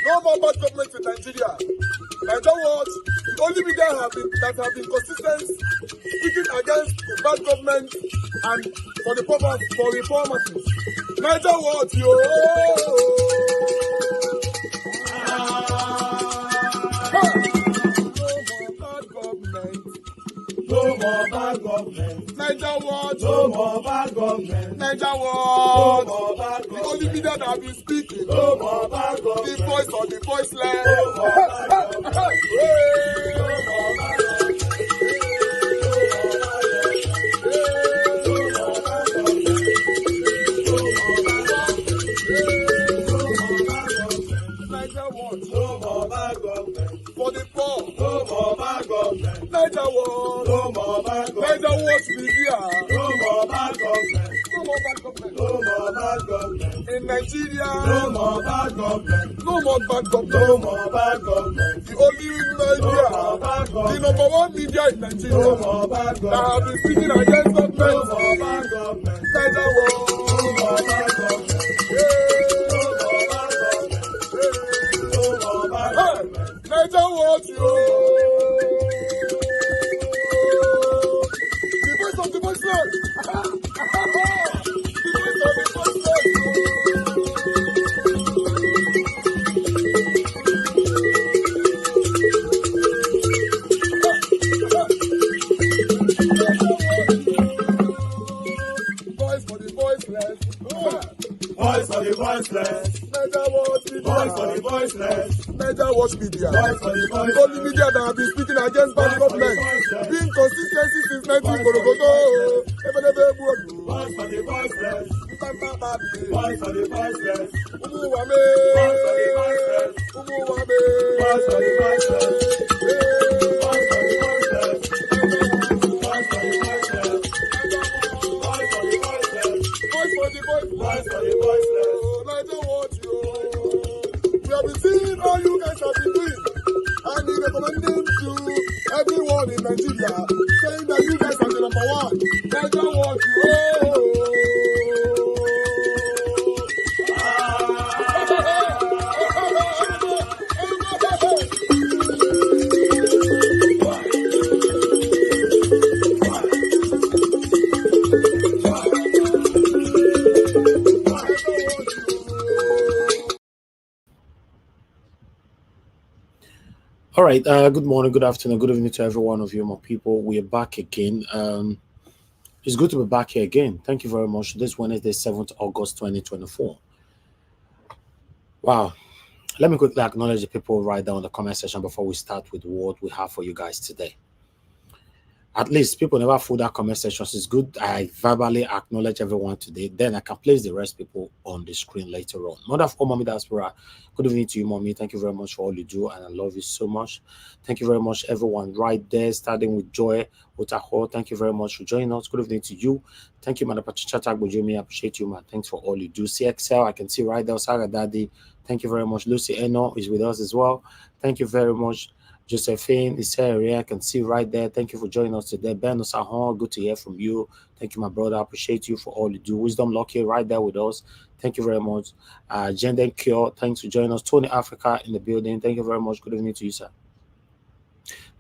No more bad government in Nigeria. Nigeria Watch, the only media that have been consistent speaking against the bad government and for the purpose for reformers. Nigeria Watch, yo. No more bad government. Nigeria Watch. No more bad government. Nigeria Watch. No more bad government. The only media that have been speaking. No more bad government. The voice or the voiceless. No more bad government. No more bad government. For the poor, no more bad government. Nigeria Watch, no more bad government. Nigeria Watch media, no more bad government. No more bad government. No more bad government. In Nigeria, no more bad government. No more bad government. No more bad government. The only media, the number one media in Nigeria, no more bad government. That have been speaking against government. No more bad government. Nigeria Watch, no more bad government. Nigeria Watch, yo. The voice of the voiceless. The voice of the voiceless. Voice for the voiceless. Voice for the voiceless. Nigeria Watch media. Voice for the voiceless. Nigeria Watch media. Voice for the voiceless. The only media that have been speaking against bad government. Being consistency since 1944. Voice for the voiceless. Voice for the voiceless. Umuwame. Voice for the voiceless. Umuwame. Voice for the voiceless. Voice for the voiceless. Voice for the voiceless. Voice for the voiceless. Voice for the voiceless. Voice for the voiceless. Nigeria Watch, yo. We have been seeing all you guys have been doing, and we recommending to everyone in Nigeria, saying that you guys are the number one. Nigeria Watch, yo. All right. Good morning, good afternoon, good evening to every one of you, my people. We are back again. It's good to be back here again. Thank you very much. This Wednesday, 7th August 2024. Wow. Let me quickly acknowledge the people right down in the comment section before we start with what we have for you guys today. At least people never fool that comment section. So it's good I verbally acknowledge everyone today. Then I can place the rest people on the screen later on. Mother of all, Mommy Diaspora, good evening to you, Mommy. Thank you very much for all you do, and I love you so much. Thank you very much, everyone right there, starting with Joy Otaho. Thank you very much for joining us. Good evening to you. Thank you, Madam Patricia Tagbojumi. I appreciate you, man. Thanks for all you do. CXL, I can see right there. Sarah Daddy, thank you very much. Lucy Eno is with us as well. Thank you very much. Josephine is here. I can see right there. Thank you for joining us today. Ben Osahon, good to hear from you. Thank you, my brother. I appreciate you for all you do. Wisdom Lucky right there with us. Thank you very much. Gender Cure, thanks for joining us. Tony Africa in the building. Thank you very much. Good evening to you, sir.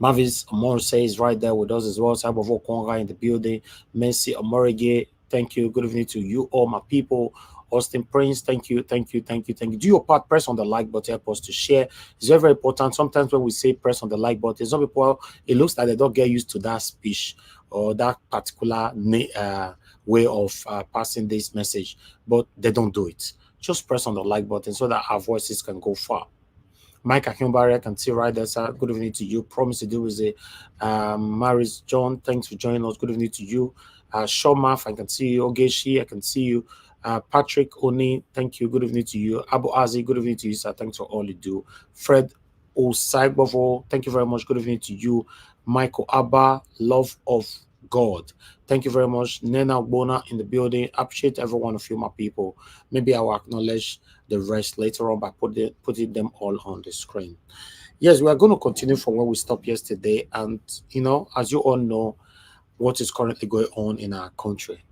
Mavis Morse is right there with us as well. Sabavo Konga in the building. Mercy Omorige, thank you. Good evening to you, all my people. Austin Prince, thank you. Do your part, press on the like button, help us to share. It's very, very important. Sometimes when we say press on the like button, some people, it looks like they don't get used to that speech or that particular way of passing this message, but they don't do it. Just press on the like button so that our voices can go far. Mike Akinbari, I can see right there, sir. Good evening to you. Promise to do with it. Maris John, thanks for joining us. Good evening to you. Shomaf, I can see you. Ogeshi, I can see you. Patrick Oni, thank you. Good evening to you. Abu Azi, good evening to you, sir. Thanks for all you do. Fred Osaibovo, thank you very much. Good evening to you. Michael Abba, love of God. Thank you very much. Nena Bona in the building. Appreciate every one of you, my people. Maybe I will acknowledge the rest later on by putting them all on the screen. Yes, we are going to continue from where we stopped yesterday. And, you know, as you all know, what is currently going on in our country.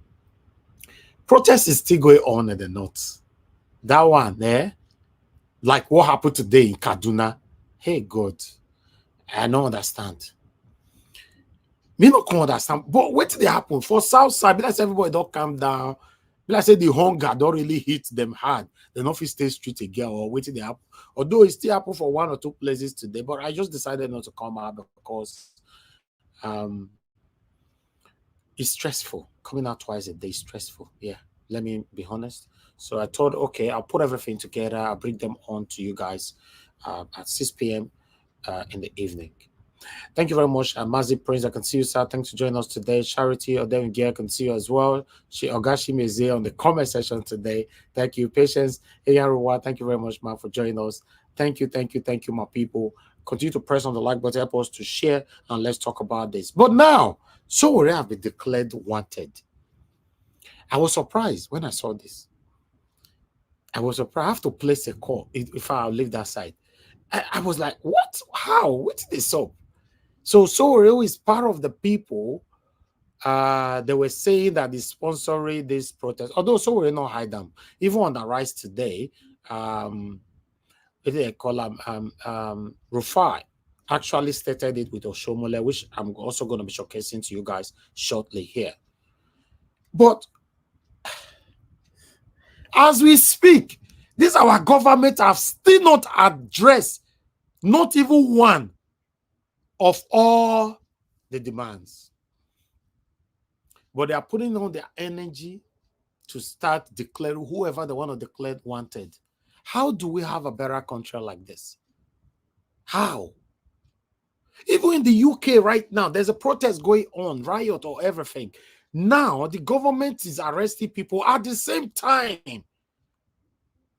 Protest is still going on in the north. That one, Like what happened today in Kaduna. Hey God, I don't understand. Me not can understand. But what did they happen for South Side? Be like everybody don't calm down. Be like say the hunger don't really hit them hard. They not fit stay street again or wait till they happen. Although it still happen for 1 or 2 places today, but I just decided not to come out because it's stressful. Coming out twice a day is stressful. Yeah, let me be honest. So I thought, okay, I'll put everything together. I'll bring them on to you guys at 6 p.m. In the evening. Thank you very much. Mazi Prince, I can see you, sir. Thanks for joining us today. Charity Odem Gear, I can see you as well. Ogashi Meze on the comment section today. Thank you. Patience. Hey, everyone. Thank you very much, man, for joining us. Thank you, my people. Continue to press on the like button, help us to share, and let's talk about this. But now, Sowore have been declared wanted. I was surprised when I saw this. I was surprised. I have to place a call if I'll leave that side. I was like, what? How? What's this up? So Sowore is part of the people. They were saying that he's sponsoring this protest. Although Sowore not hide them. Even on the rise today, what do they call him? Rufai actually stated it with Oshiomhole, which I'm also going to be showcasing to you guys shortly here. But as we speak, this our government have still not addressed not even one of all the demands. But they are putting on their energy to start declaring whoever they want to declare wanted. How do we have a better country like this? How? Even in the UK right now, there's a protest going on, riot or everything. Now, the government is arresting people at the same time.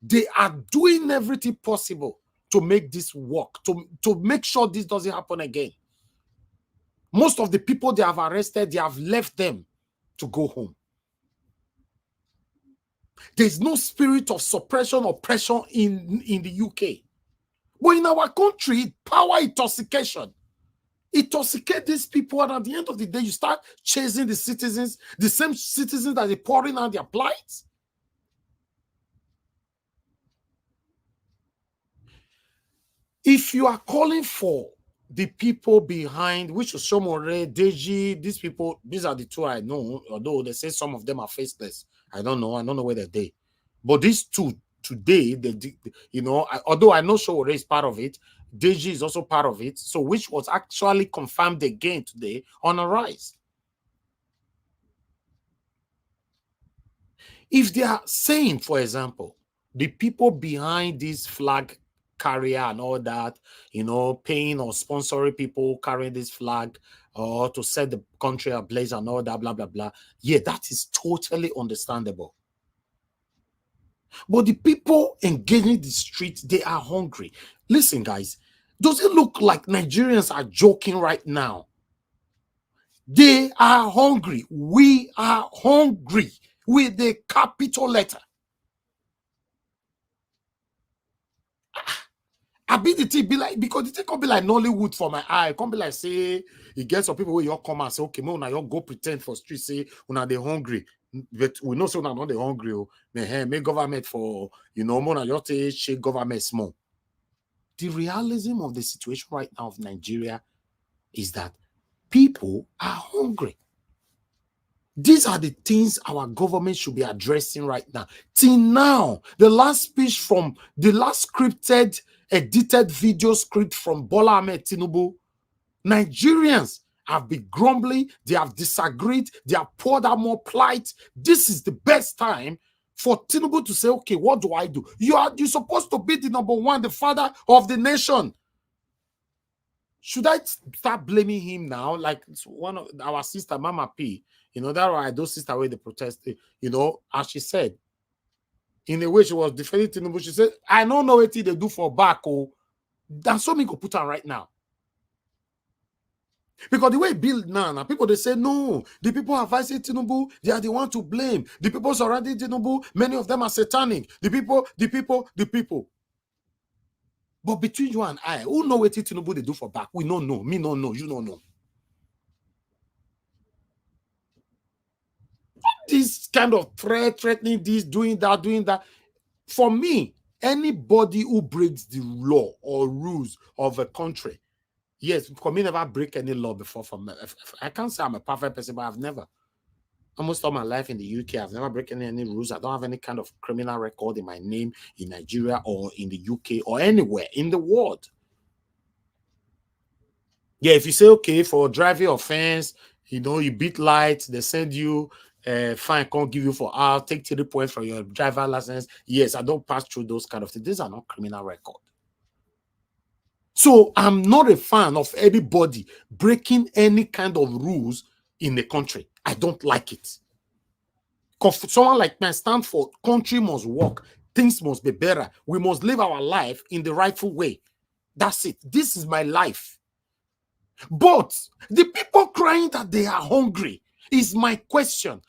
They are doing everything possible to make this work, to make sure this doesn't happen again. Most of the people they have arrested, they have left them to go home. There's no spirit of suppression, oppression in the UK. But in our country, power intoxication. Intoxicate these people, and at the end of the day, you start chasing the citizens, the same citizens that are pouring out their plight. If you are calling for the people behind, which is Sowore, Deji, these people, these are the two I know, although they say some of them are faceless. I don't know where they're. But these two today, although I know Sowore is part of it, Deji is also part of it, so which was actually confirmed again today on a rise. If they are saying, for example, the people behind this flag carrier and all that, paying or sponsoring people carrying this flag or to set the country ablaze and all that, blah, blah, blah. Yeah, that is totally understandable. But the people engaging the street, they are hungry. Listen, guys, does it look like Nigerians are joking right now? They are hungry. We are hungry with the capital letter. I be the thing be like, because the thing can be like Nollywood for my eye. It can't be like, say, you get some people where you all come and say, okay, man, you all go pretend for street, say, when they hungry. But we know so now not they hungry. Make government for, man, you take shake government small. The realism of the situation right now of Nigeria is that people are hungry. These are the things our government should be addressing right now. Till now, the last speech from the last scripted, edited video script from Bola Ahmed Tinubu, Nigerians have been grumbling, they have disagreed, they have poured out more plight. This is the best time for Tinubu to say, okay, what do I do? You're supposed to be the number one, the father of the nation. Should I start blaming him now? Like one of our sister, Mama P, that why those sister where they protested, as she said, in a way she was defending Tinubu. She said, I don't know what they do for back. Oh, that's something could put on right now. Because the way it built now, people they say, no, the people advising Tinubu, they are the one to blame. The people surrounding Tinubu, many of them are satanic. The people. But between you and I, who know what Tinubu they do for back? We don't know. Me don't know. You don't know. This kind of threatening this, doing that. For me, Anybody who breaks the law or rules of a country, yes, because me never break any law before. I can't say I'm a perfect person, but I've never. Almost all my life in the UK, I've never broken any rules. I don't have any kind of criminal record in my name in Nigeria or in the UK or anywhere in the world. Yeah, if you say, okay, for driving offense, you beat lights, they send you fine, can't give you for hours, take 3 points from your driver license. Yes, I don't pass through those kind of things. These are not criminal record. So I'm not a fan of anybody breaking any kind of rules in the country. I don't like it. Because someone like me stand for country must work, things must be better. We must live our life in the rightful way. That's it. This is my life. But the people crying that they are hungry is my question.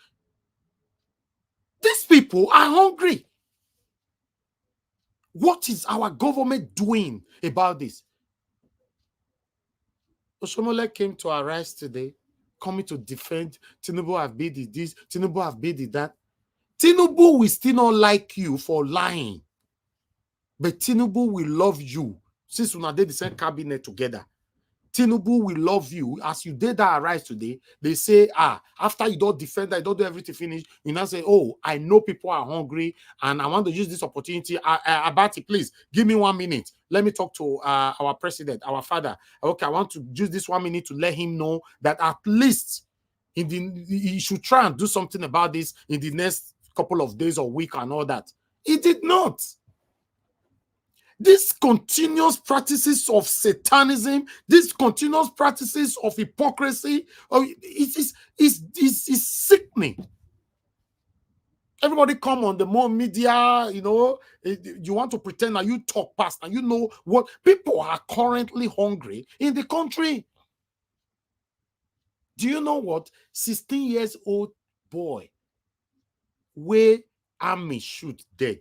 These people are hungry. What is our government doing about this? Oshiomhole came to arise today, coming to defend Tinubu have bid this, Tinubu have bid that. Tinubu will still not like you for lying. But Tinubu will love you since we did the same cabinet together. Tinubu will love you as you did that arise today. They say, after you don't defend that, you don't do everything finish, you now say, oh, I know people are hungry and I want to use this opportunity. Abati, please give me 1 minute. Let me talk to our president, our father. Okay, I want to use this 1 minute to let him know that at least he should try and do something about this in the next couple of days or week and all that. He did not. These continuous practices of satanism, these continuous practices of hypocrisy, is sickening. Everybody come on the more media, you want to pretend that you talk past and you know what people are currently hungry in the country. Do you know what? 16 years old boy where army shoot dead.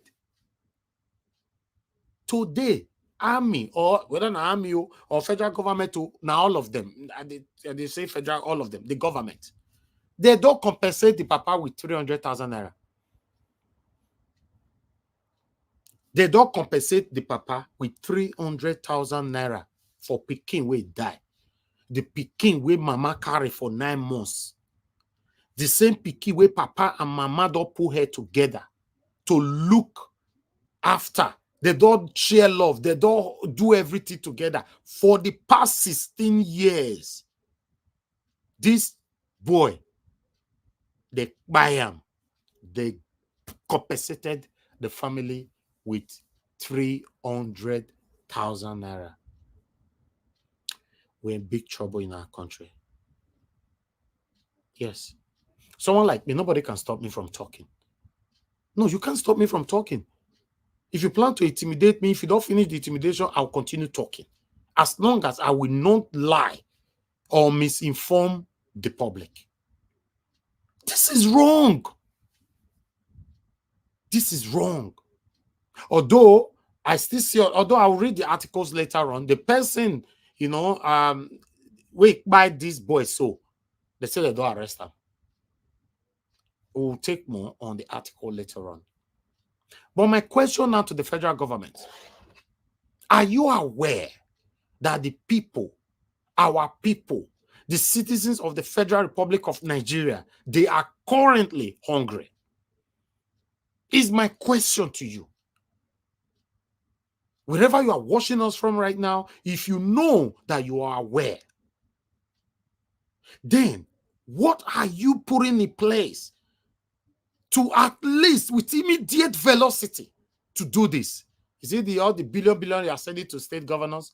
Today, army or whether an army or federal government, now all of them, they say federal, all of them, the government, they don't compensate the papa with 300,000 naira. They don't compensate the papa with 300,000 naira for pikin wey die. The pikin wey mama carry for 9 months. The same pikin wey papa and mama don't put her together to look after. They don't share love. They don't do everything together. For the past 16 years, this boy, they buy him. They compensated the family with 300,000 naira. We're in big trouble in our country. Yes. Someone like me, nobody can stop me from talking. No, you can't stop me from talking. If you plan to intimidate me, if you don't finish the intimidation, I'll continue talking. As long as I will not lie or misinform the public. This is wrong. This is wrong. Although I still see, although I'll read the articles later on, the person, wait by this boy, so they say they don't arrest him. We'll take more on the article later on. But my question now to the federal government, are you aware that the people, our people, the citizens of the Federal Republic of Nigeria, they are currently hungry? Is my question to you. Wherever you are watching us from right now, if you know that you are aware, then what are you putting in place to at least with immediate velocity to do this? Is it all the billion you are sending to state governors?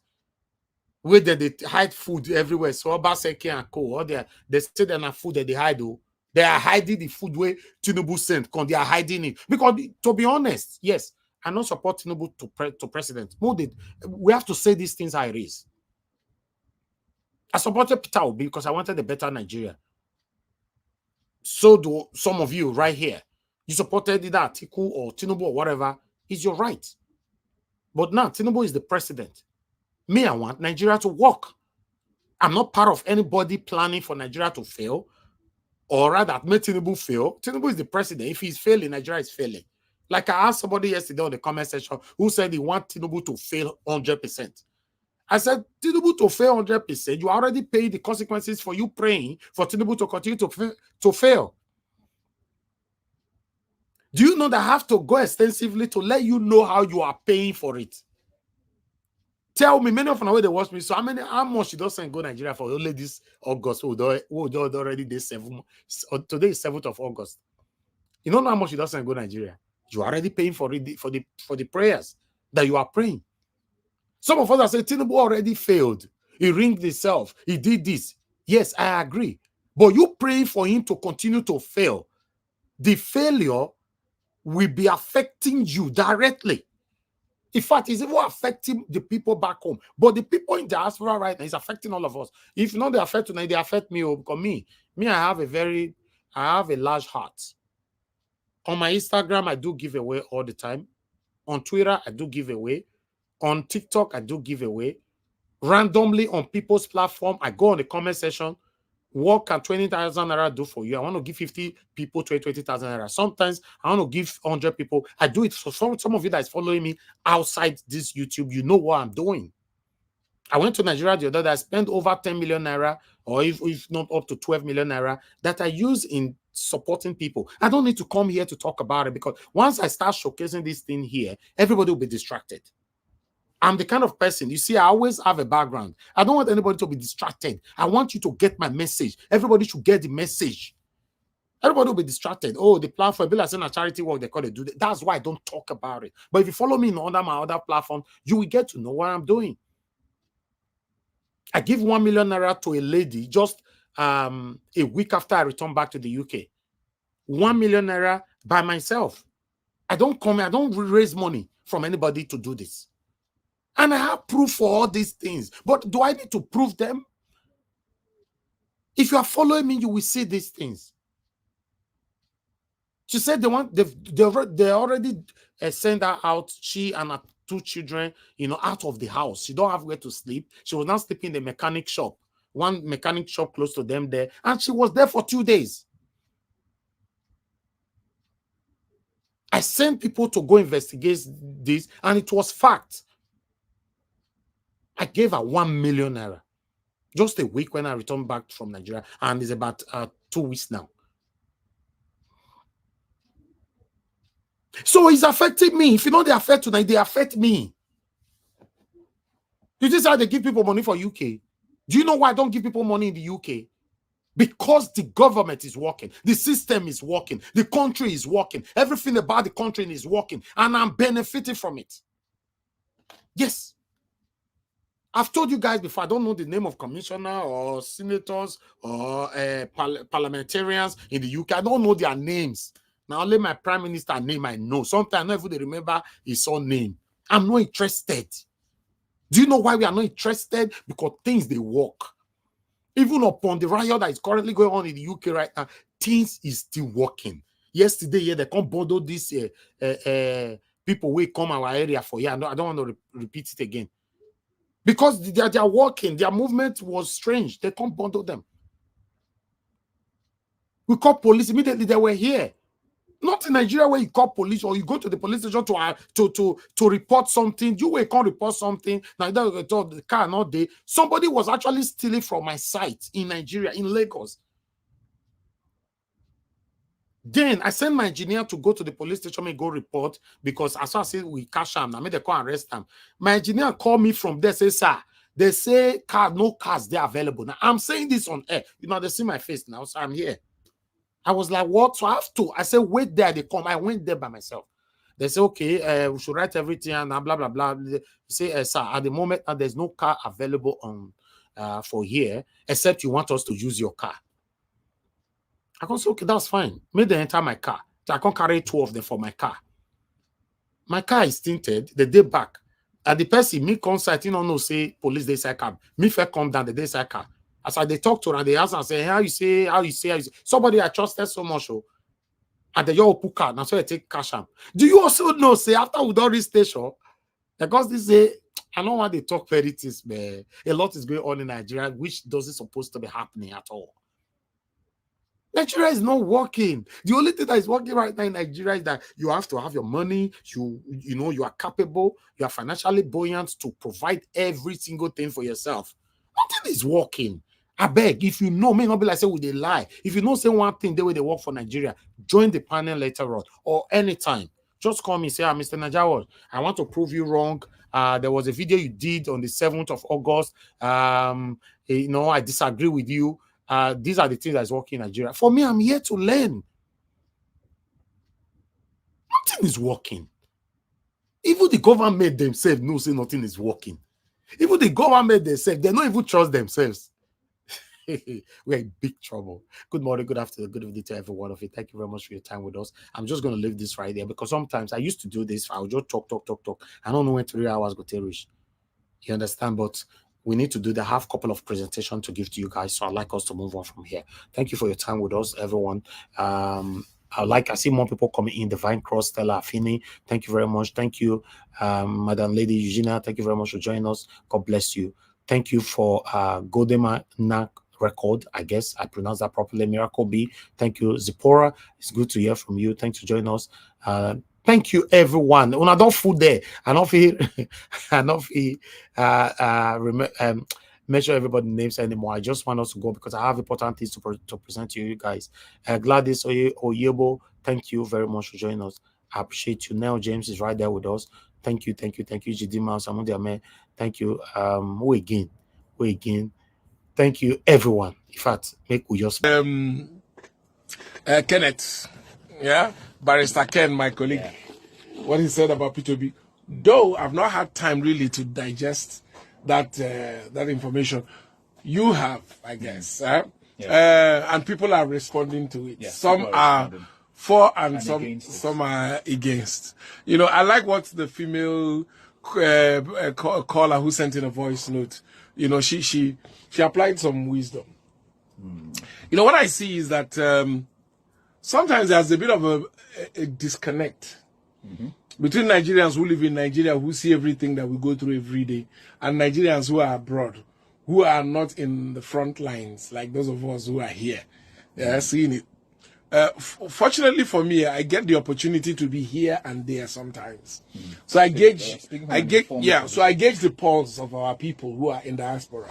Where they hide food everywhere. So Obaseki and co, or they say they're not food that they hide. They are hiding the food where Tinubu sent. They are hiding it. Because to be honest, yes, I don't support Tinubu to president. We have to say these things how it is. I supported Peter Obi because I wanted a better Nigeria. So do some of you right here. You supported either Atiku or Tinubu or whatever. It's your right. But now Tinubu is the president. Me, I want Nigeria to work. I'm not part of anybody planning for Nigeria to fail, or rather, make Tinubu fail. Tinubu is the president. If he's failing, Nigeria is failing. Like I asked somebody yesterday on the comment section who said he wants Tinubu to fail 100%. I said, Tinubu to fail 100%, you already paid the consequences for you praying for Tinubu to continue to fail. Do you know that I have to go extensively to let you know how you are paying for it? Tell me, many of them way they watch me. So how much you don't send go Nigeria for only this August? Who already this 7 today is 7th of August. You don't know how much you don't send go Nigeria. You are already paying for it for the prayers that you are praying. Some of us are saying Tinubu already failed. He ringed himself. He did this. Yes, I agree. But you praying for him to continue to fail. The failure will be affecting you directly. In fact, it's even affecting the people back home. But the people in diaspora right now is affecting all of us. If not they affect tonight, they affect me. Because me, I have a large heart. On my Instagram, I do give away all the time. On Twitter, I do give away. On TikTok, I do give away. Randomly on people's platform, I go on the comment section. What can 20,000 naira do for you? I want to give 50 people 20,000 naira. Sometimes I want to give 100 people. I do it for some of you that is following me outside this YouTube. You know what I'm doing. I went to Nigeria the other day. I spent over 10 million naira, or if not up to 12 million naira, that I use in supporting people. I don't need to come here to talk about it, because once I start showcasing this thing here, everybody will be distracted. I'm the kind of person, you see, I always have a background. I don't want anybody to be distracted. I want you to get my message. Everybody should get the message. Everybody will be distracted. Oh, the platform, like saying a charity work, they call it. That's why I don't talk about it. But if you follow me under my other platform, you will get to know what I'm doing. I give 1 million naira to a lady just a week after I returned back to the UK. 1 million naira by myself. I don't raise money from anybody to do this. And I have proof for all these things. But do I need to prove them? If you are following me, you will see these things. She said they already sent her out, she and her 2 children, out of the house. She don't have where to sleep. She was now sleeping in the mechanic shop. One mechanic shop close to them there. And she was there for 2 days. I sent people to go investigate this, and it was fact. I gave her 1 million naira. Just a week when I returned back from Nigeria, and it's about 2 weeks now. So it's affecting me. If you know they affect tonight, they affect me. You just how they give people money for UK. Do you know why I don't give people money in the UK? Because the government is working, the system is working, the country is working, everything about the country is working, and I'm benefiting from it. Yes. I've told you guys before, I don't know the name of commissioner or senators or parliamentarians in the UK. I don't know their names. Now, only my prime minister name I know. Sometimes I don't even remember his own name. I'm not interested. Do you know why we are not interested? Because things, they work. Even upon the riot that is currently going on in the UK right now, things is still working. Yesterday, yeah, they come bundle these people will come our area for. Yeah, I don't want to repeat it again. Because they are working, their movement was strange. They can't bundle them. We call police immediately. They were here. Not in Nigeria where you call police or you go to the police station to report something. You can't report something. Now the car not there. Somebody was actually stealing from my site in Nigeria, in Lagos. Then I sent my engineer to go to the police station and go report, because as I said, we catch him. I made the call arrest him. My engineer called me from there, say, sir, they say no cars, they're available. Now I'm saying this on air. They see my face now, so I'm here. I was like, what? So I have to. I said, wait there, they come. I went there by myself. They say, okay, we should write everything and blah, blah, blah. They say, sir, at the moment, there's no car available on for here, except you want us to use your car. I can say, okay, that's fine. Make them enter my car. So I can carry 2 of them for my car. My car is tinted the day back. And the person, me consult, no say police they say cab. Me fair come down the day say car. As I they talk to her, and they ask and say, how you say. Somebody I trusted so much. And they all put car. Now so I take cash am. Do you also know, say, after we don't reach station, because this say, I don't want to talk verities, but a lot is going on in Nigeria, which doesn't supposed to be happening at all. Nigeria is not working. The only thing that is working right now in Nigeria is that you have to have your money. You know, you are capable. You are financially buoyant to provide every single thing for yourself. Nothing is working. I beg, if you know, may not be like say with a lie. If you know, say one thing, the way they work for Nigeria, join the panel later on or anytime. Just call me, say, Mr. Najawal, I want to prove you wrong. There was a video you did on the 7th of August. You know, I disagree with you. These are the things that's working in Nigeria. For me, I'm here to learn. Nothing is working. Even the government themselves know say nothing is working. Even the government themselves, they don't even trust themselves. We're in big trouble. Good morning, good afternoon, good evening to every one of you. Thank you very much for your time with us. I'm just going to leave this right there because sometimes I used to do this. I would just talk. I don't know when 3 hours go to reach. You understand? But we need to do the half couple of presentation to give to you guys. So I'd like us to move on from here. Thank you for your time with us, everyone. I see more people coming in. Divine Cross, Stella Affini. Thank you very much. Thank you, Madam Lady Eugenia. Thank you very much for joining us. God bless you. Thank you for Godema Nak Record. I guess I pronounced that properly. Miracle B. Thank you, Zipporah. It's good to hear from you. Thanks for joining us. Thank you, everyone. When I don't food there, I don't feel, mention everybody's names anymore. I just want us to go because I have important things to present to you guys. Gladys Oyebo, thank you very much for joining us. I appreciate you. Nell James is right there with us. Thank you. Jidima Samudiame. Thank you. Who again? Thank you, everyone. In fact, make we just Kenneth, Barrister Ken, my colleague, what he said about P2B. Though I've not had time really to digest that information, you have, I guess, and people are responding to it. Some are for and some are against. You know, I like what the female caller who sent in a voice note. You know, she applied some wisdom. You know, what I see is that sometimes there's a bit of a disconnect between Nigerians who live in Nigeria, who see everything that we go through every day, and Nigerians who are abroad, who are not in the front lines, like those of us who are here, seeing it. Fortunately for me, I get the opportunity to be here and there sometimes. So I gauge the pulse of our people who are in diaspora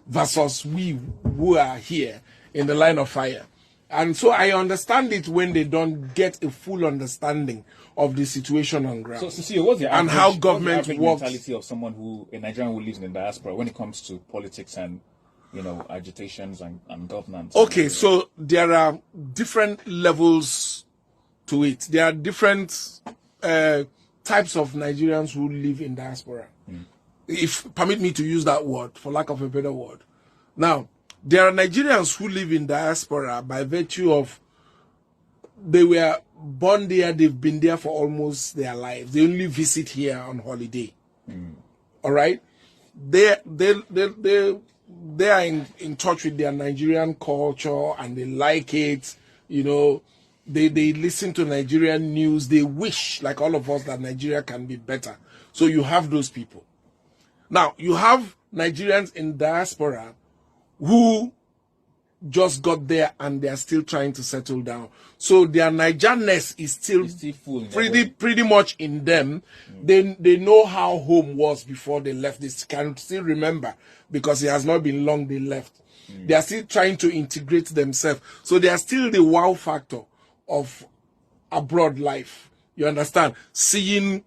versus we who are here in the line of fire. And so I understand it when they don't get a full understanding of the situation on ground. So what's the average, and how government works? Mentality of someone a Nigerian who lives in the diaspora when it comes to politics and, you know, agitations and governance? Okay, so there are different levels to it. There are different types of Nigerians who live in diaspora. If permit me to use that word, for lack of a better word. Now, there are Nigerians who live in diaspora by virtue of they were born there, they've been there for almost their lives. They only visit here on holiday. All right? They are in touch with their Nigerian culture and they like it. You know, they listen to Nigerian news. They wish, like all of us, that Nigeria can be better. So you have those people. Now, you have Nigerians in diaspora who just got there and they are still trying to settle down. So their Nigerness is still full pretty much in them. They know how home was before they left. They can still remember because it has not been long they left. They are still trying to integrate themselves. So they are still the wow factor of abroad life. You understand? Seeing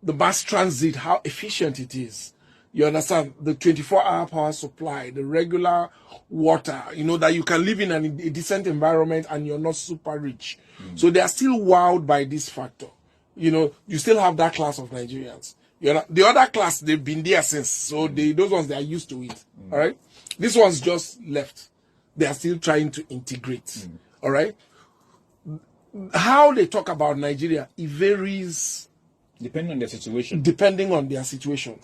the mass transit, how efficient it is. You understand? The 24-hour power supply, the regular water, you know, that you can live in a decent environment and you're not super rich. So they are still wowed by this factor. You know, you still have that class of Nigerians. You know, the other class, they've been there since. So those ones, they are used to it. All right? This one's just left. They are still trying to integrate. All right? How they talk about Nigeria, it varies. Depending on their situation.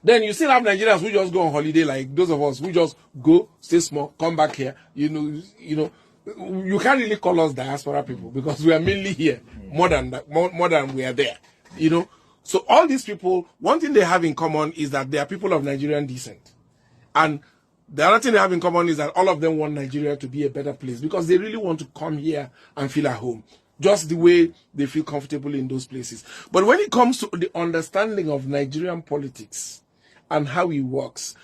Then you still have Nigerians who just go on holiday, like those of us who just go, stay small, come back here. You know, you can't really call us diaspora people because we are mainly here more than we are there. You know, so all these people, one thing they have in common is that they are people of Nigerian descent, and The other thing they have in common is that all of them want Nigeria to be a better place because they really want to come here and feel at home, just the way they feel comfortable in those places. But when it comes to the understanding of Nigerian politics and how it works,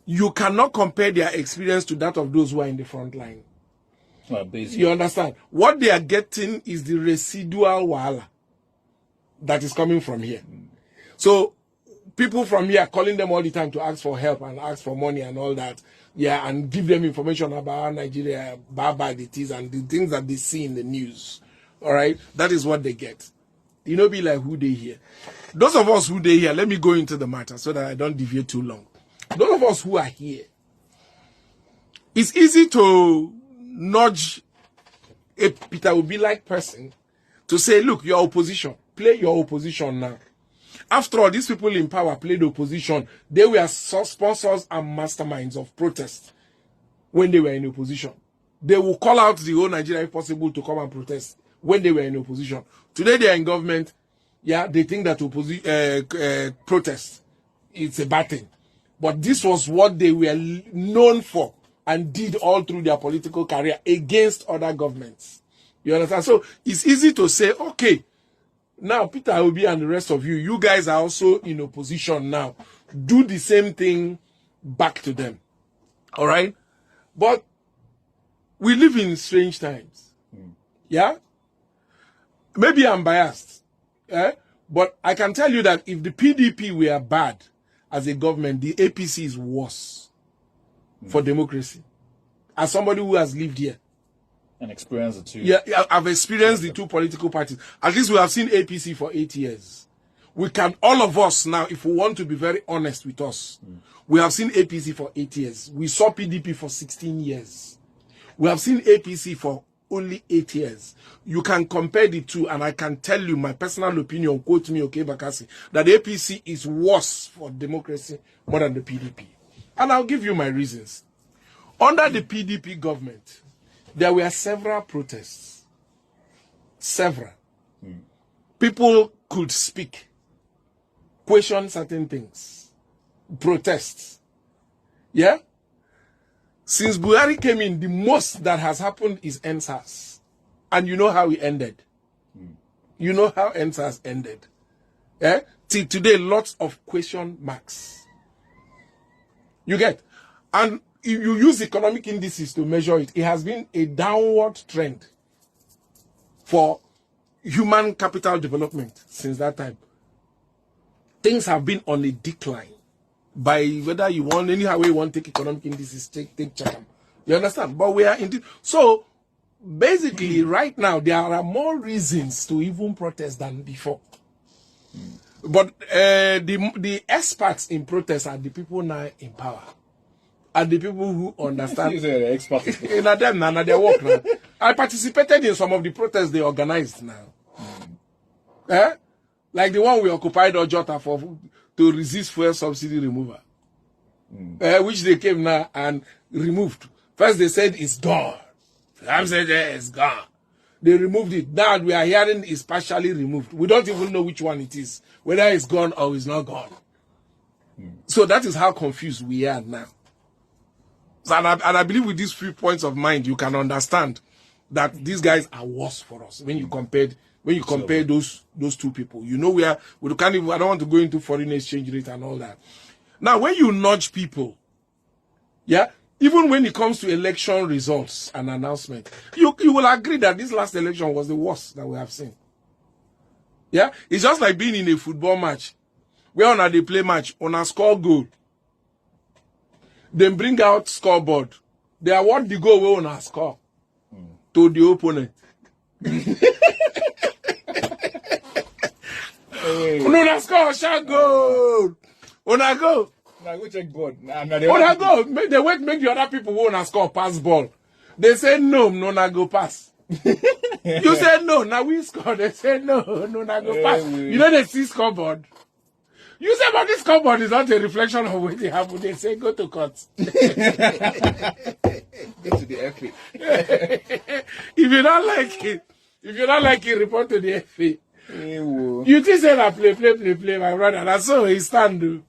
you cannot compare their experience to that of those who are in the front line. Well, basically. You understand? What they are getting is the residual wahala that is coming from here. So people from here calling them all the time to ask for help and ask for money and all that, yeah, and give them information about Nigeria, bad it is, and the things that they see in the news. All right, that is what they get. You know, be like who they hear. Those of us who they hear, let me go into the matter so that I don't deviate too long. Those of us who are here, it's easy to nudge a Peter Obi-like person to say, look, your opposition, play your opposition now. After all, these people in power played opposition. They were sponsors and masterminds of protest when they were in opposition. They will call out the whole Nigeria if possible to come and protest when they were in opposition. Today they are in government. Yeah, they think that protest, it's a bad thing. But this was what they were known for and did all through their political career against other governments. You understand? So it's easy to say, okay, now Peter Obi and the rest of you, you guys are also in opposition now. Do the same thing back to them. All right? But we live in strange times. Yeah? Maybe I'm biased. But I can tell you that if the PDP were bad as a government, the APC is worse for democracy. As somebody who has lived here. And experienced the two. Yeah, I've experienced the two political parties. At least we have seen APC for 8 years. We can, all of us now, if we want to be very honest with us, we have seen APC for 8 years. We saw PDP for 16 years. We have seen APC for only 8 years. You can compare the two, and I can tell you my personal opinion, quote me, okay, Bakassi, that the APC is worse for democracy more than the PDP. And I'll give you my reasons. Under the PDP government, there were several protests. Several. People could speak, question certain things, protests. Yeah? Since Buhari came in, the most that has happened is NSAS. And you know how it ended. You know how NSAS ended. Yeah? Till today, lots of question marks. You get? And if you use economic indices to measure it, it has been a downward trend for human capital development since that time. Things have been on a decline. By whether you want, anyhow you want to take economic indices, take check them. You understand? But we are in so basically right now there are more reasons to even protest than before. But the experts in protest are the people now in power. And the people who understand. Not them now, their work now. I participated in some of the protests they organized now. Like the one we occupied Ojota for to resist fuel subsidy removal. Which they came now and removed. First they said it's gone. Some said it's gone. They removed it. Now we are hearing it's partially removed. We don't even know which one it is. Whether it's gone or it's not gone. So that is how confused we are now. And I believe with these few points of mind, you can understand that these guys are worse for us when you compare those two people. You know, we can't even, I don't want to go into foreign exchange rate and all that. Now, when you nudge people, yeah, even when it comes to election results and announcement, you will agree that this last election was the worst that we have seen. Yeah, it's just like being in a football match where they play match on a score goal. Then bring out scoreboard. They award the goal where on a score to the opponent. Una score, shall go. Una go. Now go check board. Una go. They wait, make the other people who wanna score pass ball. They say no, na go pass. You say no, now we score. They say no, na go pass. You know they see scoreboard. You say, but this scoreboard is not a reflection of what they have. They say, go to court. Go to the FA. If you don't like it, report to the FA. You just say that play, my brother. That's so he stand.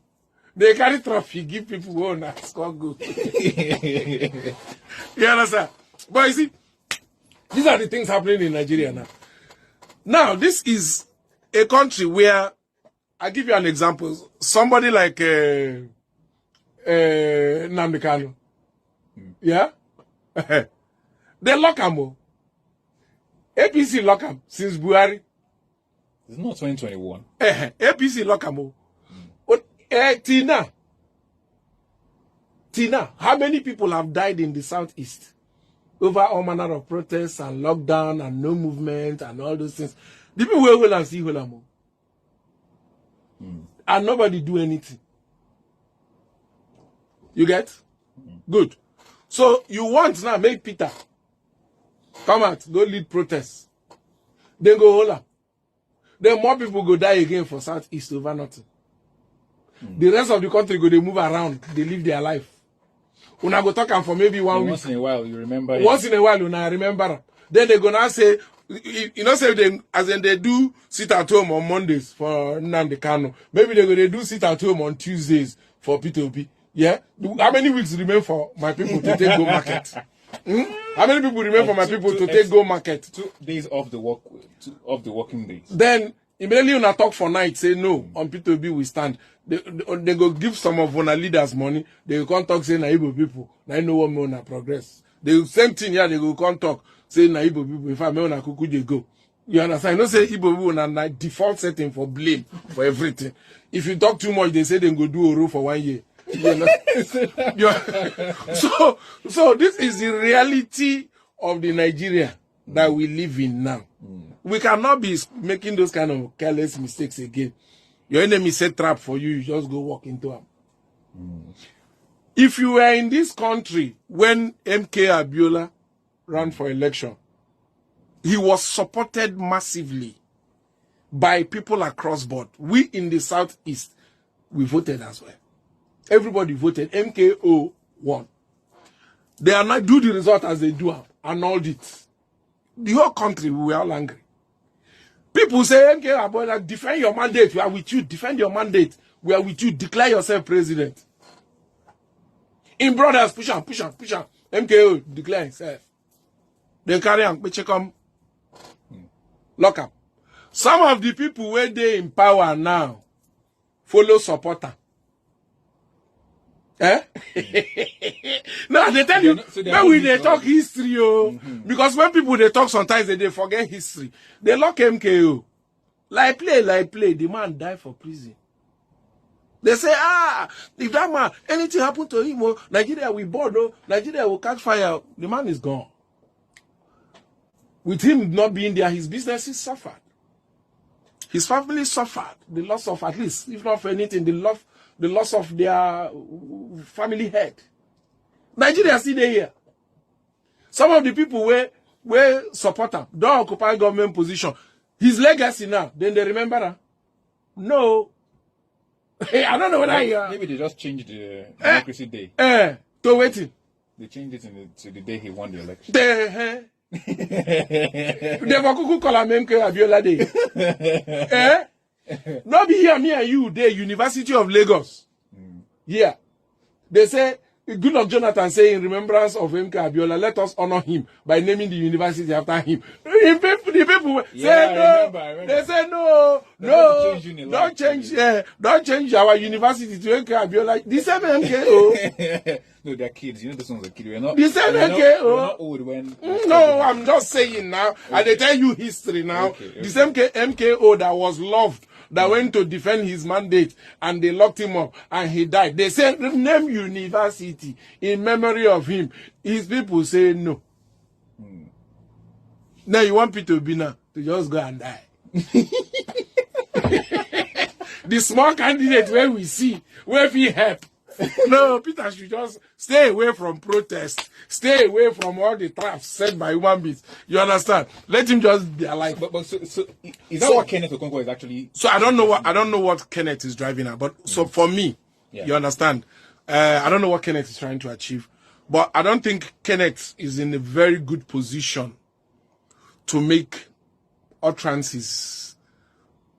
They carry trophy, give people who own and score good. You understand? But you see, these are the things happening in Nigeria now. Now, this is a country where, I'll give you an example. Somebody like Nnamdi Kanu. Yeah? They lock him. APC lock him since Buhari. It's not 2021. APC lock him. Tina, how many people have died in the southeast over all manner of protests and lockdown and no movement and all those things? The people will hold and see hold them. And nobody do anything. You get? Good. So you want now make Peter come out, go lead protests. Then go hold up. Then more people go die again for southeast over nothing. The rest of the country go, they move around, they live their life. Una go talk for maybe 1 week. Once in a while, you remember. Once in a while, una remember. Then they gonna say, you know, say they, as in they do sit at home on Mondays for Nnamdi Kanu. Maybe they go, they do sit at home on Tuesdays for P2P. Yeah? How many weeks remain for my people to take go market? How many people remain for my people to take go market? 2 days off the working days. Then immediately when I talk for night, say no, on P2B we stand. They go give some of our leaders money. They will come talk, say na Igbo people. Na know what me na progress. The same thing here, they go come talk, say na Igbo people. If I me na kuku they go. You understand? You know, say Igbo people na default setting for blame for everything. If you talk too much, they say they go do Oro for 1 year. You know? So this is the reality of the Nigeria that we live in now. We cannot be making those kind of careless mistakes again. Your enemy set trap for you, you just go walk into them. If you were in this country when MK Abiola ran for election, he was supported massively by people across board. We in the southeast, we voted as well. Everybody voted. MKO won. They are not do the result as they do, annulled it. The whole country, we were all angry. People say, MK Abiola, defend your mandate. We are with you. Defend your mandate. We are with you. Declare yourself president. In brothers, push on, push on, push on. MKO, declare himself. Then carry on, check on. Lock up. Some of the people where they in power now follow supporter. Eh? Now they tell you when they talk history, because when people they talk sometimes they forget history. They lock MKO. Like play, the man died for prison. They say, if that man, anything happen to him, Nigeria will board, Nigeria will catch fire. The man is gone. With him not being there, his businesses suffered. His family suffered. The loss of, at least, if not for anything, the loss of their family head. Nigeria still there here. Some of the people were support him, don't occupy government position. His legacy now, then they remember that? No. I don't know whether maybe they just changed the democracy day. To waiting. They changed it to the day he won the election. They were call him MK Abiola Day. Not be here, me and you, the University of Lagos. Yeah. They say, good luck Jonathan say in remembrance of MK Abiola, let us honor him by naming the university after him. The people say no. Remember. They say no, don't change our university to MK Abiola. The same MKO. No, they're kids. You know this one's a kid. We're not. The same MKO. We're not old when. No, I'm just saying now. Okay. And they tell you history now. Okay. The same MKO that was loved, that went to defend his mandate, and they locked him up, and he died. They said, name university in memory of him. His people say no. Now you want Peter Obina to just go and die. The small candidate where we see, where we help. No, Peter should just stay away from protest. Stay away from all the traps set by human beings. You understand? Let him just be alive. But so is that what Kenneth Okonkwo is actually? So I don't know what Kenneth is driving at. But so for me, you understand? I don't know what Kenneth is trying to achieve. But I don't think Kenneth is in a very good position to make utterances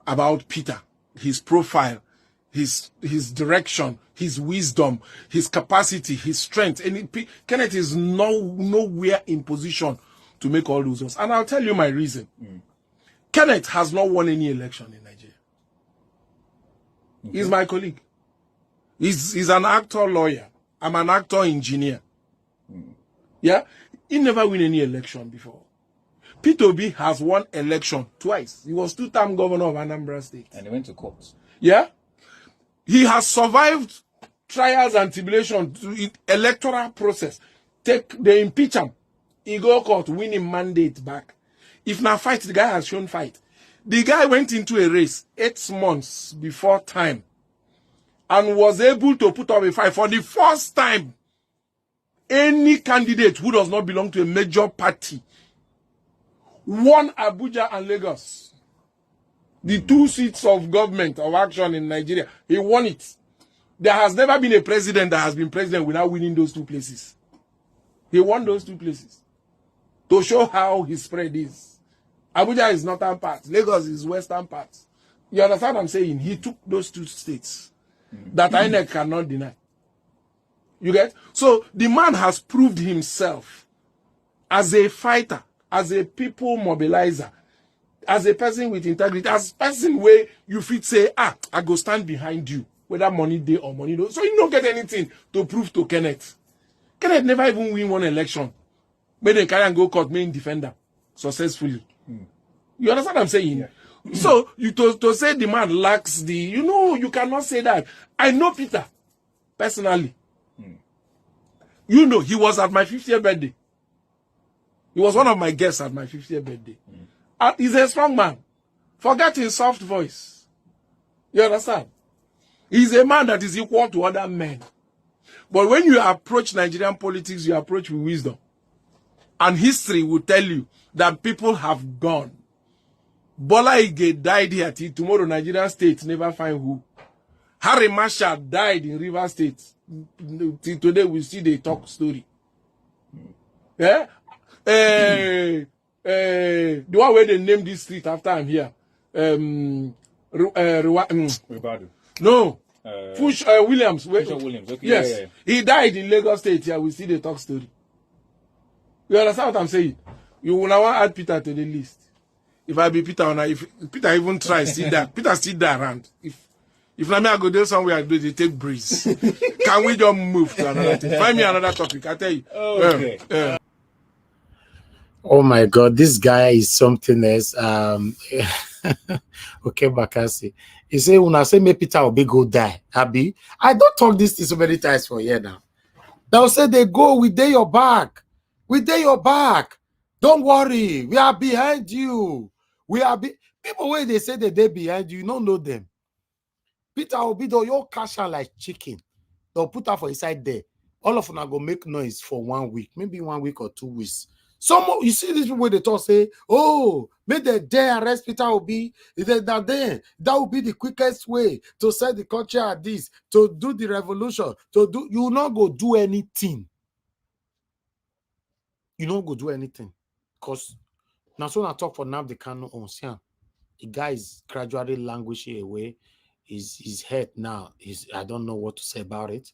about Peter, his profile, his direction, his wisdom, his capacity, his strength. And Kenneth is nowhere in position to make all those ones. And I'll tell you my reason. Kenneth has not won any election in Nigeria. He's my colleague. He's an actor lawyer. I'm an actor engineer. Yeah? He never win any election before. P2B has won election twice. He was 2-term governor of Anambra State. And he went to court. Yeah? He has survived trials and tribulations to electoral process. They impeach him. He go court, win him mandate back. If not fight, the guy has shown fight. The guy went into a race 8 months before time and was able to put up a fight for the first time. Any candidate who does not belong to a major party won Abuja and Lagos. The 2 seats of government of action in Nigeria. He won it. There has never been a president that has been president without winning those 2 places. He won those 2 places. To show how his spread is. Abuja is northern part. Lagos is western part. You understand what I'm saying? He took those 2 states that INEC cannot deny. You get? So the man has proved himself as a fighter, as a people mobilizer, as a person with integrity, as a person where you fit say, I go stand behind you, whether money day or money no. So you don't get anything to prove to Kenneth. Kenneth never even win one election. But they carry and go court main defender successfully. You understand what I'm saying? Yeah. So you to say the man lacks the, you cannot say that. I know Peter personally. He was at my 50th birthday. He was one of my guests at my 50th birthday. He's a strong man. Forget his soft voice. You understand? He's a man that is equal to other men. But when you approach Nigerian politics, you approach with wisdom. And history will tell you that people have gone. Bola Ige died here till tomorrow. Nigerian state never find who. Harry Marshall died in River State. Till today we see the talk story. Yeah? The one where they named this street after I'm here. Ribadu. No. Williams. Williams. Okay. Yes. Yeah. He died in Lagos State here. We see the talk story. You understand what I'm saying? You will now add Peter to the list. If I be Peter, if Peter even tries, see that Peter still there around. If not me, I go there somewhere, they take breeze. Can we just move to another thing? Find me another topic. I tell you. Okay. Oh my God, this guy is something else. Okay, Bakasi. He say, when I say me Peter Obi go die, Abi, I don't talk this so many times for here now. They'll say they go, we day your back. We day your back. Don't worry, we are behind you. People where they say that they behind you, you don't know them. Peter Obi, though, your cash out like chicken. They'll put her for inside there. All of them are going to make noise for 1 week, maybe 1 week or 2 weeks. You see these people, they talk, say, oh, may they dare arrest Peter Obi. That will be the quickest way to set the country at this, to do the revolution, you will not go do anything. You don't go do anything. Because now, so I talk for now, the Kano on Sian. The guy is gradually languishing away. His head now is, I don't know what to say about it.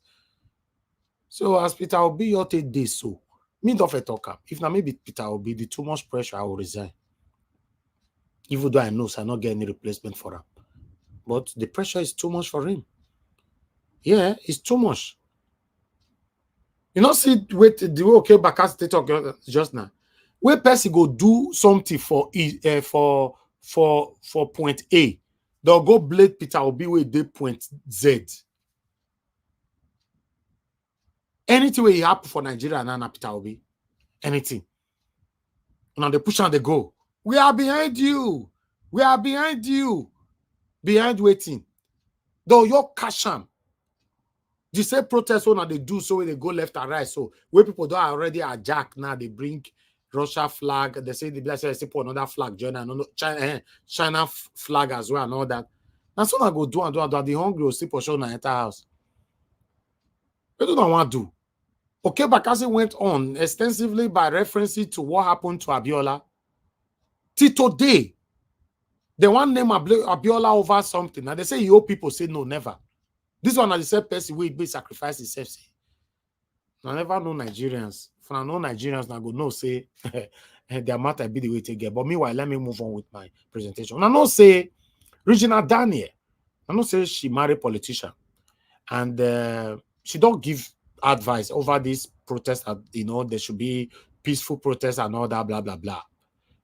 So as Peter Obi, you take this so. Me don't talk up. If not maybe Peter Obi, the too much pressure, I will resign. Even though I know I not get any replacement for him. But the pressure is too much for him. Yeah, it's too much. You know, see, wait, the way okay back as they talk just now. Where person go do something for point A, they'll go blade Peter Obi with the point Z. Anything will happen for Nigeria now, Peter Obi. Anything. Now they push and they go. We are behind you. We are behind you. Behind waiting. Though your cash am. The same protest when they do so when they go left and right. So where people don't already hijack now, they bring Russia flag. They say they put another flag, China flag as well and all that. That's what I go do and do. The hungry will sleep for sure in the entire house. What do I want to do? Okay, Bakasi went on extensively by referencing to what happened to Abiola. Till today, They want name Abiola over something, and they say you people say no, never. This one is the same person will be sacrifice himself. I never know Nigerians. For I know Nigerians, I go no say their matter be the way to get. But meanwhile, let me move on with my presentation. I know say Regina Daniel. I know say she married politician, and she don't give advice over this protest. You know, there should be peaceful protest and all that, blah blah blah.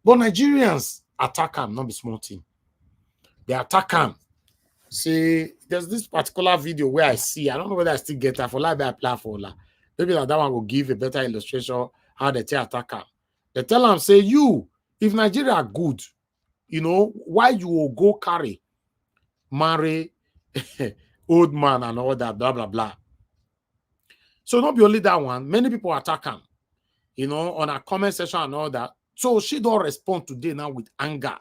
But Nigerians attack them, not be small thing. They attack them. See, there's this particular video where I see, I don't know whether I still get that for like that platform. Maybe that one will give a better illustration how they tell attack them. They tell them, say, you, if Nigeria are good, you know, why you will go carry, marry, old man and all that, blah, blah, blah. So not be only that one, many people attack him, you know, on a comment section and all that. So she don't respond today now with anger.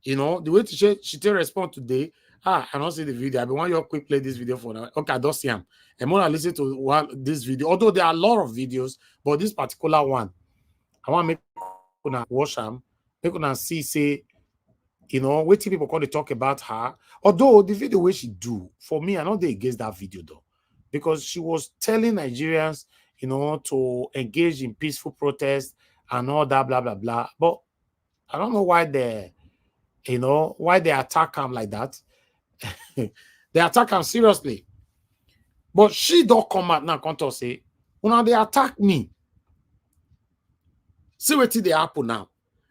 You know, the way she did respond today, I don't see the video. I want you to quick play this video for now. Okay, I don't see him. I'm going to listen to this video. Although there are a lot of videos, but this particular one, I want to make people watch them. Make them see, say, you know, what people call to talk about her. Although the video where she do, for me, I know they against that video though. Because she was telling Nigerians, you know, to engage in peaceful protest and all that, blah, blah, blah. But I don't know why they attack him like that. They attack him seriously. But she don't come out now come to say, well, they attack me. See what they happen now.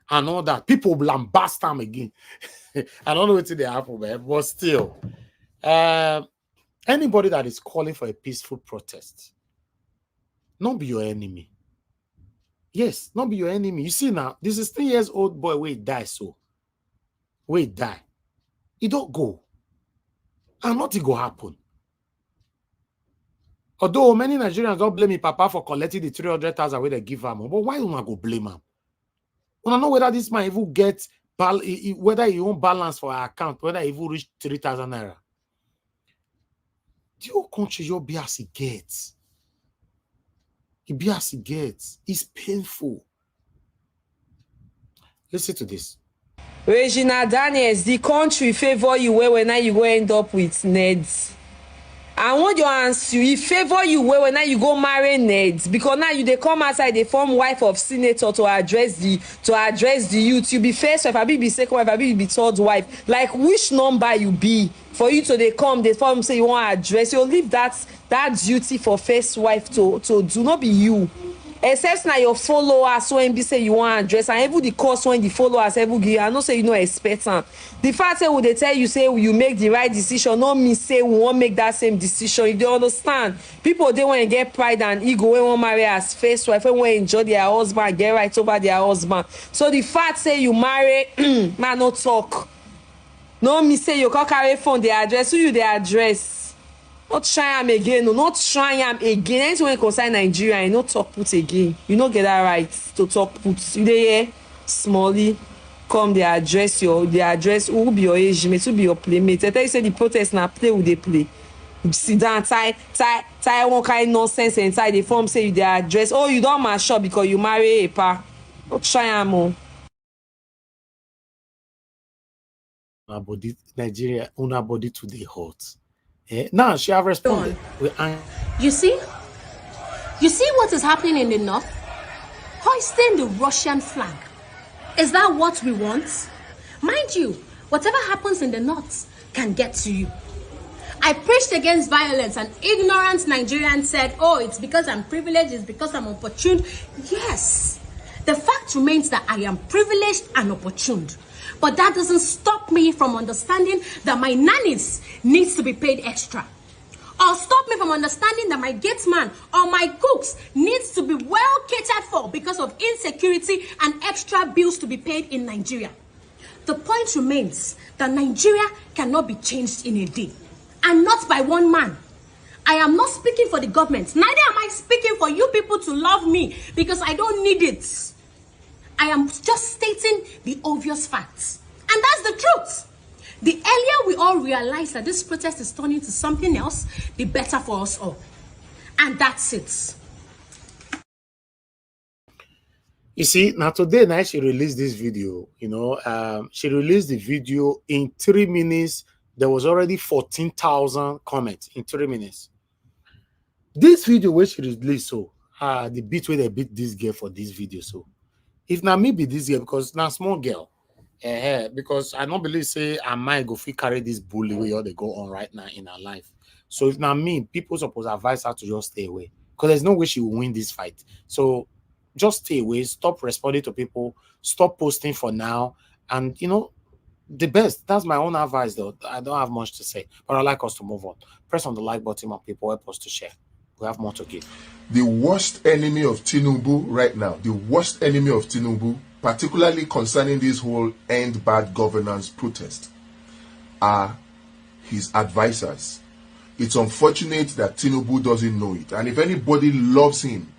And all that. People lambast them again. I don't know what they happen, man. But still. Anybody that is calling for a peaceful protest, not be your enemy. Yes, not be your enemy. You see now, this is 3 years old boy where he die so. Where he die. He don't go. And nothing go happen. Although many Nigerians don't blame me, Papa, for collecting the 300,000 where they give him. But why do not go blame him? We don't know whether this man even get, whether he won't balance for our account, whether he even reach 3,000 naira. The whole country, your be as he gets. It be as he gets. It's painful. Listen to this. Regina Daniels, the country favor you where when you go end up with Neds. I want your answer. He favor you where when you go marry Neds because now they come outside, they form wife of senator to address the youth. You be first wife, I be second wife, I be third wife. Like which number you be for you to they come, they form say you want to address. You leave that duty for first wife to do not be you. Except now your followers when be say you want to address and even the cost when the followers ever give. I know say you know expect them. The fact say they tell you say you make the right decision, not me say we won't make that same decision. You don't understand. People they want to get pride and ego when want marry as first wife, when want to enjoy their husband, get right over their husband. So the fact say you marry, man, no talk. No me say you can't carry phone the address. Who you the address? Not try am again, no, not try am again. Anything when concern Nigeria, you no talk put again. You no get that right to talk put. You dey smally come the address who be your age mate, who be your playmate. I tell you say the protest na play who they play. Sit down, tie one kind nonsense inside the form say you the address. Oh, you don't mash up because you marry a pa. Not try am o. Nigeria, una body today hot. Now she have responded. You see what is happening in the north? Hoisting the Russian flag. Is that what we want? Mind you, whatever happens in the north can get to you. I preached against violence and ignorant Nigerians said, oh, it's because I'm privileged, it's because I'm opportune. Yes, the fact remains that I am privileged and opportuned. But that doesn't stop me from understanding that my nannies needs to be paid extra. Or stop me from understanding that my gate man or my cooks needs to be well catered for because of insecurity and extra bills to be paid in Nigeria. The point remains that Nigeria cannot be changed in a day. And not by one man. I am not speaking for the government. Neither am I speaking for you people to love me because I don't need it. I am just stating the obvious facts. And that's the truth. The earlier we all realize that this protest is turning to something else, the better for us all. And that's it. You see, now today night she released this video, she released the video in 3 minutes. There was already 14,000 comments in 3 minutes. This video where she released, so the beat where they beat this girl for this video. So if now me be this girl, because now small girl, because I don't believe say I might go fit carry this bully way all they go on right now in her life. So if now me, people suppose advise her to just stay away, because there's no way she will win this fight. So just stay away, stop responding to people, stop posting for now, and the best. That's my own advice, though. I don't have much to say, but I'd like us to move on. Press on the like button, and people help us to share. We have more to give. The worst enemy of Tinubu right now, the worst enemy of Tinubu, particularly concerning this whole end bad governance protest, are his advisors. It's unfortunate that Tinubu doesn't know it. And if anybody loves him,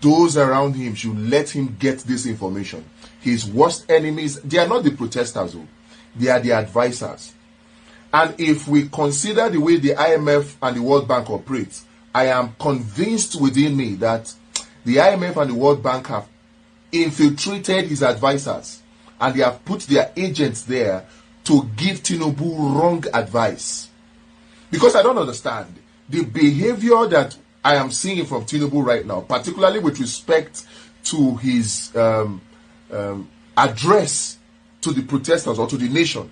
those around him should let him get this information. His worst enemies, they are not the protesters, they are the advisors. And if we consider the way the IMF and the World Bank operate, I am convinced within me that the IMF and the World Bank have infiltrated his advisors, and they have put their agents there to give Tinubu wrong advice. Because I don't understand the behavior that I am seeing from Tinubu right now, particularly with respect to his address to the protesters or to the nation.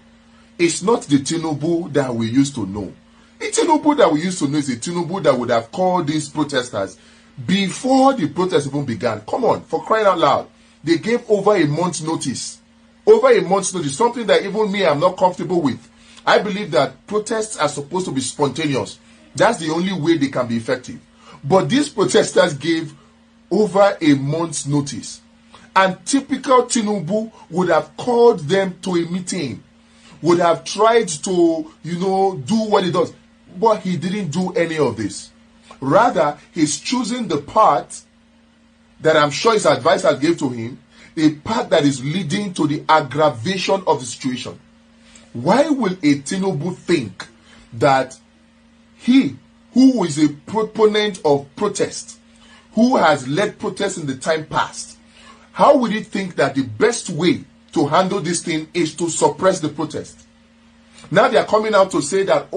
It's not the Tinubu that we used to know. The Tinubu that we used to know is the Tinubu that would have called these protesters before the protest even began. Come on, for crying out loud. They gave over a month's notice. Over a month's notice, something that even me, I'm not comfortable with. I believe that protests are supposed to be spontaneous. That's the only way they can be effective. But these protesters gave over a month's notice. And typical Tinubu would have called them to a meeting, would have tried to, do what he does. But he didn't do any of this. Rather, he's choosing the path that I'm sure his advisors gave to him, a path that is leading to the aggravation of the situation. Why will a Tinubu think that he, who is a proponent of protest, who has led protests in the time past, how would he think that the best way to handle this thing is to suppress the protest? Now they are coming out to say that,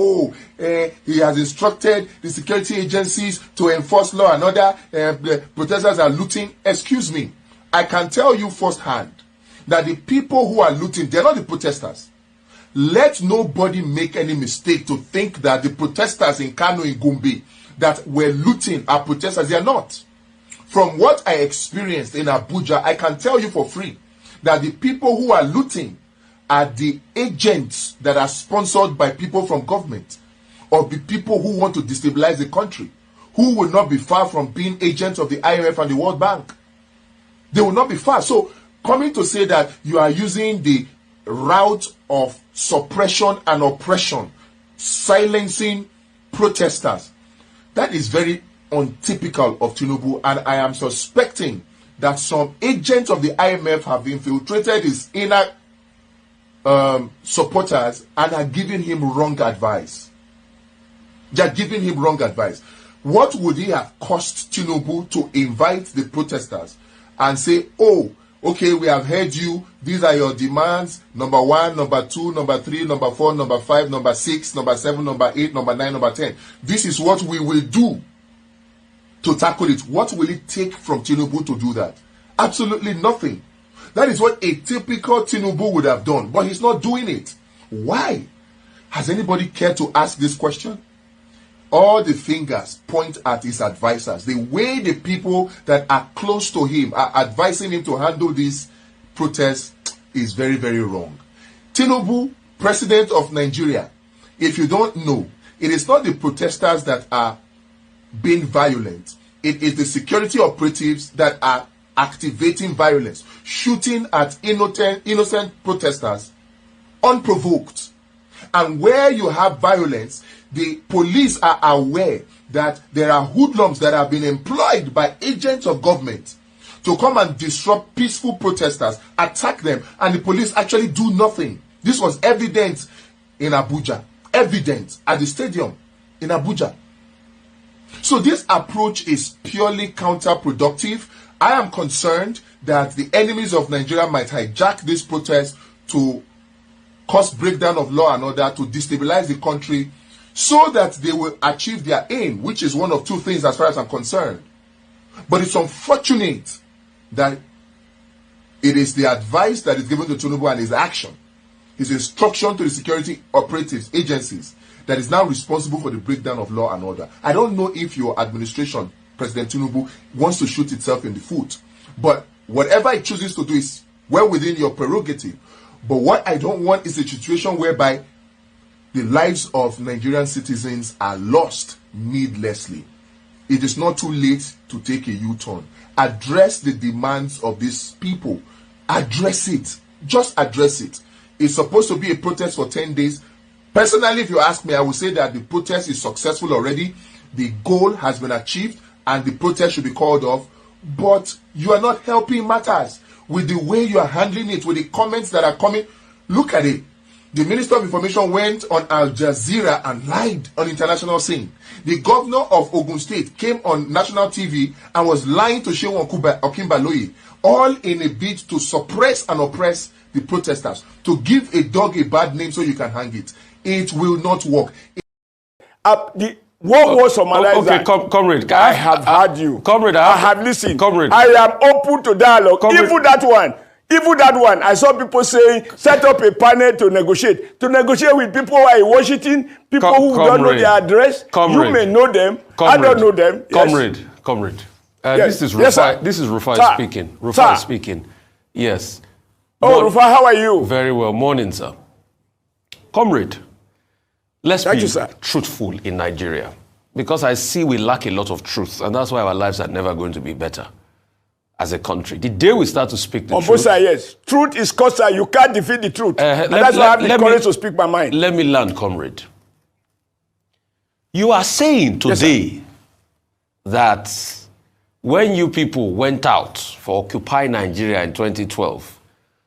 he has instructed the security agencies to enforce law and order, protesters are looting. Excuse me, I can tell you firsthand that the people who are looting, they're not the protesters. Let nobody make any mistake to think that the protesters in Kano, in Gombe, that were looting are protesters. They are not. From what I experienced in Abuja, I can tell you for free that the people who are looting are the agents that are sponsored by people from government, or the people who want to destabilize the country, who will not be far from being agents of the IMF and the World Bank. They will not be far. So coming to say that you are using the route of suppression and oppression, silencing protesters, that is very untypical of Tinubu, and I am suspecting that some agents of the IMF have infiltrated his inner supporters and are giving him wrong advice. They are giving him wrong advice. What would it have cost Tinubu to invite the protesters and say, okay, we have heard you, these are your demands, number 1, number 2, number 3, number 4, number 5, number 6, number 7, number 8, number 9, number 10. This is what we will do to tackle it. What will it take from Tinubu to do that? Absolutely nothing. That is what a typical Tinubu would have done, but he's not doing it. Why? Has anybody cared to ask this question? All the fingers point at his advisors. The way the people that are close to him are advising him to handle this protest is very, very wrong. Tinubu, president of Nigeria, if you don't know, it is not the protesters that are being violent. It is the security operatives that are activating violence, shooting at innocent protesters unprovoked. And where you have violence, the police are aware that there are hoodlums that have been employed by agents of government to come and disrupt peaceful protesters, attack them, and the police actually do nothing. This was evident in Abuja, evident at the stadium in Abuja. So this approach is purely counterproductive, I am concerned that the enemies of Nigeria might hijack this protest to cause breakdown of law and order, to destabilize the country, so that they will achieve their aim, which is one of two things as far as I'm concerned. But it's unfortunate that it is the advice that is given to Tinubu and his action, his instruction to the security operatives, agencies, that is now responsible for the breakdown of law and order. I don't know if your administration, President Tinubu, wants to shoot itself in the foot. But whatever it chooses to do is well within your prerogative. But what I don't want is a situation whereby the lives of Nigerian citizens are lost needlessly. It is not too late to take a U-turn. Address the demands of these people. Address it. Just address it. It's supposed to be a protest for 10 days. Personally, if you ask me, I would say that the protest is successful already. The goal has been achieved and the protest should be called off. But you are not helping matters with the way you are handling it, with the comments that are coming. Look at it. The Minister of Information went on Al Jazeera and lied on international scene. The governor of Ogun State came on national TV and was lying to Shehu Okimbaloye, all in a bid to suppress and oppress the protesters, to give a dog a bad name so you can hang it. It will not work. What was summarized? Okay, comrade. I have heard you. Comrade, I have listened. Comrade. I am open to dialogue. Comrade. Even that one, I saw people saying, set up a panel to negotiate. To negotiate with people who are in Washington, people who don't know their address. Comrade. You may know them. Comrade. I don't know them. Comrade. Yes. This is Yes, Rufai. sir. This is Rufai Sir. speaking. Sir. Rufai speaking. Yes. Oh, Rufai, how are you? Very well. Morning, sir. Comrade, let's Thank be you, sir. truthful in Nigeria. Because I see we lack a lot of truth, and that's why our lives are never going to be better as a country. The day we start to speak the On truth... both sides, yes. Truth is constant. You can't defeat the truth. And that's why I have the courage to speak my mind. Let me land, comrade. You are saying today that when you people went out for Occupy Nigeria in 2012,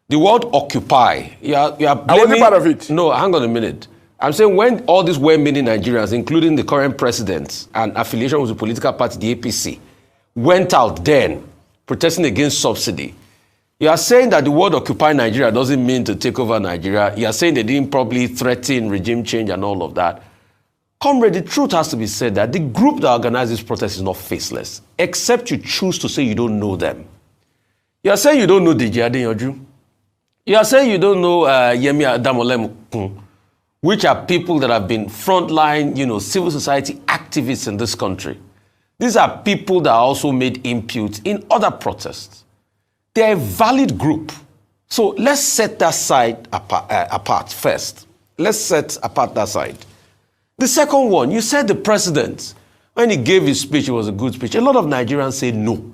the word Occupy, you are blaming... I wasn't part of it. No, hang on a minute. I'm saying when all these well-meaning Nigerians, including the current president and affiliation with the political party, the APC, went out then protesting against subsidy, you are saying that the word Occupy Nigeria doesn't mean to take over Nigeria. You are saying they didn't probably threaten regime change and all of that. Comrade, the truth has to be said that the group that organized this protest is not faceless, except you choose to say you don't know them. You are saying you don't know Deji Adeyanju. You are saying you don't know Yemi Adamolemu, which are people that have been frontline, civil society activists in this country. These are people that also made input in other protests. They're a valid group. So let's set that side apart first. Let's set apart that side. The second one, you said the president, when he gave his speech, it was a good speech. A lot of Nigerians say no.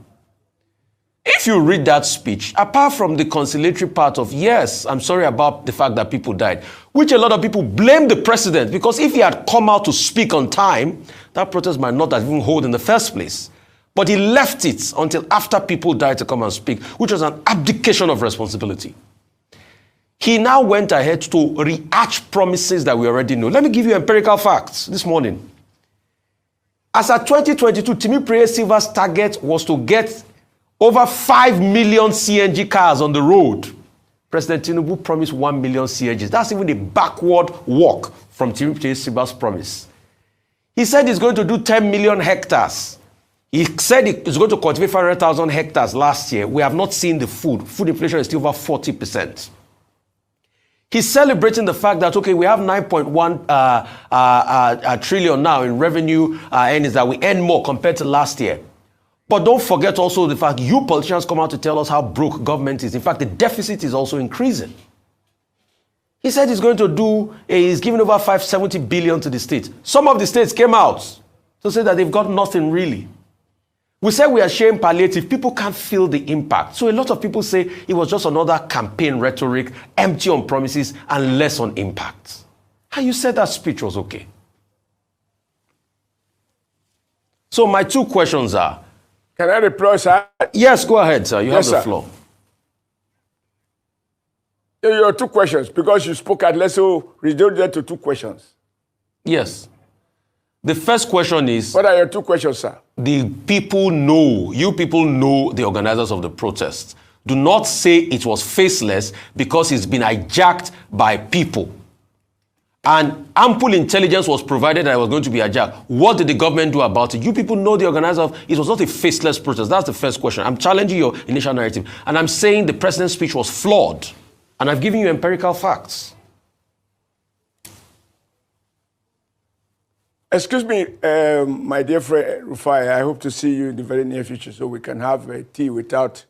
If you read that speech, apart from the conciliatory part of, yes, I'm sorry about the fact that people died, which a lot of people blame the president, because if he had come out to speak on time, that protest might not have even hold in the first place. But he left it until after people died to come and speak, which was an abdication of responsibility. He now went ahead to rehash promises that we already know. Let me give you empirical facts this morning. As at 2022, Timi Prayer Silva's target was to get over 5 million CNG cars on the road. President Tinubu promised 1 million CNGs. That's even a backward walk from Timi Prayer Silva's promise. He said he's going to do 10 million hectares. He said he's going to cultivate 500,000 hectares last year. We have not seen the food. Food inflation is still over 40%. He's celebrating the fact that, okay, we have 9.1 trillion now in revenue earnings, that we earn more compared to last year. But don't forget also the fact you politicians come out to tell us how broke government is. In fact, the deficit is also increasing. He said he's going to he's giving over 570 billion to the states. Some of the states came out to say that they've got nothing really. We said we are sharing palliative. People can't feel the impact. So a lot of people say it was just another campaign rhetoric, empty on promises and less on impact. And you said that speech was okay. So my two questions are... Can I reply, sir? Yes, go ahead, sir. You have the floor. Your two questions, because you spoke at less, so reduce that to two questions. Yes. The first question is... What are your two questions, sir? The people know, you people know the organizers of the protest. Do not say it was faceless because it's been hijacked by people. And ample intelligence was provided that it was going to be hijacked. What did the government do about it? You people know the organizer of it was not a faceless protest. That's the first question. I'm challenging your initial narrative. And I'm saying the president's speech was flawed. And I've given you empirical facts. Excuse me, my dear friend Rufai, I hope to see you in the very near future so we can have a tea without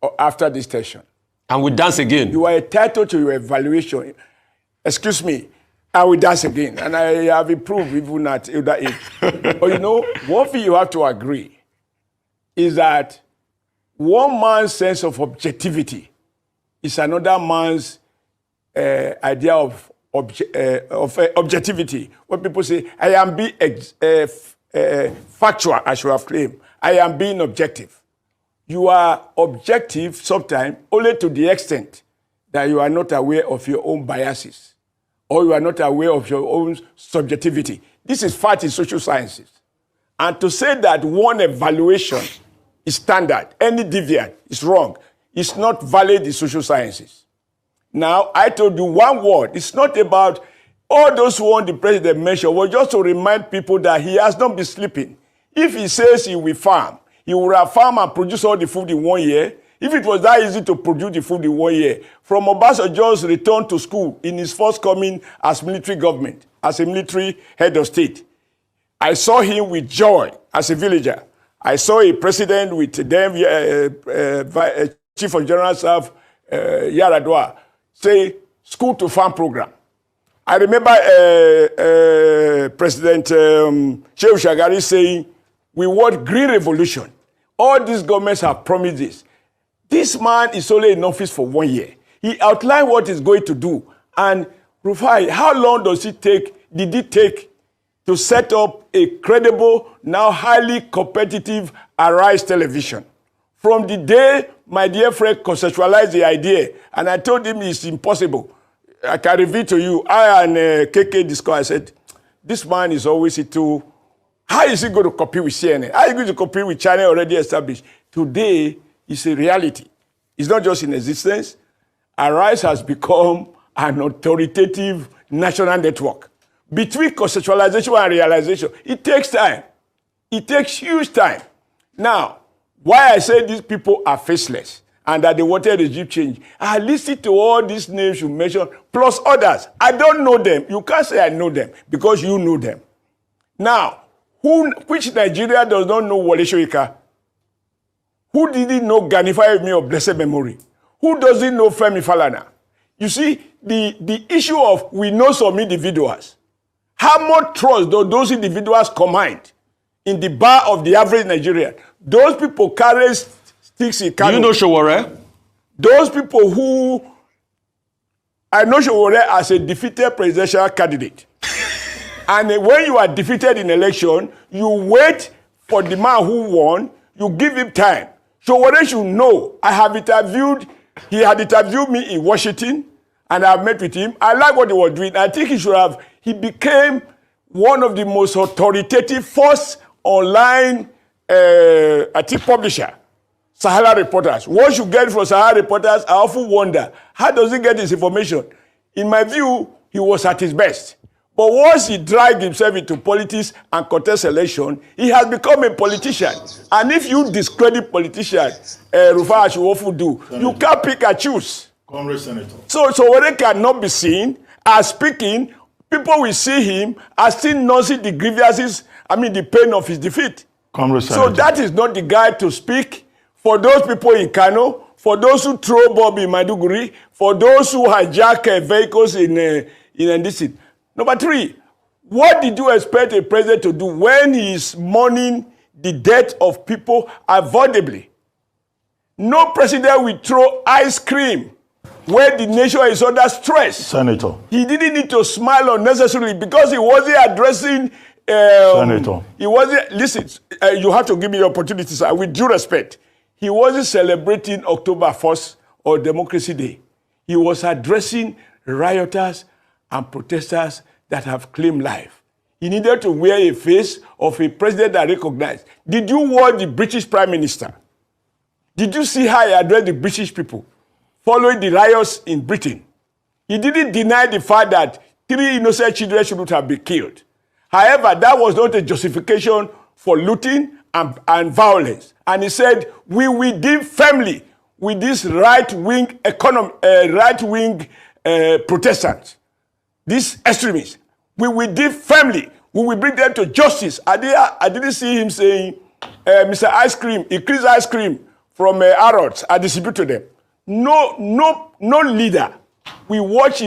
or after this session. And we dance again. You are entitled to your evaluation. Excuse me, I will dance again. And I have improved even at elder age. But you know, one thing you have to agree is that one man's sense of objectivity is another man's idea of objectivity. When people say, I am being factual, I should have claimed. I am being objective. You are objective sometimes only to the extent that you are not aware of your own biases or you are not aware of your own subjectivity. This is fact in social sciences. And to say that one evaluation is standard, any deviant is wrong, is not valid in social sciences. Now, I told you one word. It's not about all those who want the president mentioned, well, just to remind people that he has not been sleeping. If he says he will farm, he will have farm and produce all the food in 1 year. If it was that easy to produce the food in 1 year, from Obasanjo's return to school in his first coming as military government, as a military head of state, I saw him with joy as a villager. I saw a president with them, Chief of General Staff, Yaradua, say school to farm program. I remember President Shehu Shagari saying, we want green revolution. All these governments have promised this. This man is only in office for 1 year. He outlined what he's going to do. And Rufai, how long did it take to set up a credible, now highly competitive Arise television? From the day my dear friend conceptualized the idea, and I told him it's impossible. I can reveal to you, I and KK discussed, I said, this man is always into, how is he going to compete with CNN? How is he going to compete with China already established? Today, it's a reality. It's not just in existence. Arise has become an authoritative national network. Between conceptualization and realization, it takes time. It takes huge time. Now, why I say these people are faceless and that they wanted regime change, I listened to all these names you mentioned, plus others. I don't know them. You can't say I know them because you know them. Now, which Nigeria does not know Wole Soyinka? Who didn't know Gani Fawehinmi of blessed memory? Who doesn't know Femi Falana? You see, the issue of we know some individuals. How much trust do those individuals command in the bar of the average Nigerian? Those people carry sticks in Kano. Do you know Sowore? Those people who... I know Sowore as a defeated presidential candidate. And when you are defeated in election, you wait for the man who won, you give him time. Sowore should know. He had interviewed me in Washington, and I met with him. I like what he was doing. I think he became one of the most authoritative first online publisher, Sahara Reporters. What you get from Sahara Reporters, I often wonder, how does he get his information? In my view, he was at his best. But once he dragged himself into politics and contest election, he has become a politician. And if you discredit politicians, Rufai, as you often do, you can't pick and choose. Congress Senator. So Sowore cannot be seen as speaking. People will see him as still nursing the grievances, the pain of his defeat. Congress Senator. So that is not the guy to speak for those people in Kano, for those who throw bomb in Maiduguri, for those who hijack vehicles in this. Number 3, what did you expect a president to do when he is mourning the death of people avoidably? No president will throw ice cream when the nation is under stress. Senator. He didn't need to smile unnecessarily because he wasn't addressing... Senator. He wasn't... Listen, you have to give me the opportunity, sir, with due respect. He wasn't celebrating October 1st or Democracy Day. He was addressing rioters and protesters that have claimed life. he needed to wear a face of a president that recognized. Did you watch the British Prime Minister? Did you see how he addressed the British people following the riots in Britain? He didn't deny the fact that 3 innocent children shouldn't have been killed. However, that was not a justification for looting and violence. And he said, we will deal firmly with these right-wing Protestants, these extremists. We will deal firmly. We will bring them to justice. I didn't see him saying, Mr. Ice Cream, increase ice cream from Arrows, I distribute to them. No leader. We watch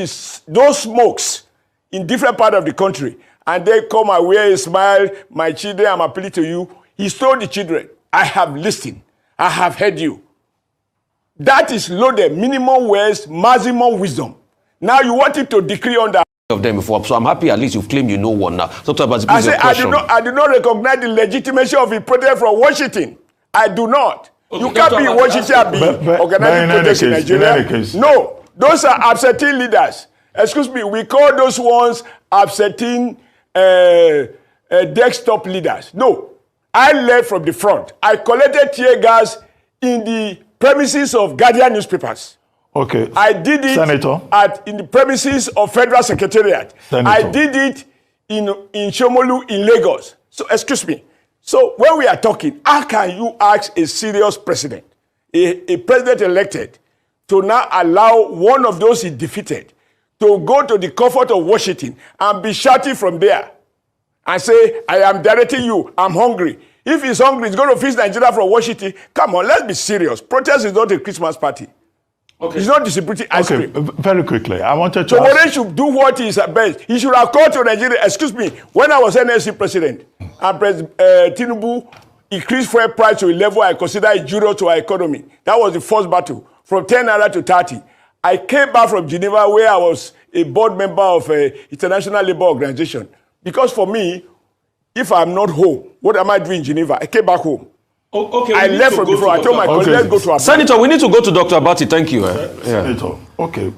those smokes in different parts of the country, and they come and wear a smile. My children, I'm appealing to you. He told the children, I have listened. I have heard you. That is loaded. Minimum words, maximum wisdom. Now you want him to decree on that. Of them before, so I'm happy at least you've claimed you know one now. Dr. Abbas, I say I do not recognize the legitimacy of a protest from Washington. I do not. Okay, you can't be in Washington and be organizing protests in Nigeria. No, those are absentee leaders. Excuse me, we call those ones absentee desktop leaders. No, I led from the front. I collected tear gas in the premises of Guardian newspapers. Okay. I did it Senator. in the premises of Federal Secretariat. Senator. I did it in Oshiomhole in Lagos. So, excuse me. So, when we are talking, how can you ask a serious president, a president elected, to now allow one of those he defeated to go to the comfort of Washington and be shouting from there and say, I am directing you, I'm hungry. If he's hungry, he's going to feast Nigeria from Washington. Come on, let's be serious. Protest is not a Christmas party. Okay. He's not distributing ice cream. Very quickly, I wanted to Sowore should do what is best. He should have called to Nigeria. Excuse me, when I was NSC president, and Tinubu increased fuel price to a level I consider injurious to our economy. That was the first battle, from 10 naira to 30. I came back from Geneva where I was a board member of an International Labour Organization. Because for me, if I'm not home, what am I doing in Geneva? I came back home. Okay, I left from before. I told my colleagues, let's go to our Senator, we need to go to Dr. Abati. Thank you. Senator, okay.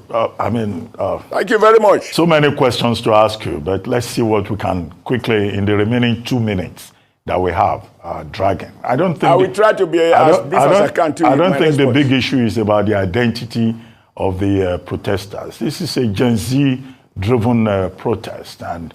Thank you very much. So many questions to ask you, but let's see what we can quickly, in the remaining 2 minutes that we have, dragging. I don't think... I will try to be as brief as I can too. I don't think the big issue is about the identity of the protesters. This is a Gen Z-driven protest, and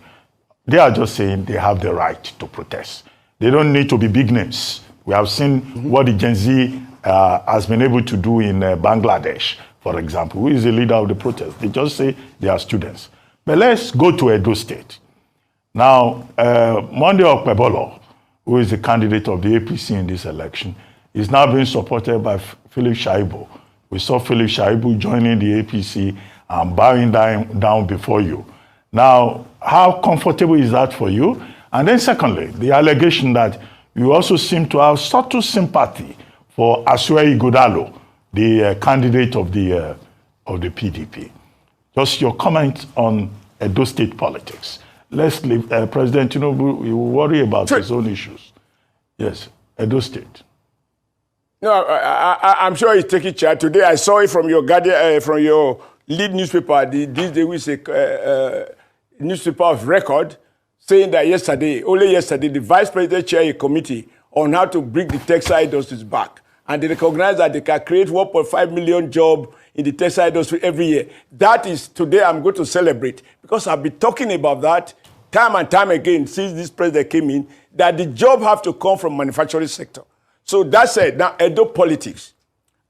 they are just saying they have the right to protest. They don't need to be big names. We have seen what the Gen Z has been able to do in Bangladesh, for example. Who is the leader of the protest? They just say they are students. But let's go to Edo State. Now, Monday Okpebolo, who is the candidate of the APC in this election, is now being supported by Philip Shaibu. We saw Philip Shaibu joining the APC and bowing down before you. Now, how comfortable is that for you? And then secondly, the allegation that you also seem to have subtle sympathy for Asuai Ighodalo, the candidate of the PDP. Just your comment on Edo State politics. Let's leave President Tinubu. You worry about his own issues. Yes, Edo State. No, I'm sure he's taking charge. Today I saw it from your Guardian, from your lead newspaper, this day we say newspaper of record, saying that only yesterday, the vice president chaired a committee on how to bring the textile industries back. And they recognize that they can create 1.5 million jobs in the textile industry every year. That is, today I'm going to celebrate, because I've been talking about that time and time again since this president came in, that the job have to come from manufacturing sector. So that said, now Edo politics.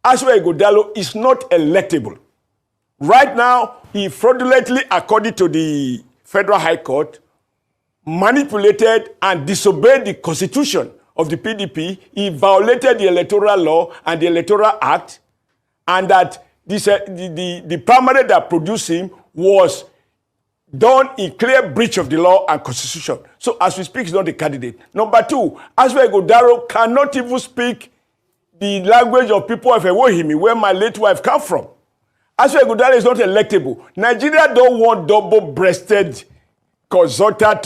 Asuai Ighodalo is not electable. Right now, he fraudulently, according to the Federal High Court, manipulated and disobeyed the constitution of the PDP. He violated the electoral law and the electoral act, and that the primary that produced him was done in clear breach of the law and constitution. So as we speak, he's not a candidate. Number two, Asuai Ighodalo cannot even speak the language of people of Ewohimi, where my late wife come from. Asuai Ighodalo is not electable. Nigeria don't want double-breasted consultant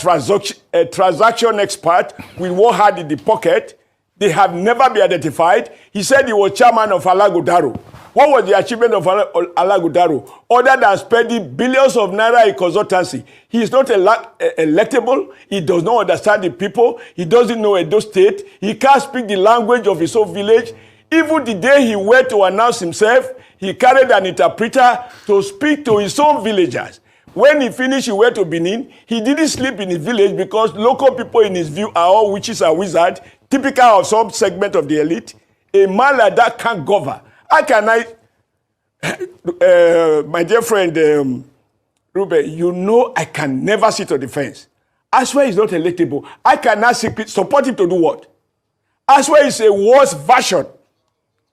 transaction expert with one hand in the pocket. They have never been identified. He said he was chairman of Alagodaro. What was the achievement of Alagudaro? Other than spending billions of naira in consultancy, he is not electable. He does not understand the people. He doesn't know Edo State. He can't speak the language of his own village. Even the day he went to announce himself, he carried an interpreter to speak to his own villagers. When he finished, he went to Benin. He didn't sleep in his village because local people in his view are all witches and wizards, typical of some segment of the elite. A man like that can't govern. How can I, my dear friend Ruben, you know I can never sit on the fence. I swear he's not electable. I cannot support him to do what? I swear it's a worse version.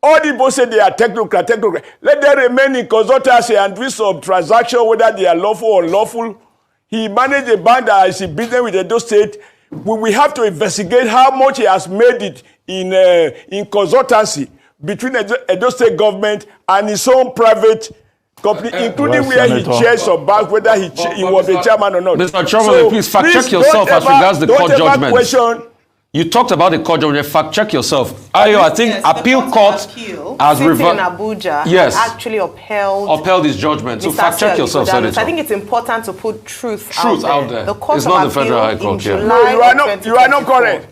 All the people say they are technocrat. Let them remain in consultancy and do some transaction, whether they are lawful or unlawful. He managed a bank that is in business with Edo State. We have to investigate how much he has made it in consultancy between Edo State government and his own private company, including where he chairs some bank, whether he was a chairman or not. Mr. Chairman, please fact check yourself as regards the court judgment. You talked about the court judgment. Fact check yourself. I think appeal court has reversed. in Abuja yes, actually upheld his judgment. So fact check yourself, Senator. I think it's important to put truth out there. The court it's not the Federal High Court. No, you are not correct.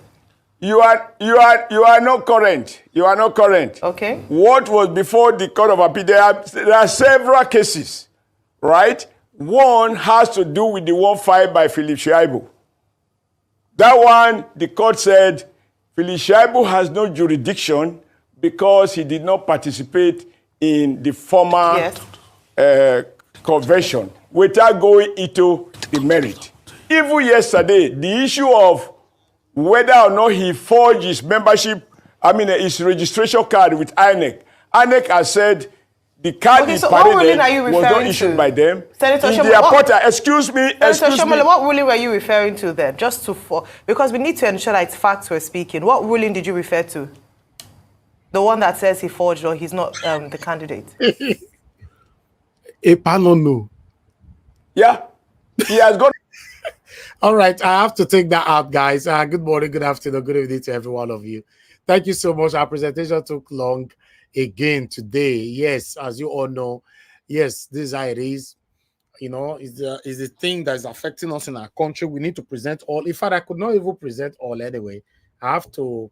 You are not current. You are not current. Okay. What was before the Court of Appeal? There are several cases, right? One has to do with the one filed by Philip Shaibu. That one, the court said, Philip Shaibu has no jurisdiction because he did not participate in the former convention without going into the merit. Even yesterday, the issue of whether or not he forged his his registration card with INEC. INEC has said the card he paraded was not issued by them. Senator excuse me. What ruling were you referring to then? Because we need to ensure that it's facts we're speaking. What ruling did you refer to? The one that says he forged or he's not the candidate? No. Yeah, he has got. All right, I have to take that out, guys. Good morning, good afternoon, good evening to every one of you. Thank you so much. Our presentation took long again today. Yes, as you all know, yes, this is how it is. You know, is the thing that is affecting us in our country. We need to present all. In fact, I could not even present all anyway. I have to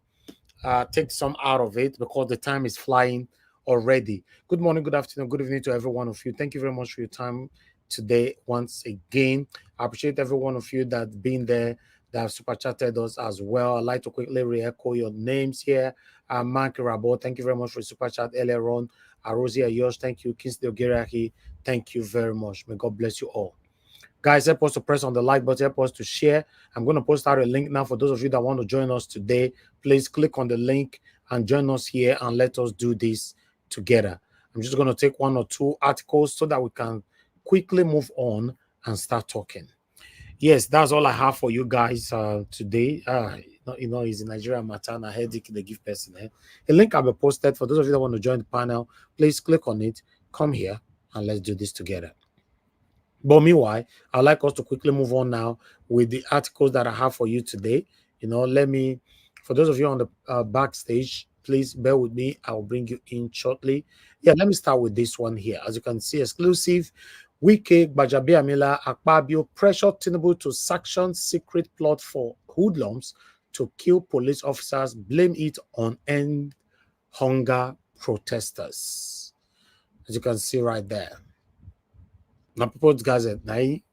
take some out of it because the time is flying already. Good morning, good afternoon, good evening to every one of you. Thank you very much for your time today once again. I appreciate every one of you that's been there, that have super chatted us as well. I'd like to quickly re-echo your names here. Mark Rabo, thank you very much for super chat earlier on. Rosie Ayosh, thank you. Kinsley Ogerahi, thank you very much. May God bless you all. Guys, help us to press on the like button, help us to share. I'm going to post out a link now for those of you that want to join us today. Please click on the link and join us here and let us do this together. I'm just going to take one or two articles so that we can quickly move on and start talking. Yes, that's all I have for you guys today. It's in Nigeria matter and a headache they give person. A link will be posted for those of you that want to join the panel. Please click on it, come here, and let's do this together. But meanwhile, I'd like us to quickly move on now with the articles that I have for you today. For those of you on the backstage, please bear with me. I will bring you in shortly. Yeah, let me start with this one here. As you can see, exclusive. Wike, Gbajabiamila, Akpabio pressured Tinubu to sanction secret plot for hoodlums to kill police officers, blame it on end hunger protesters. As you can see right there. Now, people's gazette, I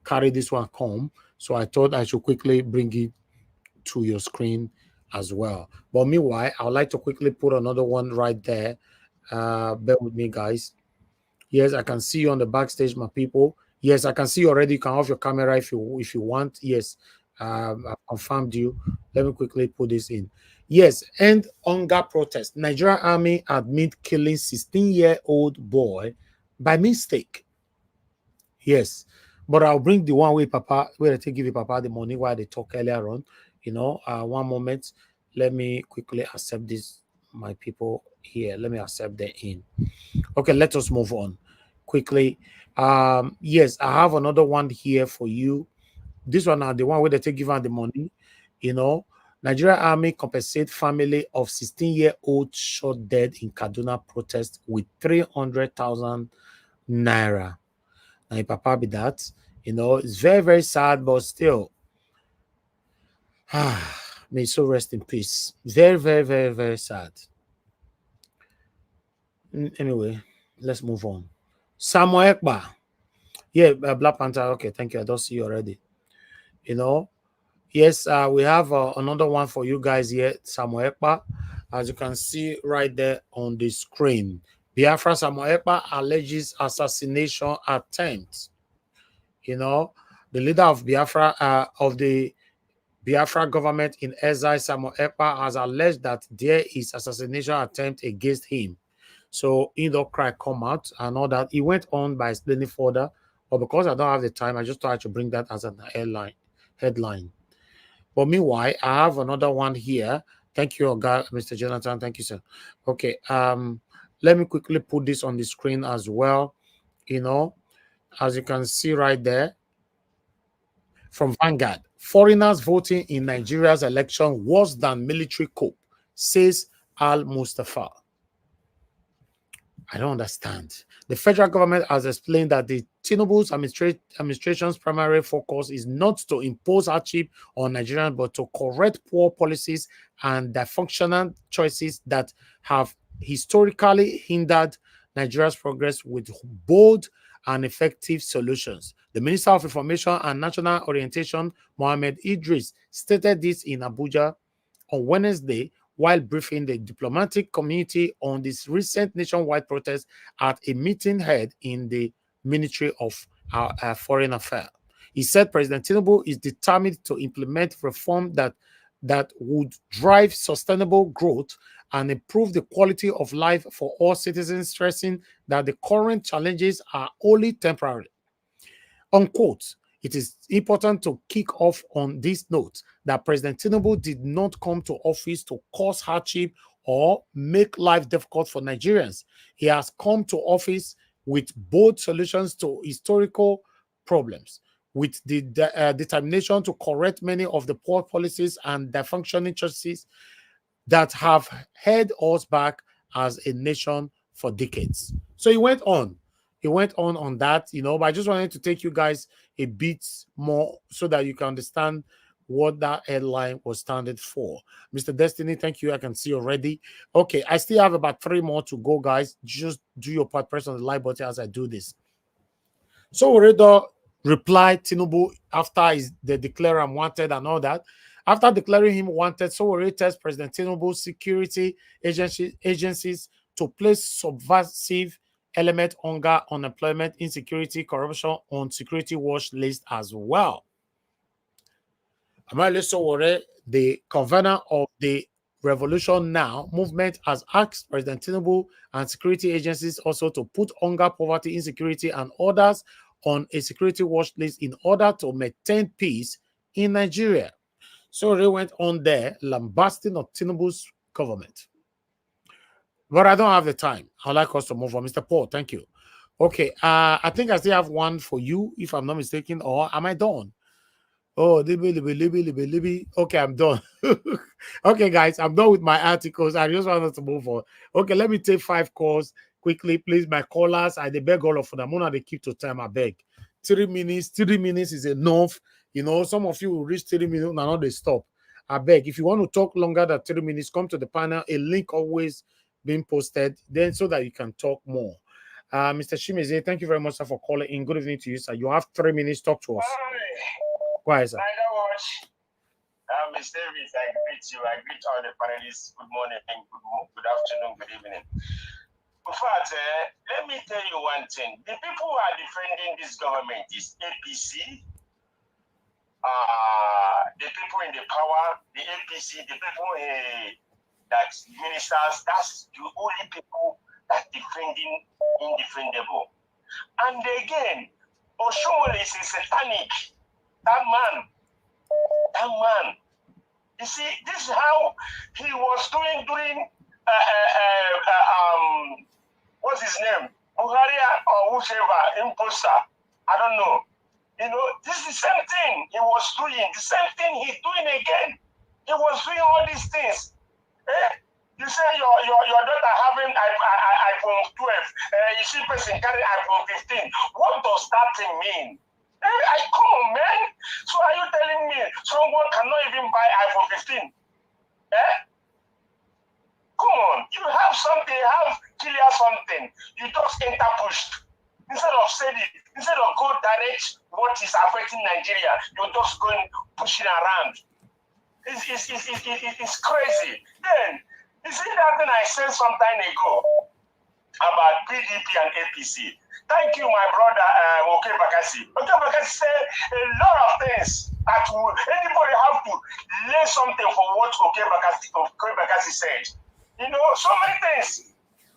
carry this one home, so I thought I should quickly bring it to your screen as well. But meanwhile, I would like to quickly put another one right there. Bear with me, guys. Yes, I can see you on the backstage, my people. Yes, I can see you already. You can off your camera if you want. Yes, I've confirmed you. Let me quickly put this in. Yes, end hunger protest. Nigerian army admit killing 16-year-old boy by mistake. Yes, but I'll bring the one way Papa, where I take give you Papa the money while they talk earlier on. One moment. Let me quickly accept this, my people here. Let me accept them in. Okay, let us move on quickly. Yes, I have another one here for you. This one, the one where they take give out the money. Nigeria Army compensate family of 16-year-old shot dead in Kaduna protest with 300,000 naira. Now, papa be that, it's very, very sad, but still, may so rest in peace. Very, very, very, very sad. Anyway, let's move on. Samuel Ekpa. Yeah, Black Panther. Okay, thank you. I don't see you already. Yes, we have another one for you guys here, Samuel Ekpa. As you can see right there on the screen, Biafra Samuel Ekpa alleges assassination attempt. The leader of Biafra, of the Biafra government in exile, Samuel Ekpa, has alleged that there is assassination attempt against him. So cry come out and all that. He went on by explaining further, but because I don't have the time, I just tried to bring that as an headline. But meanwhile, I have another one here. Thank you, Mr. Jonathan. Thank you, sir. Okay. Let me quickly put this on the screen as well. As you can see right there, from Vanguard, foreigners voting in Nigeria's election worse than military coup, says Al Mustafa. I don't understand. The federal government has explained that the Tinubu's administration's primary focus is not to impose hardship on Nigerians, but to correct poor policies and dysfunctional choices that have historically hindered Nigeria's progress with bold and effective solutions. The Minister of Information and National Orientation, Mohammed Idris, stated this in Abuja on Wednesday while briefing the diplomatic community on this recent nationwide protest at a meeting held in the Ministry of Foreign Affairs. He said President Tinubu is determined to implement reform that would drive sustainable growth and improve the quality of life for all citizens, stressing that the current challenges are only temporary. Unquote. It is important to kick off on this note that President Tinubu did not come to office to cause hardship or make life difficult for Nigerians. He has come to office with bold solutions to historical problems, with the determination to correct many of the poor policies and the functioning choices that have held us back as a nation for decades. So he went on that, but I just wanted to take you guys a bit more so that you can understand what that headline was standing for. Mr. Destiny, thank you. I can see already. Okay, I still have about 3 more to go, guys. Just do your part, press on the like button as I do this. So Sowore replied Tinubu after they declare him wanted and all that. After declaring him wanted, Sowore tells President Tinubu's security agencies to place subversive element, hunger, unemployment, insecurity, corruption on security watch list as well. Amale Sowore, the convener of the Revolution Now movement, has asked President Tinubu and security agencies also to put hunger, poverty, insecurity, and others on a security watch list in order to maintain peace in Nigeria. Sowore went on there lambasting of Tinubu's government. But I don't have the time. I'd like us to move on. Mr. Paul, thank you. Okay, I think I still have one for you, if I'm not mistaken, or am I done? Oh, Libby. Okay, I'm done. Okay, guys, I'm done with my articles. I just wanted to move on. Okay, let me take 5 calls quickly, please. My callers, I beg all of them. I'm not they keep to time, I beg. 3 minutes. 3 minutes is enough. Some of you will reach 3 minutes and not they stop. I beg. If you want to talk longer than 3 minutes, come to the panel. A link always being posted, then so that you can talk more. Mr. Shimeze, thank you very much, sir, for calling in. Good evening to you, sir. You have 3 minutes. Talk to us. Go ahead, sir. Mr. Davis, I greet you. I greet all the panelists. Good morning, good afternoon, good evening. In fact, let me tell you one thing. The people who are defending this government is APC, the people in the power, the APC, the people that ministers, that's the only people that defending indefendable. And again, Oshiomhole is a satanic. That man. You see, this is how he was doing during what's his name? Buhari or whichever imposter. I don't know. This is the same thing he was doing. The same thing he's doing again. He was doing all these things. You say your daughter having iPhone 12. You see person carrying iPhone 15. What does that thing mean? Come on, man. So are you telling me someone cannot even buy iPhone 15? Come on. You have something, have clear something. You just enter pushed. Instead of saying it, instead of go direct what is affecting Nigeria, you're just going pushing around. It's crazy. Then, you see that thing I said some time ago about PDP and APC. Thank you, my brother, Oke Bakassi. Oke Bakassi said a lot of things that anybody have to lay something for what Oke Bakassi said. You know, so many things.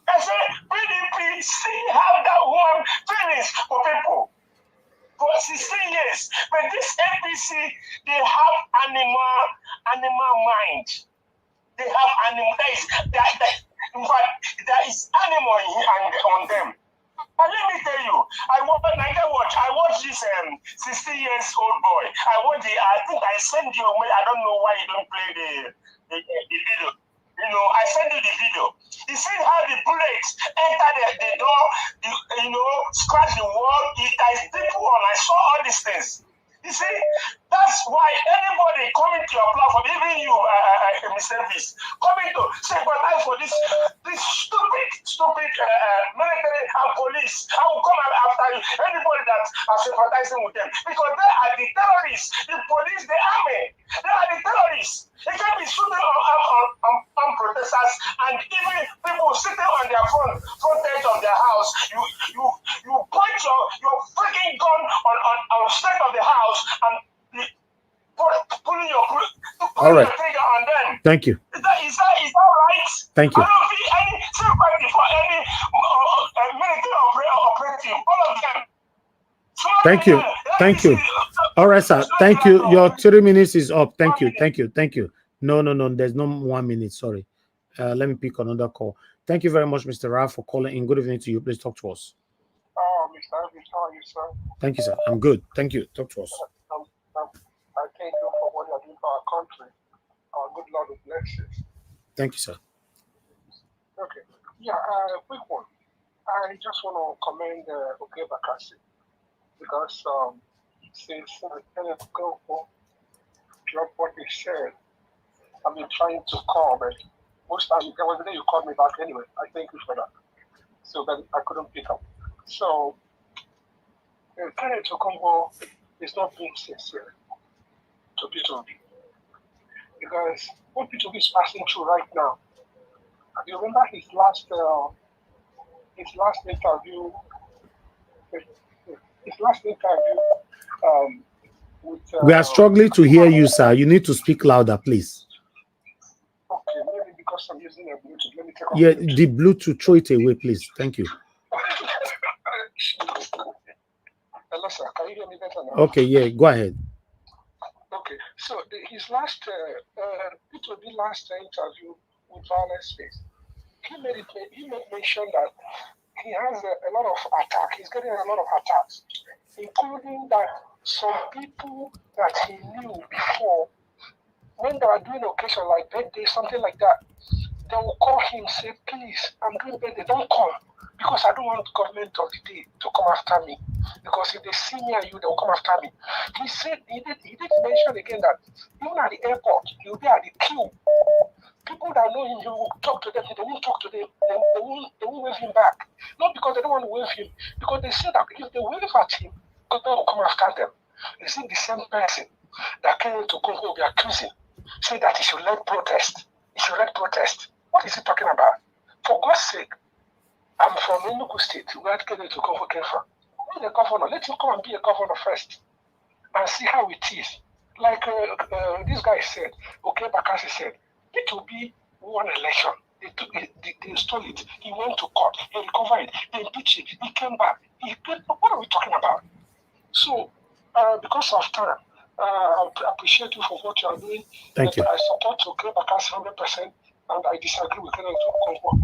I said, PDP still have that one feelings for people for 16 years. But this APC, they have animal mind. They have animal. In fact, there is animal on them. And let me tell you, I watched this 16 years old boy. I think I sent you. I don't know why you don't play the video. You know, I sent you the video. You see how the bullets enter the door, scratch the wall. There is people on. I saw all these things. You see, that's why anybody coming to your platform, even you, Mr. Davis, coming to sympathize for this stupid military and police. I will come after you. Anybody that are sympathizing with them, because they are the terrorists. The police, the army, they are the terrorists. They can be shooting on protesters, and even people sitting on their front edge of their house. You point your freaking gun on side of the house and pulling your trigger on them. Thank you. Is that right? Thank you. I don't feel any sympathy for any military operative. All of them. Thank you. Thank you. All right, sir. Thank you. Your 3 minutes is up. Thank you. Thank you. Thank you. No. There's no 1 minute. Sorry. Let me pick another call. Thank you very much, Mr. Ralph, for calling in. Good evening to you. Please talk to us. Mr. Elvis, how are you, sir? Thank you, sir. I'm good. Thank you. Talk to us. I thank you for what you're doing for our country. Our good Lord will bless you. Thank you, sir. Okay. Yeah, quick one. I just want to commend Oke Bakassi because since Kenneth Gofo dropped what he said, I've been trying to call, but most times there was the day you called me back anyway. I thank you for that. So then I couldn't pick up. So Kenneth Gofo is not being sincere to P2B because what P2B is passing through right now. You remember his last interview. With, we are struggling to hear you, sir. You need to speak louder, please. Okay, maybe because I'm using a Bluetooth. Let me take off. Yeah, the Bluetooth, throw it away, please. Thank you. Hello, sir. Can you hear me better now? Okay, yeah, go ahead. Okay, so his last P2B last interview with Violence Space, he made mention that he has a lot of attacks. He's getting a lot of attacks, including that some people that he knew before, when they were doing occasion like birthday, something like that, they will call him, say, please, I'm doing birthday, don't come, because I don't want the government of the day to come after me. Because if they see me and you, they will come after me. He said, he did mention again that even at the airport, he'll be at the queue. People that know him, he will talk to them. They won't talk to them. They won't wave him back. Not because they don't want to wave him, because they say that if they wave at him, government will come after them. Is it the same person that came to Congo will be accusing, say that he should let protest? He should let protest. What is he talking about? For God's sake, I'm from Enugu State, where Kenneth Gofo came from. Be the governor. Let him come and be a governor first and see how it is. Like this guy said, Oke Bakassi said, P2B won election. They stole it. He went to court. He recovered it. They impeached it. He came back. What are we talking about? So, because of time, I appreciate you for what you are doing. Thank you. I support Oke Bakassi 100%, and I disagree with Kenneth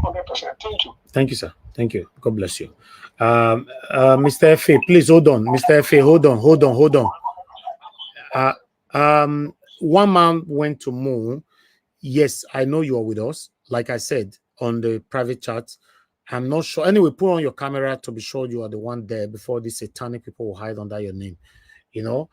100%. Thank you. Thank you, sir. Thank you. God bless you. Mr. F.A., please hold on. Mr. F.A., hold on. one man went to Moon. Yes, I know you are with us. Like I said on the private chat, I'm not sure. Anyway, put on your camera to be sure you are the one there before these satanic people will hide under your name. You know,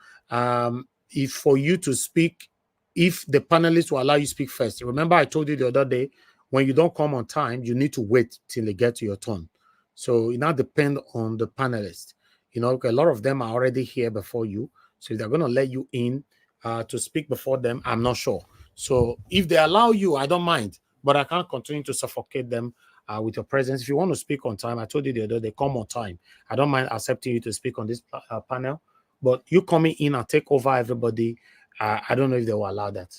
if for you to speak, if the panelists will allow you to speak first. Remember, I told you the other day, when you don't come on time, you need to wait till they get to your turn. So it now depends on the panelists. You know, a lot of them are already here before you. So if they're going to let you in to speak before them, I'm not sure. So if they allow you, I don't mind. But I can't continue to suffocate them with your presence. If you want to speak on time, I told you the other day, come on time. I don't mind accepting you to speak on this panel. But you coming in and take over everybody, I don't know if they will allow that.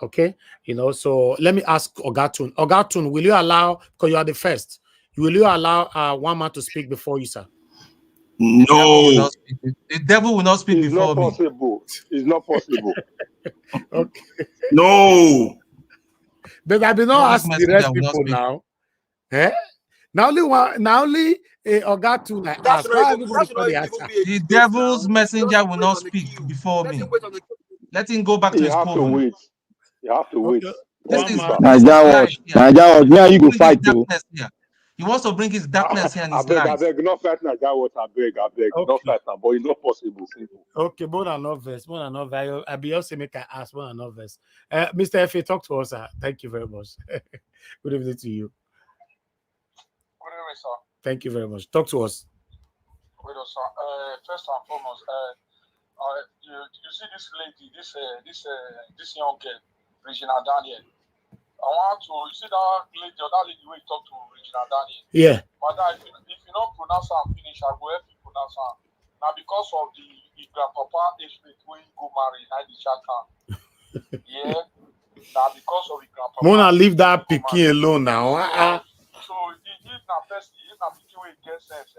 Okay, you know, so let me ask Ogatun. Ogatun, will you allow, because you are the first, will you allow one man to speak before you, sir? No. The devil will not speak before me. It's not possible. Okay. No. But I did not ask the rest people now. Eh? Now only Ogatun I ask. Why everybody answer? The devil's messenger will not speak before me. Let him go back to his coven. You have to wait. This is Naija was. Now you go fight too. He wants to bring his darkness here and his light. I beg, not fight Naija was. I beg, okay. not fight now, but it's not possible. Simple. Okay, more than obvious. I be also make I ask more than obvious. Mr. F.A., talk to us, sir. Thank you very much. Good evening to you. Good evening, sir. Thank you very much. Talk to us. Good evening, sir. First and foremost, you see this lady, this young girl, Regina Daniel. I want to, you see that lady where you talk to Regina Daniel. Yeah. But if you don't pronounce her and finish, I will help you pronounce her. Now, because of the grandpapa age rate when you go marry, now the chaka. Yeah. Now, because of the grandpapa. Mona, leave that pikin alone now. So, if na person, if na pikin wey get sense,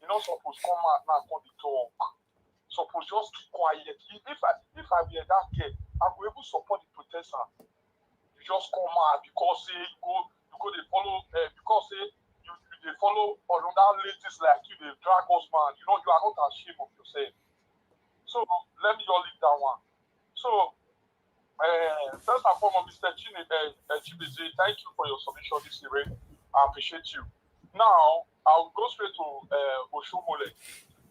you know, suppose come out now, come the talk. Suppose just keep quiet. If I be that girl, I will able to support the protester. You just come out because say you go they follow because say you they follow another ladies like you, they drag us, man. You know you are not ashamed of yourself. So let me just leave that one. So first and foremost, Mr. Chibizi, thank you for your submission this evening. I appreciate you. Now I'll go straight to Oshiomhole.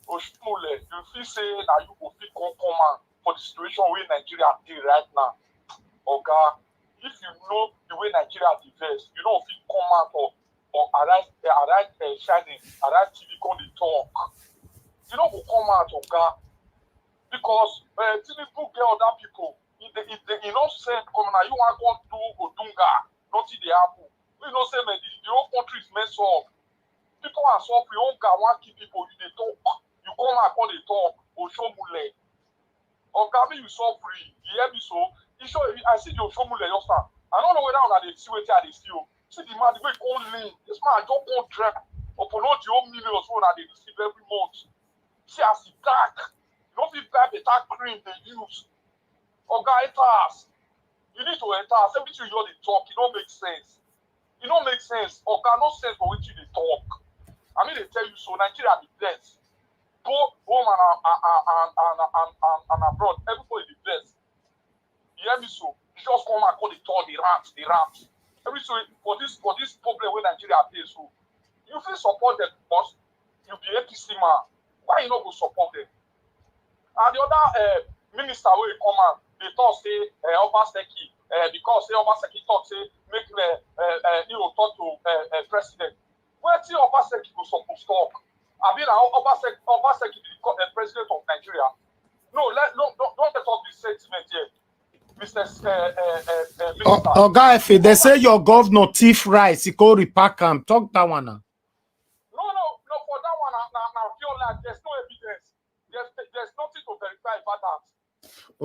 Oshiomhole, you feel say now you go feel come for the situation where Nigeria is right now. Okay. If you know the way Nigeria diverse, you don't feel come out or arrive shining, arrive TV on the talk. You don't go come out, okay? Because Tinubu get other people. If they not send come now, you want to go do Odunga, nothing they happen. You know, say man, the whole country is messed up. People are suffering, you don't want to keep people, you they talk. You come out on the talk, Oshiomhole. Okay, you suffering, you hear me so? I see the Oshiomhole just now. I don't know whether they see what they see. See the man, the way go lean. This man don't go drag. Upon all the whole millions that they receive every month. See as he dark. You don't feel bad better cream they use. Okay, enter us. You need to enter us. Everything you hear they talk, it don't make sense. It don't make sense. Okay, no sense for which they talk. I mean they tell you so Nigeria be blessed. Both home and abroad, everybody be blessed. You hear me so? You just come and call the talk, the rant. Every so for this problem where Nigeria pays so, you feel support them because you be APC man. Why you not go support them? And the other minister where come out, they talk say Obaseki, because say Obaseki talk say make he will talk to president. Where till Obaseki go supposed to talk? I mean, Obaseki the president of Nigeria. No, don't let up the sentiment here. Mr. Minister. Guy, they say your governor thief rice, he call repack him. Talk that one now. No, for that one, now feel like there's no evidence. There's nothing to verify about that.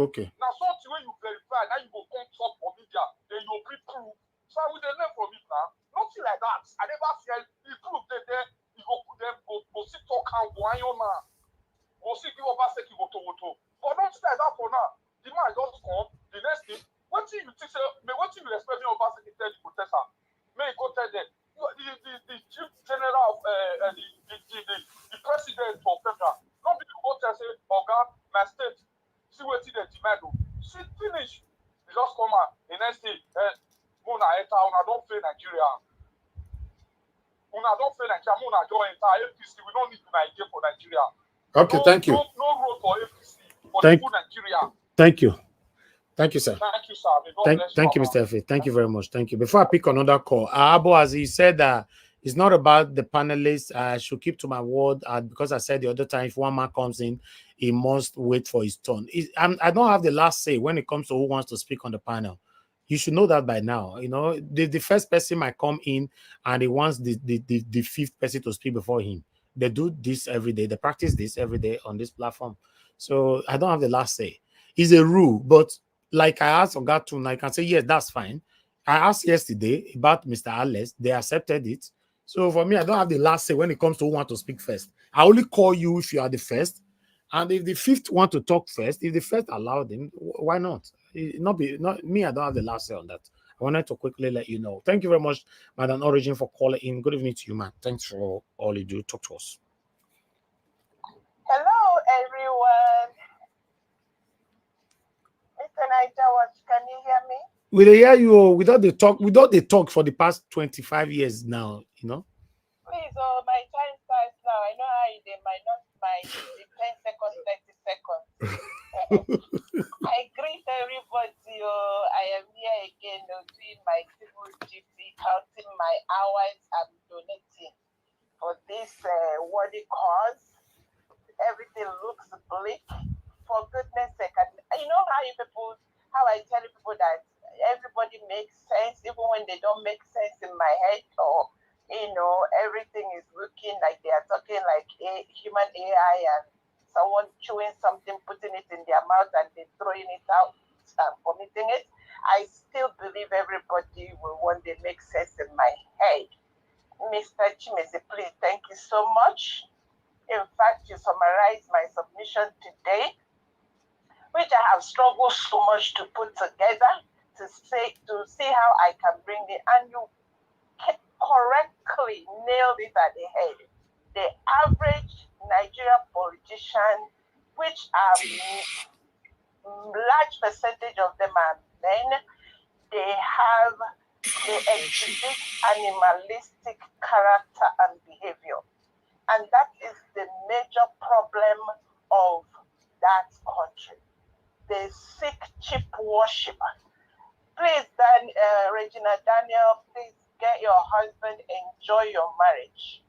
Okay. Now, something when you verify, now you go come talk for media, then you bring proof. So I will learn from it now. Nothing like that. I never see the proof that there, you go put them, go see talk and go on now. Go see give Obaseki go to. But don't say that for now. The man just come, the next thing, what do you think, what do you expect me Obaseki tell the protester? May go tell them, the chief general of, the president of federal, don't be go tell say, Oga, my state, see what they demand. See next thing, Muna enter, una don't fail Nigeria. Una don't fail Nigeria, Muna don't enter APC. We don't need Nigeria for Nigeria. Okay, thank you. No road for APC for Thank- the full Nigeria. Thank you. Thank you, sir. Thank you, sir. May God bless Thank you, Mr. Effie. Thank you very much. Thank you. Before I pick another call, Abo, as he said, it's not about the panelists. I should keep to my word because I said the other time, if one man comes in, he must wait for his turn. I don't have the last say when it comes to who wants to speak on the panel. You should know that by now. You know, the first person might come in and he wants the fifth person to speak before him. They do this every day. They practice this every day on this platform. So I don't have the last say. It's a rule, but like I asked Ogatun, I can say, yes, that's fine. I asked yesterday about Mr. Alex. They accepted it. So for me, I don't have the last say when it comes to who want to speak first. I only call you if you are the first. And if the fifth want to talk first, if the first allow them, why not? Not me, I don't have the last say on that. I wanted to quickly let you know. Thank you very much, Madam Origin, for calling in. Good evening to you, man. Thanks for all you do. Talk to us. Hello, everyone. Mr. Niger, can you hear me? We hear you without the talk for the past 25 years now, you know. Please, my time starts now. I know how they might not my 10 seconds, 30 seconds. I greet everybody. I am here again doing my civil duty, counting my hours I'm donating for this worthy cause. Everything looks bleak. For goodness sake, and you know how I tell people that everybody makes sense, even when they don't make sense in my head, or everything is looking like they are talking like a human AI and someone chewing something, putting it in their mouth and they throwing it out and vomiting it. I still believe everybody will one day make sense in my head. Mr. Chimese, please, thank you so much. In fact, you summarized my submission today, which I have struggled so much to put together to see how I can bring it, and you correctly nailed it at the head. The average Nigerian politician, which large percentage of them are men, they exhibit animalistic character and behavior. And that is the major problem of that country. They seek cheap worship. Please, Regina Daniel, please get your husband, enjoy your marriage.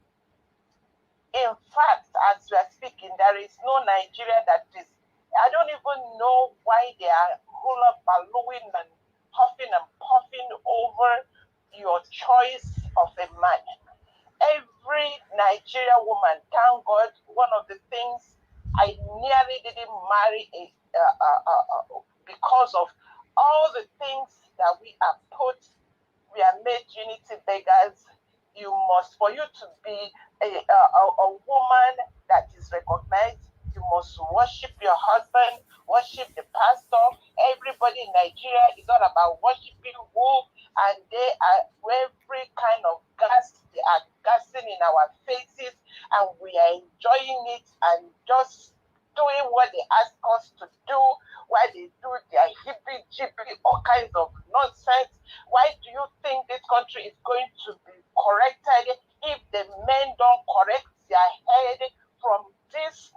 In fact, as we are speaking, there is no Nigeria that is, I don't even know why they are hula ballooing and huffing and puffing over your choice of a man. Every Nigerian woman, thank God, one of the things I nearly didn't marry because of all the things that we are made unity beggars. For you to be a woman that is recognized, you must worship your husband, worship the pastor. Everybody in Nigeria is all about worshiping who, and they are every kind of gas. They are gassing in our faces, and we are enjoying it and just doing what they ask us to do, while they do their hippy-jippy, all kinds of nonsense. Why do you think this country is going to be corrected if the men don't correct their head from this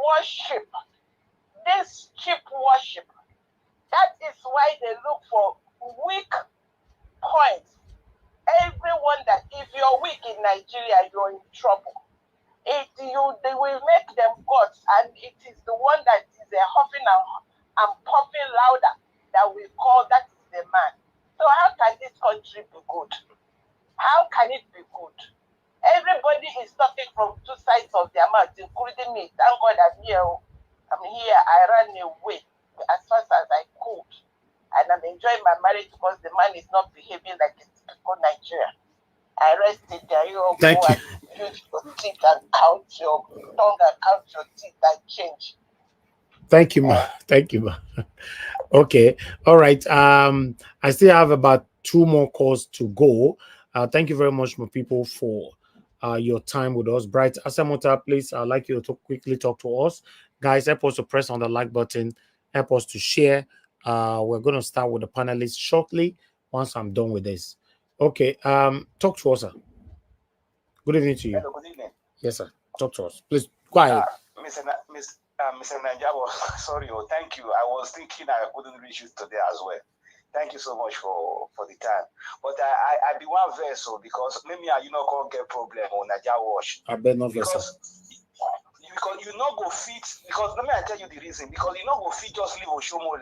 worship, this cheap worship? That is why they look for weak points. Everyone that if you're weak in Nigeria, you're in trouble. They will make them gods, and it is the one that is huffing and puffing louder that we call that is the man. So how can this country be good? How can it be good? Everybody is talking from two sides of their mouth, including me. Thank God I'm here. I ran away as fast as I could, and I'm enjoying my marriage because the man is not behaving like a typical Nigerian. I rested there. You all Thank go you. and use your teeth and count your tongue and count your teeth and change. Thank you, ma. Thank you, ma. Okay. All right. I still have about 2 more calls to go. Thank you very much, my people, for your time with us. Bright Asamota, please, I'd like you to quickly talk to us. Guys, help us to press on the like button. Help us to share We're going to start with the panelists shortly once I'm done with this. Okay, talk to us, sir. Good evening to you. Hello, good evening. Yes, sir. Talk to us. Please, go ahead. Mr. Nanjabo, sorry, thank you. I was thinking I couldn't reach you today as well. Thank you so much for the time. But I be one vessel because maybe you not gonna get problem on Naija Wash. I bet not vessel. Because you not go fit, because let me tell you the reason. Because you not go fit just leave Oshiomhole.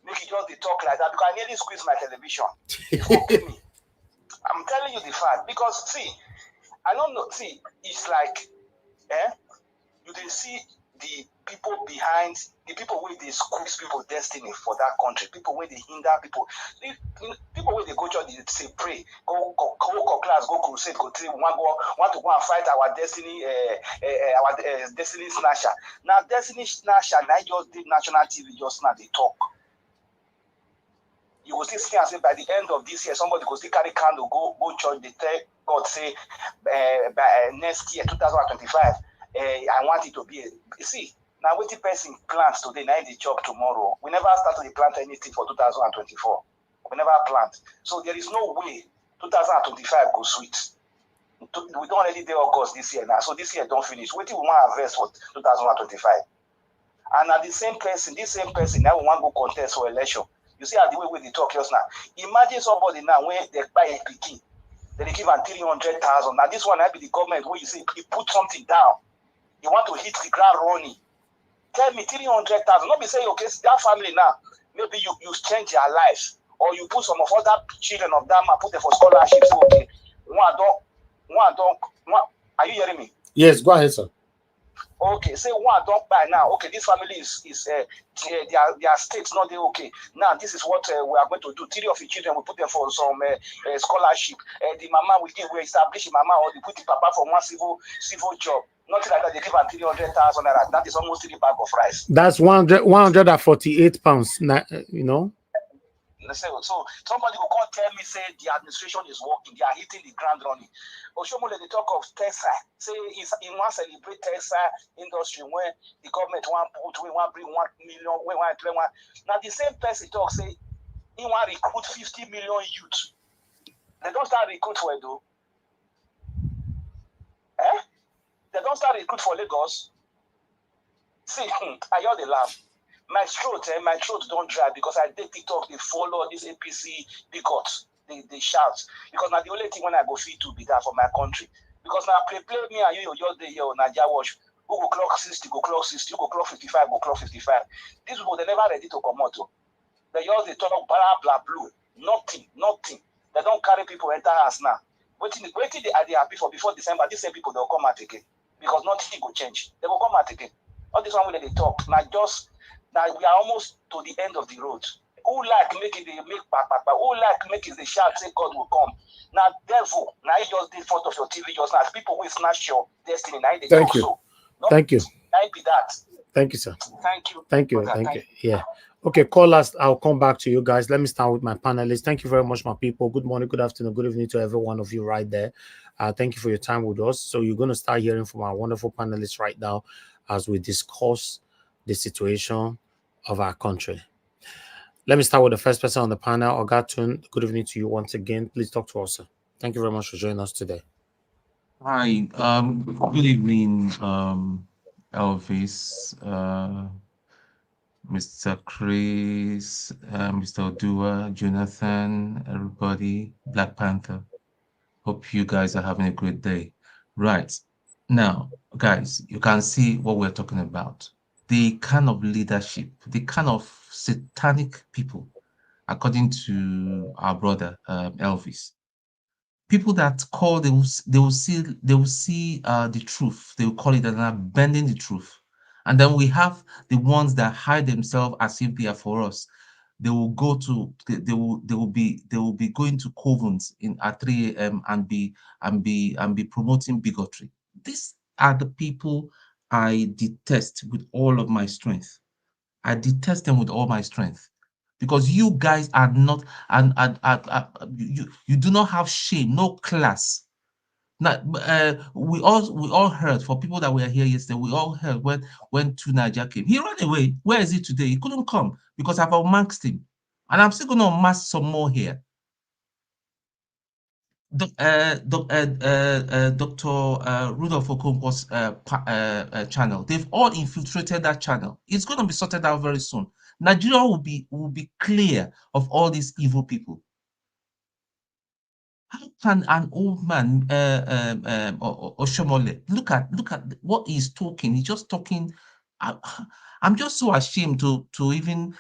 Make you just talk like that because I nearly squeeze my television. Me. I'm telling you the fact. Because see, I don't know, see, it's like you can see the people behind, the people where they squeeze people destiny for that country, people where they hinder people, people where they go church, they say pray, go class, go crusade, go train, want to go and fight our destiny, destiny snatcher. Now destiny snatcher, now just did national TV just now they talk. You will still see and say by the end of this year, somebody will still carry candle, go church, they tell God say by next year, 2025. I want it to be. See, now what the person plants today, now the job tomorrow. We never started to plant anything for 2024. We never plant. So there is no way 2025 goes sweet. We don't already do August this year now. So this year don't finish. Wait till we want to invest for 2025. And at this same person now we want to go contest for election. You see how the way they talk just now. Imagine somebody now when they buy a pikin, they give them 300,000. Now this one might be the government where you say you put something down. You want to hit the ground running. Tell me 300,000. Not be saying, okay, that family now, maybe you change their lives. Or you put some of other children of them and put them for scholarships. Okay. Are you hearing me? Yes, go ahead, sir. Okay, say one don't buy now. Okay, this family is their state's not there. Okay, now this is what we are going to do. 3 of the children we put them for some scholarship. The mama we establish the mama or they put the papa for one civil job. Nothing like that. They give them 300,000 naira. That is almost 3 bags of rice. That's 148 pounds. You know. So somebody will come tell me say the administration is working, they are hitting the ground running. Oshiomhole, they talk of Tesla, say he wants to celebrate Tesla industry where the government want bring 1 million, now the same person talk say he want recruit 50 million youth. They don't start recruit for Edo. They don't start recruit for Lagos. See, I hear the laugh. My throat don't dry because I did TikTok, they follow this APC bigots, they shout. Because now the only thing when I go feed to be that for my country. Because now play me and you day here on Naija Watch, who go clock 60, go clock 60, you go clock 55, go clock 55. These people, they never ready to come out. They just they talk blah blue. Nothing. They don't carry people enter us now. Waiting they are happy for before December, these same people they'll come out again. Because nothing will change. They will come out again. All this one when they talk. Now we are almost to the end of the road. Who like make it they make papa? Who like make it the shout say God will come? Now devil, now you just did front of your TV just now. People will snatch your destiny. Now they Thank you. So, Thank you. Be that. Thank you, sir. Thank you. Thank you. Yeah. Okay, call us. I'll come back to you guys. Let me start with my panelists. Thank you very much, my people. Good morning, good afternoon, good evening to every one of you right there. Thank you for your time with us. So you're going to start hearing from our wonderful panelists right now as we discuss the situation of our country. Let me start with the first person on the panel. Ogatun, good evening to you once again. Please talk to us, sir. Thank you very much for joining us today. Hi, good evening, Elvis, Mr. Chris, Mr. Odua, Jonathan, everybody, Black Panther. Hope you guys are having a great day. Right. Now, guys, you can see what we're talking about. The kind of leadership, the kind of satanic people, according to our brother Elvis. People that call, they will see the truth. They will call it and bending the truth. And then we have the ones that hide themselves as if they are for us. They will go to they will be going to covens at 3 a.m. and be promoting bigotry. These are the people I detest with all of my strength. I detest them with all my strength. Because you guys are not, you do not have shame, no class. Now, we all heard, for people that were here yesterday, we all heard when Tunaja came. He ran away. Where is he today? He couldn't come because I've unmasked him. And I'm still going to unmask some more here. Dr. Rudolph Okonkwo's channel. They've all infiltrated that channel. It's going to be sorted out very soon. Nigeria will be clear of all these evil people. How can an old man, Oshiomhole, look at what he's talking? He's just talking. I'm just so ashamed to even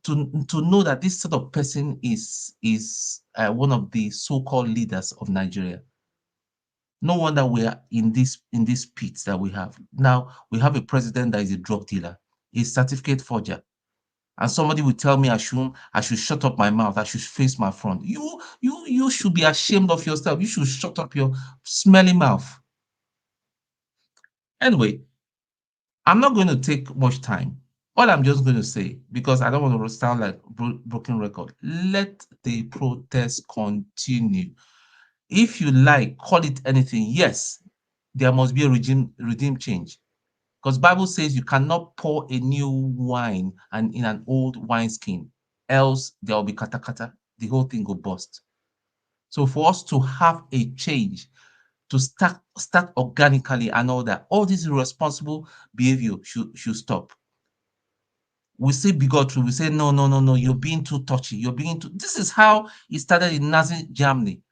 to know that this sort of person is one of the so-called leaders of Nigeria. No wonder we are in this pit that we have now. We have a president that is a drug dealer, a certificate forger, and somebody will tell me I should shut up my mouth, I should face my front. You should be ashamed of yourself. You should shut up your smelly mouth. Anyway, I'm not going to take much time. All I'm just going to say, because I don't want to sound like broken record, let the protest continue. If you like, call it anything. Yes, there must be a regime change. Because Bible says you cannot pour a new wine and in an old wineskin, else there will be kata. The whole thing will burst. So for us to have a change, to start organically and all that, all this irresponsible behavior should stop. We say bigotry, we say no, you're being too touchy, this is how it started in Nazi Germany.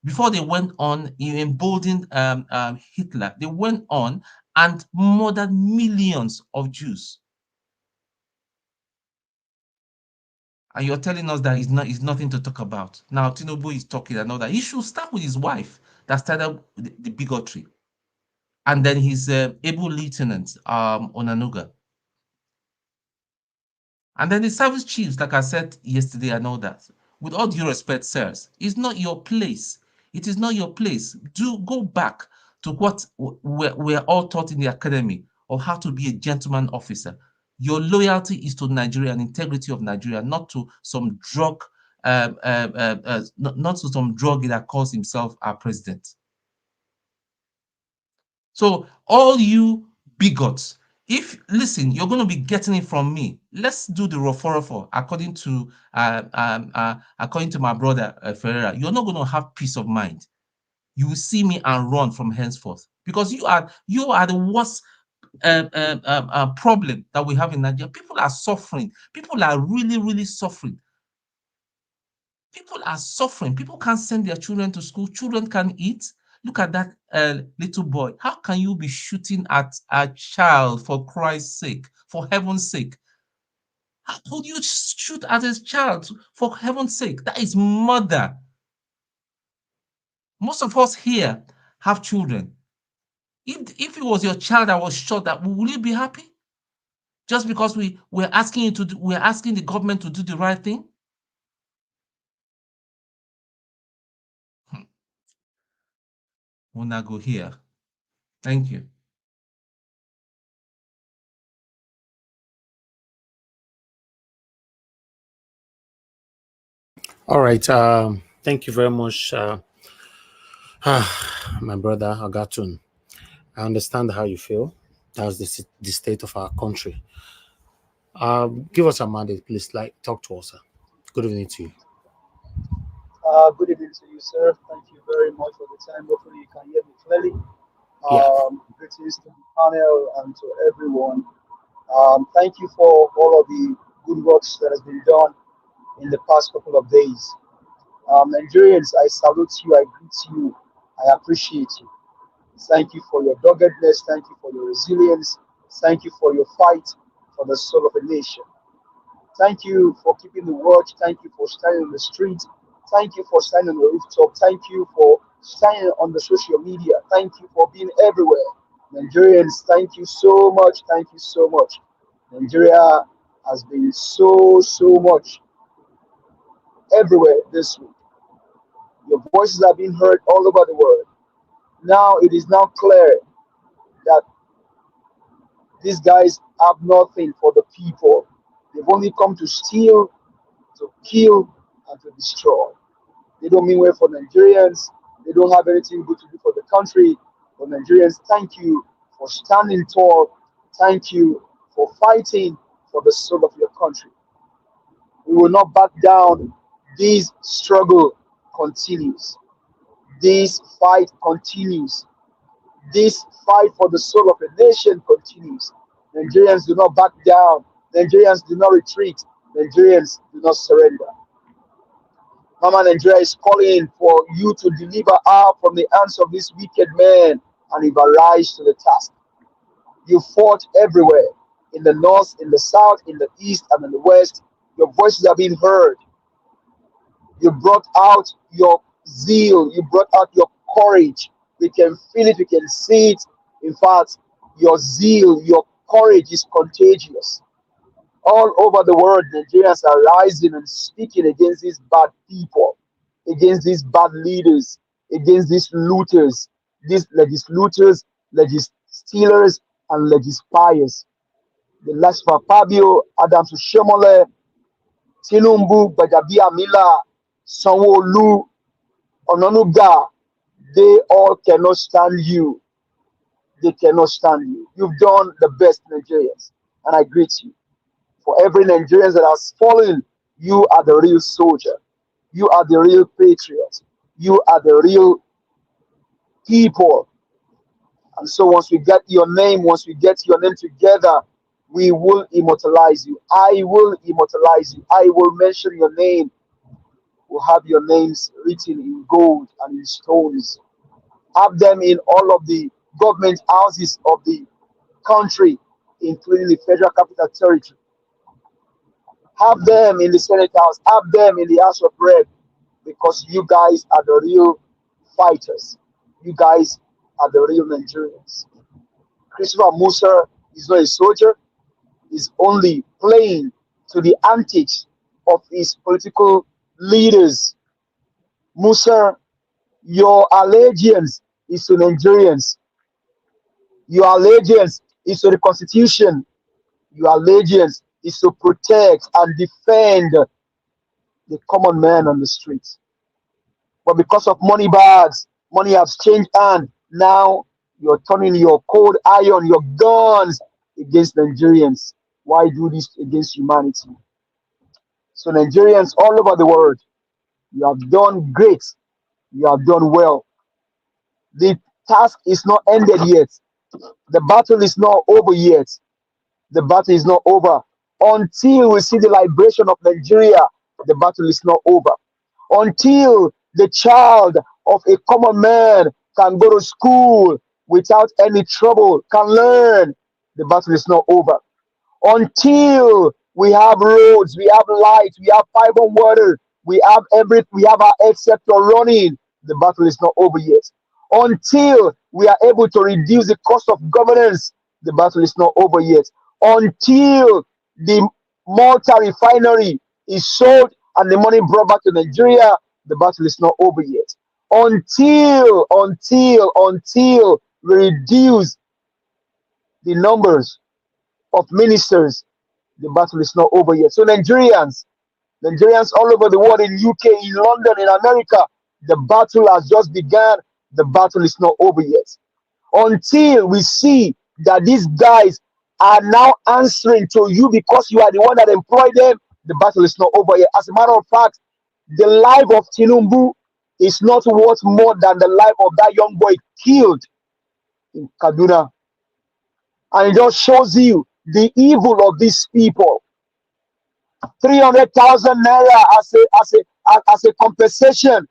Before they went on, emboldened Hitler, they went on and murdered millions of Jews. And you're telling us that it's nothing to talk about. Now Tinubu is talking and all that. He should start with his wife that started the bigotry. And then his able lieutenant, Onanuga. And then the service chiefs, like I said yesterday and all that. With all due respect, sirs, it's not your place. It is not your place. Do go back to what we're all taught in the academy of how to be a gentleman officer. Your loyalty is to Nigeria and integrity of Nigeria, not to some drug, not to some druggie that calls himself our president. So all you bigots, listen, you're going to be getting it from me. Let's do the roforofo according to my brother Ferreira. You're not going to have peace of mind. You will see me and run from henceforth, because you are the worst problem that we have in Nigeria. People are suffering. People are really, really suffering. People are suffering. People can't send their children to school. Children can't eat. Look at that little boy. How can you be shooting at a child, for Christ's sake, for heaven's sake? How could you shoot at a child, for heaven's sake? That is murder. Most of us here have children. If it was your child that was shot, will you be happy? Just because we're asking the government to do the right thing? We'll not go here. Thank you. All right. Thank you very much, my brother Agatun. I understand how you feel. That's the state of our country. Give us a mandate, please. Talk to us, sir. Good evening to you. Good evening to you, sir. Thank you very much for the time. Hopefully, you can hear me clearly. Greetings to the panel and to everyone. Thank you for all of the good works that has been done in the past couple of days. Nigerians, I salute you, I greet you, I appreciate you. Thank you for your doggedness, thank you for your resilience, thank you for your fight for the soul of a nation. Thank you for keeping the watch, thank you for standing on the street, thank you for standing on the rooftop, thank you for standing on the social media, thank you for being everywhere. Nigerians, thank you so much, thank you so much. Nigeria has been so much everywhere this week. Your voices are being heard all over the world. Now it is now clear that these guys have nothing for the people. They've only come to steal, to kill, and to destroy. They don't mean well for Nigerians. They don't have anything good to do for the country. But Nigerians, thank you for standing tall. Thank you for fighting for the soul of your country. We will not back down. This struggle continues. This fight continues. This fight for the soul of a nation continues. Nigerians do not back down. Nigerians do not retreat. Nigerians do not surrender. Mama Nigeria is calling for you to deliver her from the hands of this wicked man, and if arise to the task. You fought everywhere, in the north, in the south, in the east, and in the west. Your voices are being heard. You brought out your zeal. You brought out your courage. We can feel it. We can see it. In fact, your zeal, your courage is contagious. All over the world, Nigerians are rising and speaking against these bad people, against these bad leaders, against these looters, these legislators, legisstealers, and legispiers. The last for Fabio, Adams Oshiomhole, Tinubu, Bajabia Mila, Sowore, Ononuga, they all cannot stand you. They cannot stand you. You've done the best, Nigerians, and I greet you. For every Nigerian that has fallen, you are the real soldier. You are the real patriot. You are the real people. And so once we get your name together, we will immortalize you. I will immortalize you. I will mention your name. We'll have your names written in gold and in stones. Have them in all of the government houses of the country, including the Federal Capital Territory. Have them in the Senate House. Have them in the House of Rep, because you guys are the real fighters. You guys are the real Nigerians. Christopher Musa is not a soldier. He's only playing to the antics of his political leaders. Musa, your allegiance is to Nigerians. Your allegiance is to the Constitution. Your allegiance is to protect and defend the common man on the streets. But because of money bags, money has changed hands. Now you're turning your cold iron, your guns against Nigerians. Why do this against humanity? So Nigerians all over the world, you have done great. You have done well. The task is not ended yet. The battle is not over yet. The battle is not over. Until we see the liberation of Nigeria, the battle is not over. Until the child of a common man can go to school without any trouble, can learn, the battle is not over. Until we have roads, we have light, we have fiber water, we have everything, we have our health sector running, the battle is not over yet. Until we are able to reduce the cost of governance, the battle is not over yet. Until the Malta refinery is sold and the money brought back to Nigeria, the battle is not over yet. Until we reduce the numbers of ministers, the battle is not over yet. So Nigerians all over the world, in UK, in London, in America, the battle has just begun. The battle is not over yet. Until we see that these guys are now answering to you because you are the one that employed them, the battle is not over yet. As a matter of fact, the life of Tinubu is not worth more than the life of that young boy killed in Kaduna. And it just shows you the evil of these people. 300,000 naira as a compensation.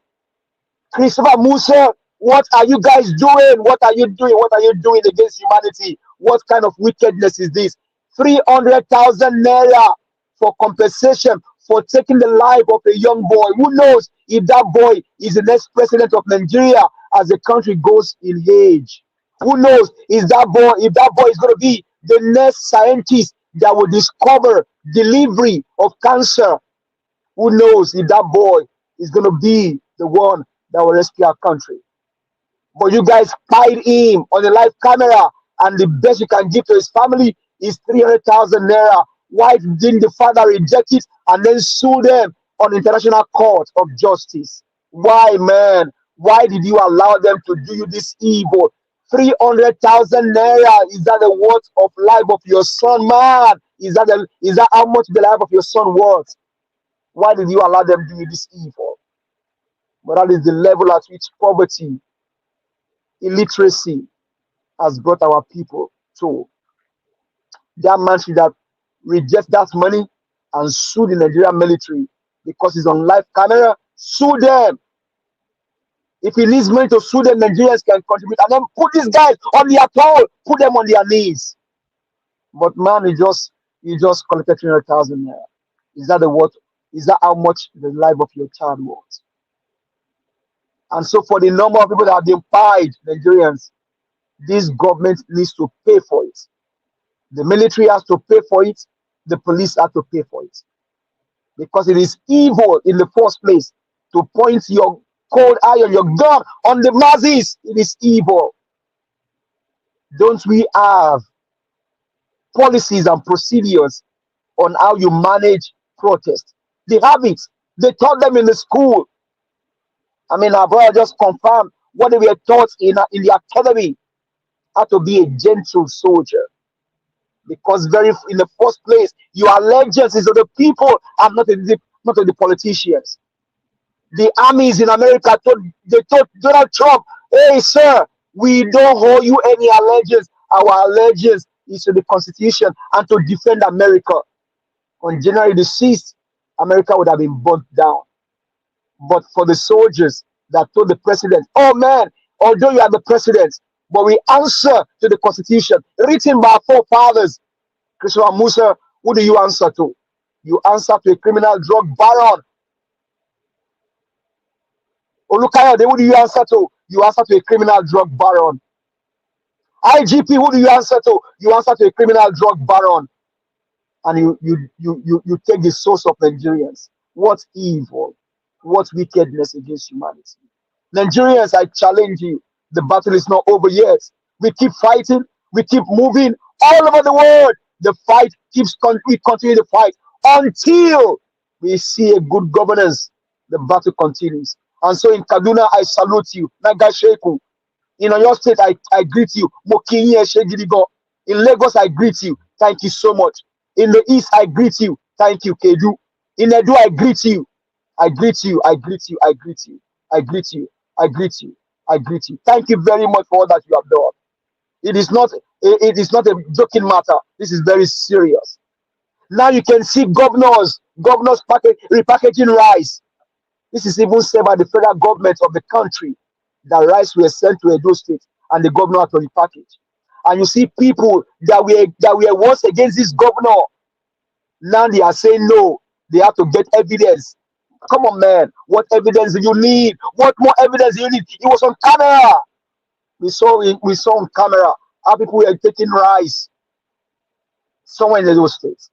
Christopher Musa, what are you guys doing? What are you doing? What are you doing against humanity? What kind of wickedness is this? 300,000 naira for compensation for taking the life of a young boy. Who knows if that boy is the next president of Nigeria as the country goes in age? Who knows if that boy is going to be the next scientist that will discover delivery of cancer? Who knows if that boy is going to be the one that will rescue our country? But you guys fight him on the live camera, and the best you can give to his family is 300,000 naira. Why didn't the father reject it and then sue them on International Court of Justice? Why, man? Why did you allow them to do you this evil? 300,000 naira, is that the worth of life of your son, man? Is that how much the life of your son worth? Why did you allow them to do this evil? But that is the level at which poverty, illiteracy has brought our people to. That man should have rejected that money and sue the Nigerian military because it's on live camera. Sue them. If he needs money to sue them, Nigerians can contribute and then put these guys on their pole, put them on their knees. But man, he just collected 300,000 naira. Is that the what? Is that how much the life of your child was? And so, for the number of people that have been paid, Nigerians, this government needs to pay for it. The military has to pay for it. The police have to pay for it. Because it is evil in the first place to point your cold iron, your gun on the masses. It is evil. Don't we have policies and procedures on how you manage protest? They have it. They taught them in the school. I mean, our brother just confirmed what they were taught in the academy, how to be a gentle soldier. Because in the first place, your allegiance is to the people and not to the politicians. The armies in America told Donald Trump, "Hey, sir, we don't owe you any allegiance. Our allegiance is to the Constitution and to defend America." On January the 6th, America would have been burnt down. But for the soldiers that told the president, "Oh man, although you are the president, but we answer to the Constitution written by our forefathers." Christopher Musa, who do you answer to? You answer to a criminal drug baron. Olukayode, who do you answer to? You answer to a criminal drug baron. IGP, who do you answer to? You answer to a criminal drug baron. And you take the source of Nigerians. What evil, what wickedness against humanity. Nigerians, I challenge you. The battle is not over yet. We keep fighting. We keep moving all over the world. The fight we continue to fight until we see a good governance. The battle continues. And so in Kaduna, I salute you. Nagasheku. In Oyo State, I greet you. Mokinyi Eshegidigo. In Lagos, I greet you. Thank you so much. In the East, I greet you. Thank you, Kedu. In Edo, I greet you. I greet you. I greet you. I greet you. I greet you. I greet you. I greet you. Thank you very much for all that you have done. It is not a joking matter. This is very serious. Now you can see governors repackaging rice. This is even said by the federal government of the country that rice were sent to Edo State and the governor had to repackage. And you see people that were once against this governor. Now they are saying no. They have to get evidence. Come on, man. What evidence do you need? What more evidence do you need? It was on camera. We saw on camera how people were taking rice somewhere in those states.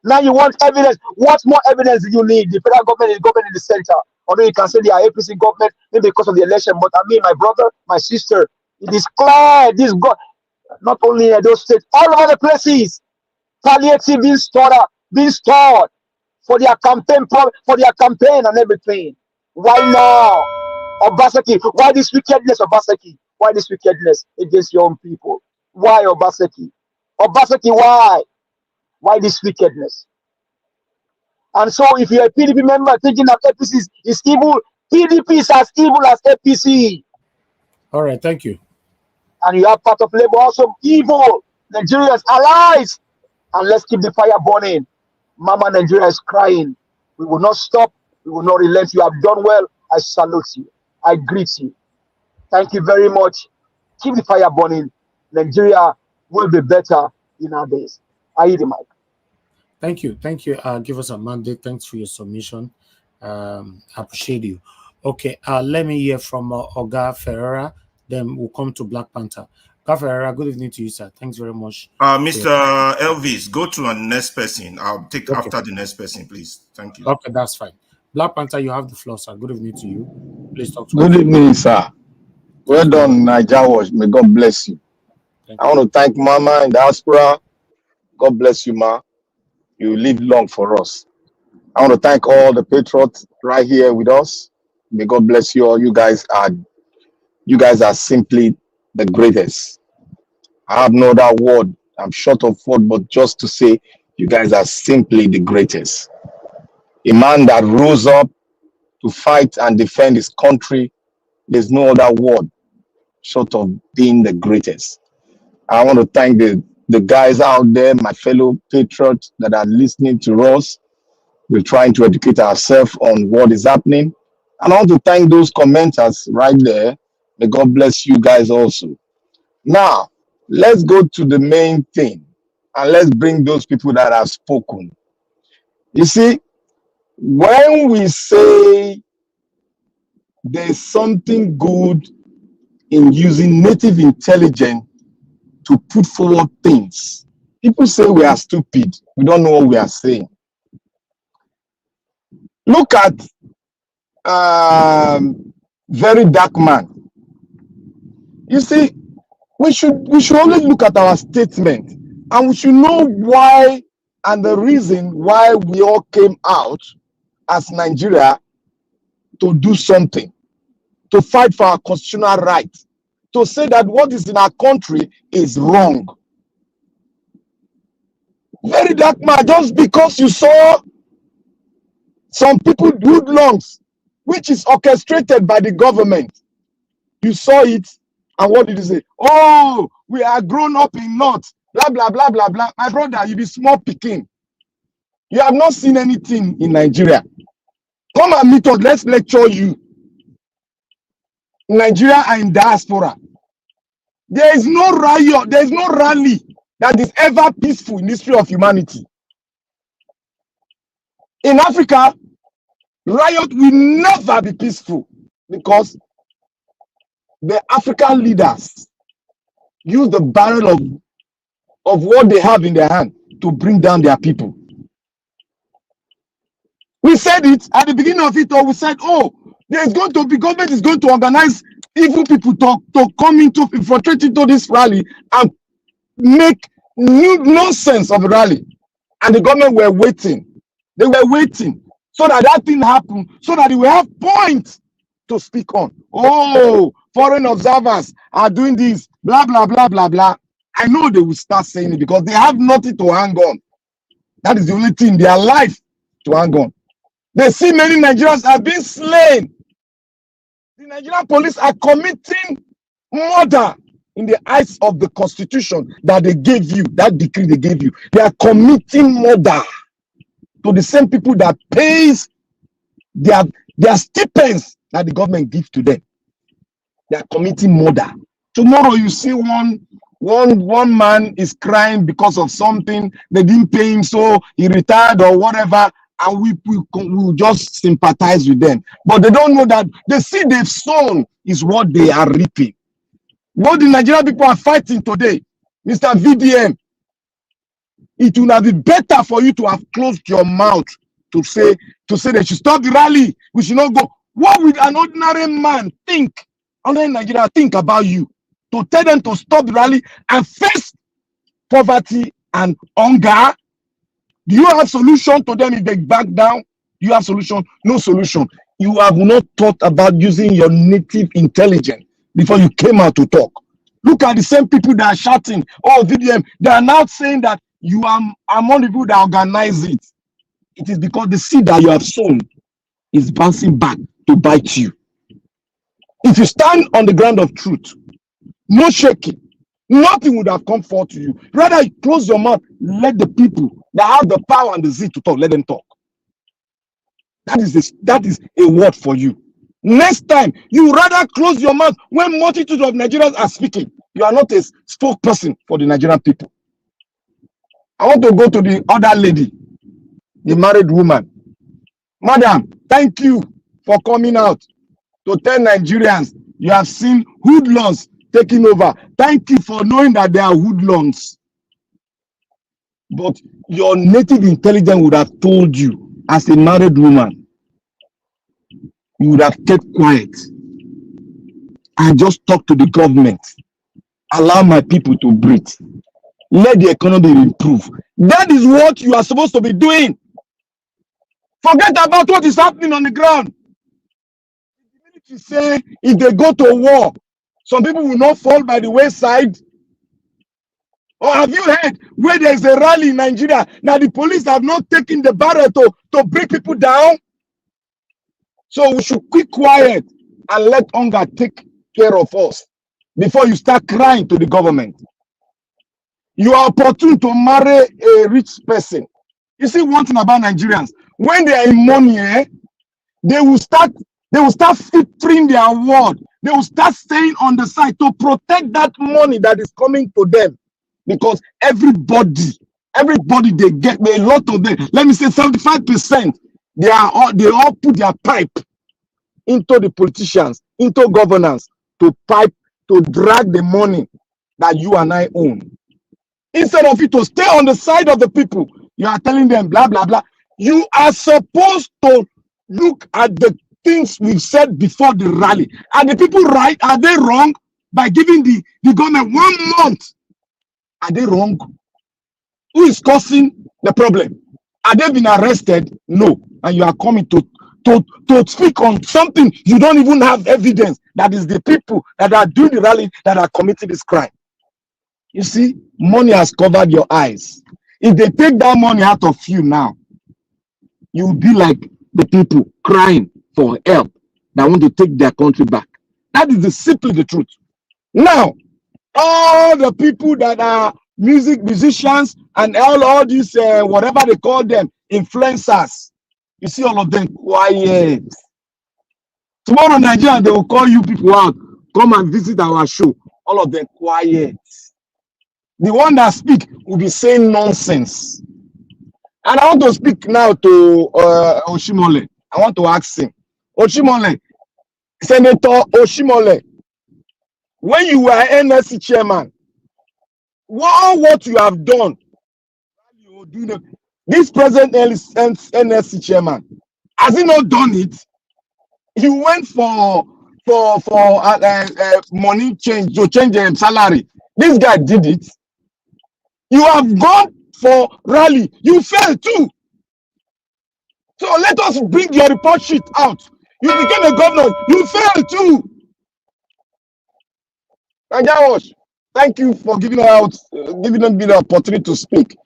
Now you want evidence. What more evidence do you need? The federal government is government in the center. Although you can say they are APC government, maybe because of the election, but I mean, my brother, my sister, it is clear. This God, not only in those states, all over the places, palliative being stored for their campaign and everything. Why now? Obaseki, why this wickedness, Obaseki? Why this wickedness against your own people? Why, Obaseki? Obaseki, why? Why this wickedness? And so if you're a PDP member thinking that APC is evil, PDP is as evil as APC. All right, thank you. And you have part of Labour also evil. Nigerians, arise! And let's keep the fire burning. Mama Nigeria is crying. We will not stop. We will not relent. You have done well. I salute you. I greet you. Thank you very much. Keep the fire burning. Nigeria will be better in our days. I hear the mic. Thank you. Thank you. Give us a mandate. Thanks for your submission. I appreciate you. Okay, let me hear from Oga Ferreira. Then we'll come to Black Panther. Oga Ferreira, good evening to you, sir. Thanks very much. Mr. Elvis, go to the next person. I'll take after the next person, please. Thank you. Okay, that's fine. Black Panther, you have the floor, sir. Good evening to you. Please talk to Good evening, sir. Well done, Niger Watch. May God bless you. I want to thank Mama in Diaspora. God bless you, Ma. You live long for us. I want to thank all the patriots right here with us. May God bless you all. You guys are simply the greatest. I have no other word. I'm short of word, but just to say you guys are simply the greatest. a man that rose up to fight and defend his country. There's no other word short of being the greatest. I want to thank the guys out there, my fellow patriots that are listening to us. We're trying to educate ourselves on what is happening. And I want to thank those commenters right there. May God bless you guys also. Now, let's go to the main thing and let's bring those people that have spoken. You see, when we say there's something good in using native intelligence to put forward things, people say we are stupid. We don't know what we are saying. Look at Very Dark Man. You see, we should always look at our statement, and we should know why and the reason why we all came out as Nigeria to do something, to fight for our constitutional right, to say that what is in our country is wrong. Very Dark Man, just because you saw some people hoodlums, which is orchestrated by the government, you saw it, and what did you say? Oh, we are grown up in North, blah, blah, blah, blah, blah. My brother, you be small picking. You have not seen anything in Nigeria. Come and meet us, let's lecture you. Nigeria and in diaspora. There is no riot, there is no rally that is ever peaceful in the history of humanity. In Africa, riot will never be peaceful because the African leaders use the barrel of what they have in their hand to bring down their people. We said it at the beginning of it all. We said, oh, there's going to be, government is going to organize evil people to come into, infiltrate into this rally and make new nonsense of the rally. And the government were waiting. They were waiting so that thing happened, so that they will have points to speak on. Oh, foreign observers are doing this, blah, blah, blah, blah, blah. I know they will start saying it because they have nothing to hang on. That is the only thing in their life to hang on. They see many Nigerians are being slain. The Nigerian police are committing murder in the eyes of the constitution that they gave you, that decree they gave you. They are committing murder to the same people that pays their stipends that the government gives to them. They are committing murder. Tomorrow you see one man is crying because of something, they didn't pay him, so he retired or whatever, and we just sympathize with them. But they don't know that the seed they've sown is what they are reaping. What the Nigerian people are fighting today, Mr. VDM, it would have been better for you to have closed your mouth to say they should stop the rally. We should not go. What would an ordinary man think, ordinary Nigeria think about you? To tell them to stop the rally and face poverty and hunger? Do you have solution to them if they back down? You have solution? No solution. You have not thought about using your native intelligence before you came out to talk. Look at the same people that are shouting, oh, VDM, they are now saying that you are among the people that organize it. It is because the seed that you have sown is bouncing back to bite you. If you stand on the ground of truth, no shaking, nothing would have come forth to you. Rather, you close your mouth, let the people that have the power and the zeal to talk, let them talk. That is a word for you. Next time, you rather close your mouth when multitudes of Nigerians are speaking. You are not a spokesperson for the Nigerian people. I want to go to the other lady, the married woman. Madam, thank you for coming out to tell Nigerians you have seen hoodlums taking over. Thank you for knowing that they are hoodlums. But your native intelligence would have told you, as a married woman, you would have kept quiet and just talk to the government. Allow my people to breathe. Let the economy improve. That is what you are supposed to be doing. Forget about what is happening on the ground. The military say if they go to war, some people will not fall by the wayside. Or have you heard where there's a rally in Nigeria? Now the police have not taken the barrier to bring people down. So we should keep quiet and let hunger take care of us before you start crying to the government. You are opportune to marry a rich person. You see one thing about Nigerians, when they are in money, they will start filtering their word. They will start staying on the side to protect that money that is coming to them. Because everybody they get, a lot of them, let me say 75%, they all put their pipe into the politicians, into governance, to drag the money that you and I own. Instead of it to stay on the side of the people, you are telling them blah blah blah. You are supposed to look at the things we've said before the rally. Are the people right? Are they wrong by giving the government 1 month? Are they wrong? Who is causing the problem? Are they been arrested? No. And you are coming to speak on something you don't even have evidence that is the people that are doing the rally that are committing this crime. You see, money has covered your eyes. If they take that money out of you now, you will be like the people crying for help that want to take their country back. That is simply the truth. Now, all the people that are musicians and all these whatever they call them, influencers, you see all of them quiet. Tomorrow Nigeria, they will call you people out, come and visit our show. All of them quiet. The one that speak will be saying nonsense. And I want to speak now to Oshiomhole. I want to ask him, Oshiomhole, Senator Oshiomhole, when you were NSC chairman, what you have done, this present NSC chairman, has he not done it? He went for money change to change salary. This guy did it. You have gone for rally. You failed too. So let us bring your report sheet out. You became a governor. You failed too. Najawash, thank you for giving me the opportunity to speak.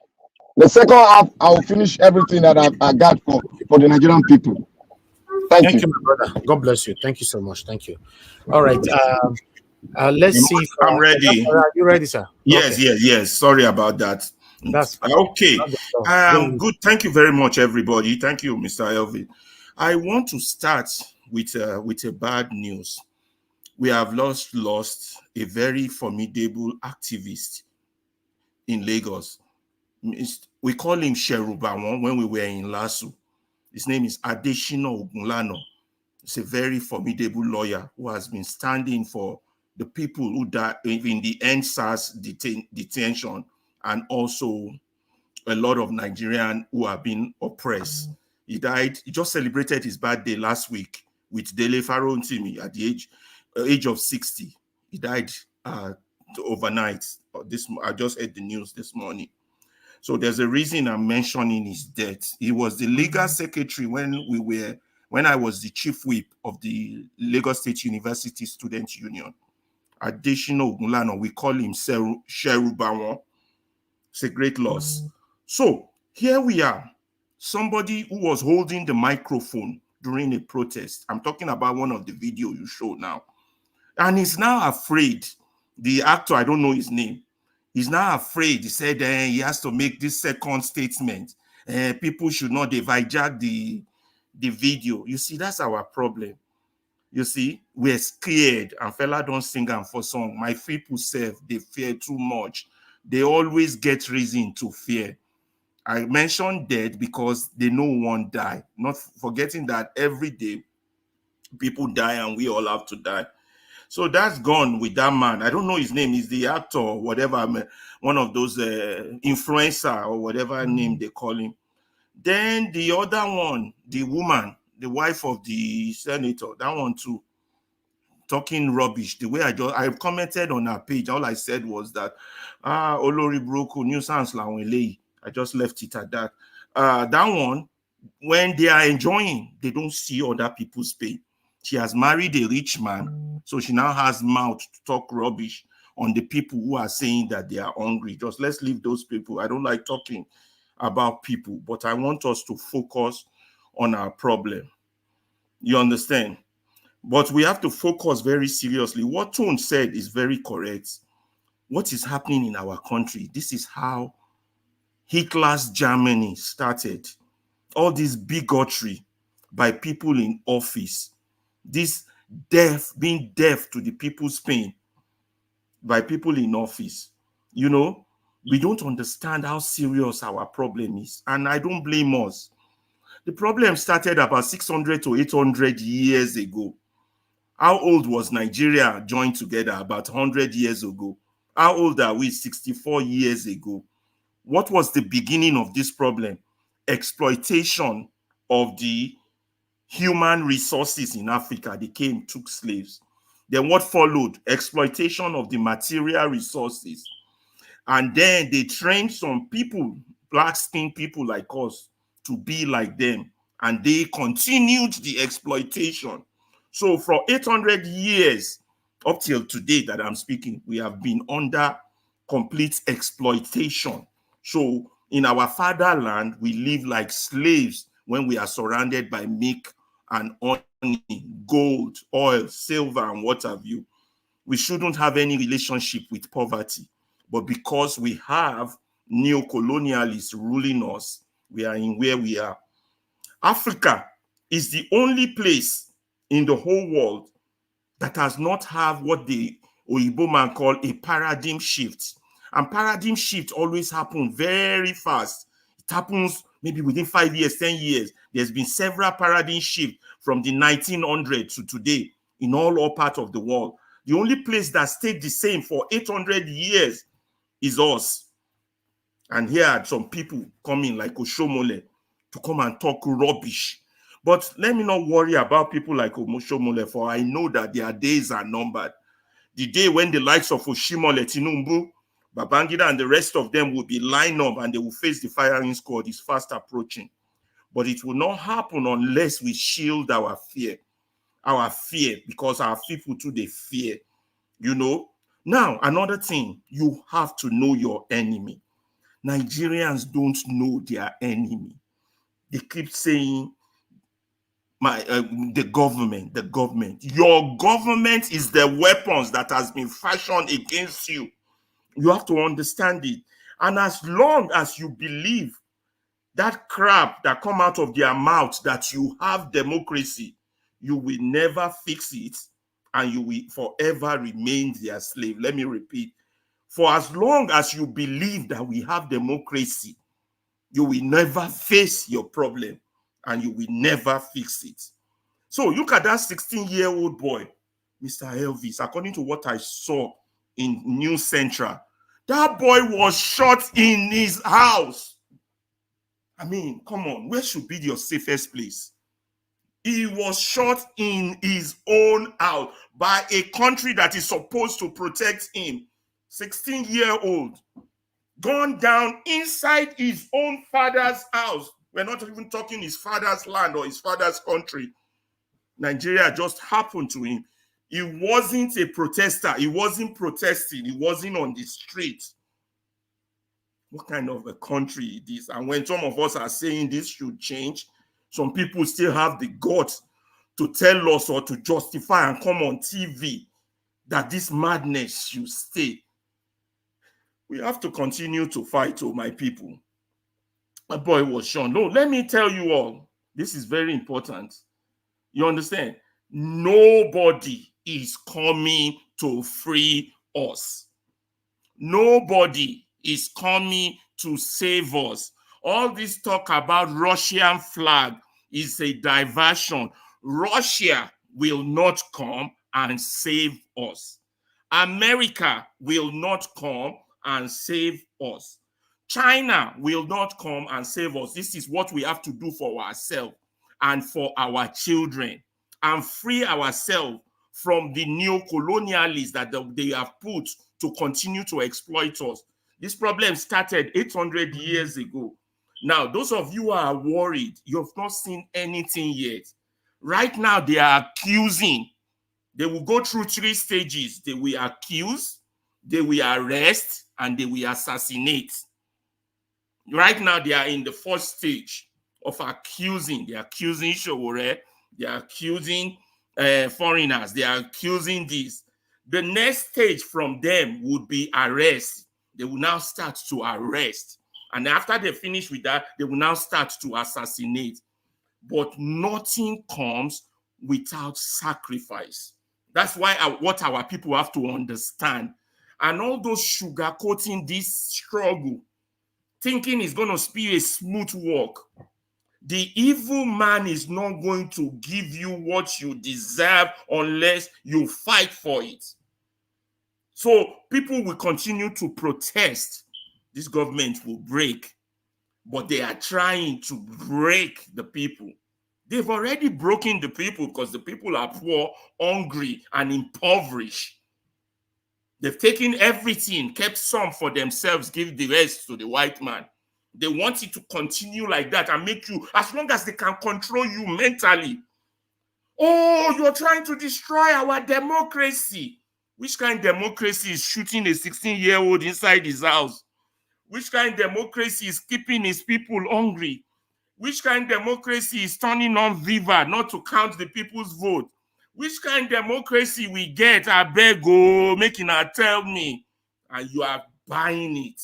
The second half, I will finish everything that I got for the Nigerian people. Thank you, my brother. God bless you. Thank you so much. Thank you. All right. Let's see. I'm ready. Are you ready, sir? Yes, okay. yes. Sorry about that. That's fine. Okay. Good. Thank you very much, everybody. Thank you, Mr. Elvi. I want to start with a bad news. We have lost a very formidable activist in Lagos. We call him Sheruba when we were in Lasso. His name is Adeshina Ogunlano. He's a very formidable lawyer who has been standing for the people who died in the NSAS detention, and also a lot of Nigerians who have been oppressed. He died. He just celebrated his birthday last week with Dele Farontimi at the age of 60. He died overnight. I just heard the news this morning. So there's a reason I'm mentioning his death. He was the legal secretary when I was the chief whip of the Lagos State University Student Union. Additional Ogunlano, we call him Sheruba. It's a great loss. So here we are. Somebody who was holding the microphone during a protest. I'm talking about one of the video you show now. And he's now afraid. The actor, I don't know his name. He's now afraid. He said he has to make this second statement. People should not hijack the video. You see, that's our problem. You see, we're scared, and fella don't sing and for song. My people self, they fear too much. They always get reason to fear. I mentioned death because they know one die. Not forgetting that every day people die and we all have to die. So that's gone with that man. I don't know his name. He's the actor or whatever, one of those influencer or whatever name they call him. Then the other one, the woman, the wife of the senator, that one too, talking rubbish. The way I commented on her page, all I said was that Olori Broku nuisance la I just left it at that. That one, when they are enjoying, they don't see other people's pain. She has married a rich man, so she now has mouth to talk rubbish on the people who are saying that they are hungry. Just let's leave those people. I don't like talking about people, but I want us to focus on our problem. You understand? But we have to focus very seriously. What Tone said is very correct. What is happening in our country? This is how Hitler's Germany started. All this bigotry by people in office, this being deaf to the people's pain by people in office. You know, we don't understand how serious our problem is, and I don't blame us. The problem started about 600 to 800 years ago. How old was Nigeria joined together? About 100 years ago. How old are we? 64 years ago. What was the beginning of this problem? Exploitation of the human resources in Africa. They came, took slaves. Then what followed? Exploitation of the material resources. And then they trained some people, black-skinned people like us, to be like them. And they continued the exploitation. So for 800 years, up till today that I'm speaking, we have been under complete exploitation. So in our fatherland, we live like slaves when we are surrounded by milk and honey, gold, oil, silver, and what have you. We shouldn't have any relationship with poverty. But because we have neo-colonialists ruling us, we are in where we are. Africa is the only place in the whole world that does not have what the Oyibo man call a paradigm shift. And paradigm shift always happen very fast. It happens maybe within 5 years, 10 years. There's been several paradigm shifts from the 1900s to today in all parts of the world. The only place that stayed the same for 800 years is us. And here are some people coming like Oshiomhole to come and talk rubbish. But let me not worry about people like Oshiomhole, for I know that their days are numbered. The day when the likes of Oshiomhole, Tinubu, Babangida, and the rest of them will be lined up and they will face the firing squad is fast approaching. But it will not happen unless we shield our fear, because our people too, they fear, you know. Now, another thing, you have to know your enemy. Nigerians don't know their enemy. They keep saying, the government. Your government is the weapons that has been fashioned against you. You have to understand it. And as long as you believe that crap that come out of their mouth that you have democracy, you will never fix it and you will forever remain their slave. Let me repeat. For as long as you believe that we have democracy, you will never face your problem and you will never fix it. So look at that 16-year-old boy, Mr. Elvis, according to what I saw in News Central. That boy was shot in his house. I mean, come on, where should be your safest place? He was shot in his own house by a country that is supposed to protect him. 16-year-old, gone down inside his own father's house. We're not even talking his father's land or his father's country. Nigeria just happened to him. He wasn't a protester. He wasn't protesting. He wasn't on the street. What kind of a country it is? And when some of us are saying this should change, some people still have the guts to tell us or to justify and come on TV that this madness should stay. We have to continue to fight, oh my people. My boy was shown. No, let me tell you all, this is very important. You understand? Nobody is coming to free us. Nobody is coming to save us. All this talk about Russian flag is a diversion. Russia will not come and save us. America will not come and save us. China will not come and save us. This is what we have to do for ourselves and for our children, and free ourselves from the neo-colonialists that they have put to continue to exploit us. This problem started 800 years ago. Now, those of you who are worried, you have not seen anything yet. Right now, they are accusing. They will go through 3 stages. They will accuse, They will arrest and they will assassinate. Right now, they are in the first stage of accusing. They are accusing Sowore. They are accusing foreigners. They are accusing this. The next stage from them would be arrest. They will now start to arrest. And after they finish with that, they will now start to assassinate. But nothing comes without sacrifice. That's why what our people have to understand. And all those sugarcoating this struggle, thinking it's going to be a smooth walk. The evil man is not going to give you what you deserve unless you fight for it. So people will continue to protest. This government will break, but they are trying to break the people. They've already broken the people because the people are poor, hungry, and impoverished. They've taken everything, kept some for themselves, give the rest to the white man. They want it to continue like that and make you, as long as they can control you mentally. Oh, you're trying to destroy our democracy. Which kind of democracy is shooting a 16-year-old inside his house? Which kind of democracy is keeping his people hungry? Which kind of democracy is turning on Viva not to count the people's vote? Which kind of democracy we get? I beg, oh, making her tell me. And you are buying it.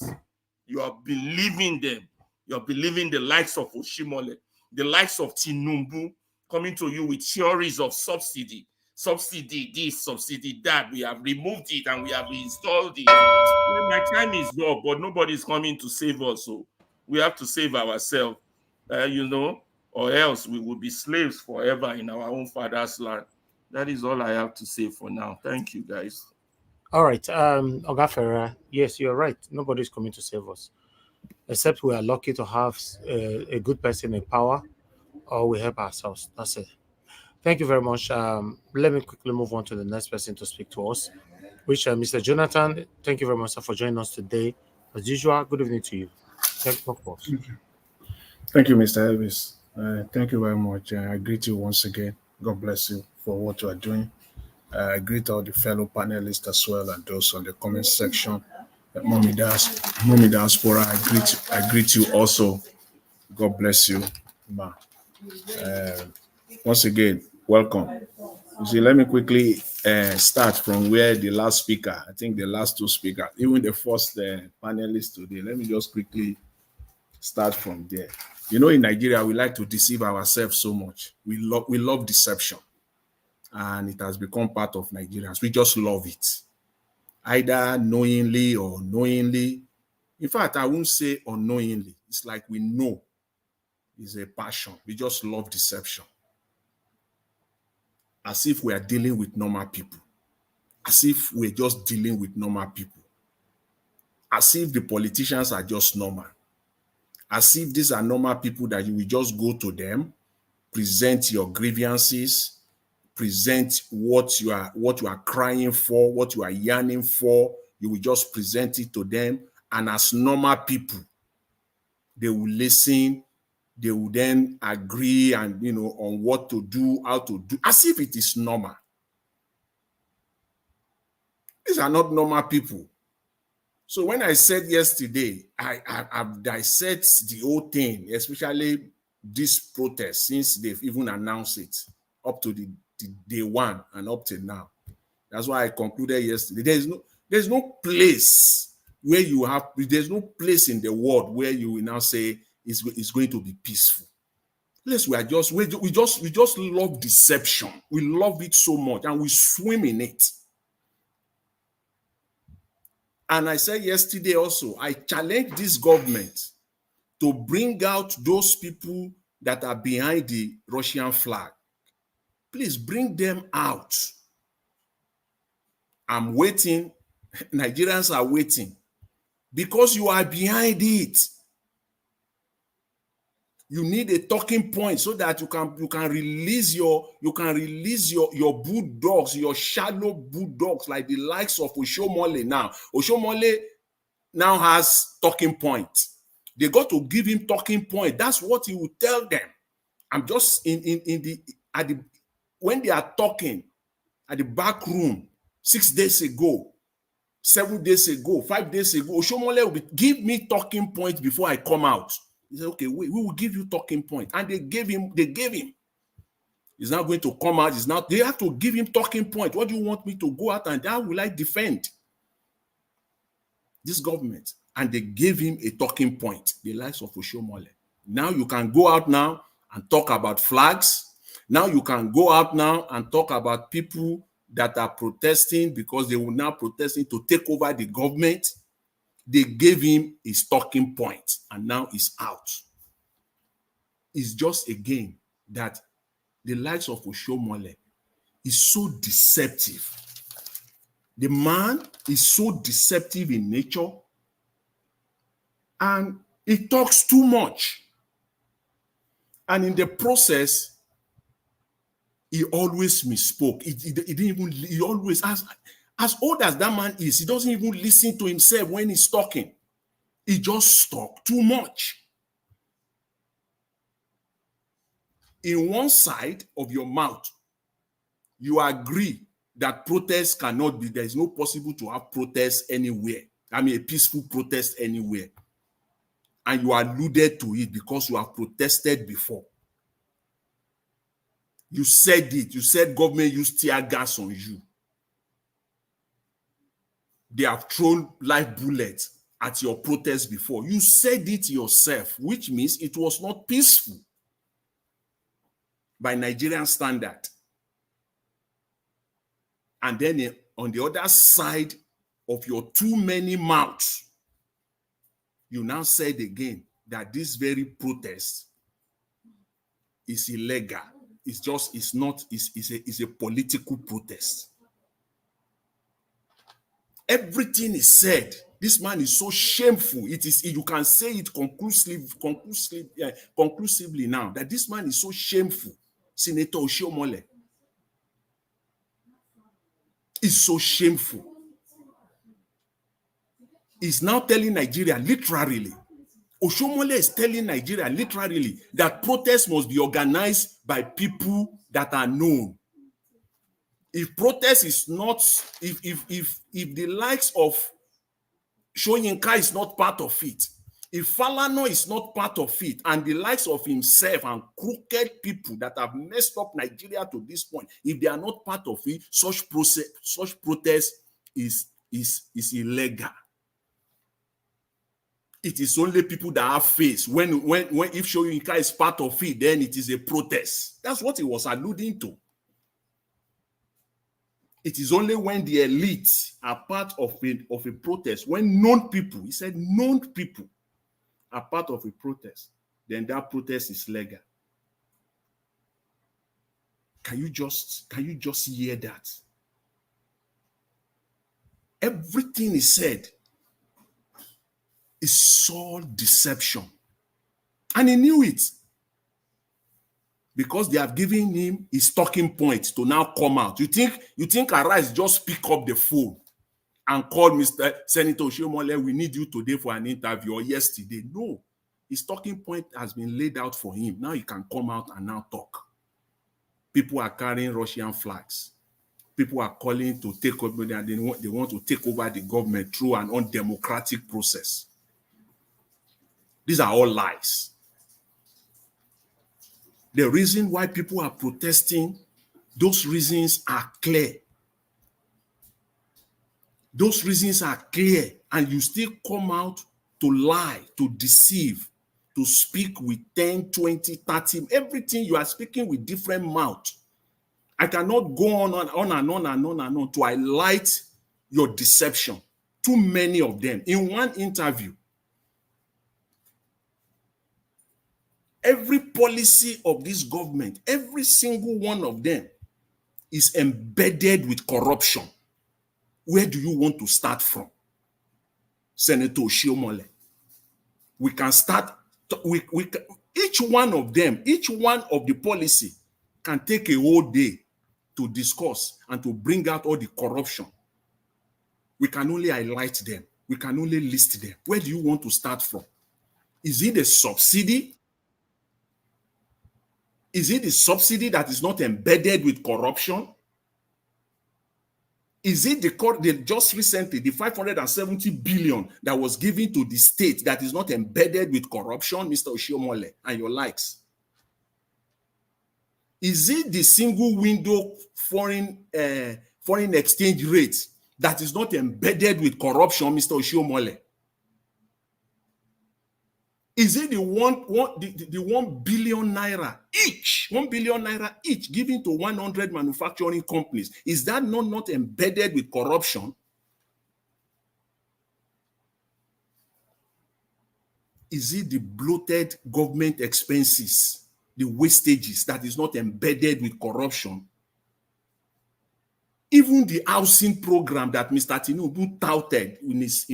You are believing them. You are believing the likes of Oshiomhole, the likes of Tinubu coming to you with theories of subsidy. Subsidy this, subsidy that. We have removed it and we have installed it. Well, my time is up, but nobody is coming to save us. So we have to save ourselves, or else we will be slaves forever in our own father's land. That is all I have to say for now. Thank you, guys. All right. Oga Ferreira, yes, you're right. Nobody's coming to save us. Except we are lucky to have a good person in power, or we help ourselves. That's it. Thank you very much. Let me quickly move on to the next person to speak to us, which Mr. Jonathan. Thank you very much, sir, for joining us today. As usual, good evening to you. Thank you, Mr. Elvis. Thank you very much. I greet you once again. God bless you for what you are doing. I greet all the fellow panelists as well and those on the comment section. Mommy Diaspora, I greet you also. God bless you, ma. Once again, welcome. You see, let me quickly start from where the last speaker, I think the last two speakers, even the first panelist today, let me just quickly start from there. You know, in Nigeria, we like to deceive ourselves so much. We love deception. And it has become part of Nigerians. We just love it. Either knowingly or unknowingly. In fact, I won't say unknowingly. It's like we know. It's a passion. We just love deception. As if we are dealing with normal people. As if we're just dealing with normal people. As if the politicians are just normal. As if these are normal people that you will just go to them, present your grievances, present what you are crying for, what you are yearning for. You will just present it to them, and as normal people, they will listen. They will then agree and on what to do, how to do, as if it is normal. These are not normal people. So when I said yesterday, I've dissected the whole thing, especially this protest, since they've even announced it up to the day one and up till now. That's why I concluded yesterday. There's no place where there's no place in the world where you will now say it's going to be peaceful. Yes, we just love deception. We love it so much and we swim in it. And I said yesterday also, I challenge this government to bring out those people that are behind the Russian flag. Please bring them out. I'm waiting. Nigerians are waiting because you are behind it. You need a talking point so that you can release your bulldogs, your shallow bulldogs, like the likes of Oshiomhole now. Oshiomhole now has talking point. They got to give him talking point. That's what he will tell them. I'm just when they are talking at the back room 6 days ago, 7 days ago, 5 days ago, Oshiomhole will give me talking point before I come out. He said, okay, we will give you talking point. And they gave him. He's not going to come out. They have to give him talking point. What do you want me to go out and how will I defend this government? And they gave him a talking point, the likes of Oshiomhole. Now you can go out now and talk about flags. Now you can go out now and talk about people that are protesting because they will now protesting to take over the government. They gave him his talking point and now he's out. It's just again that the likes of Oshiomhole is so deceptive. The man is so deceptive in nature and he talks too much. And in the process, he always misspoke. He always, as old as that man is, he doesn't even listen to himself when he's talking. He just talks too much. In one side of your mouth, you agree that protests cannot be, there is no possible to have protests anywhere. I mean, a peaceful protest anywhere. And you alluded to it because you have protested before. You said it. You said government used tear gas on you. They have thrown live bullets at your protest before. You said it yourself, which means it was not peaceful by Nigerian standard. And then on the other side of your too many mouths, you now said again that this very protest is illegal. It's a political protest. Everything is said. This man is so shameful. You can say it conclusively now that this man is so shameful. Senator Oshiomhole is so shameful. He's now telling Nigeria literally. Oshiomhole is telling Nigeria literally that protests must be organized by people that are known. If protest is not, if the likes of Soyinka is not part of it, if Falana is not part of it, and the likes of himself and crooked people that have messed up Nigeria to this point, if they are not part of it, such protest is illegal. It is only people that have face. When if Soyinka is part of it, then it is a protest. That's what he was alluding to. It is only when the elites are part of a protest, when known people, he said known people are part of a protest, then that protest is legal. Can you just hear that? Everything he said is all deception. And he knew it. Because they have given him his talking point to now come out. You think Arise just pick up the phone and call Mr. Senator Oshiomhole, we need you today for an interview, or yesterday? No. His talking point has been laid out for him. Now he can come out and now talk. People are carrying Russian flags. People are calling to take over, and they want to take over the government through an undemocratic process. These are all lies. The reason why people are protesting, those reasons are clear. Those reasons are clear, and you still come out to lie, to deceive, to speak with 10, 20, 30, everything. You are speaking with different mouth. I cannot go on and on to highlight your deception. Too many of them. In one interview, every policy of this government, every single one of them is embedded with corruption. Where do you want to start from? Senator Oshiomhole. We can start, each one of them, each one of the policy can take a whole day to discuss and to bring out all the corruption. We can only highlight them. We can only list them. Where do you want to start from? Is it a subsidy? Is it a subsidy that is not embedded with corruption? Is it just recently, the 570 billion that was given to the state that is not embedded with corruption, Mr. Oshiomhole and your likes? Is it the single window foreign exchange rate that is not embedded with corruption, Mr. Oshiomhole? Is it the 1 billion naira each, 1 billion naira each given to 100 manufacturing companies? Is that not embedded with corruption? Is it the bloated government expenses, the wastages that is not embedded with corruption? Even the housing program that Mr. Tinubu touted in this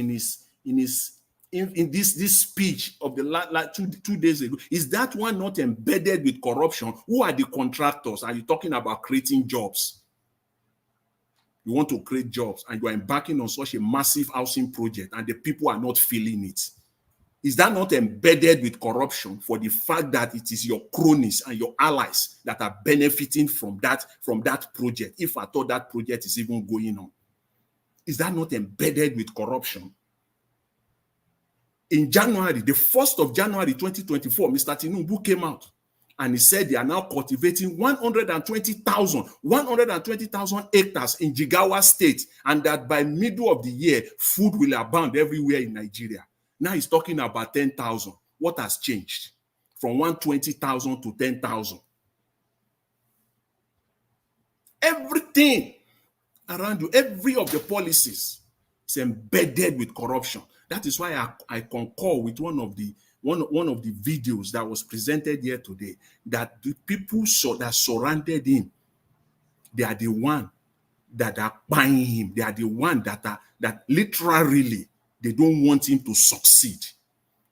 speech of the two days ago, is that one not embedded with corruption? Who are the contractors? Are you talking about creating jobs? You want to create jobs and you are embarking on such a massive housing project and the people are not feeling it. Is that not embedded with corruption for the fact that it is your cronies and your allies that are benefiting from that project, if at all that project is even going on? Is that not embedded with corruption? In January, the 1st of January 2024, Mr. Tinubu came out and he said they are now cultivating 120,000 hectares in Jigawa State, and that by middle of the year, food will abound everywhere in Nigeria. Now he's talking about 10,000. What has changed from 120,000 to 10,000? Everything around you, every of the policies is embedded with corruption. That is why I concur with one of the videos that was presented here today, that the people that surrounded him, they are the one that are buying him. They are the one that literally they don't want him to succeed.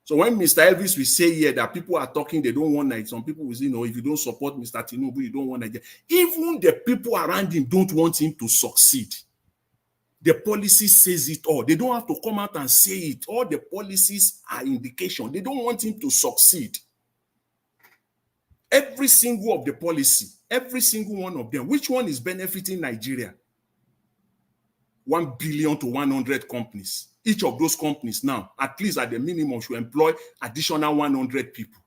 So when Mr. Elvis will say here that people are talking, they don't want Nigeria. Some people will say, no, if you don't support Mr. Tinubu, you don't want Nigeria. Even the people around him don't want him to succeed. The policy says it all. They don't have to come out and say it. All the policies are indication. They don't want him to succeed. Every single of the policy, every single one of them, which one is benefiting Nigeria? 1 billion to 100 companies. Each of those companies now, at least at the minimum, should employ additional 100 people.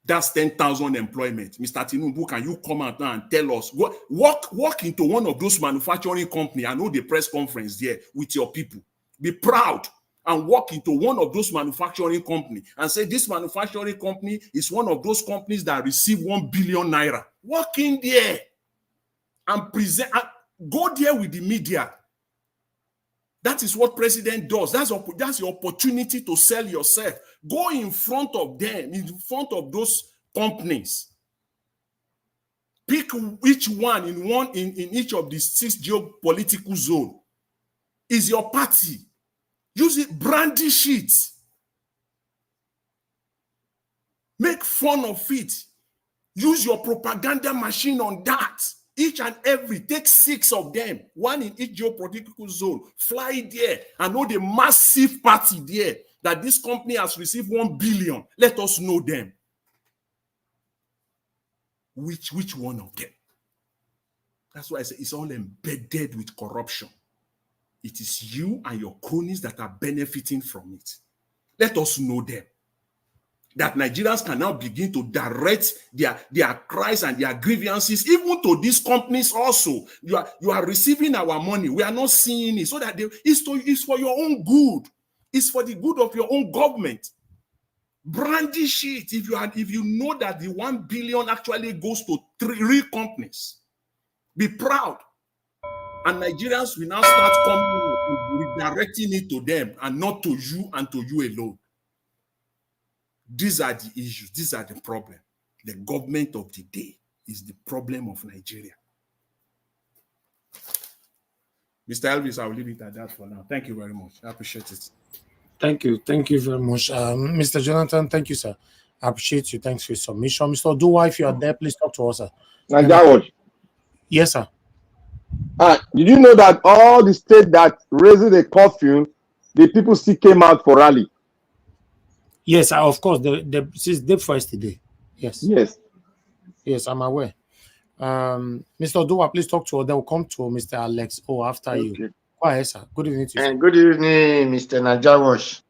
That's 10,000 employment. Mr. Tinubu, can you come out now and tell us? Walk into one of those manufacturing companies. I know the press conference there with your people. Be proud and walk into one of those manufacturing companies and say this manufacturing company is one of those companies that receive 1 billion naira. Walk in there and present. Go there with the media. That is what president does. That's your opportunity to sell yourself. Go in front of them, in front of those companies. Pick each one in each of the 6 geopolitical zones. Is your party. Use it, brandish it. Make fun of it. Use your propaganda machine on that. Each and every, take 6 of them, one in each geopolitical zone, fly there and know the massive party there that this company has received 1 billion. Let us know them. Which one of them? That's why I say it's all embedded with corruption. It is you and your cronies that are benefiting from it. Let us know them. That Nigerians can now begin to direct their cries and their grievances, even to these companies also. You are receiving our money. We are not seeing it. So that it's for your own good. It's for the good of your own government. Brandish it if you know that the 1 billion actually goes to 3 companies. Be proud. And Nigerians will now start coming and redirecting it to them and not to you and to you alone. These are the issues. These are the problem. The government of the day is the problem of Nigeria. Mr. Elvis, I will leave it at that for now. Thank you very much. I appreciate it. Thank you. Thank you very much. Mr. Jonathan, thank you, sir. I appreciate you. Thanks for your submission. Mr. Oduwa, if you are there, please talk to us, sir. Yes, sir. Did you know that all the states that raised the curfew, the people still came out for rally? Yes, of course. Since the first day. Yes. Yes. Yes, I'm aware. Mr. Dua, please talk to us. Then we'll come to Mr. Alex after you. Okay. Go ahead, sir. Good evening to you. And good evening, Mr. Najawash.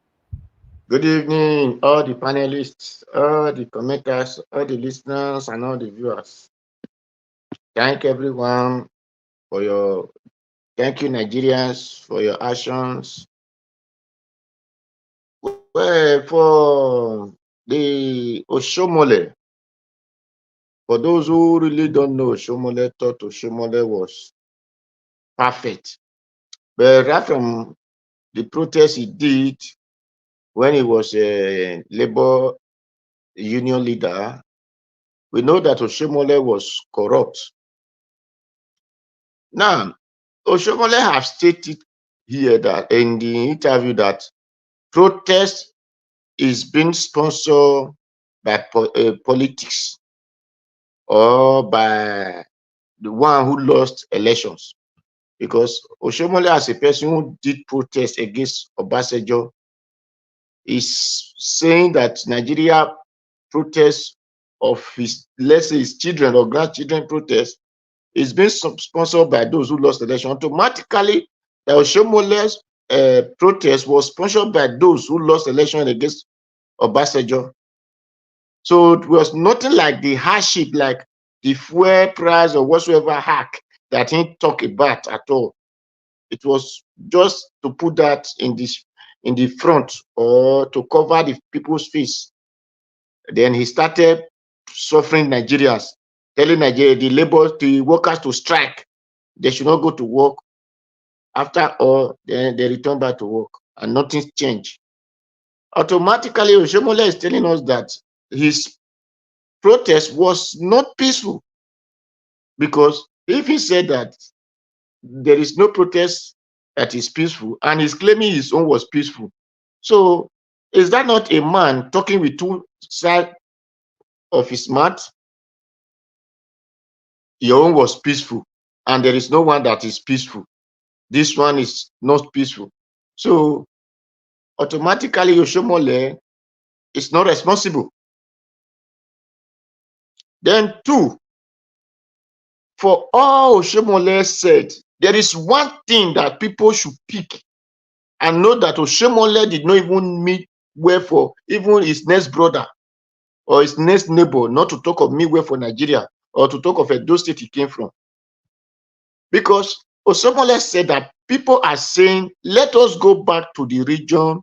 Good evening, all the panelists, all the commenters, all the listeners, and all the viewers. Thank everyone for your, thank you, Nigerians, for your actions. Well, for the Oshiomhole, for those who really don't know Oshiomhole, thought Oshiomhole was perfect. But right from the protest he did when he was a labor union leader, we know that Oshiomhole was corrupt. Now, Oshiomhole have stated here that in the interview that protest is being sponsored by politics or by the one who lost elections. Because Oshiomhole, as a person who did protest against Obasanjo, is saying that Nigeria protest of his, let's say his children or grandchildren protest is being sponsored by those who lost the election. Automatically, the Oshiomhole's protest was sponsored by those who lost the election against Obasanjo. So it was nothing like the hardship, like the fuel price or whatsoever hack that he talked about at all. It was just to put that in the front or to cover the people's face. Then he started suffering Nigerians, telling Nigeria, the workers to strike. They should not go to work. After all, then they return back to work and nothing's changed. Automatically, Oshiomhole is telling us that his protest was not peaceful, because if he said that there is no protest that is peaceful and he's claiming his own was peaceful, so is that not a man talking with two sides of his mouth? Your own was peaceful and there is no one that is peaceful. This one is not peaceful. So automatically Oshiomhole is not responsible. Then two, for all Oshiomhole said, there is one thing that people should pick and know, that Oshiomhole did not even meet well for even his next brother or his next neighbor, not to talk of me well for Nigeria or to talk of Edo State he came from. Because Oshiomhole said that people are saying, let us go back to the region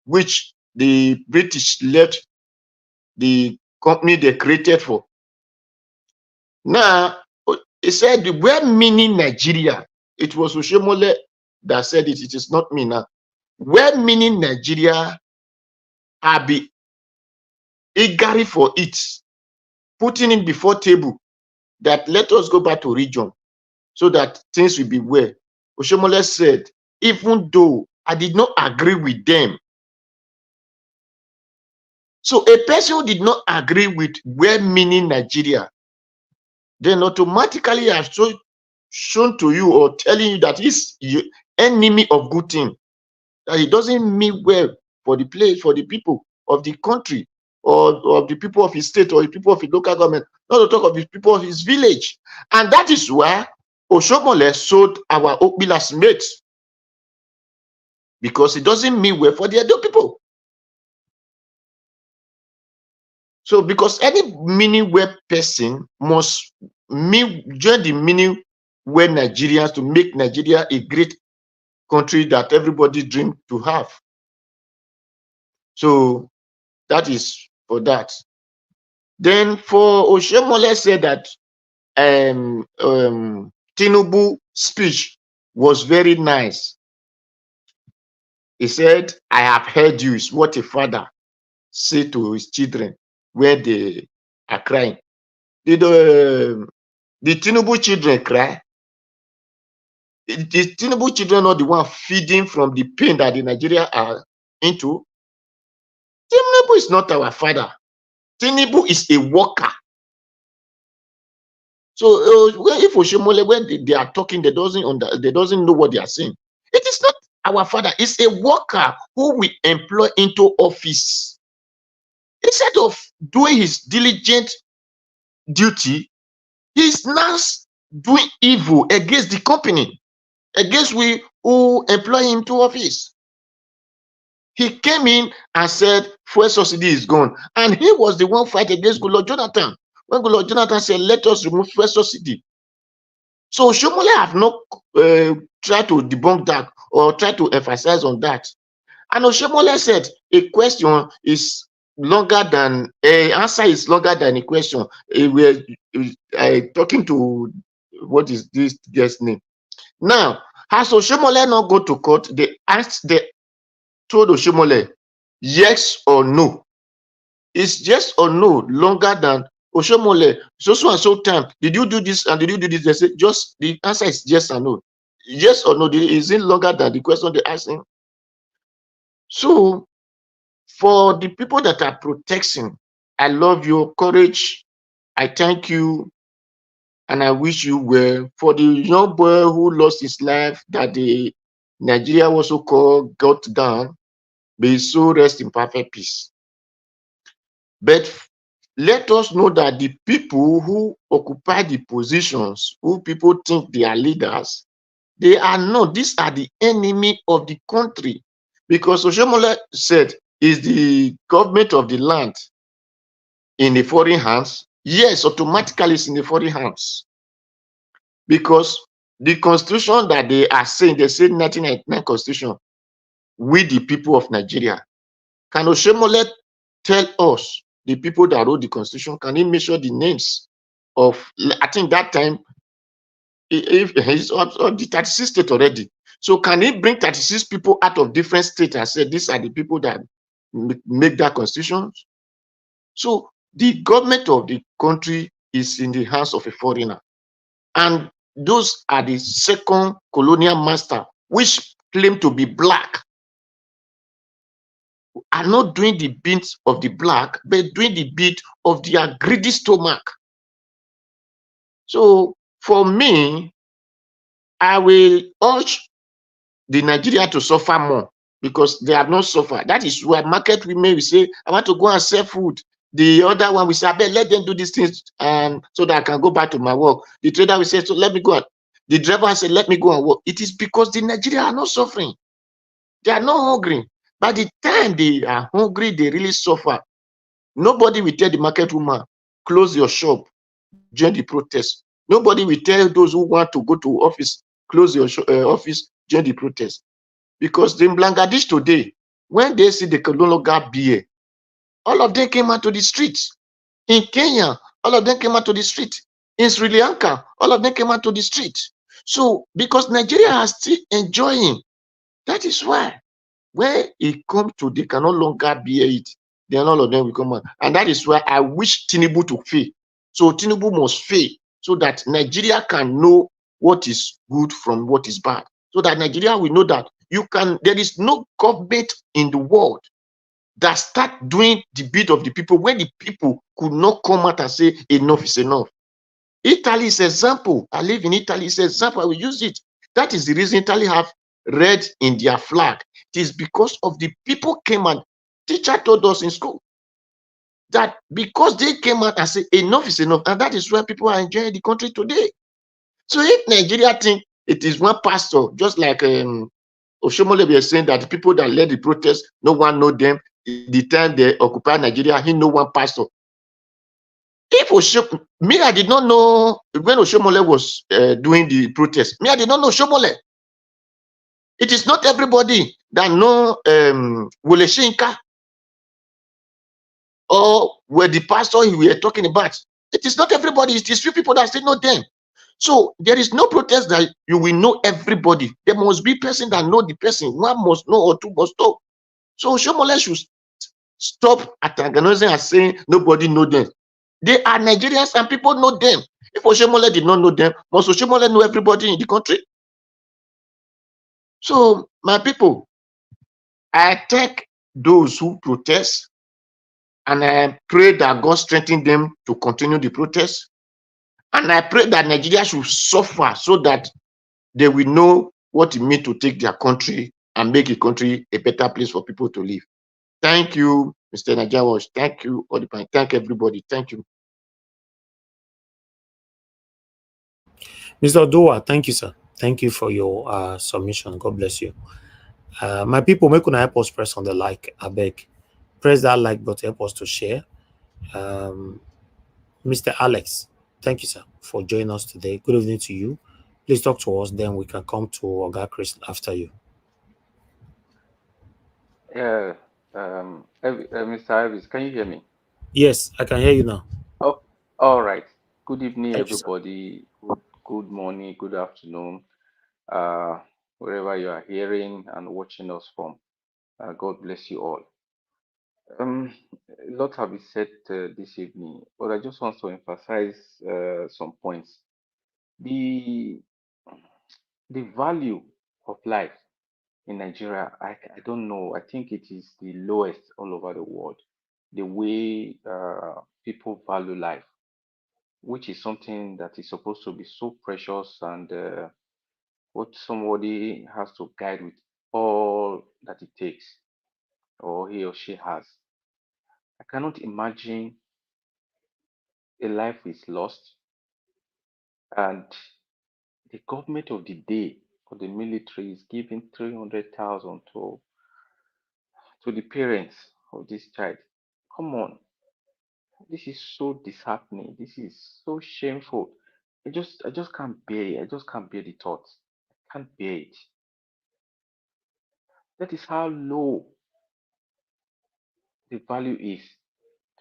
which the British left the company they created for. Now, he said, we're meaning Nigeria. It was Oshiomhole that said it. It is not me now. We're meaning Nigeria, I be eager for it, putting it before table, that let us go back to region so that things will be well. Oshiomhole said, even though I did not agree with them. So a person who did not agree with we're meaning Nigeria, then automatically I've shown to you or telling you that he's enemy of good thing, that he doesn't mean well for the place, for the people of the country, or of the people of his state, or the people of his local government, not to talk of the people of his village. And that is why Oshiomhole sold our Okbilas mates, because it doesn't mean well for the Edo people. So because any meaning well person must join the meaning where Nigerians, to make Nigeria a great country that everybody dream to have. So that is for that. Then for Oshiomhole said that Tinubu speech was very nice. He said, I have heard you, is what a father say to his children when they are crying. Did the Tinubu children cry? The Tinubu children are the one feeding from the pain that the Nigeria are into. Tinubu is not our father. Tinubu is a worker. So if Oshiomhole, when they are talking, they doesn't know what they are saying. It is not our father. It's a worker who we employ into office. Instead of doing his diligent duty, He's now doing evil against the company, against we who employ him to office. He came in and said fuel subsidy is gone, and he was the one fight against Goodluck Jonathan when Goodluck Jonathan said let us remove fuel subsidy. So Oshiomhole have not tried to debunk that or try to emphasize on that. And Oshiomhole said a question is longer than answer is longer than a question. We're talking to what is this guest name? Now, has Oshiomhole not go to court? They told Oshiomhole yes or no. Is yes or no longer than Oshiomhole? So and so time. Did you do this and did you do this? They say just the answer is yes or no. Yes or no. Is it longer than the question they asked him? So for the people that are protecting, I love your courage. I thank you, and I wish you well. For the young boy who lost his life, that the Nigeria also called got down, may his soul rest in perfect peace. But let us know that the people who occupy the positions, who people think they are leaders, they are not. These are the enemy of the country. Because Oshiomhole said, is the government of the land in the foreign hands? Yes, automatically it's in the foreign hands. Because the constitution that they are saying, they say 1999 constitution, we the people of Nigeria. Can Oshiomhole tell us the people that wrote the constitution? Can he measure the names of, I think that time, if he's of the 36 states already. So can he bring 36 people out of different states and say these are the people that make that constitution? So the government of the country is in the hands of a foreigner. And those are the second colonial master, which claim to be black, are not doing the bit of the black, but doing the bit of their greedy stomach. So for me, I will urge the Nigeria to suffer more because they have not suffered. That is why market women will say, I want to go and sell food. The other one will say, I bet let them do these things so that I can go back to my work. The trader will say, so let me go. The driver will say, let me go and work. It is because the Nigeria are not suffering. They are not hungry. By the time they are hungry, they really suffer. Nobody will tell the market woman, close your shop, join the protest. Nobody will tell those who want to go to office, close your office, join the protest. Because in Bangladesh today, when they see the Kolonga beer, all of them came out to the streets. In Kenya, all of them came out to the street. In Sri Lanka, all of them came out to the street. So, because Nigeria are still enjoying, that is why when it comes to they can no longer bear it, then all of them will come out. And that is why I wish Tinubu to fail. So Tinubu must fail so that Nigeria can know what is good from what is bad. So that Nigeria will know that there is no government in the world that start doing the bit of the people when the people could not come out and say enough is enough. Italy is example. I live in Italy. It's example. I will use it. That is the reason Italy have red in their flag. It is because of the people came and teacher told us in school that because they came out and said enough is enough, and that is why people are enjoying the country today. So if Nigeria think it is one pastor, just like Oshiomhole was saying that the people that led the protest, no one know them. The time they occupy Nigeria, he know one pastor. If me, I did not know when Oshiomhole was doing the protest. Me, I did not know Oshiomhole. It is not everybody that know Wole Soyinka or where the pastor we are talking about. It is not everybody. It is few people that still know them. So there is no protest that you will know everybody. There must be person that know the person. One must know or two must know. So Oshiomhole should stop antagonizing and saying nobody know them. They are Nigerians and people know them. If Oshiomhole did not know them, must Oshiomhole know everybody in the country? So my people, I thank those who protest and I pray that God strengthen them to continue the protest. And I pray that Nigeria should suffer so that they will know what it means to take their country and make a country a better place for people to live. Thank you, Mr. Najawash. Thank you, Odipan. Thank everybody. Thank you. Mr. Dua, thank you, sir. Thank you for your submission. God bless you. My people, make una help us press on the like. I beg. Press that like button, help us to share. Mr. Alex, thank you, sir, for joining us today. Good evening to you. Please talk to us, then we can come to Oga Chris after you. Yeah, Mr. Ivis, can you hear me? Yes, I can hear you now. Oh, all right. Good evening, Thank you, sir. everybody. Good morning, good afternoon, uh, wherever you are hearing and watching us from. God bless you all. A lot have been said this evening, but I just want to emphasize some points. The value of life in Nigeria, I don't know. I think it is the lowest all over the world. The way people value life, which is something that is supposed to be so precious and what somebody has to guide with all that it takes or he or she has. I cannot imagine a life is lost and the government of the day or the military is giving 300,000 to the parents of this child. Come on, this is so disheartening. This is so shameful. I just can't bear it. I just can't bear the thoughts. I can't bear it. That is how low the value is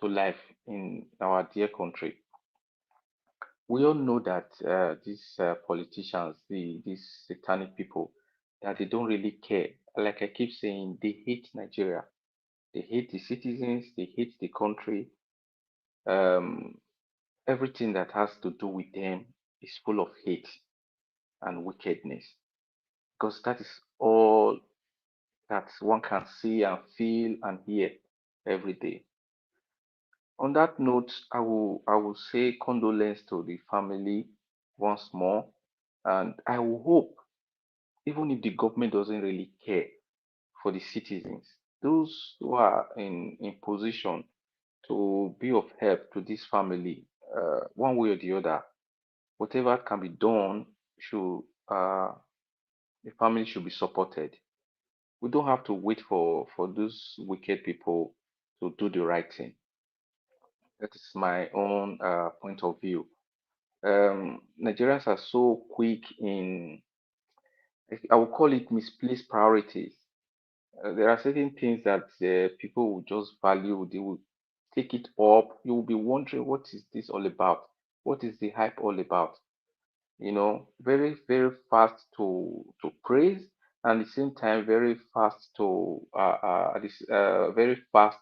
to life in our dear country. We all know that these politicians, these satanic people, that they don't really care. Like I keep saying, they hate Nigeria. They hate the citizens. They hate the country. Um, everything that has to do with them is full of hate and wickedness, because that is all that one can see and feel and hear every day. On that note, I will say condolence to the family once more, and I will hope, even if the government doesn't really care for the citizens, those who are in position to be of help to this family, one way or the other, whatever can be done should the family should be supported. We don't have to wait for those wicked people to do the right thing. That is my own point of view. Nigerians are so quick in, I will call it misplaced priorities. There are certain things that people will just value, they will take it up. You will be wondering, what is this all about? What is the hype all about? Very, very fast to praise, and at the same time, very fast to very fast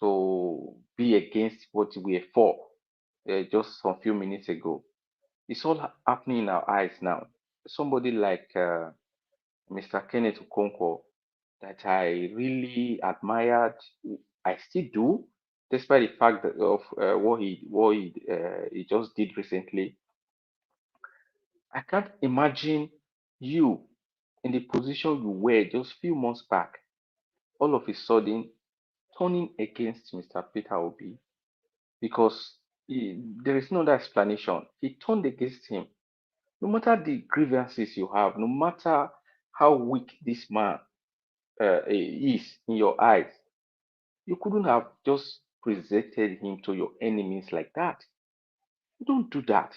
to be against what we are for. Just some few minutes ago, it's all happening in our eyes now. Somebody like Mr. Kenneth Okonkwo, that I really admired, I still do, despite the fact that of what he just did recently. I can't imagine you in the position you were just few months back, all of a sudden turning against Mr. Peter Obi, because there is no other explanation. He turned against him. No matter the grievances you have, no matter how weak this man is in your eyes, you couldn't have just presented him to your enemies like that. You don't do that.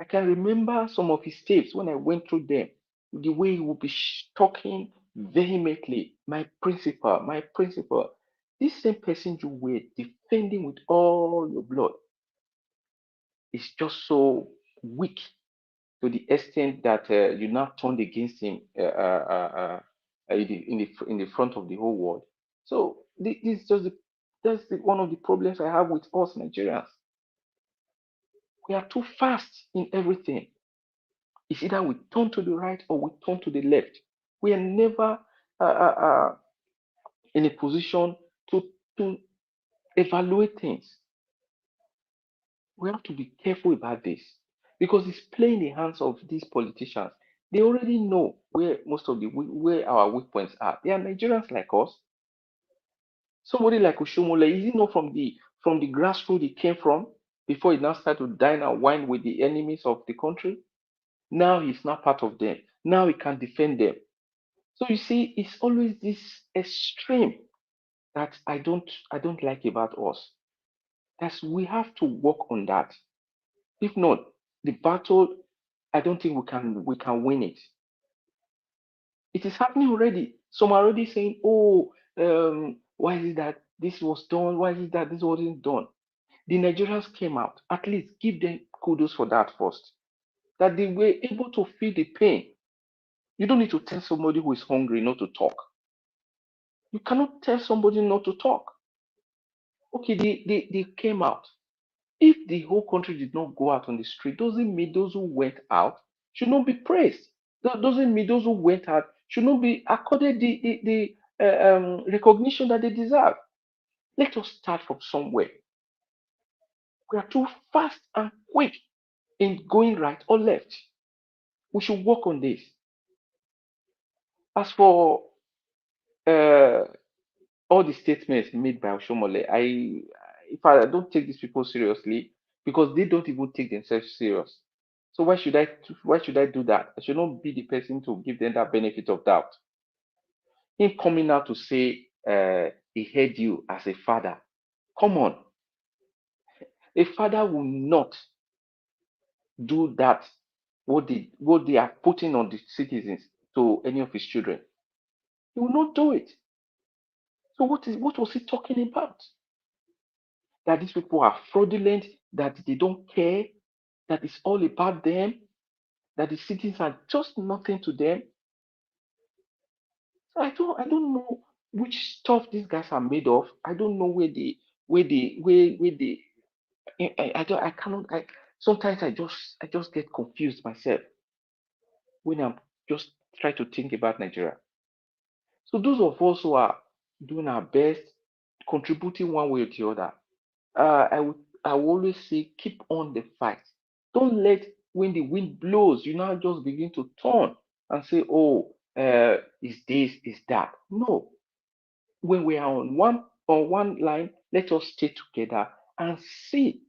I can remember some of his tapes when I went through them, the way he would be talking vehemently, my principal, my principal. This same person you were defending with all your blood is just so weak to the extent that you now turned against him in the front of the whole world. So this is just one of the problems I have with us Nigerians. We are too fast in everything. It's either we turn to the right or we turn to the left. We are never in a position to evaluate things. We have to be careful about this, because it's playing the hands of these politicians. They already know where where our weak points are. They are Nigerians like us. Somebody like Oshiomhole, is he not from the grassroots he came from? before he now start to dine and wine with the enemies of the country. Now he's not part of them. Now he can defend them. So you see, it's always this extreme that I don't like about us. That's we have to work on that. If not, the battle, I don't think we can win it. It is happening already. Some are already saying, "Oh, why is it that this was done? Why is it that this wasn't done?" The Nigerians came out. At least give them kudos for that first. That they were able to feel the pain. You don't need to tell somebody who is hungry not to talk. You cannot tell somebody not to talk. Okay, they came out. If the whole country did not go out on the street, doesn't mean those who went out should not be praised. That doesn't mean those who went out should not be accorded the recognition that they deserve. Let us start from somewhere. We are too fast and quick in going right or left. We should work on this. As for all the statements made by Oshiomhole, if I don't take these people seriously, because they don't even take themselves serious. So why should I do that? I should not be the person to give them that benefit of doubt. Him coming out to say he heard you as a father. Come on. A father will not do that, what they are putting on the citizens to any of his children. He will not do it. So what was he talking about? That these people are fraudulent, that they don't care, that it's all about them, that the citizens are just nothing to them. So I don't know which stuff these guys are made of. I don't know where they I cannot sometimes I just get confused myself when I'm just trying to think about Nigeria. So those of us who are doing our best, contributing one way or the other, I will always say keep on the fight. Don't let when the wind blows, you now just begin to turn and say, "Oh, is this, is that?" No. When we are on one line, let us stay together and see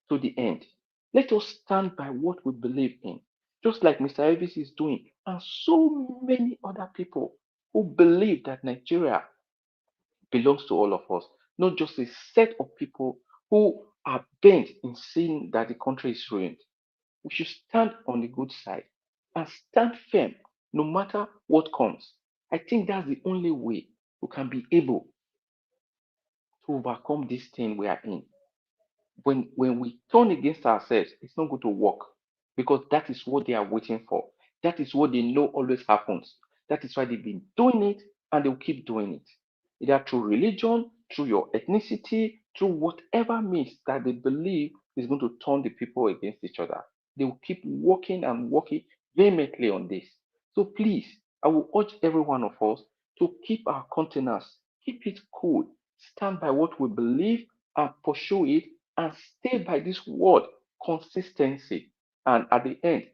to the end. Let us stand by what we believe in, just like Mr. Elvis is doing, and so many other people who believe that Nigeria belongs to all of us, not just a set of people who are bent in seeing that the country is ruined. We should stand on the good side and stand firm no matter what comes. I think that's the only way we can be able to overcome this thing we are in. When we turn against ourselves, it's not going to work because that is what they are waiting for. That is what they know always happens. That is why they've been doing it and they'll keep doing it. Either through religion, through your ethnicity, through whatever means that they believe is going to turn the people against each other. They will keep working and working vehemently on this. So please, I will urge every one of us to keep our countenance, keep it cool, stand by what we believe and pursue it and stay by this word, consistency. And at the end,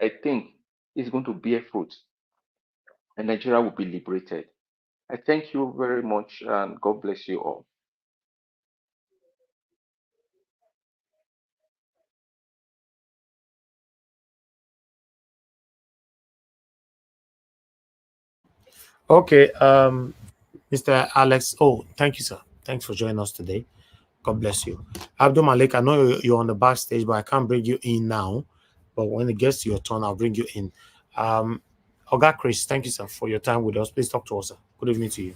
I think it's going to bear fruit and Nigeria will be liberated. I thank you very much and God bless you all. Okay, Mr. Alex. Oh, thank you, sir. Thanks for joining us today. God bless you. Abdul Malik, I know you're on the backstage, but I can't bring you in now. But when it gets to your turn, I'll bring you in. Oga Chris, thank you, sir, for your time with us. Please talk to us, sir. Good evening to you.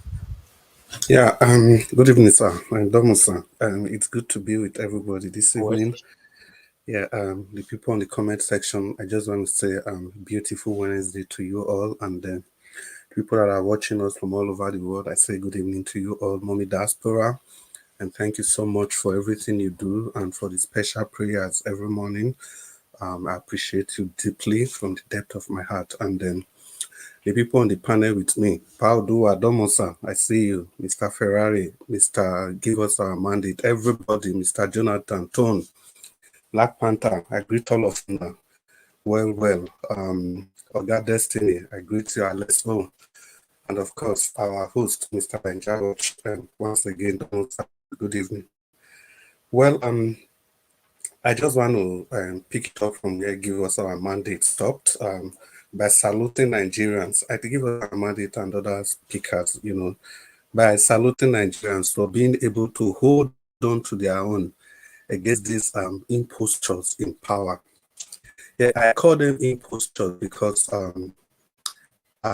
Yeah, good evening, sir. I'm Domo, sir. It's good to be with everybody this evening. Yeah, the people in the comment section, I just want to say beautiful Wednesday to you all, and then people that are watching us from all over the world, I say good evening to you all, Mommy Diaspora, and thank you so much for everything you do and for the special prayers every morning. I appreciate you deeply from the depth of my heart, and then the people on the panel with me, Paul Dua, Domosa, I see you, Mr. Ferrari, Mr. Give Us Our Mandate, everybody, Mr. Jonathan, Tone, Black Panther, I greet all of you now. Well, Oga Destiny, I greet you, Alesso, and of course, our host, Mr. Benjaroch, once again, Domosa, good evening. Well, I just want to pick it up from where give us our mandate stopped by saluting Nigerians. I think give us our mandate and other speakers, by saluting Nigerians for being able to hold on to their own against these impostures in power. Yeah, I call them impostures because I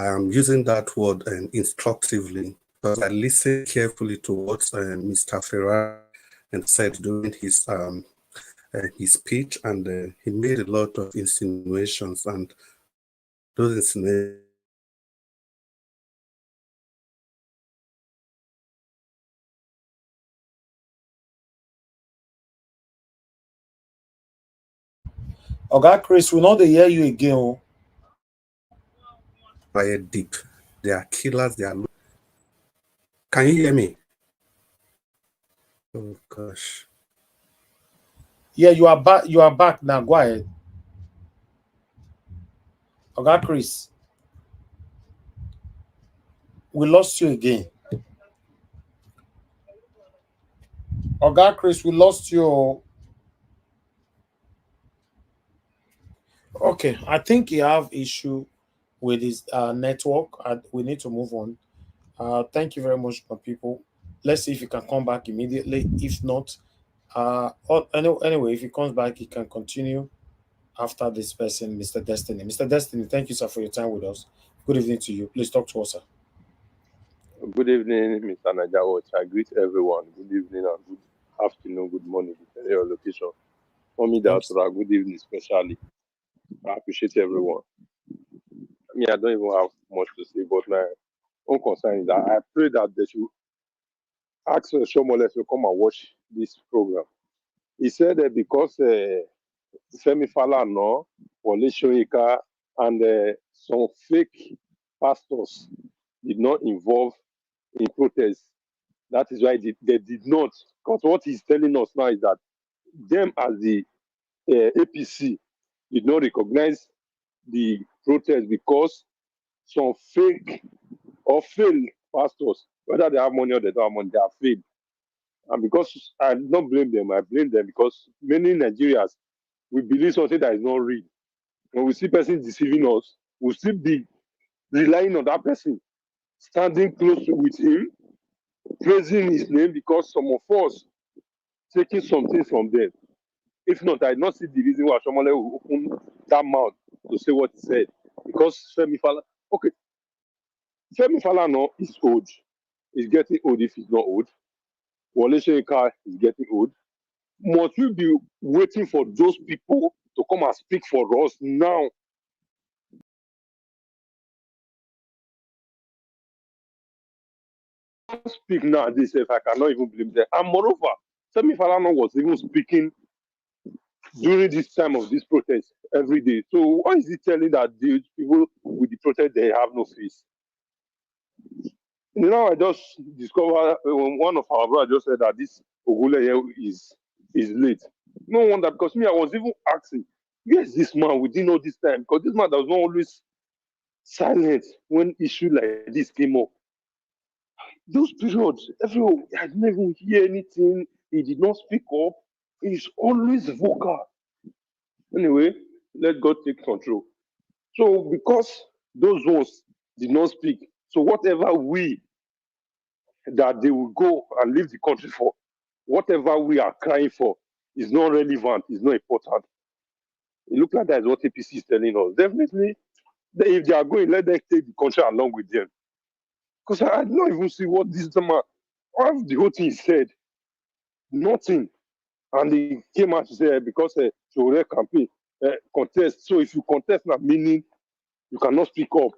am using that word instructively because I listened carefully to what Mr. Ferrari said during his speech, and he made a lot of insinuations, and those insinuations Oga Chris, we know they hear you again. Oh. Fire deep. They are killers. They are. Can you hear me? Oh gosh. Yeah, you are back. You are back now. Go ahead. Oga Chris, we lost you again. Oga Chris, we lost you. Okay, I think you have issue with his network. We need to move on. Thank you very much, my people. Let's see if he can come back immediately. If not, anyway, if he comes back, he can continue after this person, Mr. Destiny. Mr. Destiny, thank you, sir, for your time with us. Good evening to you. Please talk to us, sir. Good evening, Mr. Najawat. I greet everyone. Good evening and good afternoon, good morning, depending on your location. For me, Diaspora, good evening, especially. I appreciate everyone. I don't even have much to say, but my own concern is that I pray that they should ask Oshiomhole to come and watch this program. He said that because Femi Falana, Wole Soyinka, and some fake pastors did not involve in protests, that is why they did not. Because what he's telling us now is that them as the APC did not recognize the protest because some fake or failed pastors, whether they have money or they don't have money, they are failed. And because I don't blame them, I blame them because many Nigerians, we believe something that is not real. When we see person deceiving us, we'll still be relying on that person, standing close with him, praising his name because some of us taking something from them. If not, I did not see the reason why Oshiomhole will open that mouth to say what he said. Because Femi Falana is old. He's getting old if he's not old. Wole Soyinka is getting old. Must we be waiting for those people to come and speak for us now? Speak now, this if I cannot even blame them. And moreover, Femi Falana was even speaking during this time of this protest every day. So why is he telling that the people with the protest they have no face? Now I just discovered one of our brothers just said that this Ogule is late. No wonder, because me I was even asking, where is this man within all this time? Because this man was not always silent when issue like this came up. Those periods, everyone, I didn't even hear anything. He did not speak up. He's always vocal. Anyway, let God take control. So because those ones did not speak, so whatever we that they will go and leave the country for, whatever we are crying for is not relevant, is not important. It looks like that is what APC is telling us. Definitely, if they are going, let them take the country along with them. Because I did not even see what this man, all the whole thing said. Nothing. And he came out to say because Sowore campaign contest. So if you contest now, meaning you cannot speak up.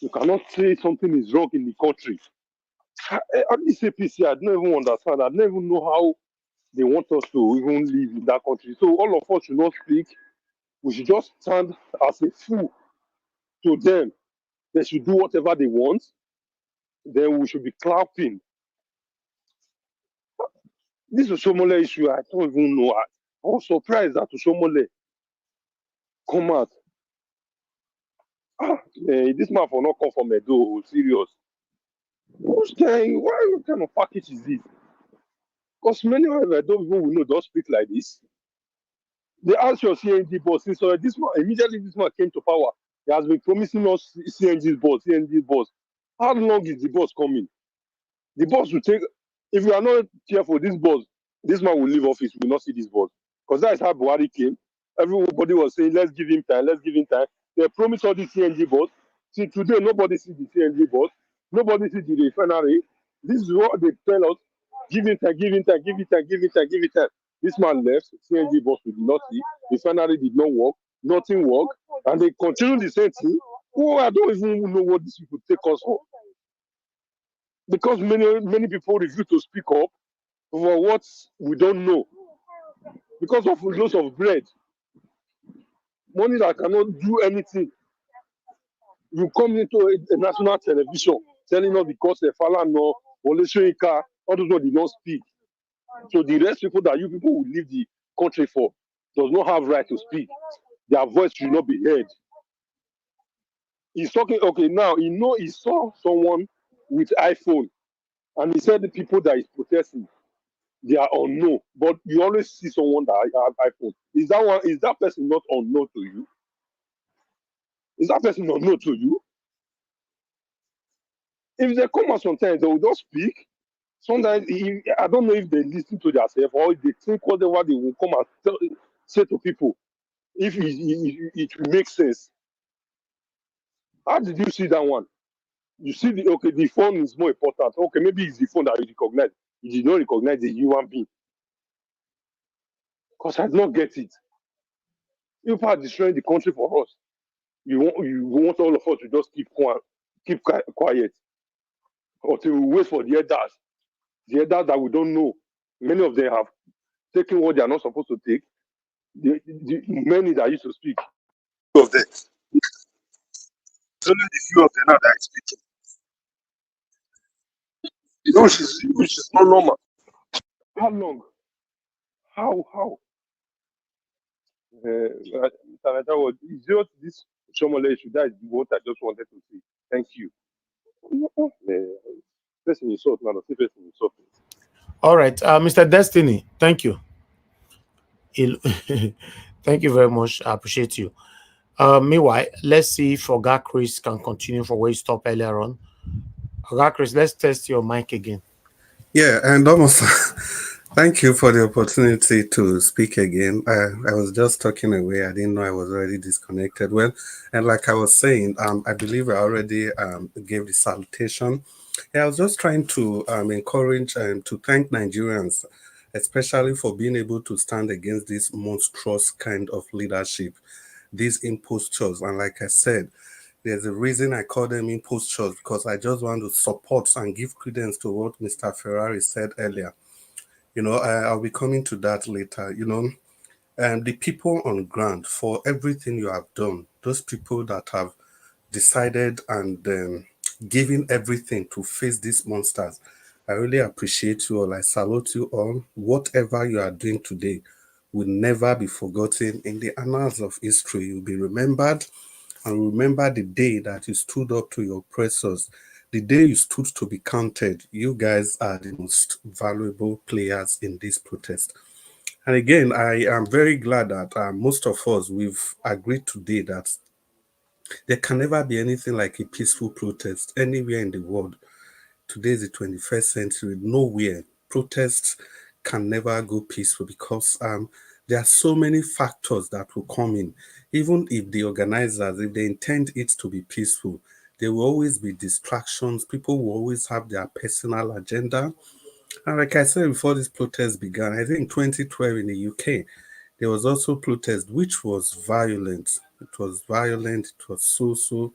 You cannot say something is wrong in the country. At this APC, I don't even understand. I don't even know how they want us to even live in that country. So all of us should not speak. We should just stand as a fool to them. They should do whatever they want. Then we should be clapping. This Oshiomhole issue, I don't even know. I was surprised that Oshiomhole come out. This man for not come from Edo, , serious. What kind of package is this? Because many of them I don't even know don't speak like this. They asked your CNG boss. So this man, immediately this man came to power. He has been promising us CNG boss, CNG boss. How long is the boss coming? The boss will take, if you are not careful, this man will leave office, we will not see this boss. Because that is how Buhari came. Everybody was saying, let's give him time, let's give him time. They promised all the CNG boss. See, today, nobody sees the CNG boss. Nobody sees the refinery. This is what they tell us. Give him time, give him time, give him time, give him time, give him time. This man left, CNG boss we did not see. Refinery did not work, nothing worked. And they continue the same thing. Oh, I don't even know what these people take us for. Because many people refuse to speak up for what we don't know. Because of loss of bread, money that cannot do anything. You come into a national television telling us because Falana, Oleshoika, all those ones did not speak. So the rest people that you people will leave the country for does not have right to speak. Their voice should not be heard. He's talking, okay, now he saw someone with iPhone and he said the people that is protesting, they are unknown, but you always see someone that have iPhone. Is that person not unknown to you? Is that person unknown to you? If they come out sometimes, they will just speak. Sometimes I don't know if they listen to themselves or if they think whatever they will come and say to people. If it will make sense. How did you see that one? You see the phone is more important. Okay, maybe it's the phone that you recognize. You did not recognize the human being. Because I did not get it. You are destroying the country for us. You want all of us to just keep quiet until we wait for the elders that we don't know. Many of them have taken what they are not supposed to take. The many that used to speak. Of them. It's only the few of them now that are speaking. Which is not normal. How long? How? It's just this Oshiomhole issue. That is what I just wanted to say. Thank you. Person insult now, the person insult. All right, Mr. Destiny, thank you. Thank you very much. I appreciate you. Meanwhile, let's see if Oga Chris can continue from where you stopped earlier on. Oga Chris, let's test your mic again. Yeah, and almost thank you for the opportunity to speak again. I was just talking away. I didn't know I was already disconnected. Well, and like I was saying, I believe I already gave the salutation. Yeah, I was just trying to encourage and to thank Nigerians, especially for being able to stand against this monstrous kind of leadership, these impostures. And like I said, there's a reason I call them impostures, because I just want to support and give credence to what Mr. Ferrari said earlier. You know, I'll be coming to that later. You know, and the people on ground, for everything you have done, those people that have decided and given everything to face these monsters, I really appreciate you all. I salute you all. Whatever you are doing today will never be forgotten in the annals of history. You'll be remembered, and remember the day that you stood up to your oppressors, the day you stood to be counted. You guys are the most valuable players in this protest. And again, I am very glad that most of us, we've agreed today that there can never be anything like a peaceful protest anywhere in the world. Today is the 21st century. Nowhere protests can never go peaceful, because there are so many factors that will come in. Even if the organizers, if they intend it to be peaceful, there will always be distractions. People will always have their personal agenda. And like I said before this protest began, I think 2012 in the UK, there was also protest which was violent. It was violent. It was so.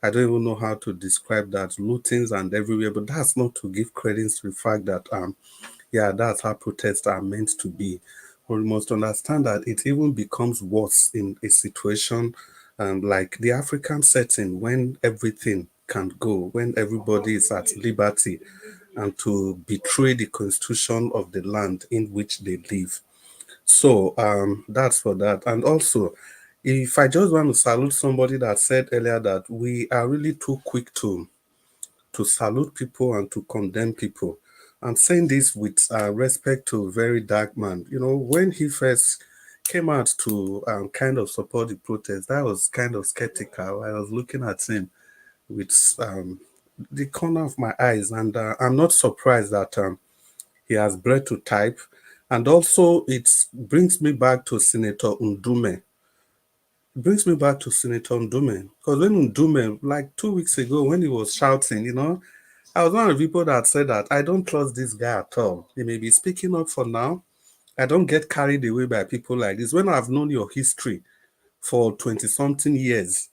I don't even know how to describe that. Lootings and everywhere, but that's not to give credit to the fact that yeah, that's how protests are meant to be. But we must understand that it even becomes worse in a situation like the African setting, when everything can go, when everybody is at liberty, and to betray the constitution of the land in which they live. So that's for that. And also, if I just want to salute somebody that said earlier that we are really too quick to salute people and to condemn people. I'm saying this with respect to very dark man. You know, when he first came out to kind of support the protest, I was kind of skeptical. I was looking at him with the corner of my eyes, and I'm not surprised that he has bread to type. And also, it brings me back to Senator Ndume. It brings me back to Senator Ndume, because when Ndume, like 2 weeks ago, when he was shouting, you know, I was one of the people that said that I don't trust this guy at all. He may be speaking up for now. I don't get carried away by people like this. When I've known your history for 20-something years,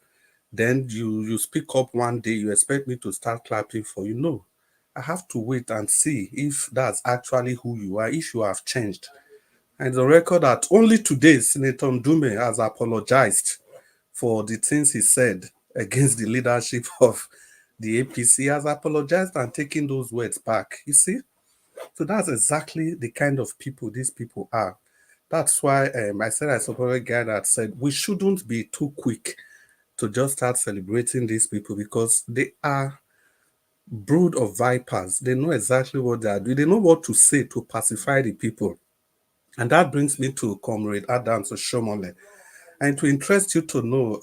then you speak up one day, you expect me to start clapping for you. No, I have to wait and see if that's actually who you are, if you have changed. And the record that only today, Senator Ndume has apologized for the things he said against the leadership of the APC. He has apologized and taken those words back. You see? So that's exactly the kind of people these people are. That's why I said I support a guy that said we shouldn't be too quick to just start celebrating these people, because they are brood of vipers. They know exactly what they are doing. They know what to say to pacify the people. And that brings me to Comrade Adams Oshiomhole. And to interest you to know,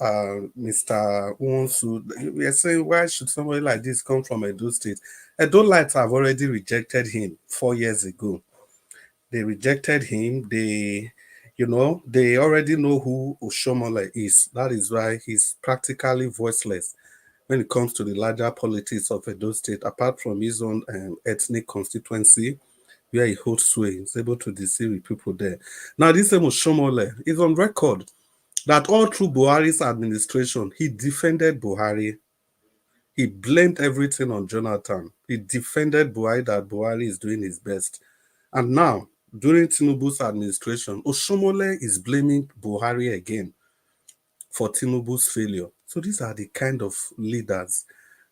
Mr. Wonsu, we are saying, why should somebody like this come from Edo State? Edo Lights have already rejected him 4 years ago. They rejected him. They already know who Oshiomhole is. That is why he's practically voiceless when it comes to the larger politics of Edo State, apart from his own ethnic constituency, where he holds sway. He's able to deceive people there. Now, this same Oshiomhole is on record that all through Buhari's administration, he defended Buhari. He blamed everything on Jonathan. He defended Buhari, that Buhari is doing his best. And now, during Tinubu's administration, Oshiomhole is blaming Buhari again for Tinubu's failure. So these are the kind of leaders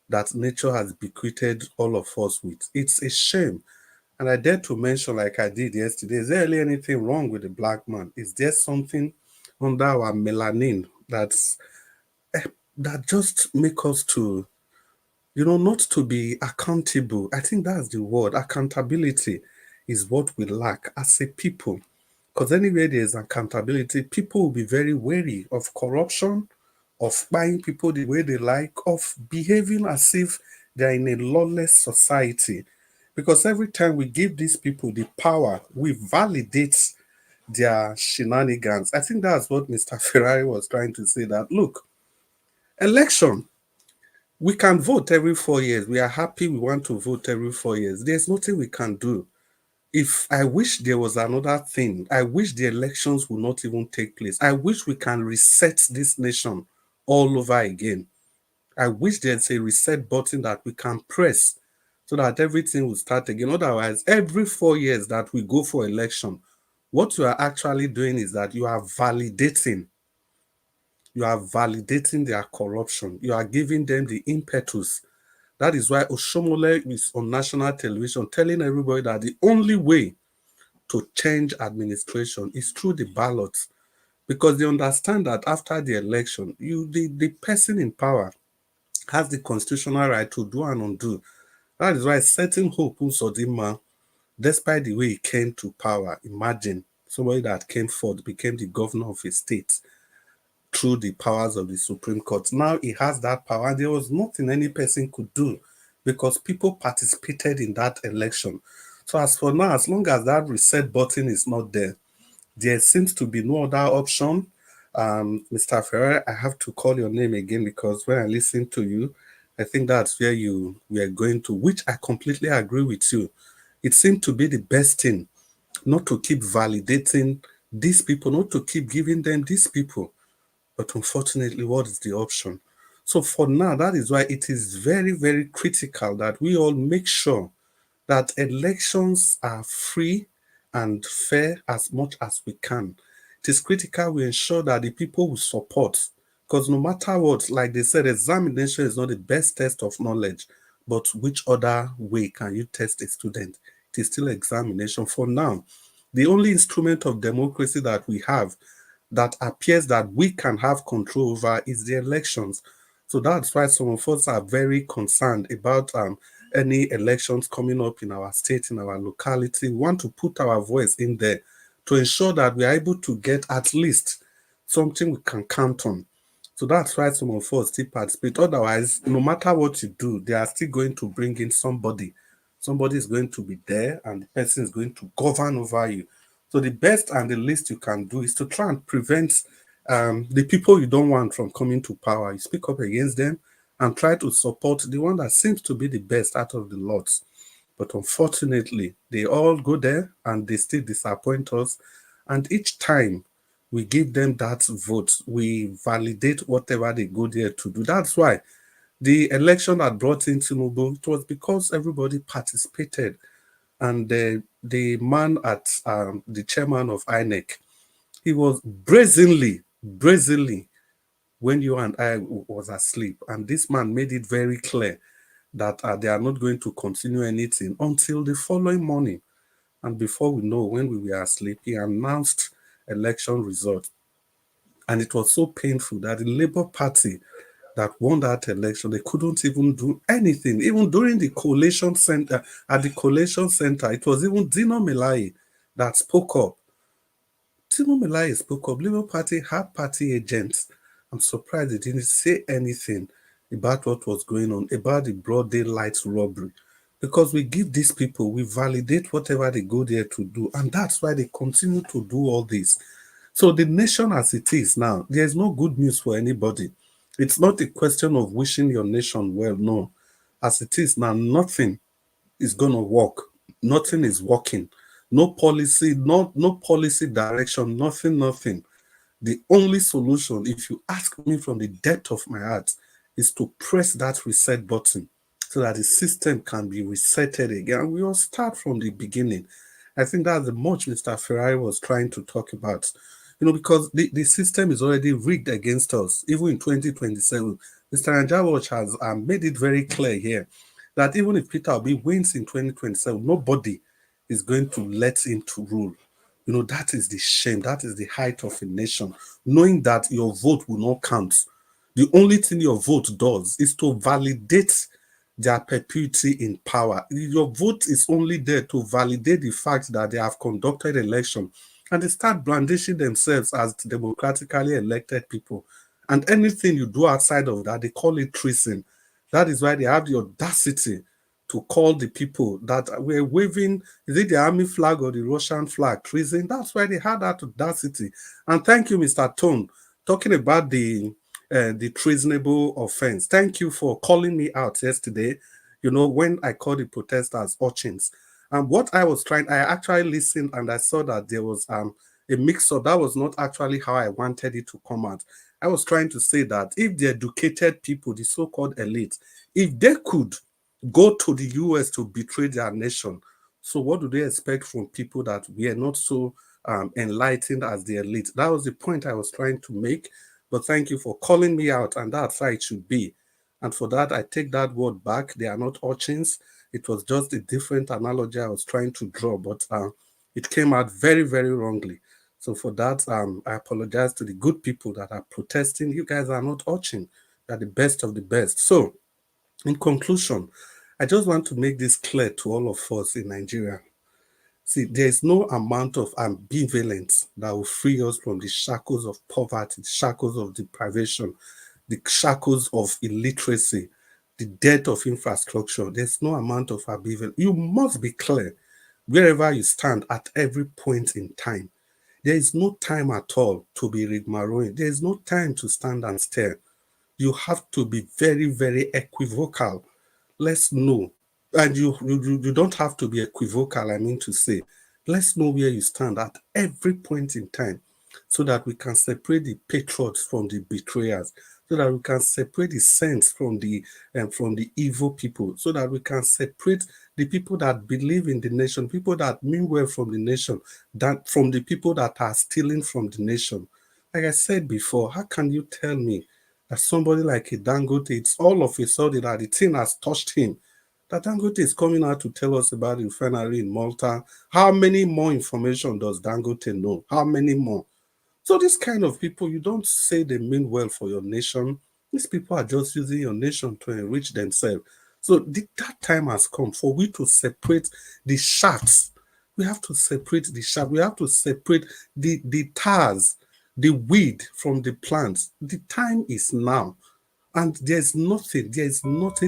that nature has bequeathed all of us with. It's a shame. And I dare to mention, like I did yesterday, is there really anything wrong with the black man? Is there something under our melanin that just make us to, not to be accountable? I think that's the word. Accountability is what we lack as a people. Because anywhere there's accountability, people will be very wary of corruption, of buying people the way they like, of behaving as if they're in a lawless society. Because every time we give these people the power, we validate their shenanigans. I think that's what Mr. Ferrari was trying to say, that look, election, we can vote every 4 years. We are happy we want to vote every 4 years. There's nothing we can do. If I wish there was another thing, I wish the elections will not even take place. I wish we can reset this nation all over again. I wish there's a reset button that we can press so that everything will start again. Otherwise, every 4 years that we go for election, what you are actually doing is that you are validating their corruption. You are giving them the impetus. That is why Oshiomhole is on national television telling everybody that the only way to change administration is through the ballots, because they understand that after the election, the person in power has the constitutional right to do and undo. That is why certain Hope Uzodinma, despite the way he came to power, imagine somebody that came forth, became the governor of a state through the powers of the Supreme Court. Now he has that power, and there was nothing any person could do because people participated in that election. So as for now, as long as that reset button is not there, there seems to be no other option. Mr. Ferrer, I have to call your name again because when I listen to you, I think that's where we are going to, which I completely agree with you. It seemed to be the best thing not to keep validating these people, not to keep giving them these people. But unfortunately, what is the option? So for now, that is why it is very, very critical that we all make sure that elections are free and fair as much as we can. It is critical we ensure that the people we support, because no matter what, like they said, examination is not the best test of knowledge, but which other way can you test a student? It is still examination. For now, the only instrument of democracy that we have that appears that we can have control over is the elections. So that's why some of us are very concerned about any elections coming up in our state, in our locality. We want to put our voice in there to ensure that we are able to get at least something we can count on. So that's why some of us still participate. Otherwise, no matter what you do, they are still going to bring in somebody. Somebody is going to be there and the person is going to govern over you. So the best and the least you can do is to try and prevent the people you don't want from coming to power. You speak up against them and try to support the one that seems to be the best out of the lots. But unfortunately, they all go there and they still disappoint us. And each time we give them that vote, we validate whatever they go there to do. That's why the election that brought in Tinubu, it was because everybody participated. And the man at the chairman of INEC, he was brazenly, when you and I was asleep. And this man made it very clear that they are not going to continue anything until the following morning. And before we know, when we were asleep, he announced election results. And it was so painful that the Labour Party that won that election, they couldn't even do anything. Even during the collation center, at the collation center, it was even Dino Melaye that spoke up. Dino Melaye spoke up. Labour Party had party agents. I'm surprised they didn't say anything about what was going on, about the broad daylight robbery. Because we give these people, we validate whatever they go there to do. And that's why they continue to do all this. So the nation as it is now, there's no good news for anybody. It's not a question of wishing your nation well, no. As it is now, nothing is going to work. Nothing is working. No policy, no policy direction, nothing. The only solution, if you ask me from the depth of my heart, is to press that reset button so that the system can be resetted again. We all start from the beginning. I think that's the much Mr. Ferrari was trying to talk about. Because the system is already rigged against us, even in 2027. Mr. Anjawatch has made it very clear here that even if Peter Obi wins in 2027, nobody is going to let him to rule. That is the shame. That is the height of a nation, knowing that your vote will not count. The only thing your vote does is to validate their perpetuity in power. Your vote is only there to validate the fact that they have conducted election, and they start brandishing themselves as democratically elected people. And anything you do outside of that, they call it treason. That is why they have the audacity to call the people that were waving, is it the army flag or the Russian flag, treason? That's why they had that audacity. And thank you, Mr. Tone, talking about the treasonable offense. Thank you for calling me out yesterday, when I called the protesters urchins. And what I was I actually listened and I saw that there was a mix-up. That was not actually how I wanted it to come out. I was trying to say that if the educated people, the so-called elite, if they could go to the US to betray their nation, so what do they expect from people that we are not so enlightened as the elite? That was the point I was trying to make. But thank you for calling me out, and that's how it should be. And for that, I take that word back. They are not urchins. It was just a different analogy I was trying to draw, but it came out very, very wrongly. So for that, I apologize to the good people that are protesting. You guys are not urchin. You're the best of the best. So, in conclusion, I just want to make this clear to all of us in Nigeria. See, there is no amount of ambivalence that will free us from the shackles of poverty, the shackles of deprivation, the shackles of illiteracy, the death of infrastructure. There's no amount of ambivalence. You must be clear wherever you stand at every point in time. There is no time at all to be rigmaroling. There is no time to stand and stare. You have to be very, very equivocal. Let's know. And you don't have to be equivocal, I mean to say. Let's know where you stand at every point in time so that we can separate the patriots from the betrayers, so that we can separate the saints from the evil people, so that we can separate the people that believe in the nation, people that mean well from the nation, that from the people that are stealing from the nation. Like I said before, how can you tell me that somebody like a Dangote, it's all of a sudden that the thing has touched him, that Dangote is coming out to tell us about the refinery in Malta? How many more information does Dangote know? How many more? So this kind of people, you don't say they mean well for your nation. These people are just using your nation to enrich themselves. So that time has come for we to separate the shafts. We have to separate the shaft. We have to separate the tares, the weed from the plants. The time is now. And there is nothing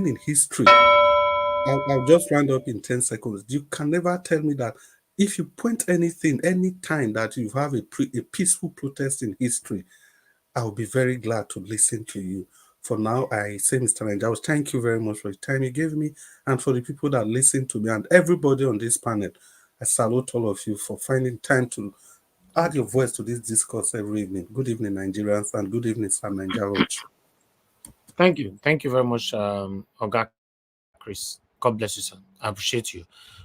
in history. I'll just round up in 10 seconds. You can never tell me that if you point anything, any time that you have a peaceful protest in history, I'll be very glad to listen to you. For now, I say, Mr. Nanjawo, thank you very much for the time you gave me and for the people that listen to me and everybody on this panel. I salute all of you for finding time to add your voice to this discourse every evening. Good evening, Nigerians, and good evening, Sir Nanjawo. Thank you. Thank you very much, Oga Chris. God bless you, sir. I appreciate you.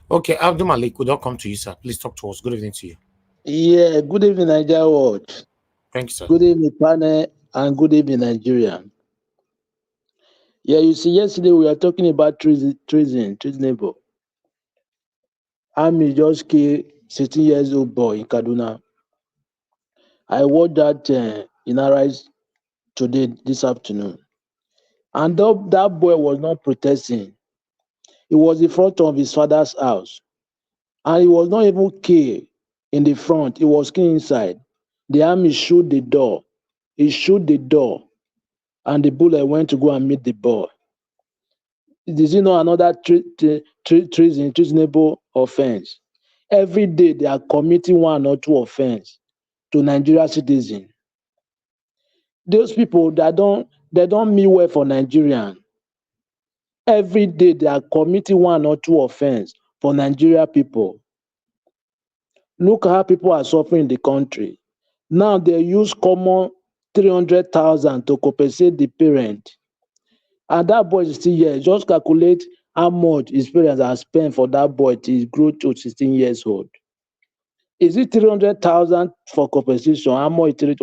Okay, Abdul Malik, we don't come to you, sir. Please talk to us. Good evening to you. Yeah, good evening, Nigeria Watch. Thank you, sir. Good evening, panel, and good evening, Nigeria. Yeah, you see, yesterday we were talking about treasonable. Army just killed 16 years old boy in Kaduna. I watched that in Arise today, this afternoon. And that boy was not protesting. He was in front of his father's house. And he was not even killed in the front. He was killed inside. The army shot the door. He shot the door. And the bullet went to go and meet the boy. Is it not another treasonable offense? Every day they are committing one or two offense to Nigerian citizens. Those people that they don't mean well for Nigerian. Every day they are committing one or two offense for Nigeria people. Look how people are suffering in the country. Now they use common 300,000 to compensate the parent. And that boy is still here. Just calculate how much his parents have spent for that boy till he grew to 16 years old. Is it 300,000 for compensation? How much is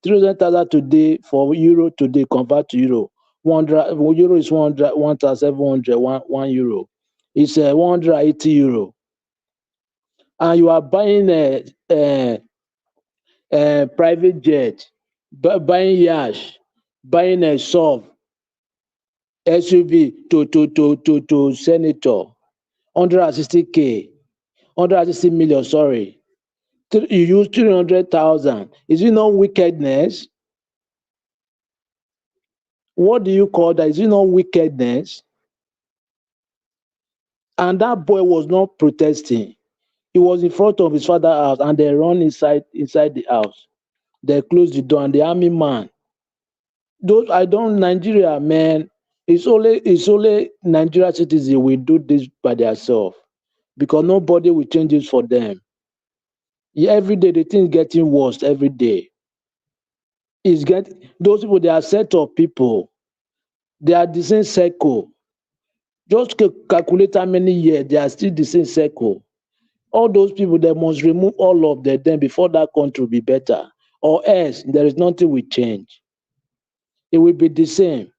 300,000 today for euro today convert to euro? 100 euro is 1,700, 1 euro. It's 180 euro. And you are buying a private jet, buying yacht, buying a SUV, SUV to senator, 160K, 160 million, sorry. You use 300,000. Is it not wickedness? What do you call that? Is it not wickedness? And that boy was not protesting. He was in front of his father's house and they run inside the house. They close the door and the army man. Nigeria, man, it's only Nigeria citizens will do this by themselves because nobody will change it for them. Yeah, every day the thing is getting worse every day. Those people, they are set of people. They are the same circle. Just calculate how many years they are still the same circle. All those people, they must remove all of them before that country will be better. Or else, there is nothing will change. It will be the same.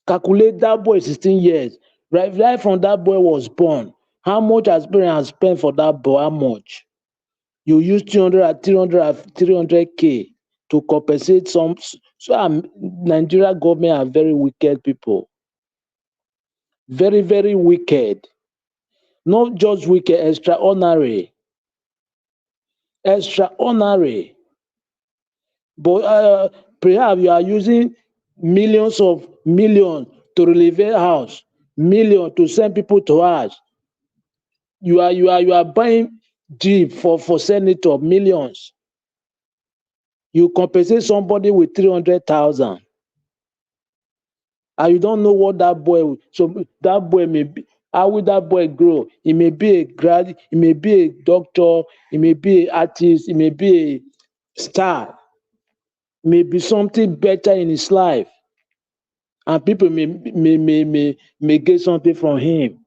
Calculate that boy 16 years. Right from that boy was born. How much has parents spent for that boy? How much? You use 300K to compensate some. So Nigeria government are very wicked people. Very, very wicked. Not just wicked, extraordinary. Extraordinary. But perhaps you are using millions to renovate house, millions to send people to house. You are buying Jeep for senator, millions. You compensate somebody with 300,000. And you don't know what that boy. So that boy may be. How will that boy grow? He may be a grad. He may be a doctor. He may be an artist. He may be a star. May be something better in his life, and people may get something from him.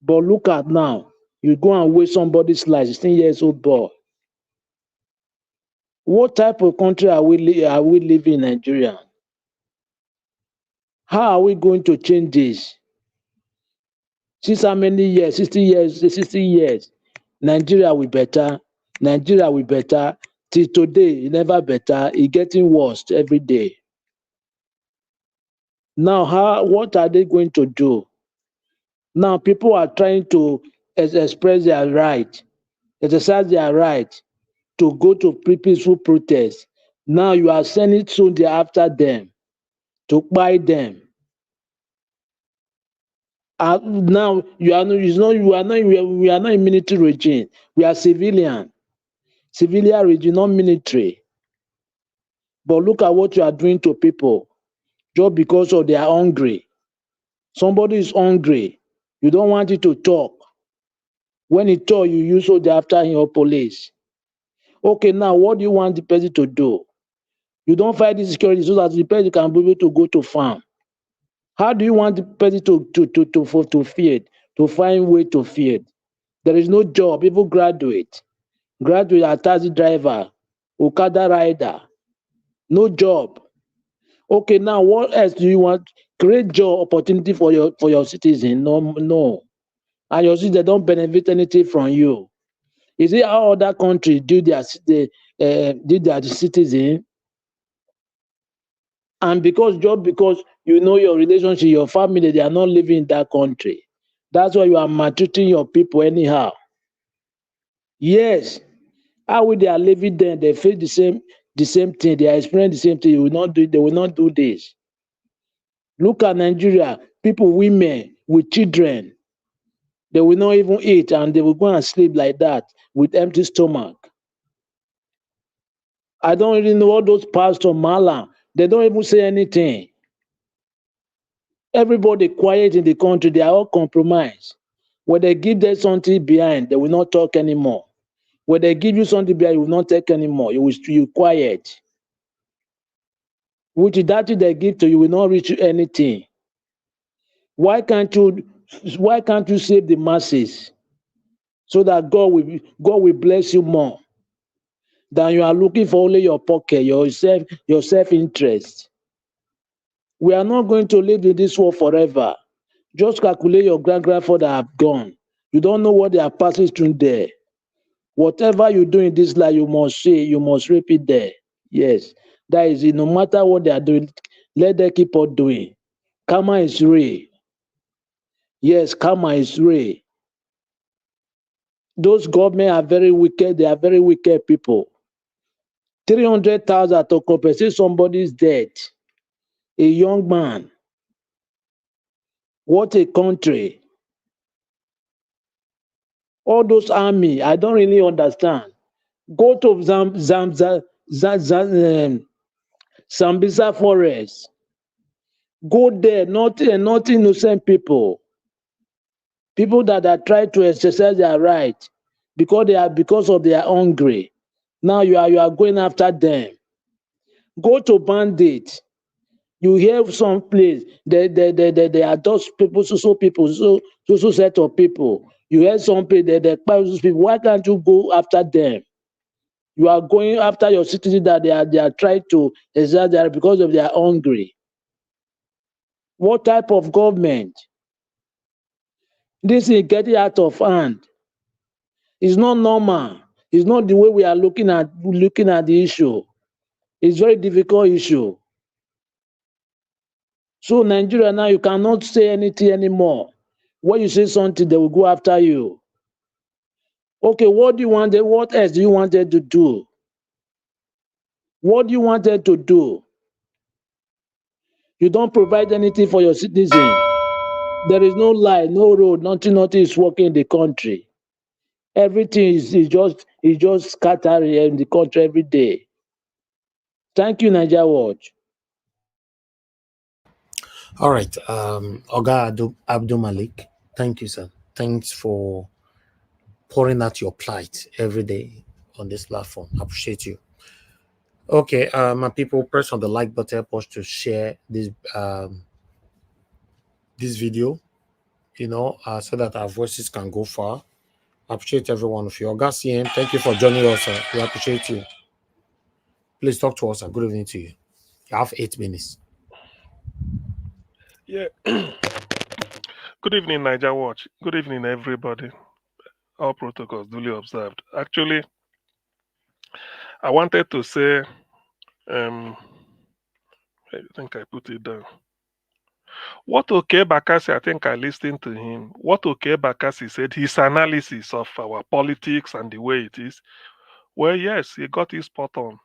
But look at now, you go and waste somebody's life, 16 years old boy. What type of country are we living in, Nigeria? How are we going to change this? Since how many years? 60 years. Nigeria will better. Nigeria will better. Till today, it never better. It's getting worse every day. Now, what are they going to do? Now, people are trying to express their right, exercise their right to go to peaceful protest. Now, you are sending soldiers after them to buy them. Now, we are not a military regime. We are civilian regime, not military. But look at what you are doing to people just because they are hungry. Somebody is hungry. You don't want it to talk. When he talk, you use soldier after him or police. Okay, now what do you want the person to do? You don't fight the security so that the person can be able to go to farm. How do you want the person to feed, to find way to feed? There is no job. People graduate are taxi driver, Okada rider, no job. Okay, now what else do you want? Create job opportunity for your citizen? No. And your citizens don't benefit anything from you. Is it how other countries do their citizen? And because you know your relationship, your family, they are not living in that country. That's why you are maltreating your people anyhow. Yes, how they are living there, they face the same thing, they are experiencing the same thing. They will not do this. Look at Nigeria, people, women with children, they will not even eat and they will go and sleep like that with empty stomach. I don't really know all those pastors, Malam, they don't even say anything. Everybody quiet in the country, they are all compromised. When they give them something behind, they will not talk anymore. When they give you something behind, you will not take anymore. You quiet. Which that they give to you will not reach you anything. Why can't you save the masses so that God will bless you more than you are looking for only your pocket, your self-interest? We are not going to live in this world forever. Just calculate your grandfather have gone. You don't know what they are passing through there. Whatever you do in this life, you must say, you must repeat there. Yes, that is it. No matter what they are doing, let them keep on doing. Karma is real. Yes, karma is real. Those government are very wicked. They are very wicked people. 300,000 to compensate somebody's death. A young man. What a country. All those army, I don't really understand. Go to Sambisa forest. Go there, not innocent people. People that are trying to exercise their right because of they are hungry. Now you are going after them. Go to bandits. You hear some place they are those people, so set of people. You hear some place they those people. Why can't you go after them? You are going after your citizens that they are trying to exert their because of they are hungry. What type of government? This is getting out of hand. It's not normal. It's not the way we are looking at the issue. It's very difficult issue. So Nigeria now, you cannot say anything anymore. When you say something, they will go after you. Okay, what do you want? What else do you want them to do? What do you want them to do? You don't provide anything for your citizen. There is no light, no road, nothing is working in the country. Everything is just scattering in the country every day. Thank you, Nigeria Watch. All right, Oga Abdul Malik, thank you, sir. Thanks for pouring out your plight every day on this platform. I appreciate you. Okay, my people, press on the like button, help us to share this video, so that our voices can go far. I appreciate every one of you. Oga CM, thank you for joining us, sir. We appreciate you. Please talk to us, sir. Good evening to you. You have 8 minutes. Yeah. Good evening, Niger Watch. Good evening, everybody. All protocols duly observed. Actually, I wanted to say, I think I put it down. What OK Bakassi, I think I listened to him. What OK Bakassi said, his analysis of our politics and the way it is, well, yes, he got it spot on.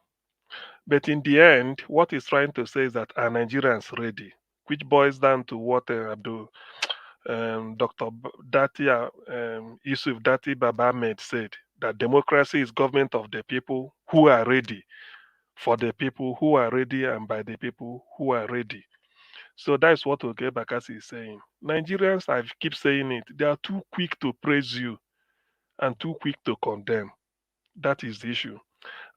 But in the end, what he's trying to say is that are Nigerians ready? Which boils down to what Dr. Dati, Yusuf Dati Baba Ahmed said, that democracy is government of the people who are ready, for the people who are ready, and by the people who are ready. So that's what Oge Bakassi is saying. Nigerians, I keep saying it, they are too quick to praise you and too quick to condemn. That is the issue.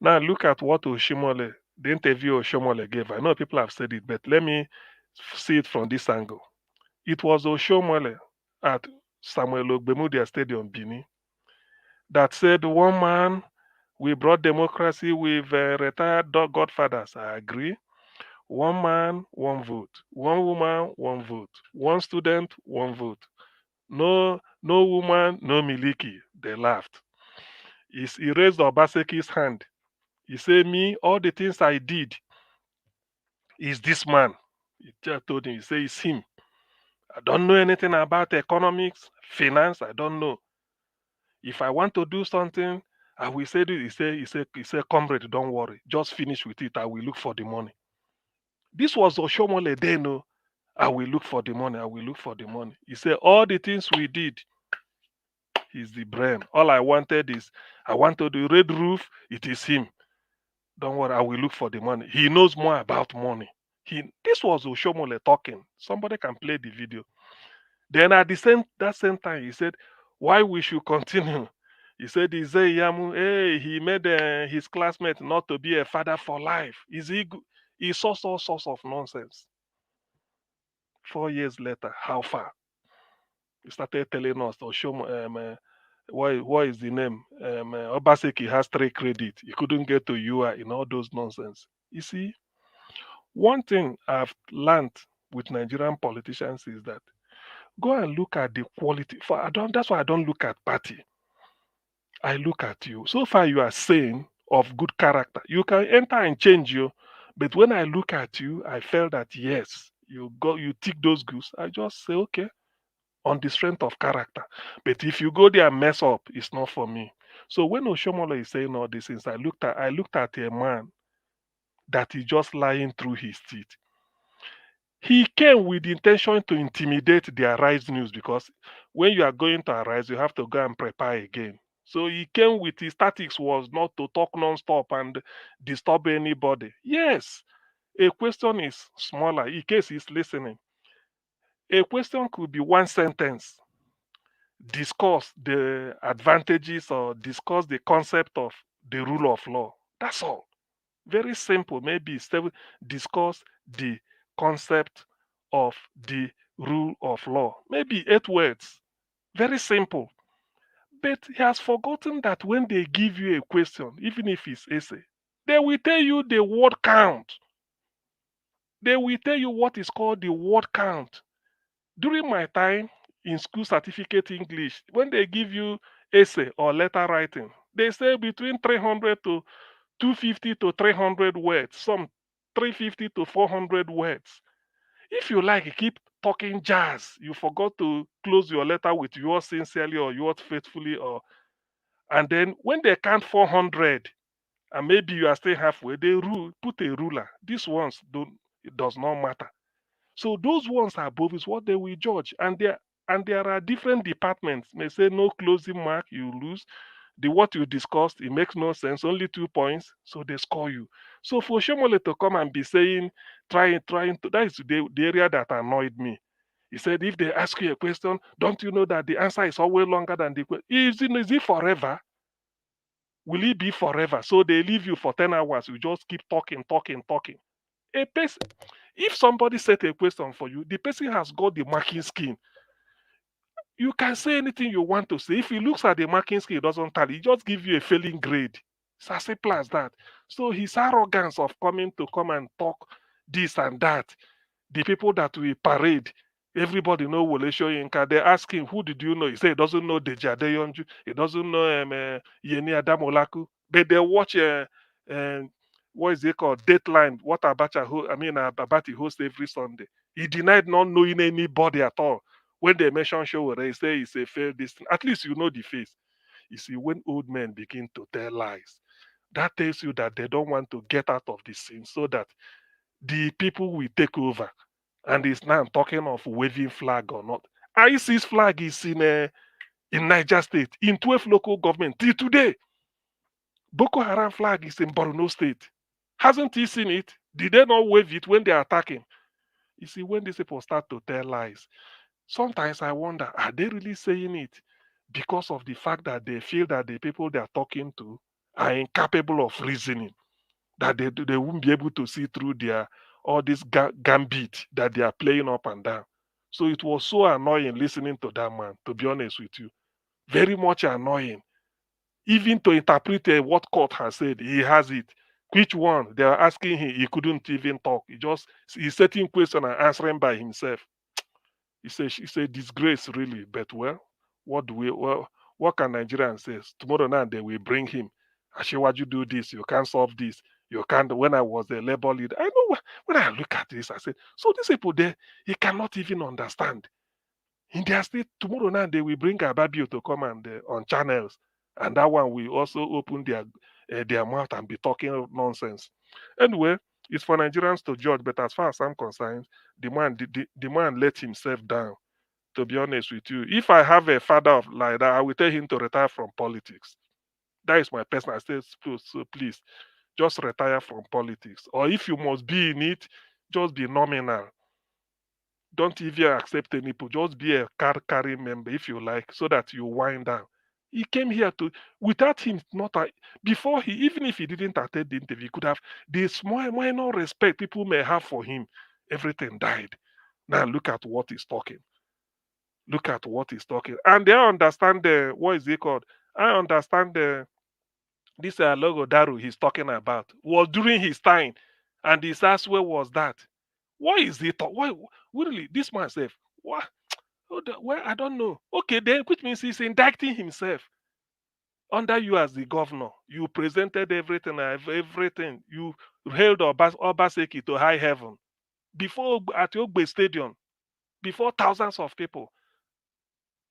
Now look at what Oshiomhole, the interview Oshiomhole gave. I know people have said it, but let me see it from this angle. It was Oshiomhole at Samuel Ogbemudia Stadium, Benin, that said, one man, we brought democracy with retired godfathers. I agree. One man, one vote. One woman, one vote. One student, one vote. No woman, no miliki. They laughed. He raised Obaseki's hand. He said, me, all the things I did is this man. He just told him, he said, it's him. I don't know anything about economics, finance, I don't know. If I want to do something, I will say this. He said, comrade, don't worry. Just finish with it. I will look for the money. This was Oshiomhole then, no. I will look for the money. I will look for the money. He said, all the things we did is the brain. All I wanted is, I wanted the red roof. It is him. Don't worry. I will look for the money. He knows more about money. This was Oshiomhole talking. Somebody can play the video. Then at that same time, he said, why we should continue. He said, hey, he made his classmate not to be a father for life. He saw all sorts of nonsense. 4 years later, how far? He started telling us, or show what is the name? Obaseki has 3 credits. He couldn't get to UI in all those nonsense. You see, one thing I've learned with Nigerian politicians is that go and look at the quality. That's why I don't look at party. I look at you. So far, you are saying of good character. You can enter and change you, but when I look at you, I felt that yes, you tick those goods. I just say okay, on the strength of character. But if you go there and mess up, it's not for me. So when Oshiomhole is saying all these things, I looked at a man that is just lying through his teeth. He came with the intention to intimidate the Arise news, because when you are going to Arise, you have to go and prepare again. So he came with his tactics was not to talk non-stop and disturb anybody. Yes, a question is smaller in case he's listening. A question could be one sentence. Discuss the advantages or discuss the concept of the rule of law. That's all. Very simple. Maybe discuss the concept of the rule of law. Maybe 8 words. Very simple. But he has forgotten that when they give you a question, even if it's essay, they will tell you the word count. They will tell you what is called the word count. During my time in school certificate English, when they give you essay or letter writing, they say between 300 to 250 to 300 words, some 350 to 400 words. If you like, keep talking jazz. You forgot to close your letter with yours sincerely or yours faithfully, and then when they count 400, and maybe you are still halfway, they put a ruler. These ones it does not matter. So those ones above is what they will judge, and there are different departments. May say no closing mark, you lose. What you discussed, it makes no sense. Only 2 points, so they score you. So for Oshiomhole to come and be saying, trying to, that is the area that annoyed me. He said, if they ask you a question, don't you know that the answer is always longer than the question? Is it forever? Will it be forever? So they leave you for 10 hours. You just keep talking. A person, if somebody set a question for you, the person has got the marking scheme. You can say anything you want to say. If he looks at the marking scheme, it doesn't tally. He just give you a failing grade. It's as simple as that. So his arrogance of come and talk this and that, the people that we parade, everybody know Wole Soyinka. They ask him, who did you know? He say he doesn't know Deji Adeyonju. He doesn't know Yeni Adamolaku. But they watch what is it called? Dateline. What Abati hosts every Sunday. He denied not knowing anybody at all. When they mention Sowore, he say it's a failed distance. At least you know the face. You see, when old men begin to tell lies, that tells you that they don't want to get out of the scene so that the people will take over. And it's now talking of waving flag or not. ISIS flag is in Niger State, in 12 local government till today. Boko Haram flag is in Borno State. Hasn't he seen it? Did they not wave it when they are attacking? You see, when these people start to tell lies, sometimes I wonder, are they really saying it because of the fact that they feel that the people they are talking to are incapable of reasoning, that they won't be able to see through their all this gambit that they are playing up and down. So it was so annoying listening to that man, to be honest with you. Very much annoying. Even to interpret what court has said, he has it. Which one? They are asking him, he couldn't even talk. He's setting question and answering by himself. It's a disgrace, really. But what can Nigerians say? Tomorrow night they will bring him. Why'd you do this? You can't solve this. You can't. When I was the labor leader, I know when I look at this, I say, so these people there, he cannot even understand. In their state, tomorrow night they will bring Ababio to come and on channels, and that one will also open their mouth and be talking nonsense. Anyway, it's for Nigerians to judge, but as far as I'm concerned, the man let himself down. To be honest with you, if I have a father like that, I will tell him to retire from politics. That is my personal state. So please, just retire from politics. Or if you must be in it, just be nominal. Don't even accept any people. Just be a card-carrying member if you like, so that you wind down. He came here to, without him, before he, even if he didn't attend the interview, he could have the small minor respect people may have for him. Everything died. Now look at what he's talking. Look at what he's talking. And they understand what is it called? I understand this logo Daru he's talking about was during his time. And he asked, where was that? Why is it? Why really this man self? What? Well, I don't know. Okay, then which means he's indicting himself under you as the governor. You presented everything, everything. You hailed Obaseki to high heaven before at Ogbe Stadium, before thousands of people.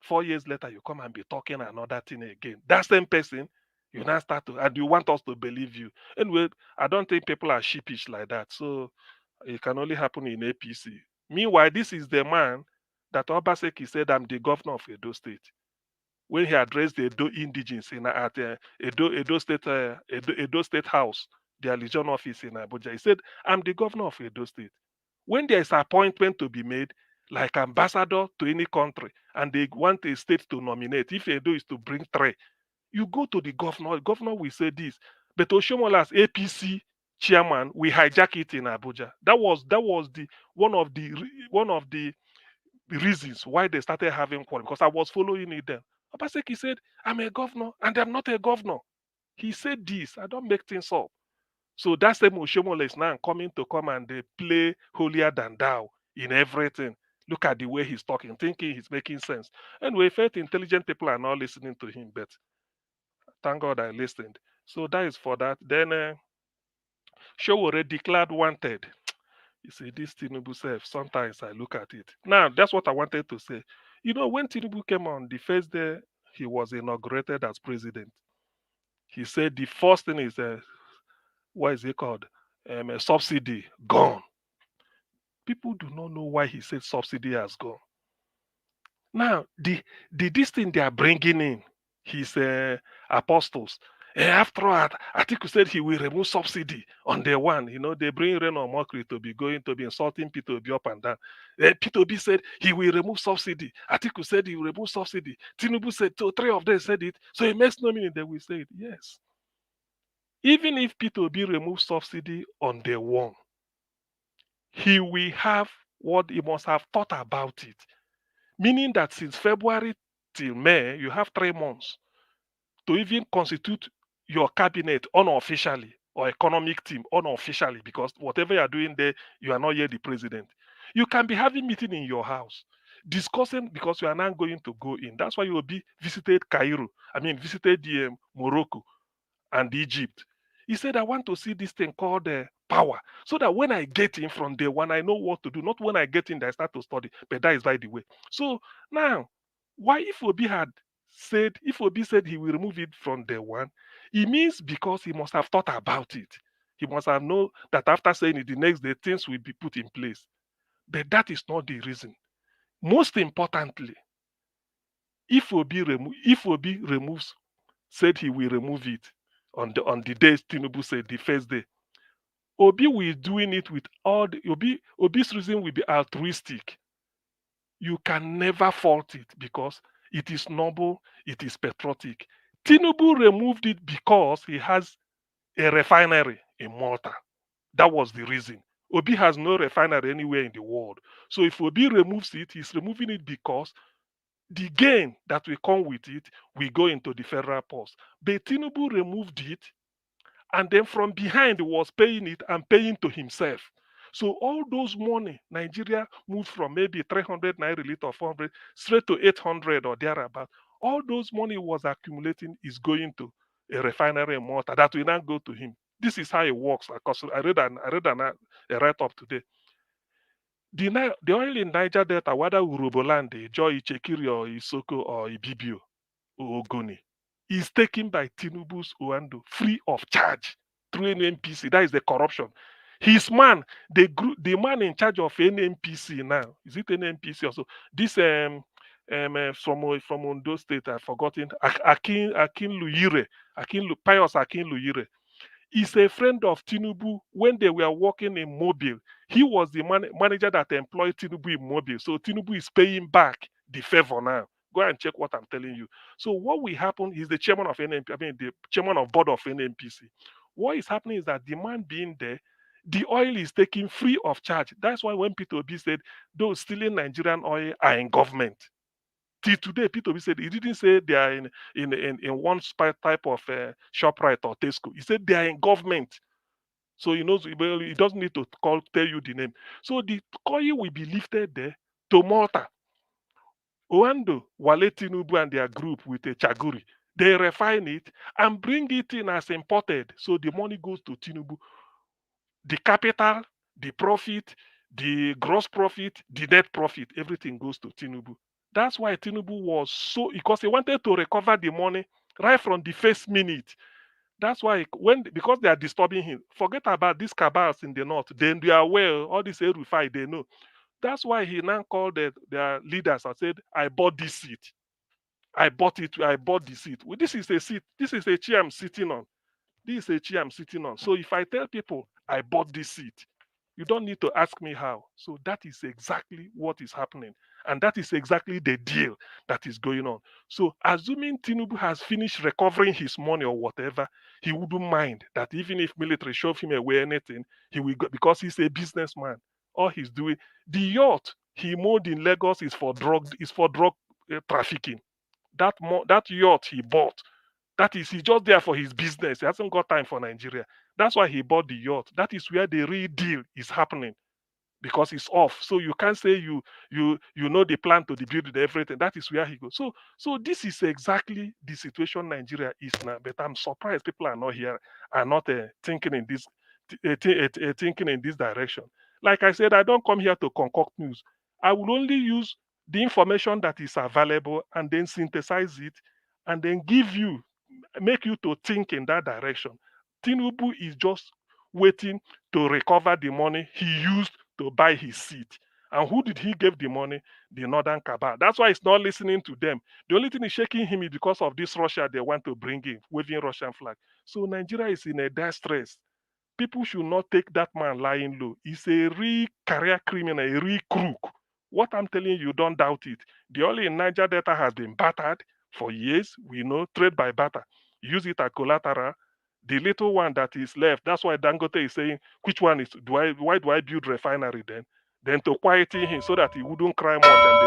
4 years later, you come and be talking another thing again. That same person, you now start to, and you want us to believe you. Anyway, I don't think people are sheepish like that. So it can only happen in APC. Meanwhile, this is the man that Obaseki said, I'm the governor of Edo State. When he addressed the Edo indigenes at Edo State House, their Legion office in Abuja, he said, I'm the governor of Edo State. When there is an appointment to be made, like ambassador to any country, and they want a state to nominate, if Edo is to bring 3, you go to the governor. The governor will say this. But Oshiomhole as APC chairman, we hijack it in Abuja. That was one of the reasons why they started having quarrel, because I was following it then. Obaseki said, I'm a governor and I'm not a governor. He said this. I don't make things up. So that same Oshiomhole is now coming to come and they play holier than thou in everything. Look at the way he's talking, thinking he's making sense. Anyway, felt intelligent people are not listening to him, but thank God I listened. So that is for that. Then Sowore declared wanted. You see, this Tinubu self, sometimes I look at it. Now, that's what I wanted to say. You know, when Tinubu came on the first day he was inaugurated as president, he said the first thing is, what is it called? A subsidy gone. People do not know why he said subsidy has gone. Now, this thing they are bringing in, his apostles. After all, Atiku said he will remove subsidy on day one. You know, they bring Reno Mokri to be going to be insulting P2B up and down. P2B said he will remove subsidy. Atiku said he will remove subsidy. Tinubu said, so 3 of them said it. So it makes no meaning they will say it. Yes. Even if P2B removes subsidy on day one, he will have what he must have thought about it. Meaning that since February till May, you have 3 months to even constitute your cabinet unofficially or economic team unofficially, because whatever you are doing there, you are not yet the president. You can be having meeting in your house, discussing, because you are not going to go in. That's why you will be visited visited Morocco and Egypt. He said, I want to see this thing called power, so that when I get in from day one, I know what to do. Not when I get in, that I start to study. But that is by the way. So now, why if Obi said he will remove it from day one, it means because he must have thought about it. He must have known that after saying it, the next day things will be put in place. But that is not the reason. Most importantly, if Obi removes, said he will remove it on the day Tinubu said, the first day, Obi will doing it with all the Obi's reason will be altruistic. You can never fault it because it is noble, it is patriotic. Tinubu removed it because he has a refinery in Malta. That was the reason. Obi has no refinery anywhere in the world. So if Obi removes it, he's removing it because the gain that will come with it will go into the federal purse. But Tinubu removed it, and then from behind was paying it and paying to himself. So all those money, Nigeria moved from maybe 300 naira liter or 400 straight to 800 or thereabout. All those money was accumulating is going to a refinery in Malta that will now go to him. This is how it works. Because I read a write-up today. The oil in Niger Delta, whether Urobolande, Joy Ichekiri or Isoko or Ibibio or Ogoni, is taken by Tinubu's Oando free of charge through NNPC. That is the corruption. His man, the man in charge of NNPC now, is it NNPC also? This from Ondo State, I've forgotten. Pius Akin Luyire is a friend of Tinubu. When they were working in Mobile, he was the manager that employed Tinubu in Mobile. So Tinubu is paying back the favor now. Go and check what I'm telling you. So what will happen is the chairman of the chairman of board of NNPC. What is happening is that the man being there, the oil is taken free of charge. That's why when Peter Obi said those stealing Nigerian oil are in government. Till today, Peter Obi said he didn't say they are in one type of ShopRite or Tesco. He said they are in government. So he knows, well, he doesn't need to tell you the name. So the oil will be lifted there to Malta. Oando, Wale Tinubu and their group with a Chaguri, they refine it and bring it in as imported. So the money goes to Tinubu. The capital, the profit, the gross profit, the net profit, everything goes to Tinubu. That's why Tinubu was so, because he wanted to recover the money right from the first minute. That's why because they are disturbing him, forget about these cabals in the north. Then they are aware, all these Erufai, they know. That's why he now called their leaders and said, I bought this seat. I bought it. I bought the seat. Well, this is a seat. This is a chair I'm sitting on. This is a chair I'm sitting on. So if I tell people I bought this seat, you don't need to ask me how. So that is exactly what is happening. And that is exactly the deal that is going on. So assuming Tinubu has finished recovering his money or whatever, he wouldn't mind that even if military shove him away anything, he will go, because he's a businessman. All he's doing, the yacht he mowed in Lagos is for drug trafficking. That yacht he bought, that is, he's just there for his business. He hasn't got time for Nigeria. That's why he bought the yacht. That is where the real deal is happening, because it's off. So you can't say you know the plan to the build everything. That is where he goes. So this is exactly the situation Nigeria is now. But I'm surprised people are not here, are not thinking in this thinking in this direction. Like I said, I don't come here to concoct news. I will only use the information that is available and then synthesize it and then make you to think in that direction. Tinubu is just waiting to recover the money he used to buy his seat. And who did he give the money? The Northern Cabal. That's why he's not listening to them. The only thing is shaking him is because of this Russia they want to bring in, waving Russian flag. So Nigeria is in a distress. People should not take that man lying low. He's a real career criminal, a real crook. What I'm telling you, don't doubt it. The oil in Niger Delta has been battered for years. We know, trade by barter. Use it as collateral. The little one that is left, that's why Dangote is saying, which one is, why do I build refinery then? Then to quieten him so that he wouldn't cry much and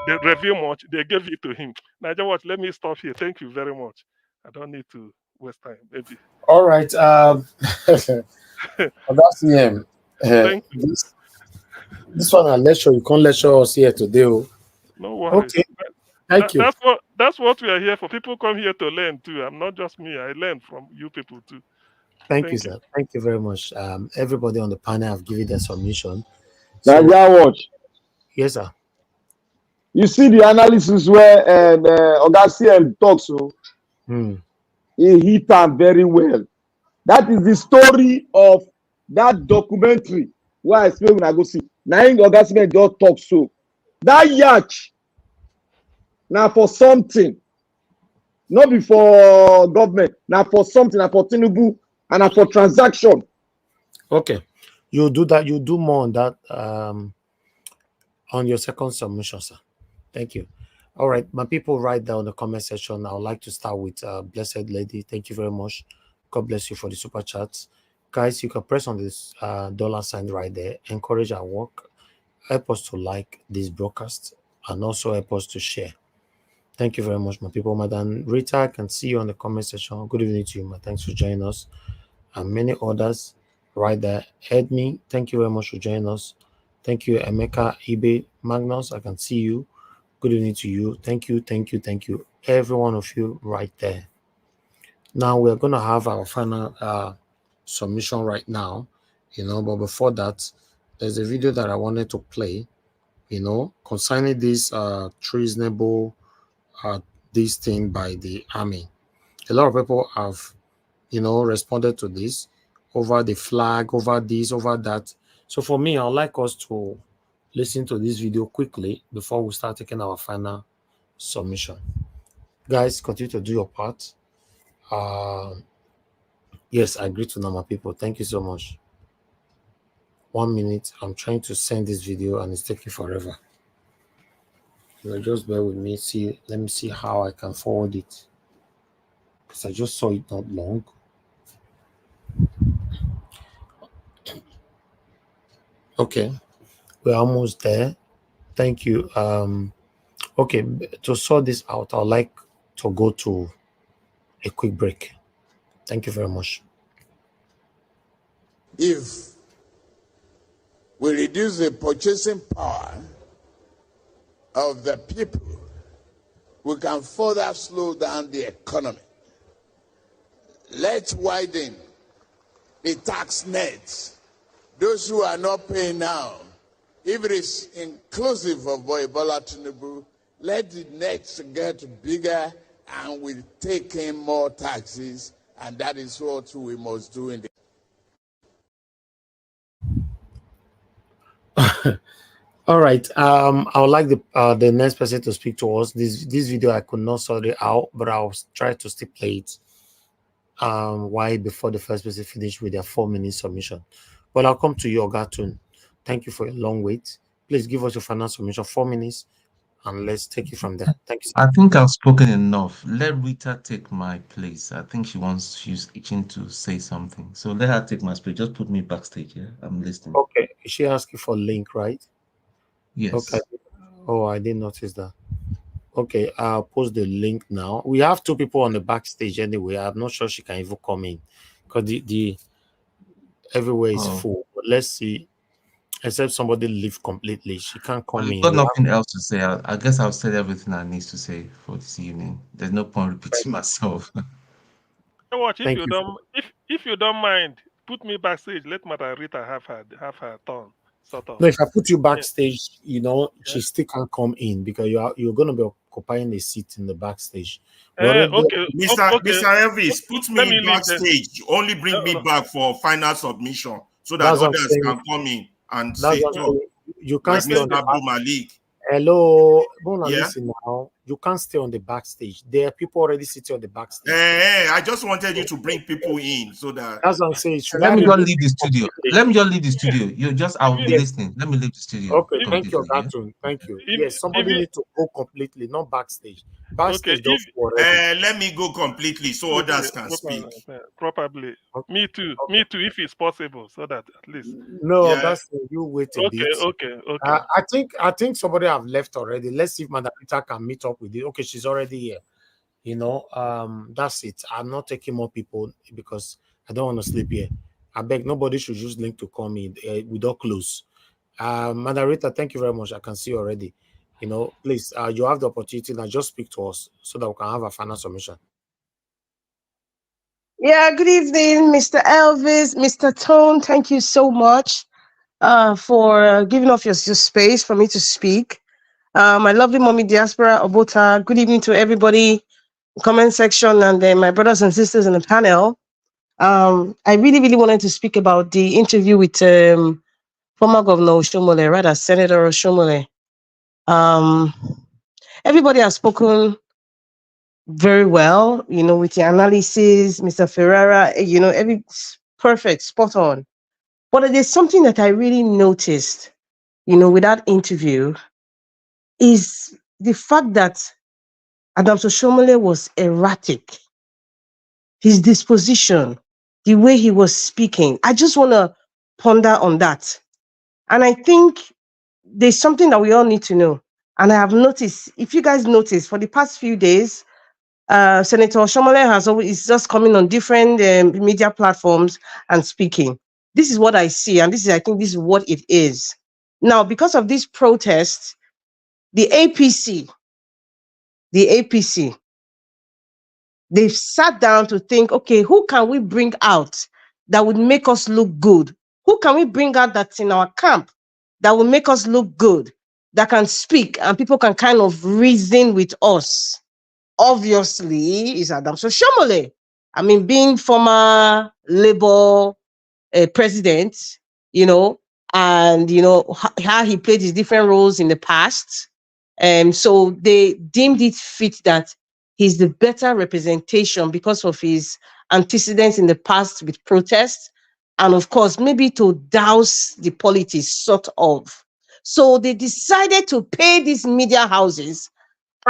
they review much, they gave it to him. Niger Watch, let me stop here. Thank you very much. I don't need to waste time, maybe. All right. That's him. Thank you. This one I lecture. You can't lecture us here today. No worries. Okay. Thank you. That's what we are here for. People come here to learn too. I'm not just me. I learn from you people too. Thank you, sir. Thank you very much. Everybody on the panel have given their submission. Now, So, watch. yes, sir. You see the analysis where Oga CL talks, so he hit am very well. That is the story of that documentary where I explain when I go see. Now Oga CL just talk so. That yacht now for something, not before government, now for something, now for Tinubu, and now for transaction. Okay, you do that. You do more on that on your second submission, sir. Thank you. All right, my people, write down in the comment section. I would like to start with Blessed Lady. Thank you very much. God bless you for the super chats. Guys, you can press on this dollar sign right there. Encourage our work. Help us to like this broadcast and also help us to share. Thank you very much, my people. Madam Rita, I can see you on the comment section. Good evening to you, ma. Thanks for joining us. And many others right there. Edme, thank you very much for joining us. Thank you, Emeka, Ibe, Magnus. I can see you. Good evening to you. Thank you, thank you, thank you. Every one of you right there. Now we're going to have our final submission right now, but before that, there's a video that I wanted to play, concerning this treasonable this thing by the army. A lot of people have, responded to this over the flag, over this, over that. So for me, I'd like us to listen to this video quickly before we start taking our final submission. Guys, continue to do your part. Yes, I agree to normal people. Thank you so much. 1 minute. I'm trying to send this video and it's taking forever. Just bear with me. Let me see how I can forward it. Because I just saw it not long. Okay, we're almost there. Thank you. Okay, to sort this out, I'd like to go to a quick break. Thank you very much. If we reduce the purchasing power of the people, we can further slow down the economy. Let's widen the tax nets. Those who are not paying now, if it is inclusive of Bola Tinubu, let the nets get bigger and we take in more taxes, and that is what we must do in the All right. I would like the next person to speak to us. This video I could not sort it out, but I'll try to still play it. Why before the first person finish with their 4-minute submission. But I'll come to you, Ogatun. Thank you for your long wait. Please give us your final submission, 4 minutes, and let's take it from there. Thank you. I think I've spoken enough. Let Rita take my place. I think she's itching to say something. So let her take my space. Just put me backstage, yeah? I'm listening. Okay. She asked you for link, right? Yes. Okay. Oh, I didn't notice that. Okay, I'll post the link now. We have 2 people on the backstage anyway. I'm not sure she can even come in because the everywhere is full. But let's see. Except somebody leave completely. She can't come in. I've got nothing else to say. I guess I've said everything I need to say for this evening. There's no point repeating myself. Watch, if you don't mind, put me backstage. Let Madam Rita have her turn. Sort of. No, if I put you backstage, she still can't come in because you're going to be occupying a seat in the backstage. Okay. Mr. Elvis, put me backstage. Only bring me back for final submission so that others can come in and say, you can't stay on the Malik. Hello, Yeah? listen now. You can't stay on the backstage. There are people already sitting on the backstage. I just wanted you to bring people in so that. That's what I'm saying. Let me just leave the studio. I'll be listening. Let me leave the studio. Okay, thank you, Gatun. Thank you. Yes, somebody need to go completely, not backstage. Backstage, let me go completely so others can speak. Probably. Okay. Me too, if it's possible, so that at least. No, that's you wait a bit. Okay. I think somebody have left already. Let's see if Madam Rita can meet up with it. Okay, she's already here. That's it. I'm not taking more people because I don't want to sleep here. I beg nobody should use link to come in. We don't close. Madam Rita, thank you very much. I can see you already. Please, you have the opportunity now. Just speak to us so that we can have a final submission. Yeah, good evening, Mr. Elvis, Mr. Tone. Thank you so much for giving off your space for me to speak. My lovely mommy Diaspora Obota, good evening to everybody, comment section, and then my brothers and sisters in the panel. I really, really wanted to speak about the interview with former Governor Oshiomhole, rather Senator Oshiomhole. Everybody has spoken very well, with the analysis, Mr. Ferrara, every perfect, spot on. But there's something that I really noticed, with that interview is the fact that Adams Oshiomhole was erratic. His disposition, the way he was speaking. I just want to ponder on that. And I think there's something that we all need to know. And I have noticed, if you guys notice, for the past few days, Senator Oshiomhole has always is just coming on different media platforms and speaking. This is what I see, and I think this is what it is. Now, because of these protests, the APC, they've sat down to think, okay, who can we bring out that would make us look good? Who can we bring out that's in our camp that will make us look good, that can speak and people can kind of reason with us? Obviously, is Adams Oshiomhole. I mean, being former Labour president, and how he played his different roles in the past. So they deemed it fit that he's the better representation because of his antecedents in the past with protests, and of course, maybe to douse the politics, sort of. So they decided to pay these media houses,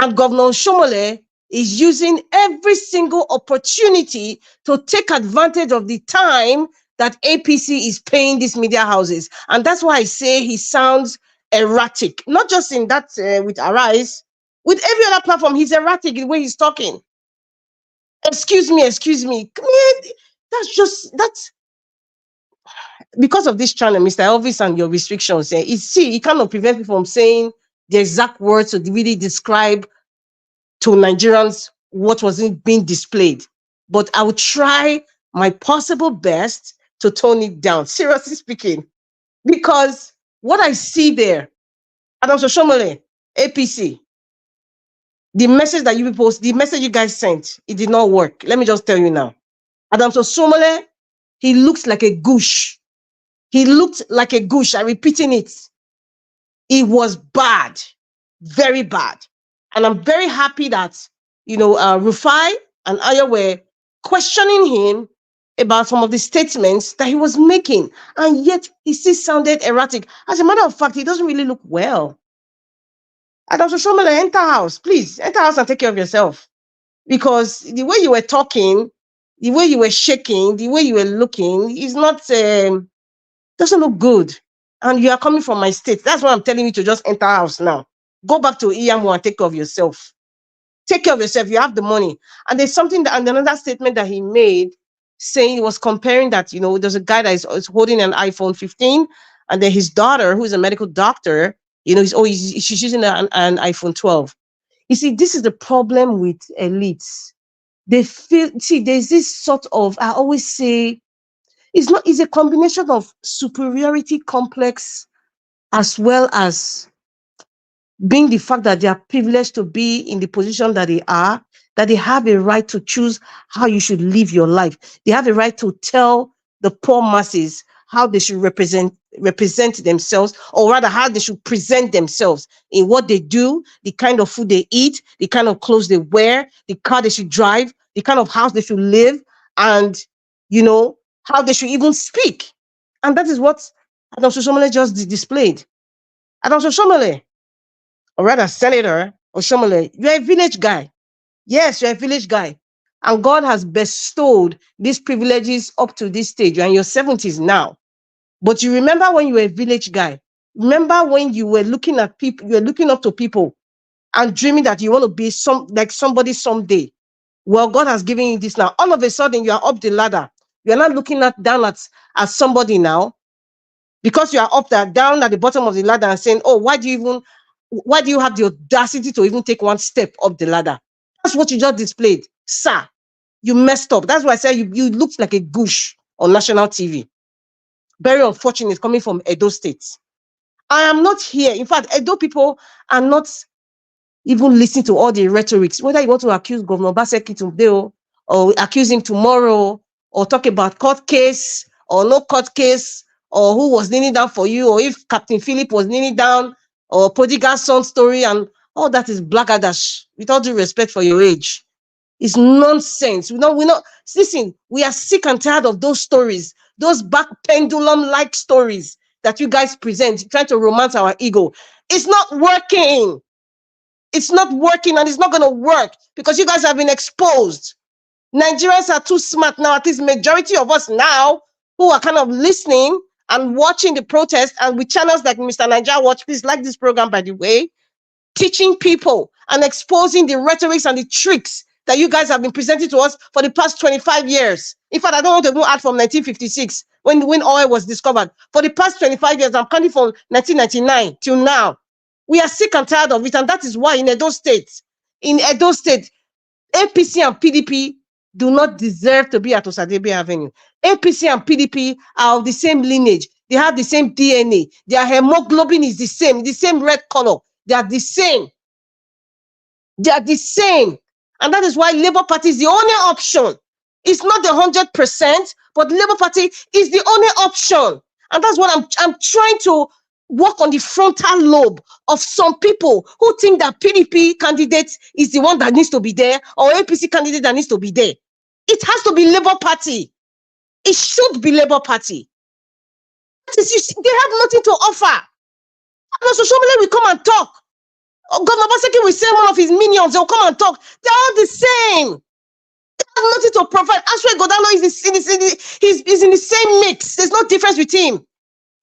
and Governor Oshiomhole is using every single opportunity to take advantage of the time that APC is paying these media houses. And that's why I say he sounds erratic, not just in that with Arise, with every other platform, he's erratic in the way he's talking. Excuse me. That's because of this channel, Mr. Elvis, and your restrictions. It kind of prevents me from saying the exact words to really describe to Nigerians what wasn't being displayed. But I will try my possible best to tone it down, seriously speaking, because what I see there, Adams Oshiomhole, APC, the message that you post, the message you guys sent, it did not work. Let me just tell you now. Adams Oshiomhole, he looks like a goosh. He looked like a goosh. I'm repeating it. It was bad, very bad. And I'm very happy that, Rufai and Aya were questioning him about some of the statements that he was making. And yet he still sounded erratic. As a matter of fact, he doesn't really look well. Adams Oshiomhole, enter house. Please, enter house and take care of yourself. Because the way you were talking, the way you were shaking, the way you were looking is not, doesn't look good. And you are coming from my state. That's why I'm telling you to just enter house now. Go back to Iyamu and take care of yourself. Take care of yourself. You have the money. And there's something and another statement that he made saying he was comparing that, there's a guy that is holding an iPhone 15, and then his daughter, who is a medical doctor, she's using an iPhone 12. You see, this is the problem with elites. They feel, there's this sort of, I always say, it's a combination of superiority complex as well as being the fact that they are privileged to be in the position that they are, that they have a right to choose how you should live your life. They have a right to tell the poor masses how they should represent themselves, or rather how they should present themselves in what they do, the kind of food they eat, the kind of clothes they wear, the car they should drive, the kind of house they should live, and how they should even speak. And that is what Adams Oshiomhole just displayed. Adams Oshiomhole, or rather Senator Oshiomhole, you're a village guy. Yes, you're a village guy. And God has bestowed these privileges up to this stage. You're in your 70s now. But you remember when you were a village guy? Remember when you were looking at people, you were looking up to people and dreaming that you want to be like somebody someday. Well, God has given you this now. All of a sudden, you are up the ladder. You're not looking down at somebody now, because you are up there, down at the bottom of the ladder and saying, oh, why do you have the audacity to even take one step up the ladder? That's what you just displayed, sir. You messed up. That's why I said you looked like a goosh on national TV. Very unfortunate coming from Edo State. I am not here. In fact, Edo people are not even listening to all the rhetorics. Whether you want to accuse Governor Obaseki today or accuse him tomorrow or talk about court case or no court case or who was kneeling down for you or if Captain Philip was kneeling down or prodigal son story and all that is blackadash with all due respect for your age. It's nonsense. Listen, we are sick and tired of those stories, those back pendulum-like stories that you guys present, trying to romance our ego. It's not working. It's not working and it's not going to work because you guys have been exposed. Nigerians are too smart now. At least majority of us now who are kind of listening and watching the protest and with channels like Mr. Niger Watch, please like this program, by the way, teaching people and exposing the rhetorics and the tricks that you guys have been presenting to us for the past 25 years. In fact, I don't want to go out from 1956 when oil was discovered. For the past 25 years, I'm counting from 1999 till now. We are sick and tired of it, and that is why in Edo State, APC and PDP do not deserve to be at Osadebe Avenue. APC and PDP are of the same lineage. They have the same DNA. Their hemoglobin is the same red color. They are the same. They are the same. And that is why Labour Party is the only option. It's not the 100%, but Labour Party is the only option. And that's what I'm trying to work on the frontal lobe of some people who think that PDP candidate is the one that needs to be there or APC candidate that needs to be there. It has to be Labour Party. It should be Labour Party. They have nothing to offer. And Oshiomhole will come and talk. Governor Obaseki will send one of his minions. They'll come and talk. They're all the same. They have nothing to provide. Aswe Godalo is in the same mix. There's no difference with him.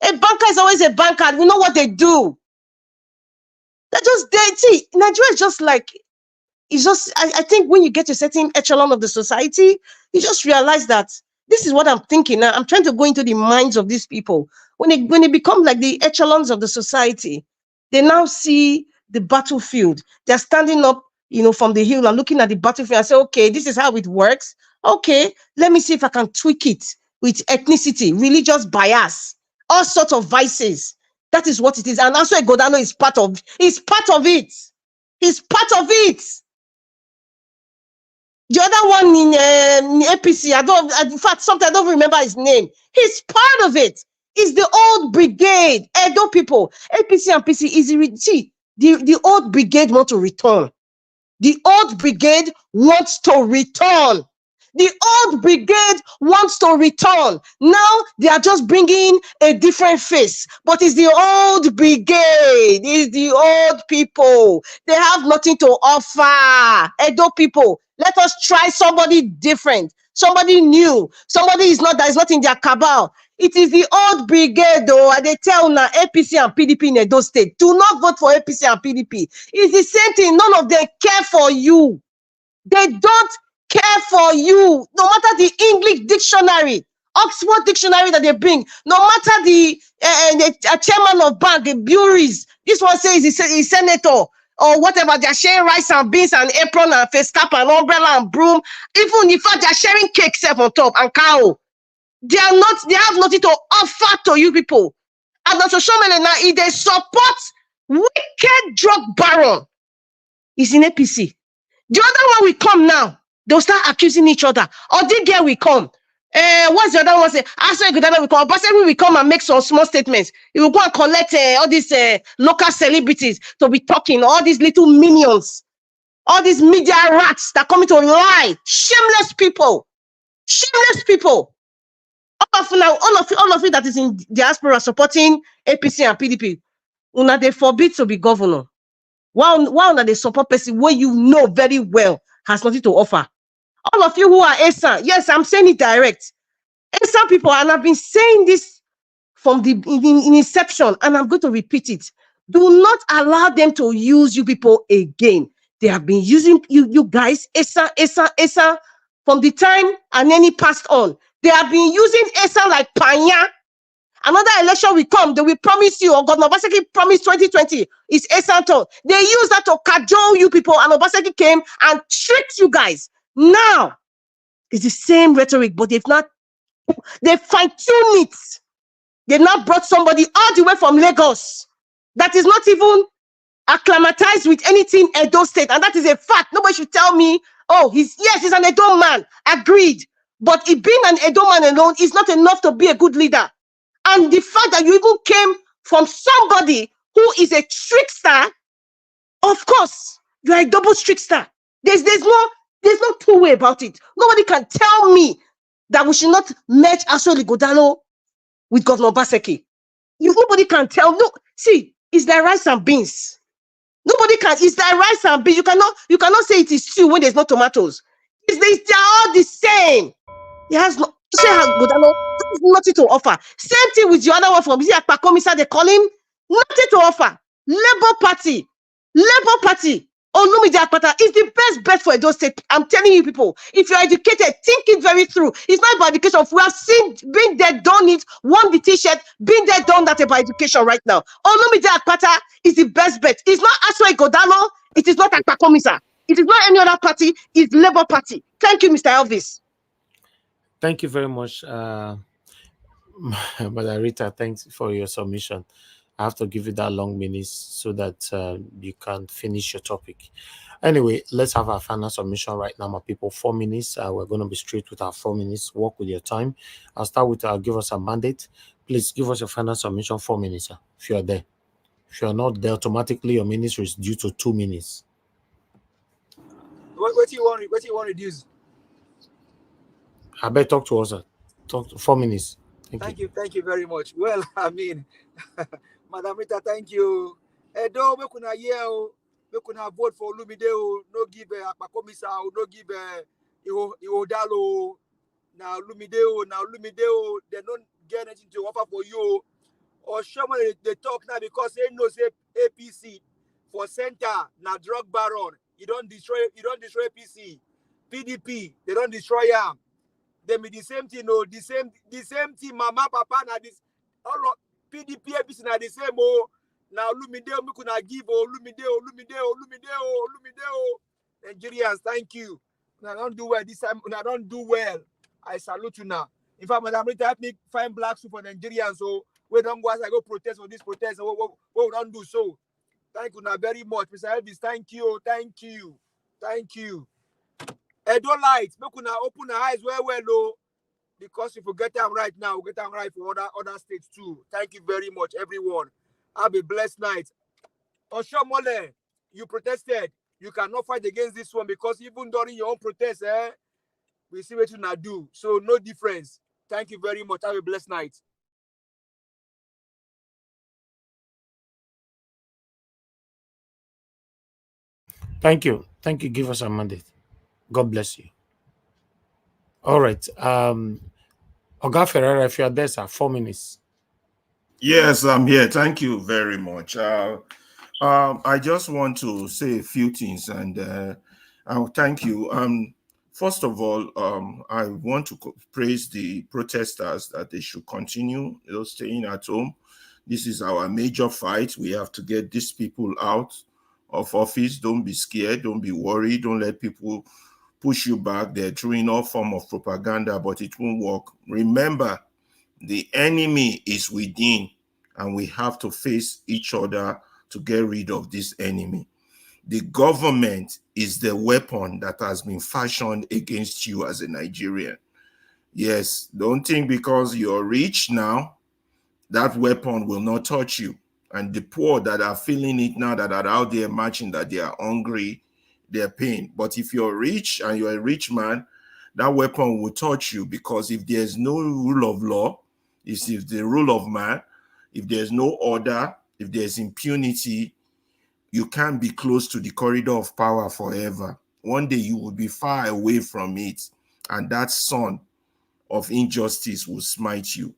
A banker is always a banker. We know what they do. See, Nigeria is just like, it's just, I think when you get to a certain echelon of the society, you just realize that this is what I'm thinking now. I'm trying to go into the minds of these people. When they become like the echelons of the society, they now see the battlefield. They're standing up, from the hill and looking at the battlefield and say, okay, this is how it works. Okay, let me see if I can tweak it with ethnicity, religious bias, all sorts of vices. That is what it is. And also Godano is part of it. He's part of it. The other one in APC, in fact, sometimes I don't remember his name. He's part of it. It's the old brigade. Edo people, APC and PC see, the old brigade want to return. The old brigade wants to return. The old brigade wants to return. Now they are just bringing a different face, but it's the old brigade. It's the old people. They have nothing to offer. Edo people, let us try somebody different, somebody new, somebody that is not in their cabal. It is the old brigade, though. They tell now APC and PDP in Edo State, do not vote for APC and PDP. It's the same thing. None of them care for you. They don't care for you. No matter the English dictionary, Oxford dictionary that they bring, no matter the chairman of bank, the bureaus, this one says he's senator or whatever, they're sharing rice and beans and apron and face cap and umbrella and broom. Even in fact, they're sharing cake self on top and cow. They have nothing to offer to you people. And Oshiomhole now, if they support wicked drug baron, is in APC. The other one will come now. They'll start accusing each other. Or the girl will come. What's the other one say? After Godano will come. Obaseki will come and make some small statements. He will go and collect all these local celebrities to be talking. All these little minions. All these media rats that come to lie. Shameless people. Shameless people. All of you that is in diaspora supporting APC and PDP, una they forbid to be governor. Why they support person where you know very well has nothing to offer? All of you who are ESA, yes, I'm saying it direct. ESA people, and I've been saying this from the inception, and I'm going to repeat it. Do not allow them to use you people again. They have been using you guys, ESA, from the time Aneni passed on. They have been using ESA like panya. Another election will come, they will promise you, or Governor Obaseki promised 2020 is ESA turn. They use that to cajole you people, and Obaseki came and tricked you guys. Now, It's the same rhetoric, but they fine-tune it. They've now brought somebody all the way from Lagos that is not even acclimatized with anything Edo State, and that is a fact. Nobody should tell me, oh, he's an Edo man. Agreed. But it being an Edo man alone is not enough to be a good leader. And the fact that you even came from somebody who is a trickster, of course, you're a double trickster. There's no two way about it. Nobody can tell me that we should not merge Asoli Godalo with Governor Baseki. Nobody can tell. No, see, it's their rice and beans. Nobody can. It's their rice and beans. You cannot say it is stew when there's no tomatoes. They're all the same. It has no. Say Godalo has nothing to offer. Same thing with the other one from Komisa. They call him nothing to offer. Labour Party. Olumide Akpata is the best bet for Edo State. I'm telling you, people, if you're educated, think it very through. It's not about education. We have seen, been there, done it, won the t-shirt, been there, done that about education right now. Olumide Akpata is the best bet. It's not Aswai Godalo. It is not Akpakomisa. It is not any other party. It's Labour Party. Thank you, Mr. Elvis. Thank you very much, Madam Rita. Thanks for your submission. I have to give you that long minutes so that you can finish your topic. Anyway, let's have our final submission right now, my people. 4 minutes. We're going to be straight with our 4 minutes. Work with your time. I'll start with give us a mandate. Please give us your final submission. 4 minutes, if you are there. If you are not there, automatically your ministry is due to 2 minutes. What do you want? What do you want to reduce? I better talk to us. Talk to 4 minutes. Thank you very much. Well, I mean, Madam Rita, thank you. Edo, we could vote for Olumide, no give Akpakomisa, no give Ihodalo. Now Olumide, they don't get anything to offer for you. Oshiomhole, they talk now because they know say APC for center, now drug baron. You don't destroy APC. PDP, they don't destroy them. They be the same thing, no, the same thing, mama, papa, na this all of PDP, APC, na the same, oh. Now Olumide, we could not give Olumide. Nigerians, thank you. Now don't do well this time. Now don't do well. I salute you now. In fact, Madam Rita, help me find black soup for Nigerians. So we don't go as I go protest for this protest. What we don't do so. Thank you now very much, Mr. Elvis. Thank you. Edo lights, we could now open our eyes well, oh. Because if we get them right now, we get them right for other states too. Thank you very much, everyone. Have a blessed night. Oshiomhole, you protested. You cannot fight against this one because even during your own protest, we see what you now do. So no difference. Thank you very much. Have a blessed night. Thank you. Give us a mandate. God bless you. All right. Oga Ferreira, if you are there, sir, 4 minutes. Yes, I'm here. Thank you very much. I just want to say a few things, and I'll thank you. First of all, I want to praise the protesters that they should continue staying at home. This is our major fight. We have to get these people out of office. Don't be scared. Don't be worried. Don't let people push you back. They're doing all form of propaganda, but it won't work. Remember, the enemy is within, and we have to face each other to get rid of this enemy. The government is the weapon that has been fashioned against you as a Nigerian. Yes, don't think because you're rich now, that weapon will not touch you. And the poor that are feeling it now, that are out there marching, that they are hungry, they're paying. But if you're rich and you're a rich man, that weapon will touch you, because if there's no rule of law, if the rule of man, if there's no order, if there's impunity, you can't be close to the corridor of power forever. One day you will be far away from it, and that sun of injustice will smite you.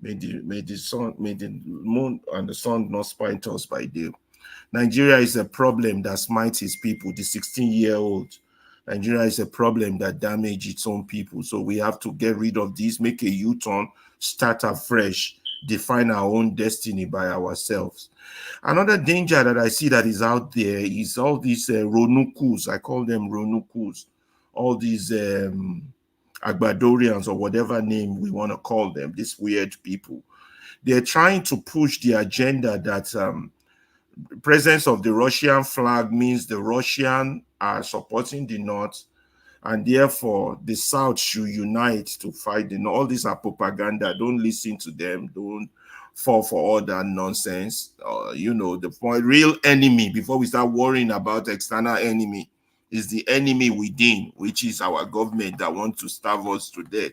May the moon and the sun not smite us by day. Nigeria is a problem that smites its people. The 16-year-old Nigeria is a problem that damages its own people. So we have to get rid of this, make a U-turn, start afresh, define our own destiny by ourselves. Another danger that I see that is out there is all these Ronukus. I call them Ronukus. All these Agbadorians, or whatever name we want to call them, these weird people. They're trying to push the agenda that presence of the Russian flag means the Russian are supporting the North, and therefore the South should unite to fight the North. All these are propaganda. Don't listen to them. Don't fall for all that nonsense. You know, the point, real enemy, before we start worrying about external enemy, is the enemy within, which is our government that wants to starve us to death,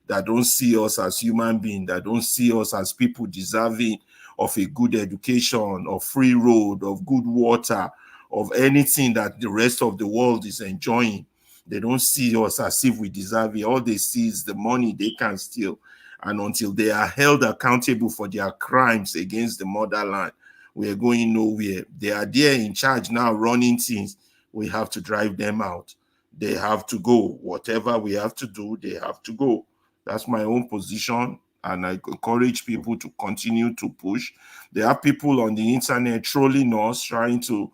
that don't see us as human beings, that don't see us as people deserving of a good education, of free road, of good water, of anything that the rest of the world is enjoying. They don't see us as if we deserve it. All they see is the money they can steal. And until they are held accountable for their crimes against the motherland, we are going nowhere. They are there in charge now, running things. We have to drive them out. They have to go. Whatever we have to do, they have to go. That's my own position, and I encourage people to continue to push. There are people on the internet trolling us, trying to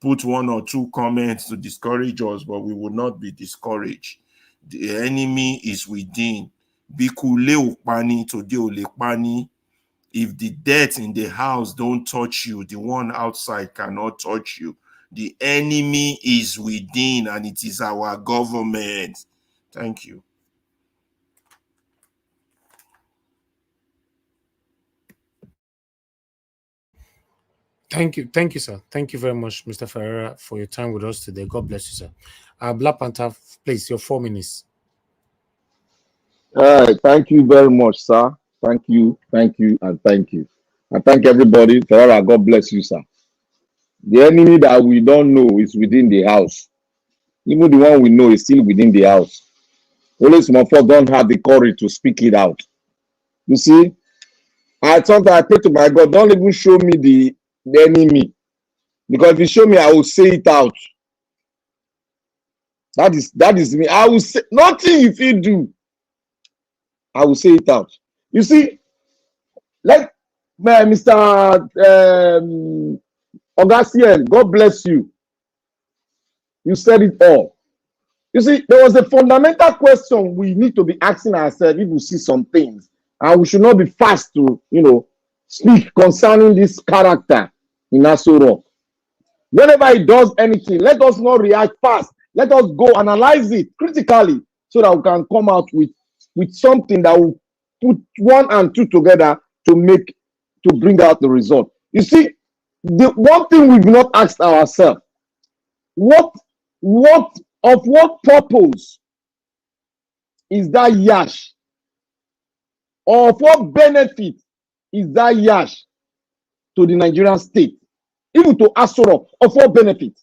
put one or two comments to discourage us, but we will not be discouraged. The enemy is within. Bikule upani to de olepani. If the death in the house don't touch you, the one outside cannot touch you. The enemy is within, and it is our government. Thank you. Thank you, sir. Thank you very much, Mr. Ferreira, for your time with us today. God bless you, sir. Black Panther, please, your 4 minutes. Thank you very much, sir. Thank you, and thank you. I thank everybody. Ferreira, God bless you, sir. The enemy that we don't know is within the house. Even the one we know is still within the house. Only some of us don't have the courage to speak it out. You see, I thought I pray to my God, don't even show me the enemy. Because if you show me, I will say it out. That is me. I will say nothing if you do. I will say it out. You see, like Mr. Augustine, God bless you. You said it all. You see, there was a fundamental question we need to be asking ourselves if we see some things. And we should not be fast to, speak concerning this character in Sowore. Whenever he does anything, let us not react fast. Let us go analyze it critically so that we can come out with something that will put 1 and 2 together to bring out the result. You see, the one thing we've not asked ourselves, what purpose is that yash? Or of what benefit is that yash to the Nigerian state? Even to Sowore, of what benefit?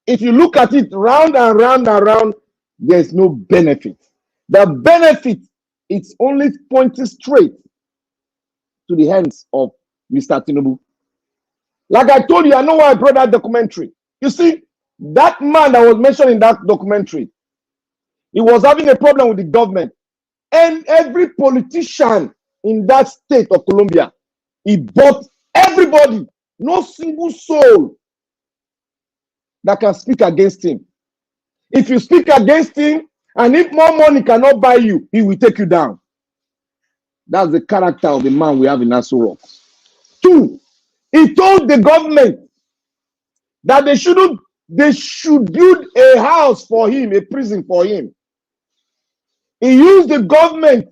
If you look at it round and round and round, there's no benefit. The benefit is only pointing straight to the hands of Mr. Tinubu. Like I told you, I know why I brought that documentary. You see, that man that was mentioned in that documentary, he was having a problem with the government. And every politician in that state of Colombia, he bought everybody. No single soul that can speak against him. If you speak against him, and if more money cannot buy you, he will take you down. That's the character of the man we have in Sowore. 2, he told the government that they should build a house for him, a prison for him. He used the government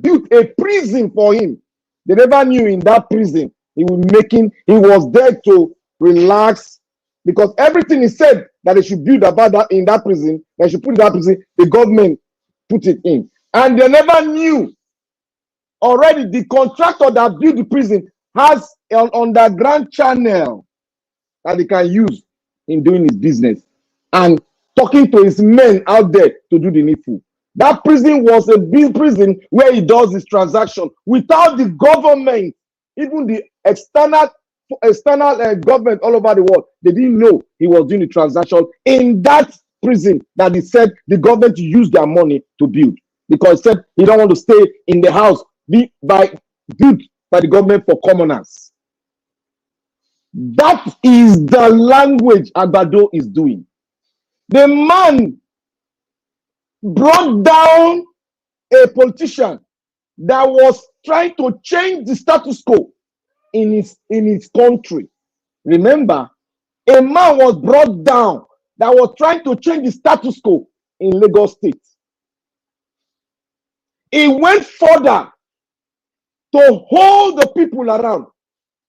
built a prison for him. They never knew in that prison he was there to relax, because everything he said that they should build about that in that prison, they should put in that prison, the government put it in. And they never knew. Already the contractor that built the prison has an underground channel that he can use in doing his business and talking to his men out there to do the needful. That prison was a big prison where he does his transaction without the government, even the external government all over the world. They didn't know he was doing the transaction in that prison that he said the government used their money to build, because he said he don't want to stay in the house built by the government for commoners. That is the language Agbado is doing. The man brought down a politician that was trying to change the status quo in his country. Remember, a man was brought down that was trying to change the status quo in Lagos State. He went further to hold the people around.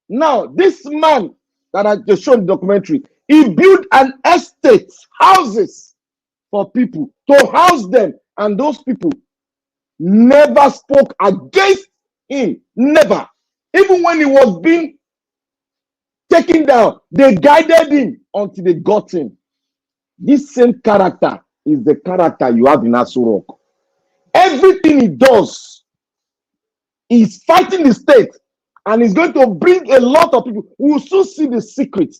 Now, this man that I just showed in the documentary, he built an estate, houses for people to house them, and those people never spoke against him. Never. Even when he was being taken down, they guided him until they got him. This same character is the character you have in Aso Rock. Everything he does is fighting the state, and he's going to bring a lot of people. We will soon see the secret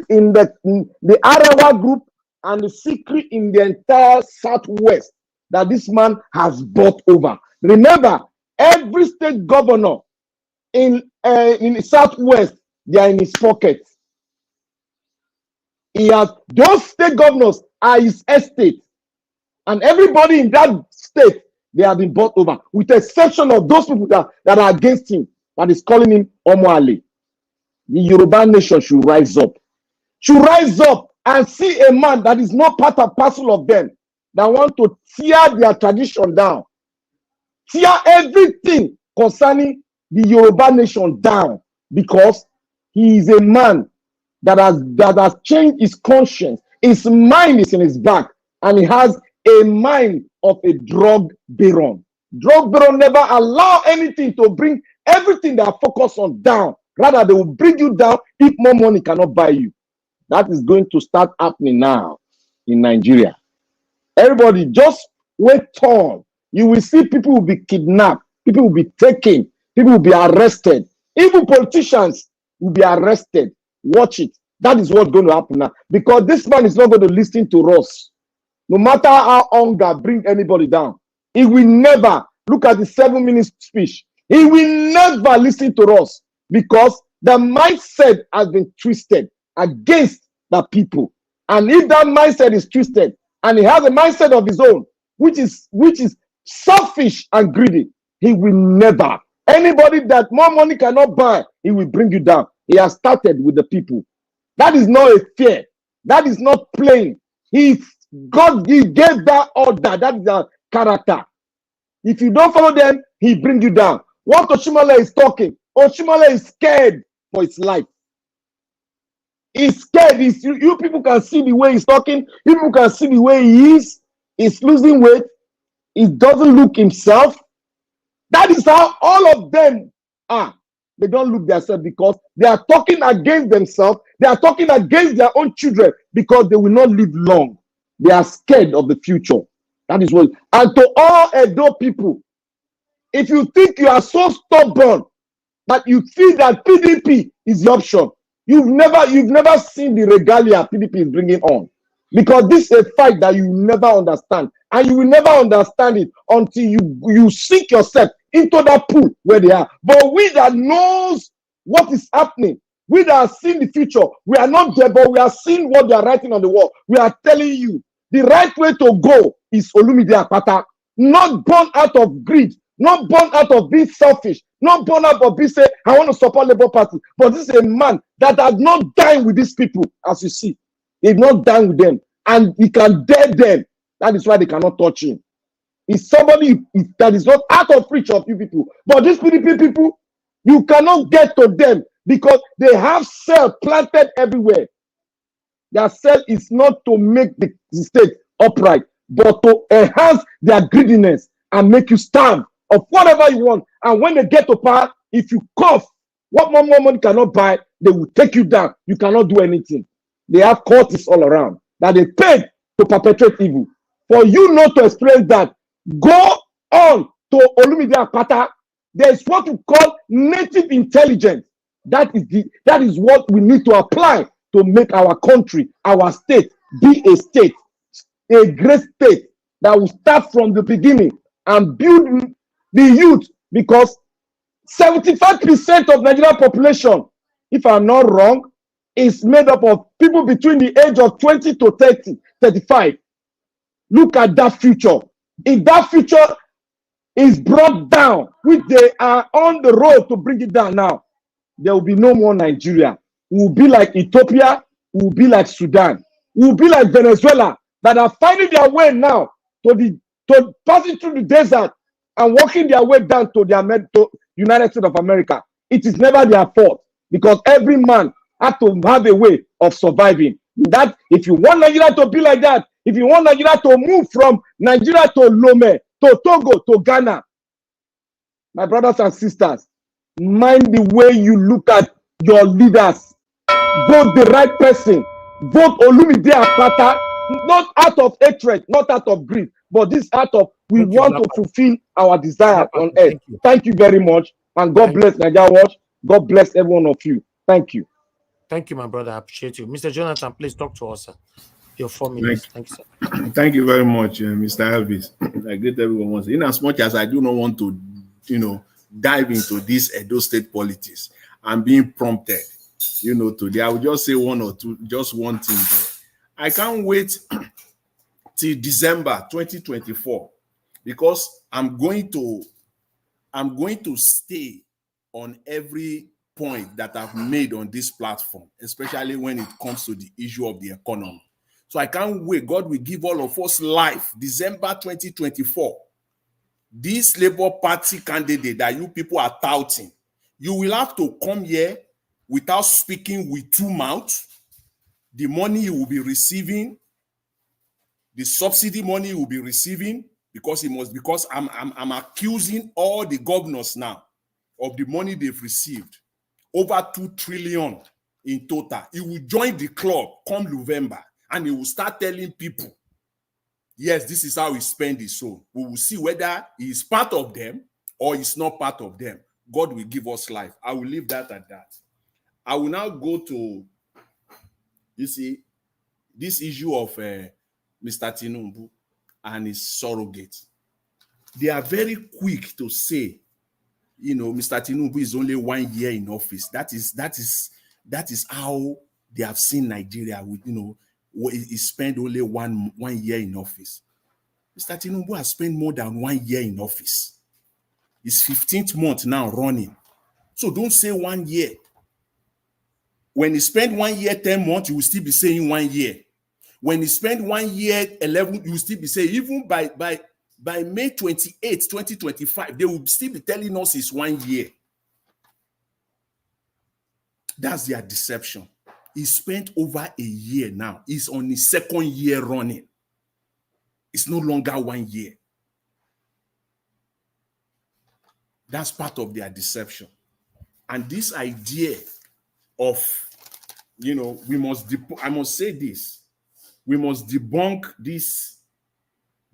in the Arawa group, and the secret in the entire Southwest that this man has bought over. Remember, every state governor in the Southwest, they are in his pocket. He has those state governors are his estate, and everybody in that state, they have been bought over, with the exception of those people that are against him, that is calling him Omoale. The Yoruba nation should rise up. And see a man that is not part and parcel of them, that want to tear their tradition down, tear everything concerning the Yoruba nation down, because he is a man that has changed his conscience. His mind is in his back, and he has a mind of a drug baron. Drug baron never allow anything to bring everything they are focused on down. Rather, they will bring you down if more money cannot buy you. That is going to start happening now in Nigeria. Everybody, just wait on. You will see people will be kidnapped, people will be taken, people will be arrested. Even politicians will be arrested. Watch it. That is what's going to happen now. Because this man is not going to listen to us. No matter how hunger brings anybody down, he will never, look at the 7-minute speech, he will never listen to us, because the mindset has been twisted against the people. And if that mindset is twisted, and he has a mindset of his own, which is selfish and greedy, he will never. Anybody that more money cannot buy, he will bring you down. He has started with the people. That is not a fear. That is not playing. God, he gave that order. That is the character. If you don't follow them, he bring you down. What Oshiomhole is talking, Oshiomhole is scared for his life. He's scared. You people can see the way he's talking. You people can see the way he is. He's losing weight. He doesn't look himself. That is how all of them are. They don't look themselves, because they are talking against themselves. They are talking against their own children, because they will not live long. They are scared of the future. That is what. And to all Edo people, if you think you are so stubborn that you feel that PDP is the option, you've never seen the regalia PDP is bringing on, because this is a fight that you never understand, and you will never understand it until you sink yourself into that pool where they are. But we that knows what is happening, we that are seeing the future, we are not there, but we are seeing what they are writing on the wall. We are telling you the right way to go is Olumide Akpata, not born out of greed, not born out of being selfish, not born out of being say, I want to support Labour Party. But this is a man that has not dined with these people, as you see. He did not dine with them, and he can dare them. That is why they cannot touch him. It's somebody that is not out of reach of you people. But these PDP people, you cannot get to them, because they have cells planted everywhere. Their cell is not to make the state upright, but to enhance their greediness and make you starve of whatever you want. And when they get to power, if you cough, what more money cannot buy, they will take you down. You cannot do anything. They have courts all around that they paid to perpetrate evil. For you not to experience that, go on to Olumide Akpata. There is what we call native intelligence. That is what we need to apply to make our country, our state, be a state, a great state that will start from the beginning and build the youth, because 75% of Nigerian population, if I'm not wrong, is made up of people between the age of 20 to 30, 35. Look at that future. If that future is brought down, which they are on the road to bring it down now, there will be no more Nigeria. We will be like Ethiopia. We will be like Sudan. We will be like Venezuela, that are finding their way now to passing through the desert and walking their way down to the United States of America. It is never their fault, because every man had to have a way of surviving. That if you want Nigeria to be like that, if you want Nigeria to move from Nigeria to Lome, to Togo, to Ghana, my brothers and sisters, mind the way you look at your leaders. Vote the right person. Vote Olumide Akpata, not out of hatred, not out of greed, but this out of we want to fulfill our desire on earth. Thank you very much, and God bless Nigeria Watch. God bless every one of you. Thank you. Thank you, my brother. I appreciate you. Mr. Jonathan, please talk to us, sir. Your 4 minutes. Thank you, sir. Thank you very much, Mr. Elvis. I greet everyone once. In as much as I do not want to, dive into this Edo State politics, I'm being prompted, today. I will just say one or two, just one thing there. I can't wait till December 2024, because I'm going to stay on every point that I've made on this platform, especially when it comes to the issue of the economy. So I can't wait. God will give all of us life. December 2024. This Labour Party candidate that you people are touting, you will have to come here without speaking with two mouths. The money you will be receiving, the subsidy money you will be receiving, because I'm accusing all the governors now of the money they've received, over 2 trillion in total. He will join the club come November, and he will start telling people, yes, this is how he spent his soul. We will see whether he is part of them or he's not part of them. God will give us life. I will leave that at that. I will now go to, this issue of Mr. Tinubu and his surrogate. They are very quick to say, Mr. Tinubu is only 1 year in office. That is how they have seen Nigeria with, he spent only one year in office. Mr. Tinubu has spent more than 1 year in office. It's 15th month now running. So don't say 1 year. When he spent 1 year, 10 months, you will still be saying 1 year. When he spent 1 year, 11, you will still be saying, even by May 28, 2025, they will still be telling us it's 1 year. That's their deception. He spent over a year now. He's on his 2nd year running. It's no longer 1 year. That's part of their deception. And this idea of, I must say this, we must debunk this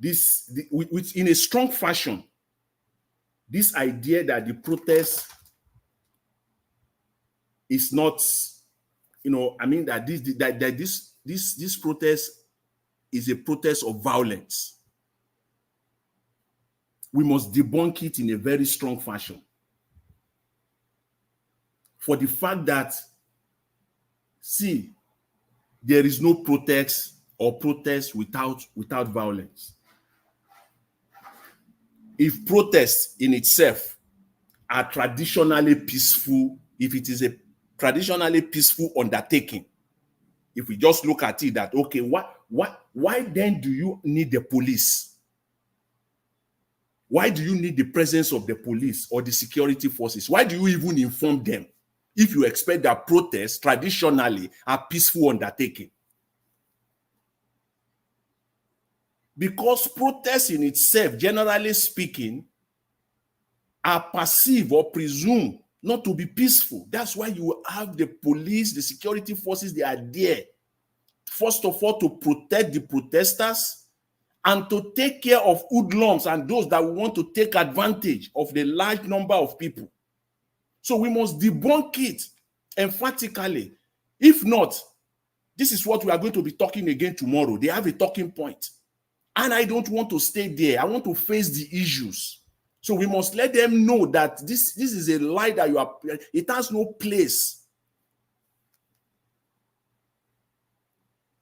in a strong fashion, this idea that the protest is not, that this protest is a protest of violence. We must debunk it in a very strong fashion. For the fact that, see, there is no protest or protest without violence. If protests in itself are traditionally peaceful, if it is a traditionally peaceful undertaking, if we just look at it that, okay, why then do you need the police? Why do you need the presence of the police or the security forces? Why do you even inform them if you expect that protests traditionally are peaceful undertaking? Because protests in itself, generally speaking, are perceived or presumed not to be peaceful. That's why you have the police, the security forces, they are there. First of all, to protect the protesters and to take care of hoodlums and those that want to take advantage of the large number of people. So we must debunk it emphatically. If not, this is what we are going to be talking again tomorrow. They have a talking point. And I don't want to stay there. I want to face the issues. So we must let them know that this is a lie that it has no place.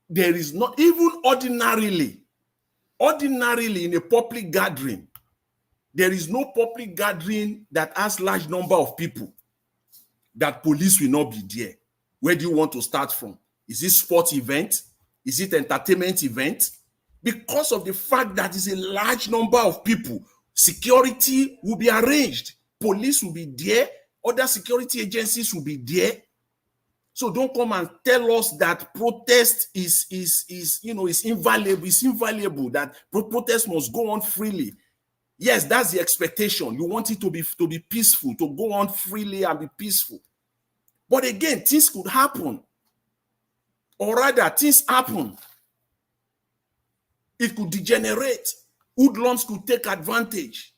There is not, even ordinarily, Ordinarily, in a public gathering, there is no public gathering that has large number of people that police will not be there. Where do you want to start from? Is it sport event? Is it entertainment event? Because of the fact that it's a large number of people, security will be arranged. Police will be there. Other security agencies will be there. So don't come and tell us that protest is invaluable. It's invaluable that protest must go on freely. Yes, that's the expectation. You want it to be peaceful, to go on freely and be peaceful. But again, things could happen. Or rather, things happen. It could degenerate. Hoodlums could take advantage.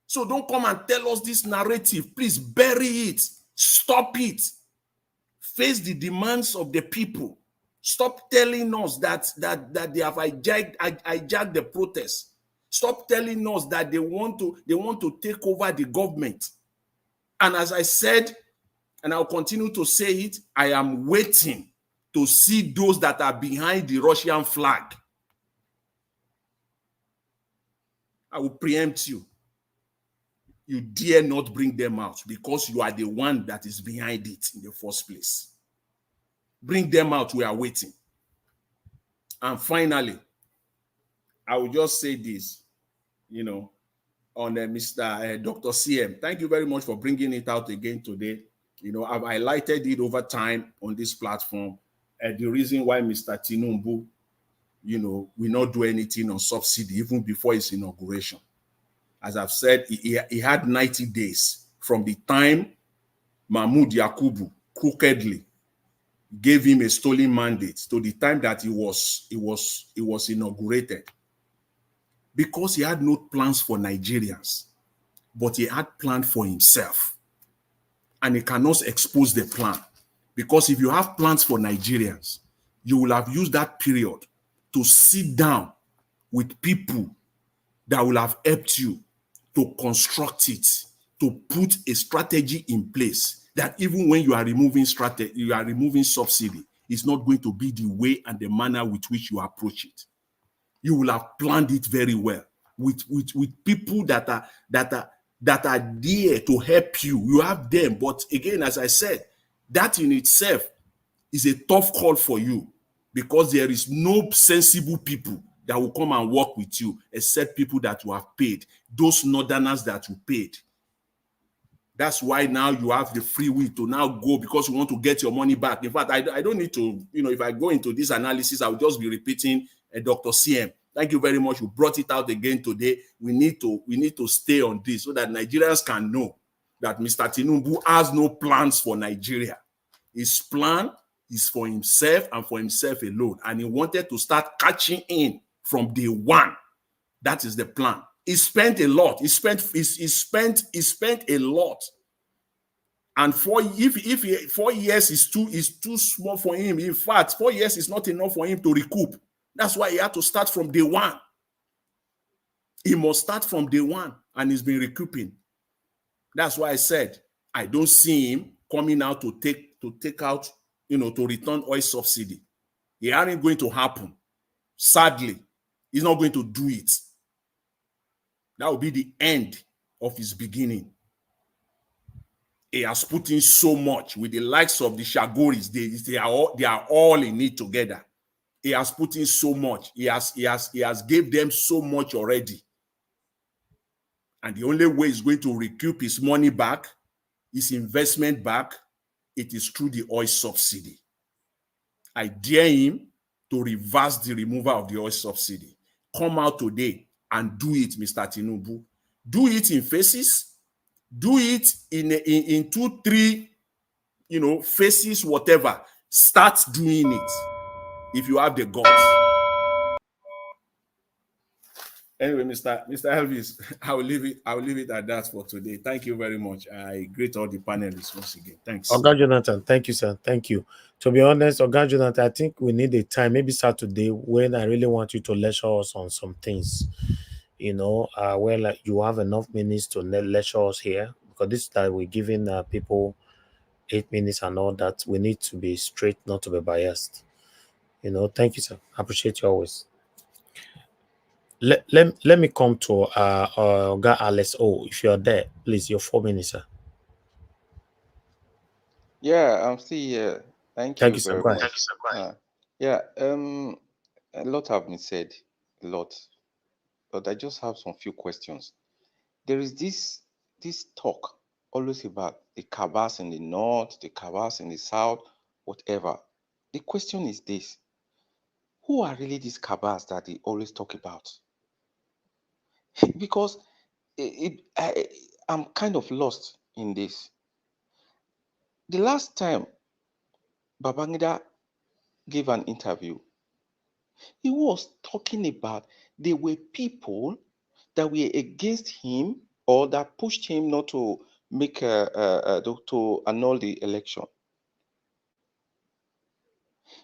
So don't come and tell us this narrative. Please bury it. Stop it. Face the demands of the people. Stop telling us that they have hijacked the protest. Stop telling us that they want to take over the government. And as I said, and I'll continue to say it, I am waiting to see those that are behind the Russian flag. I will preempt you. You dare not bring them out because you are the one that is behind it in the first place. Bring them out. We are waiting. And finally, I will just say this, on Mr. Dr. CM. Thank you very much for bringing it out again today. I've highlighted it over time on this platform. The reason why Mr. Tinubu, will not do anything on subsidy even before his inauguration. As I've said, he had 90 days from the time Mahmoud Yakubu crookedly gave him a stolen mandate to the time that he was inaugurated, because he had no plans for Nigerians, but he had plans for himself, and he cannot expose the plan, because if you have plans for Nigerians, you will have used that period to sit down with people that will have helped you to construct it, to put a strategy in place that even when you are removing subsidy, it's not going to be the way and the manner with which you approach it. You will have planned it very well with people that are there to help you. You have them, but again, as I said, that in itself is a tough call for you, because there is no sensible people that will come and work with you except people that you have paid, those northerners that you paid. That's why now you have the free will to now go, because you want to get your money back. In fact, I don't need to, if I go into this analysis, I'll just be repeating Dr. CM. Thank you very much. You brought it out again today. We need to stay on this so that Nigerians can know that Mr. Tinubu has no plans for Nigeria. His plan is for himself and for himself alone. And he wanted to start catching in from day one. That is the plan. He spent a lot. He spent a lot. And 4 years is too small for him. In fact, 4 years is not enough for him to recoup. That's why he had to start from day one. He must start from day one, and he's been recouping. That's why I said I don't see him coming out to take out, to return oil subsidy. It ain't going to happen. Sadly, he's not going to do it. That will be the end of his beginning. He has put in so much with the likes of the Shagoris. They are all in it together. He has put in so much. He has gave them so much already. And the only way he's going to recoup his money back, his investment back, it is through the oil subsidy. I dare him to reverse the removal of the oil subsidy. Come out today and do it, Mr. Tinubu. Do it in phases. Do it in 2, 3, phases, whatever. Start doing it if you have the guts. Anyway, Mr. Elvis, I will leave it at that for today. Thank you very much. I greet all the panelists once again. Thanks. Oga Jonathan, thank you, sir. Thank you. To be honest, Oga Jonathan, I think we need a time, maybe Saturday, when I really want you to lecture us on some things. Where you have enough minutes to lecture us here, because this time we're giving people 8 minutes and all that. We need to be straight, not to be biased. Thank you, sir. I appreciate you always. Let me come to Oga Alex. Oh, if you're there, please, your 4 minutes, sir. Yeah, I'm still here. Thank Thank you you, sir. very Go ahead. much. Yeah, a lot have been said, a lot, but I just have some few questions. There is this talk always about the cabals in the north, the cabals in the south, whatever. The question is this: who are really these cabals that they always talk about? Because I'm kind of lost in this. The last time Babangida gave an interview, he was talking about there were people that were against him or that pushed him not to make to annul the election.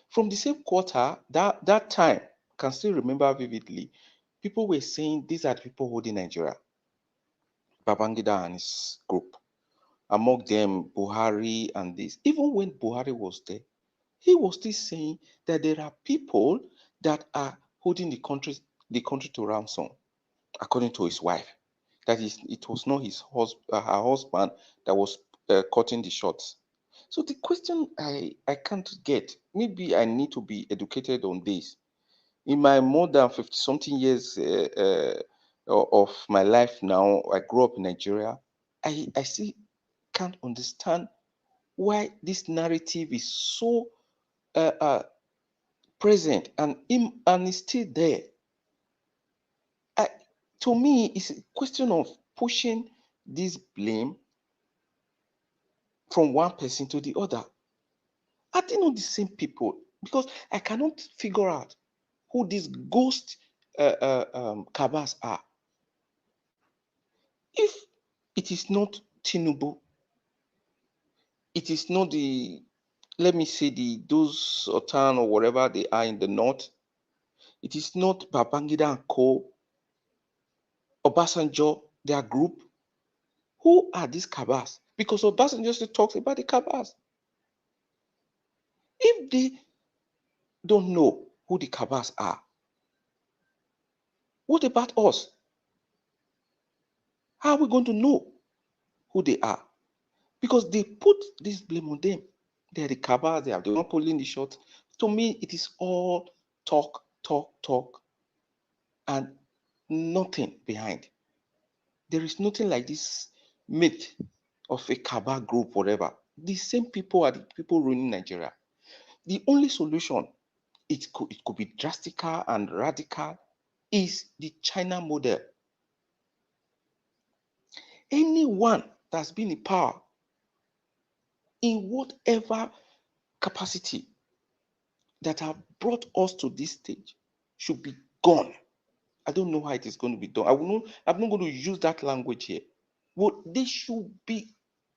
From the same quarter, that time, can still remember vividly, people were saying these are the people holding Nigeria, Babangida and his group. Among them, Buhari and this. Even when Buhari was there, he was still saying that there are people that are holding the country to ransom, according to his wife. That is, it was not her husband that was cutting the shots. So the question I can't get, maybe I need to be educated on this. In my more than 50 something years of my life now, I grew up in Nigeria. I still can't understand why this narrative is so present and is still there. To me, it's a question of pushing this blame from one person to the other. Are they not the same people? Because I cannot figure out who these ghost cabals are. If it is not Tinubu, it is not the, let me say, those Otan or whatever they are in the north, it is not Babangida and Co, Obasanjo, their group. Who are these cabals? Because Obasanjo still talks about the cabals. If they don't know who the cabals are, what about us? How are we going to know who they are? Because they put this blame on them. They are the cabals, they are the one pulling the shots. To me, it is all talk, and nothing behind. There is nothing like this myth of a cabal group, whatever. The same people are the people ruining Nigeria. The only solution, it could be drastic and radical, is the China model. Anyone that's been in power in whatever capacity that have brought us to this stage should be gone. I don't know how it is going to be done. I'm not going to use that language here. Well, they should be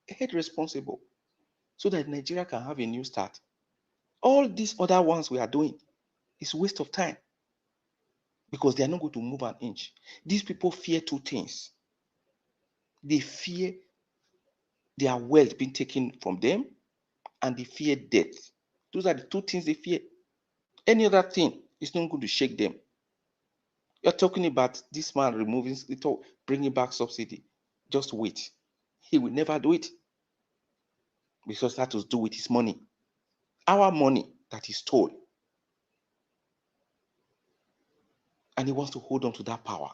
held responsible so that Nigeria can have a new start. All these other ones we are doing is a waste of time because they are not going to move an inch. These people fear two things. They fear their wealth being taken from them, and they fear death. Those are the two things they fear. Any other thing is not going to shake them. You're talking about this man bringing back subsidy. Just wait. He will never do it because that has to do with his money. Our money that he stole. And he wants to hold on to that power.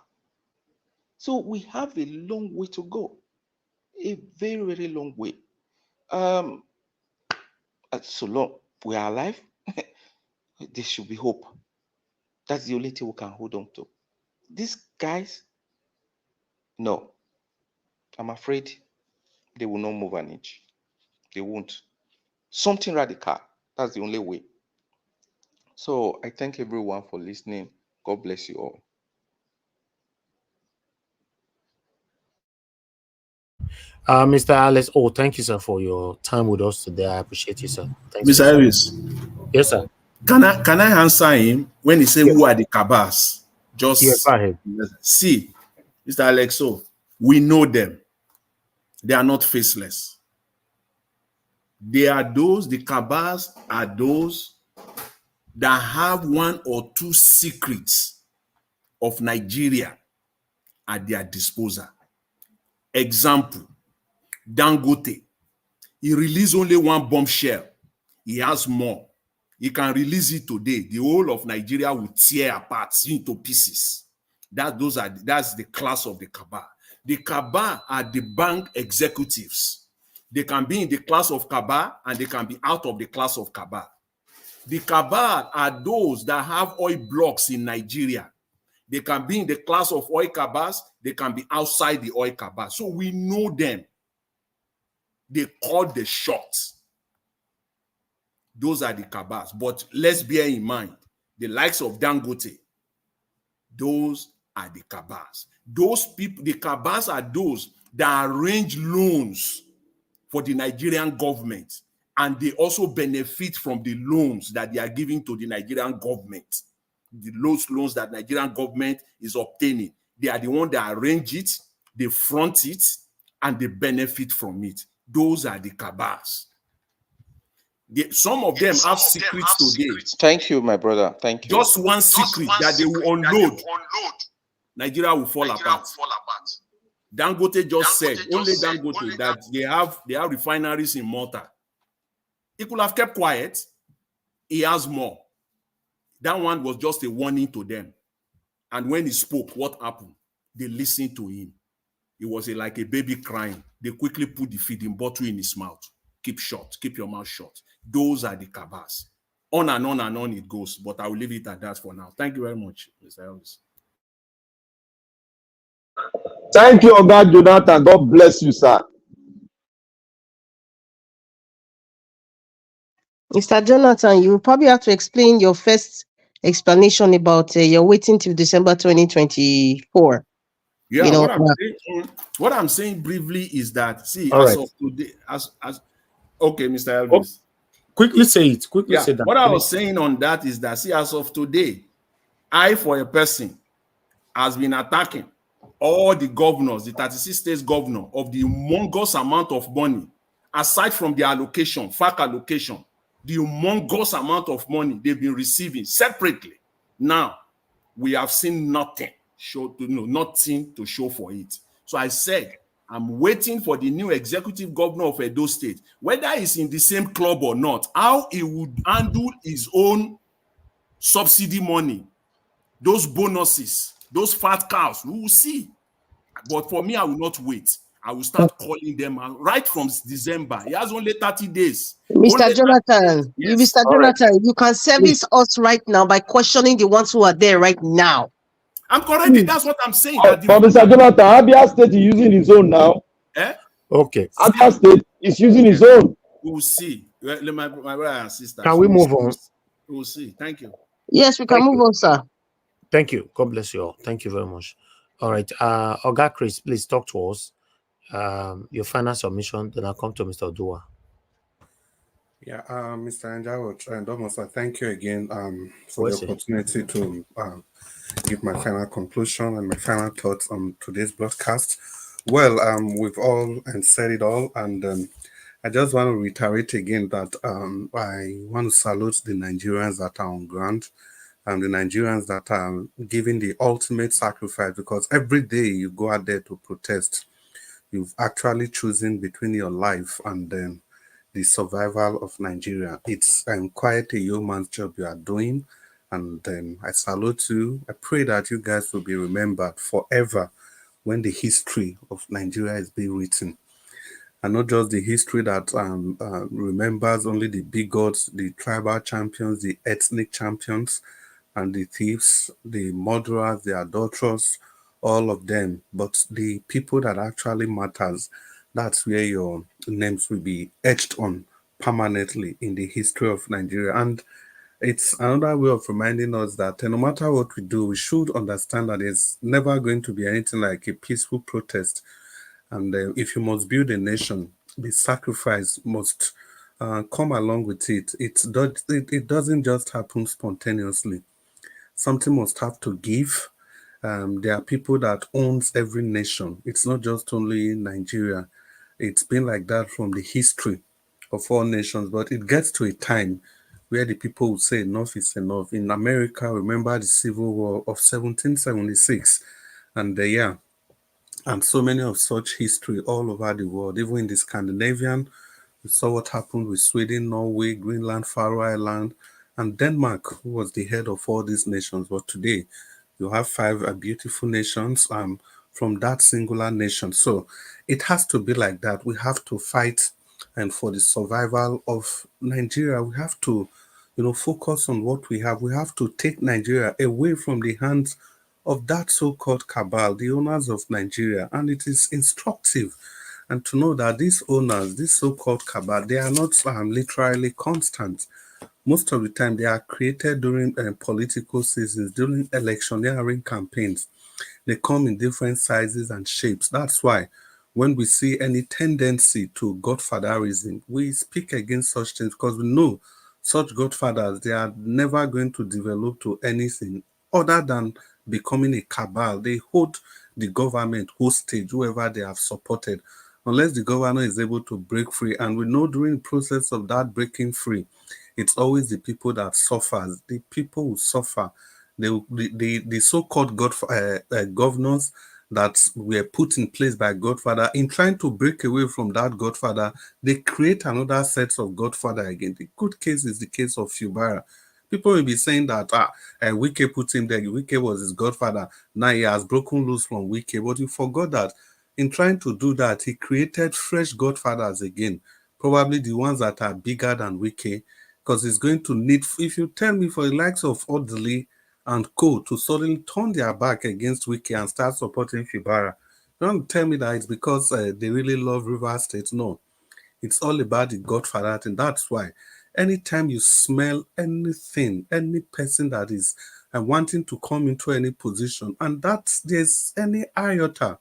So we have a long way to go. A very, very long way. So long we are alive, there should be hope. That's the only thing we can hold on to. These guys, no. I'm afraid they will not move an inch. They won't. Something radical. That's the only way. So I thank everyone for listening. God bless you all. Mr. Alex, thank you, sir, for your time with us today. I appreciate you, sir. Thanks Mr. for your time. Elvis, Yes, sir. can I answer him when he say Yes. who are the cabals? Yeah, Just go ahead. see, Mr. Alexo, we know them. They are not faceless. They are those, the cabals are those that have one or two secrets of Nigeria at their disposal. Example, Dangote. He released only one bombshell. He has more. He can release it today. The whole of Nigeria will tear apart into pieces. That's the class of the cabal. The cabal are the bank executives. They can be in the class of cabal and they can be out of the class of cabal. The cabal are those that have oil blocks in Nigeria. They can be in the class of oil cabals. They can be outside the oil cabal. So we know them. They call the shots. Those are the cabals. But let's bear in mind, the likes of Dangote, those are the cabals. Those people, the cabals are those that arrange loans for the Nigerian government, and they also benefit from the loans that they are giving to the Nigerian government. Those loans that Nigerian government is obtaining, they are the ones that arrange it, they front it, and they benefit from it. Those are the cabals. Some of them have secrets today. Thank you, my brother. Thank you. Just one secret that they will unload. Nigeria will fall apart. Dangote just said, only Dangote, that they have refineries in Malta. He could have kept quiet. He has more. That one was just a warning to them. And when he spoke, what happened? They listened to him. It was like a baby crying. They quickly put the feeding bottle in his mouth. Keep shut. Keep your mouth shut. Those are the cabals. On and on and on it goes. But I will leave it at that for now. Thank you very much, Mr. Elvis. Thank you, Oga Jonathan. God bless you, sir. Mr. Jonathan, you will probably have to explain your first explanation about you're waiting till December 2024. Yeah, you know, what I'm saying briefly is that, see, All as right. of today, okay, Mr. Elvis. Quickly say it. Quickly Yeah, say that. what I was saying on that is that, see, as of today, I, for a person, has been attacking all the governors, the 36 states governor, of the humongous amount of money, aside from the allocation, FAC allocation, the humongous amount of money they've been receiving separately. Now, we have seen nothing to show for it. So I said, I'm waiting for the new executive governor of Edo State, whether he's in the same club or not, how he would handle his own subsidy money, those bonuses, those fat cows, we will see. But for me, I will not wait. I will start calling them right from December. He has only 30 days. Mr. Jonathan, Mr. Jonathan, you can service us right now by questioning the ones who are there right now. I'm correct. That's what I'm saying. But Mr. Jonathan, Abia State is using his own now. Okay. Abia State is using his own. We'll see. My brother and sister. Can we move on? We'll see. Thank you. Yes, we can move on, sir. Thank you. God bless you all. Thank you very much. All right. Oga Chris, please talk to us. Your final submission, then I'll come to Mr. Odua. Yeah, Mr. Anjawot and almost thank you again for the opportunity to give my final conclusion and my final thoughts on today's broadcast. Well, we've all said it all, and I just want to reiterate again that I want to salute the Nigerians that are on ground and the Nigerians that are giving the ultimate sacrifice, because every day you go out there to protest, you've actually chosen between your life and the survival of Nigeria. It's quite a yeoman's job you are doing, and I salute you. I pray that you guys will be remembered forever when the history of Nigeria is being written, and not just the history that remembers only the bigots, the tribal champions, the ethnic champions, and the thieves, the murderers, the adulterers, all of them, but the people that actually matters. That's where your names will be etched on permanently in the history of Nigeria. And it's another way of reminding us that no matter what we do, we should understand that it's never going to be anything like a peaceful protest. And if you must build a nation, the sacrifice must come along with it. It doesn't just happen spontaneously. Something must have to give. There are people that owns every nation. It's not just only Nigeria. It's been like that from the history of all nations. But it gets to a time where the people would say enough is enough. In America, remember the Civil War of 1776, and yeah, and so many of such history all over the world, even in the Scandinavian. We saw what happened with Sweden, Norway, Greenland, Faroe Island, and Denmark, who was the head of all these nations. But today, you have five beautiful nations from that singular nation. So it has to be like that. We have to fight, and for the survival of Nigeria, we have to, focus on what we have. We have to take Nigeria away from the hands of that so-called cabal, the owners of Nigeria, and it is instructive. And to know that these owners, this so-called cabal, they are not literally constant. Most of the time, they are created during political seasons, during electioneering campaigns. They come in different sizes and shapes. That's why when we see any tendency to godfatherism, we speak against such things, because we know such godfathers, they are never going to develop to anything other than becoming a cabal. They hold the government hostage, whoever they have supported, unless the governor is able to break free. And we know during the process of that breaking free, it's always the people that suffers. The people who suffer. The so-called governors that were put in place by Godfather, in trying to break away from that Godfather, they create another set of Godfather again. The good case is the case of Fubara. People will be saying that Wike put him there. Wike was his godfather. Now he has broken loose from Wike. But you forgot that in trying to do that, he created fresh godfathers again. Probably the ones that are bigger than Wike, because he's going to need, if you tell me for the likes of Odley and co to suddenly turn their back against Wiki and start supporting Fibara, don't tell me that it's because they really love River State. No, it's all about the Godfather thing. That's why anytime you smell anything, any person that is wanting to come into any position, and that there's any iota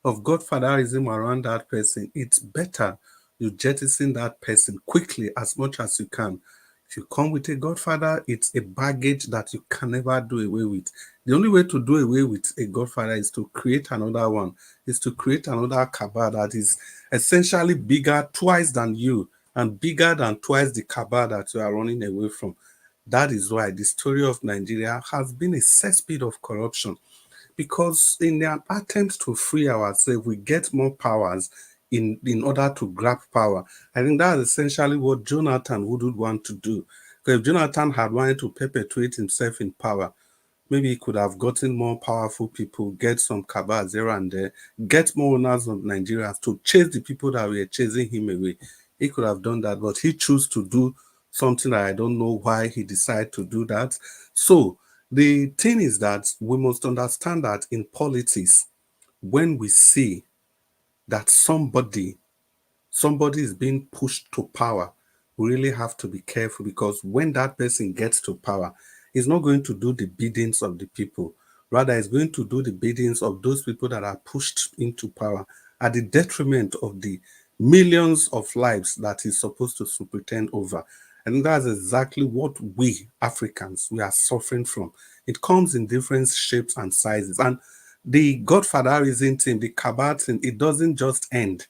of godfatherism around that person, it's better you jettison that person quickly as much as you can. If you come with a godfather, it's a baggage that you can never do away with. The only way to do away with a godfather is to create another one, is to create another cabal that is essentially bigger twice than you and bigger than twice the cabal that you are running away from. That is why the story of Nigeria has been a cesspit of corruption, because in their attempt to free ourselves, we get more powers in order to grab power. I think that's essentially what Jonathan would want to do. Because if Jonathan had wanted to perpetuate himself in power, maybe he could have gotten more powerful people, get some cabals here and there, get more owners of Nigeria to chase the people that were chasing him away. He could have done that, but he chose to do something that I don't know why he decided to do that. So the thing is that we must understand that in politics, when we see that somebody is being pushed to power, we really have to be careful, because when that person gets to power, he's not going to do the biddings of the people. Rather, he's going to do the biddings of those people that are pushed into power at the detriment of the millions of lives that he's supposed to superintend over. And that's exactly what we Africans, we are suffering from. It comes in different shapes and sizes. And the godfatherism thing, the cabal thing, it doesn't just end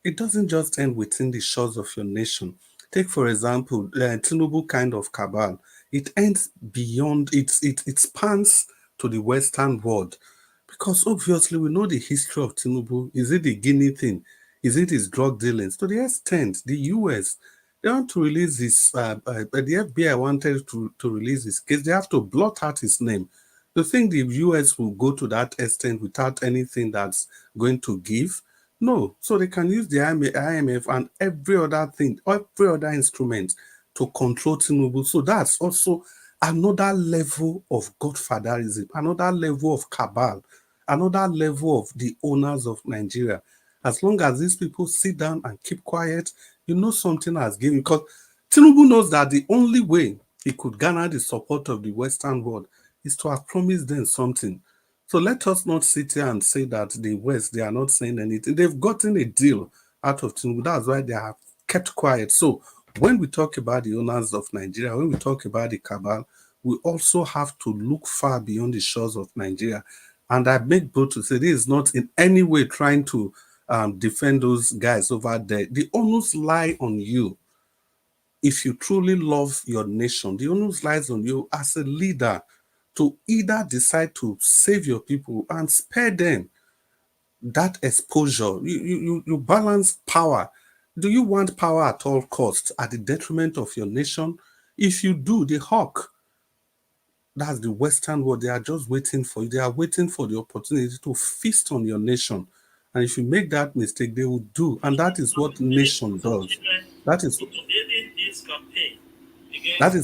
within the shores of your nation. Take, for example, Tinubu kind of cabal. It ends beyond, it spans to the Western world. Because obviously we know the history of Tinubu. Is it the Guinea thing? Is it his drug dealings? To the extent, the US, they want to release this, the FBI wanted to release his case. They have to blot out his name. You think the US will go to that extent without anything that's going to give? No. So they can use the IMF and every other thing, every other instrument to control Tinubu. So that's also another level of godfatherism, another level of cabal, another level of the owners of Nigeria. As long as these people sit down and keep quiet, you know something has given. Because Tinubu knows that the only way he could garner the support of the Western world is to have promised them something. So let us not sit here and say that the West, they are not saying anything. They've gotten a deal out of Tinubu. That's why they have kept quiet. So when we talk about the owners of Nigeria, when we talk about the cabal, we also have to look far beyond the shores of Nigeria. And I make bold to say this is not in any way trying to defend those guys over there. The onus lie on you. if you truly love your nation, the onus lies on you as a leader to either decide to save your people and spare them that exposure. You balance power. Do you want power at all costs at the detriment of your nation? If you do, the hawk, that's the Western world, they are just waiting for you. They are waiting for the opportunity to feast on your nation. And if you make that mistake, they will do. And that is what nation does. That is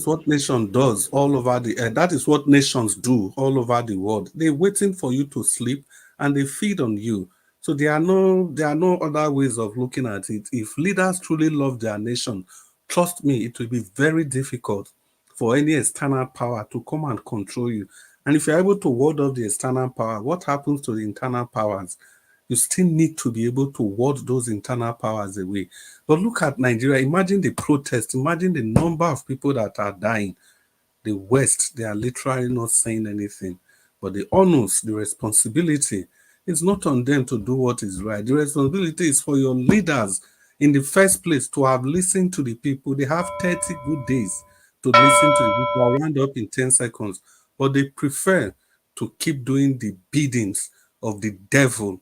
what nation does all over the earth. That is what nations do all over the world. They're waiting for you to sleep and they feed on you. So there are no other ways of looking at it. If leaders truly love their nation, trust me, it will be very difficult for any external power to come and control you. And if you're able to ward off the external power, what happens to the internal powers? You still need to be able to ward those internal powers away. But look at Nigeria. Imagine the protest. Imagine the number of people that are dying. The West, they are literally not saying anything. But the onus, the responsibility, is not on them to do what is right. The responsibility is for your leaders in the first place to have listened to the people. They have 30 good days to listen to the people. I'll round up in 10 seconds. But they prefer to keep doing the biddings of the devil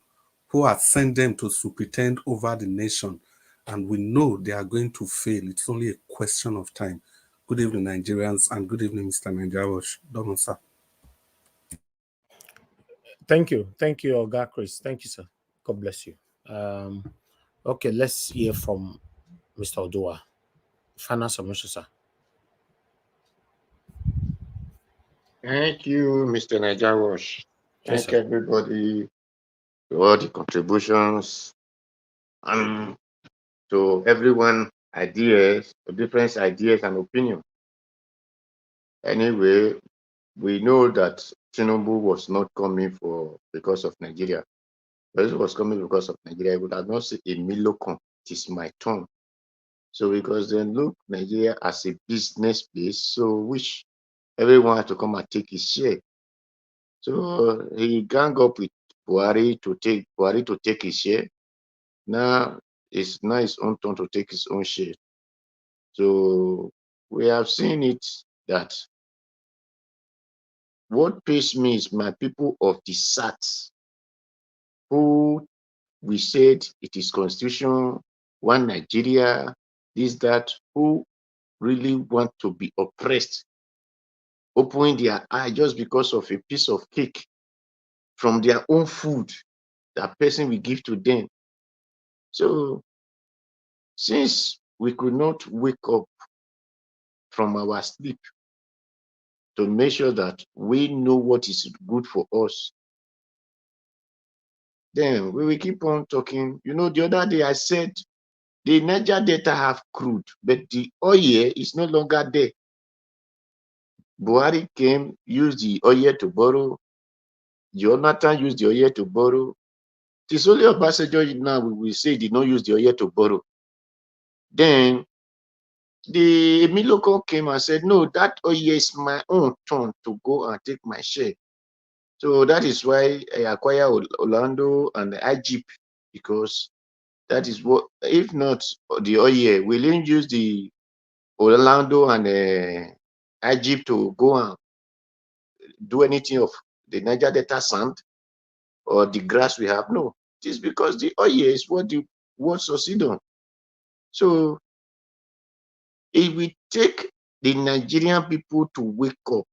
who has sent them to superintend over the nation. And we know they are going to fail. It's only a question of time. Good evening, Nigerians, and good evening, Mr. Najawash. Don't sir. Thank you, Oga Chris. Thank you, sir. God bless you. Okay, let's hear from Mr. Odua. Final submission, sir. Thank you, Mr. Najawash. Yes, Thank sir. everybody for all the contributions and to everyone different ideas and opinions. Anyway, we know that Tinubu was not coming because of Nigeria. If it was coming because of Nigeria, he would have not said a Milocon, it is my turn. So because they look Nigeria as a business place, so which everyone has to come and take his share. So he gang up with Buhari to take his share. Now it's not his own turn to take his own share. So we have seen it that what pains me is my people of the SAT who we said it is constitution, one Nigeria, this, that, who really want to be oppressed, opening their eye just because of a piece of cake from their own food that person will give to them. So since we could not wake up from our sleep to make sure that we know what is good for us, then we will keep on talking. You know, the other day I said the Niger Delta have crude, but the oil is no longer there. Buhari came, used the oil to borrow. Jonathan used the oil to borrow. It is only Obasanjo now we will say did not use the oil to borrow. Then the Miloko came and said, no, that oil is my own turn to go and take my share. So that is why I acquire Orlando and the IGP, because that is what, if not the oil, will you use the Orlando and Egypt to go and do anything of the Niger Delta sand or the grass we have? No, it is because the oil is what the world succeed on. So if we take the Nigerian people to wake up,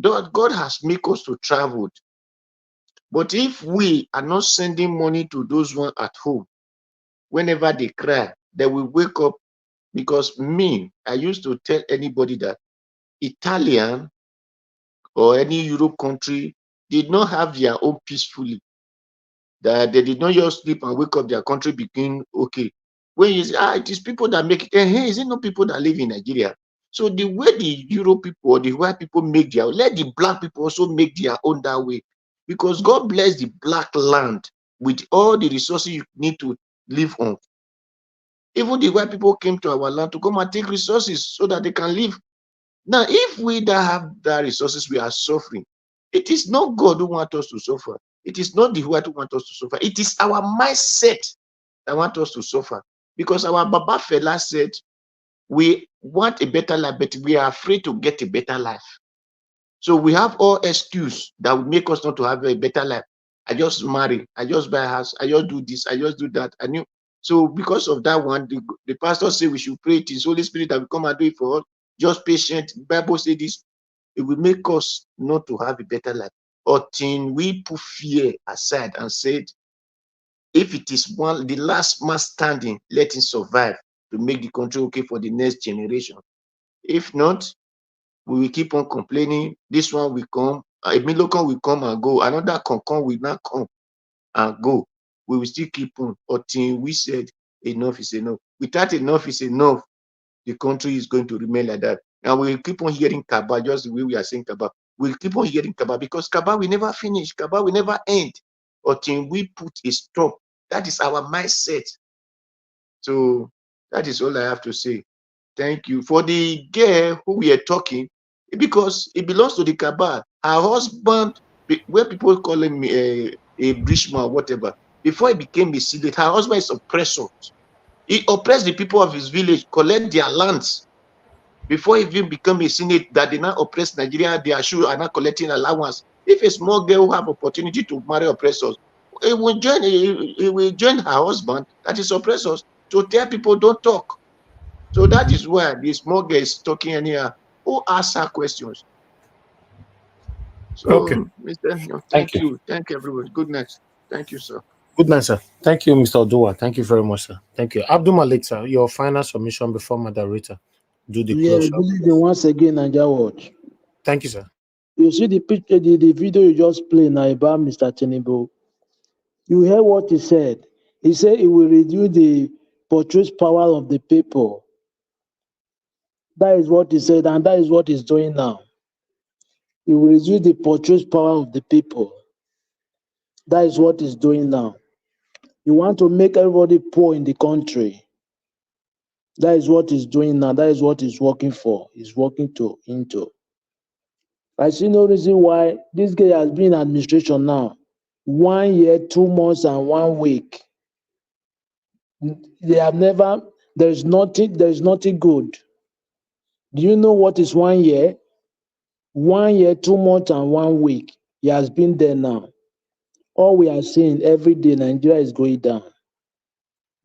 God has made us to travel. But if we are not sending money to those ones at home, whenever they cry, they will wake up. Because I used to tell anybody that Italian or any Europe country did not have their own peacefully. That they did not just sleep and wake up, their country became okay. When you say, it is people that make it, hey, is it not people that live in Nigeria? So the way the Europe people or the white people make their own, let the black people also make their own that way. Because God bless the black land with all the resources you need to live on. Even the white people came to our land to come and take resources so that they can live. Now, if we don't have the resources, we are suffering. It is not God who wants us to suffer. It is not the white who wants us to suffer. It is our mindset that wants us to suffer. Because our Baba Fela said, we want a better life, but we are afraid to get a better life. So we have all excuse that will make us not to have a better life. I just marry, I just buy a house, I just do this, I just do that. I knew. So because of that one, the pastor said we should pray. It is Holy Spirit that will come and do it for us. Just patient. The Bible says this. It will make us not to have a better life. Until we put fear aside and said, if it is the last man standing, let him survive to make the country okay for the next generation. If not, we will keep on complaining. This one will come, a Milocon will come and go, another Concon will not come and go. We will still keep on until we said enough is enough. Without enough is enough, the country is going to remain like that. And we will keep on hearing cabal, just the way we are saying cabal. We'll keep on hearing cabal because cabal will never finish, cabal will never end until we put a stop. That is our mindset. So that is all I have to say. Thank you. For the girl who we are talking, because it belongs to the cabal. Her husband, where people call him a Brishman or whatever, before he became a Senate, her husband is oppressor. He oppressed the people of his village, collect their lands. Before he even become a Senate, that they now oppress Nigeria, they are not collecting allowance. If a small girl have opportunity to marry oppressors, he will join her husband, that is oppressors, to tell people don't talk. So that is why the small girl is talking anyhow. Who asks her questions? So, Okay. Mr. Thank you. Thank everybody. Good night. Thank you, sir. Good night, sir. Thank you, Mr. Odua. Thank you very much, sir. Thank you. Abdul Malik, sir, your final submission before moderator. Do the Yeah, close. good evening once again, Naija Watch. Thank you, sir. You see the picture, the video you just played now about Mr. Tinubu. You hear what he said. He said he will reduce the purchase power of the people. That is what he said, and that is what he's doing now. He will reduce the purchase power of the people. That is what he's doing now. You want to make everybody poor in the country. That is what he's doing now. That is what he's working for. He's working into. I see no reason why this guy has been in administration now. 1 year, 2 months, and 1 week. They have never, there's nothing good. Do you know what is 1 year? 1 year, 2 months, and 1 week. He has been there now. All we are seeing every day, Nigeria is going down.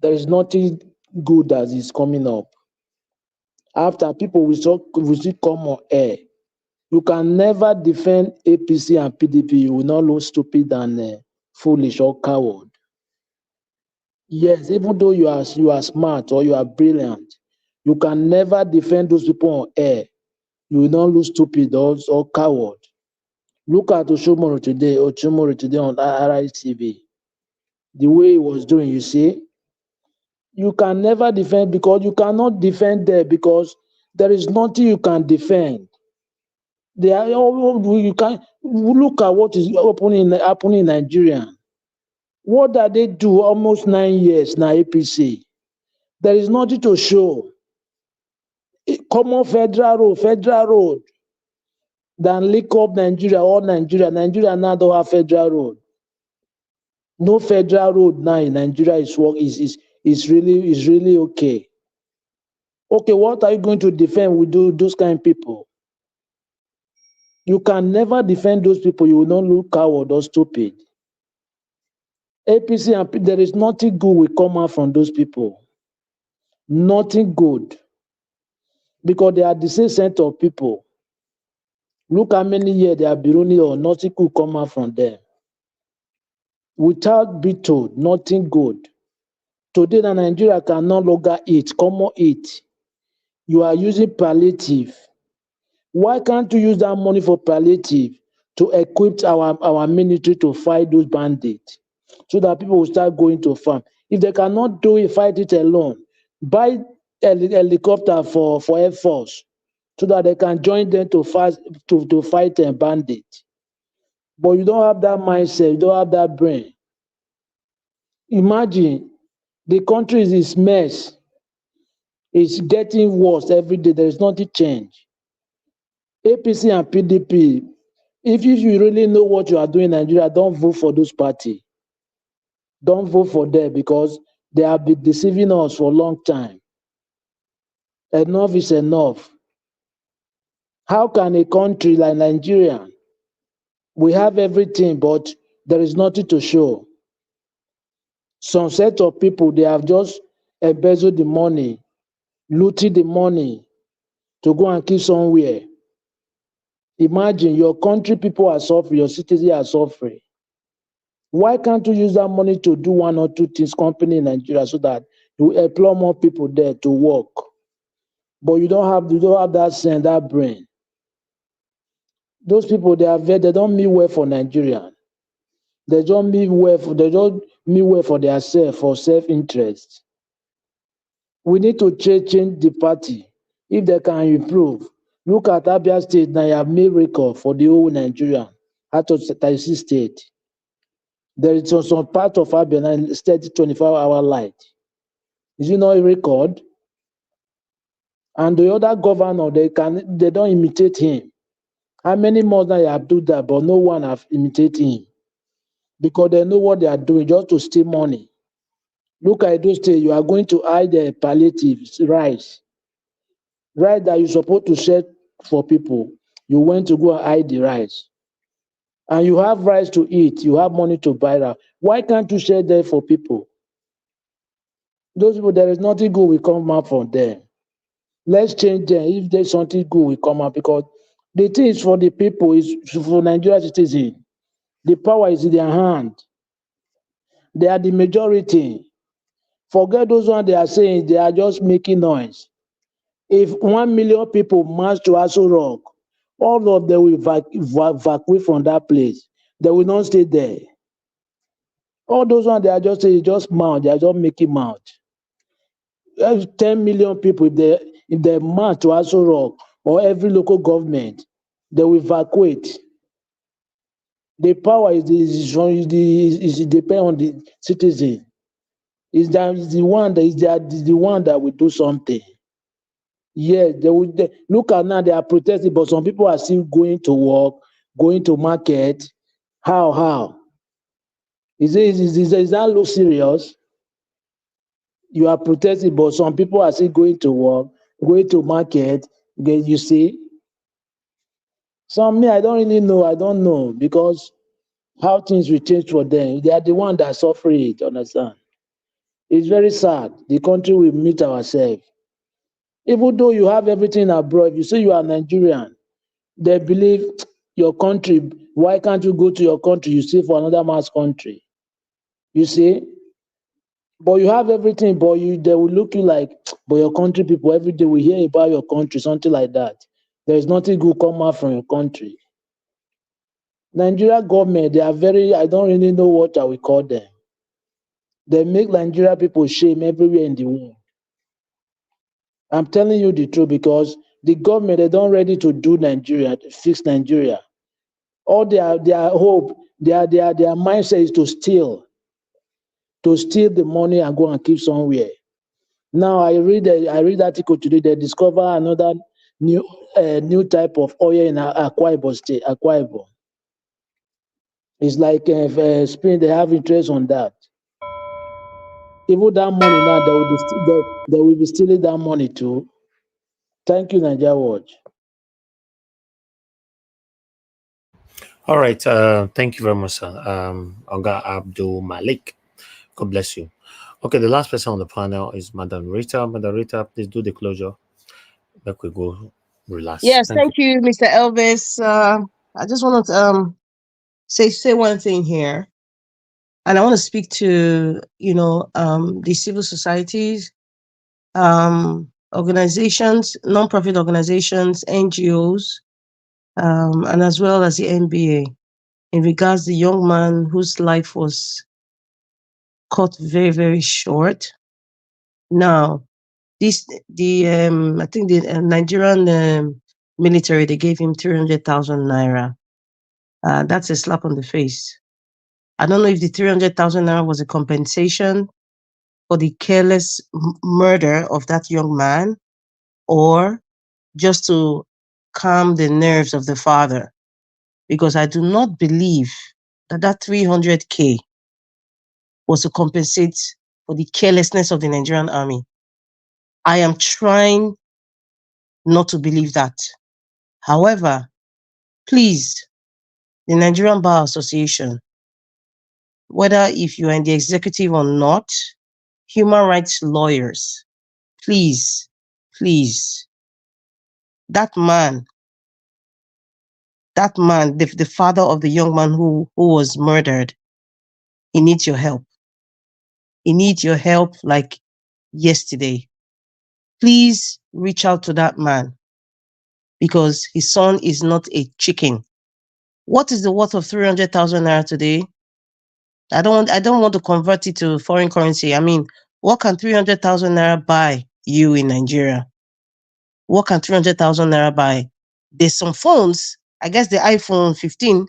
There is nothing good that is coming up. After people will still come on air. You can never defend APC and PDP. You will not look stupid and foolish or coward. Yes, even though you are smart or you are brilliant, you can never defend those people on air. You will not look stupid or coward. Look at Oshiomhole today on RITV. The way he was doing, you see, you can never defend because you cannot defend there because there is nothing you can defend. You can look at what is happening in Nigeria. What did they do almost 9 years now, APC? There is nothing to show. Common federal road, than link up Nigeria or Nigeria. Nigeria now don't have federal road. No federal road now in Nigeria is really okay. Okay, what are you going to defend with those kind of people? You can never defend those people. You will not look coward or stupid. APC and there is nothing good will come out from those people. Nothing good. Because they are the same set of people. Look how many years they have been running or nothing could come out from them. Without being told, nothing good. Today, the Nigeria can no longer eat, common eat. You are using palliative. Why can't you use that money for palliative to equip our military to fight those bandits so that people will start going to farm? If they cannot do it, fight it alone, buy a helicopter for Air Force so that they can join them to fight a bandit. But you don't have that mindset, you don't have that brain. Imagine the country is a mess. It's getting worse every day. There is nothing change. APC and PDP, if you really know what you are doing in Nigeria, don't vote for those parties. Don't vote for them because They have been deceiving us for a long time. Enough is enough. How can a country like Nigeria, we have everything, but there is nothing to show? Some set of people, they have just embezzled the money, looted the money to go and keep somewhere. Imagine your country people are suffering, your citizens are suffering. Why can't you use that money to do one or two things, company in Nigeria, so that you employ more people there to work? But you don't have that sense, that brain. Those people, they don't mean well for Nigeria. They don't mean well for themselves, for self-interest. We need to change the party if they can improve. Look at Abia State now, you have made record for the whole Nigeria out of 36 states. There is some part of Abia now steady 24-hour light. Is it not a record? And the other governor, they don't imitate him. How many more now have done that, but no one have imitated him? Because they know what they are doing, just to steal money. Look at those states, you are going to hide the palliatives, rice that you're supposed to share for people. You went to go and hide the rice. And you have rice to eat, you have money to buy that. Why can't you share that for people? Those people, there is nothing good will come out from them. Let's change them. If there's something good will come out, because the thing is for the people, is for Nigerian citizens. The power is in their hand. They are the majority. Forget those ones they are saying, they are just making noise. If 1 million people march to Aso Rock, all of them will evacuate from that place. They will not stay there. All those ones they are just saying, just mouth, they are just making mouth. 10 million people, if they march to Aso Rock or every local government, they will evacuate. The power is depend on the citizen. Is the one that will do something. Yes, look at now, they are protesting, but some people are still going to work, going to market. How? Is that look serious? You are protesting, but some people are still going to work, going to market. You see? I don't really know. I don't know, because how things will change for them. They are the ones that suffer it, understand? It's very sad. The country will meet ourselves. Even though you have everything abroad, if you say you are Nigerian, they believe your country, why can't you go to your country? You stay for another man's country. You see? But you have everything, but they will look you like, but your country people, every day we hear about your country, something like that. There is nothing good come out from your country. Nigeria government, they are I don't really know what I will call them. They make Nigeria people shame everywhere in the world. I'm telling you the truth, because the government, they don't ready to do Nigeria, to fix Nigeria. All their hope, their mindset is to steal the money and go and keep somewhere. Now I read article today. They discover another new type of oil in Akwa Ibom State. Akwa Ibom. It's like Spain. They have interest on that. Even that money now, they will be stealing that money too. Thank you, Nigeria Watch. All right. Thank you very much, sir. Oga Abdul Malik. God bless you. Okay, the last person on the panel is Madam Rita. Madam Rita, please do the closure. Let we go relax. Yes, thank you, Mr. Elvis. I just want to say one thing here, and I want to speak to the civil societies, organizations, non-profit organizations, NGOs, and as well as the NBA, in regards to the young man whose life was cut very, very short. Now, I think the Nigerian military, they gave him 300,000 naira. That's a slap on the face. I don't know if the 300,000 naira was a compensation for the careless murder of that young man, or just to calm the nerves of the father, because I do not believe that 300K was to compensate for the carelessness of the Nigerian army. I am trying not to believe that. However, please, the Nigerian Bar Association, whether if you are in the executive or not, human rights lawyers, please, please, that man, the father of the young man who was murdered, he needs your help. He needs your help like yesterday. Please reach out to that man because his son is not a chicken. What is the worth of 300,000 naira today? I don't want to convert it to foreign currency. I mean, what can 300,000 naira buy you in Nigeria? What can 300,000 naira buy? There's some phones. I guess the iPhone 15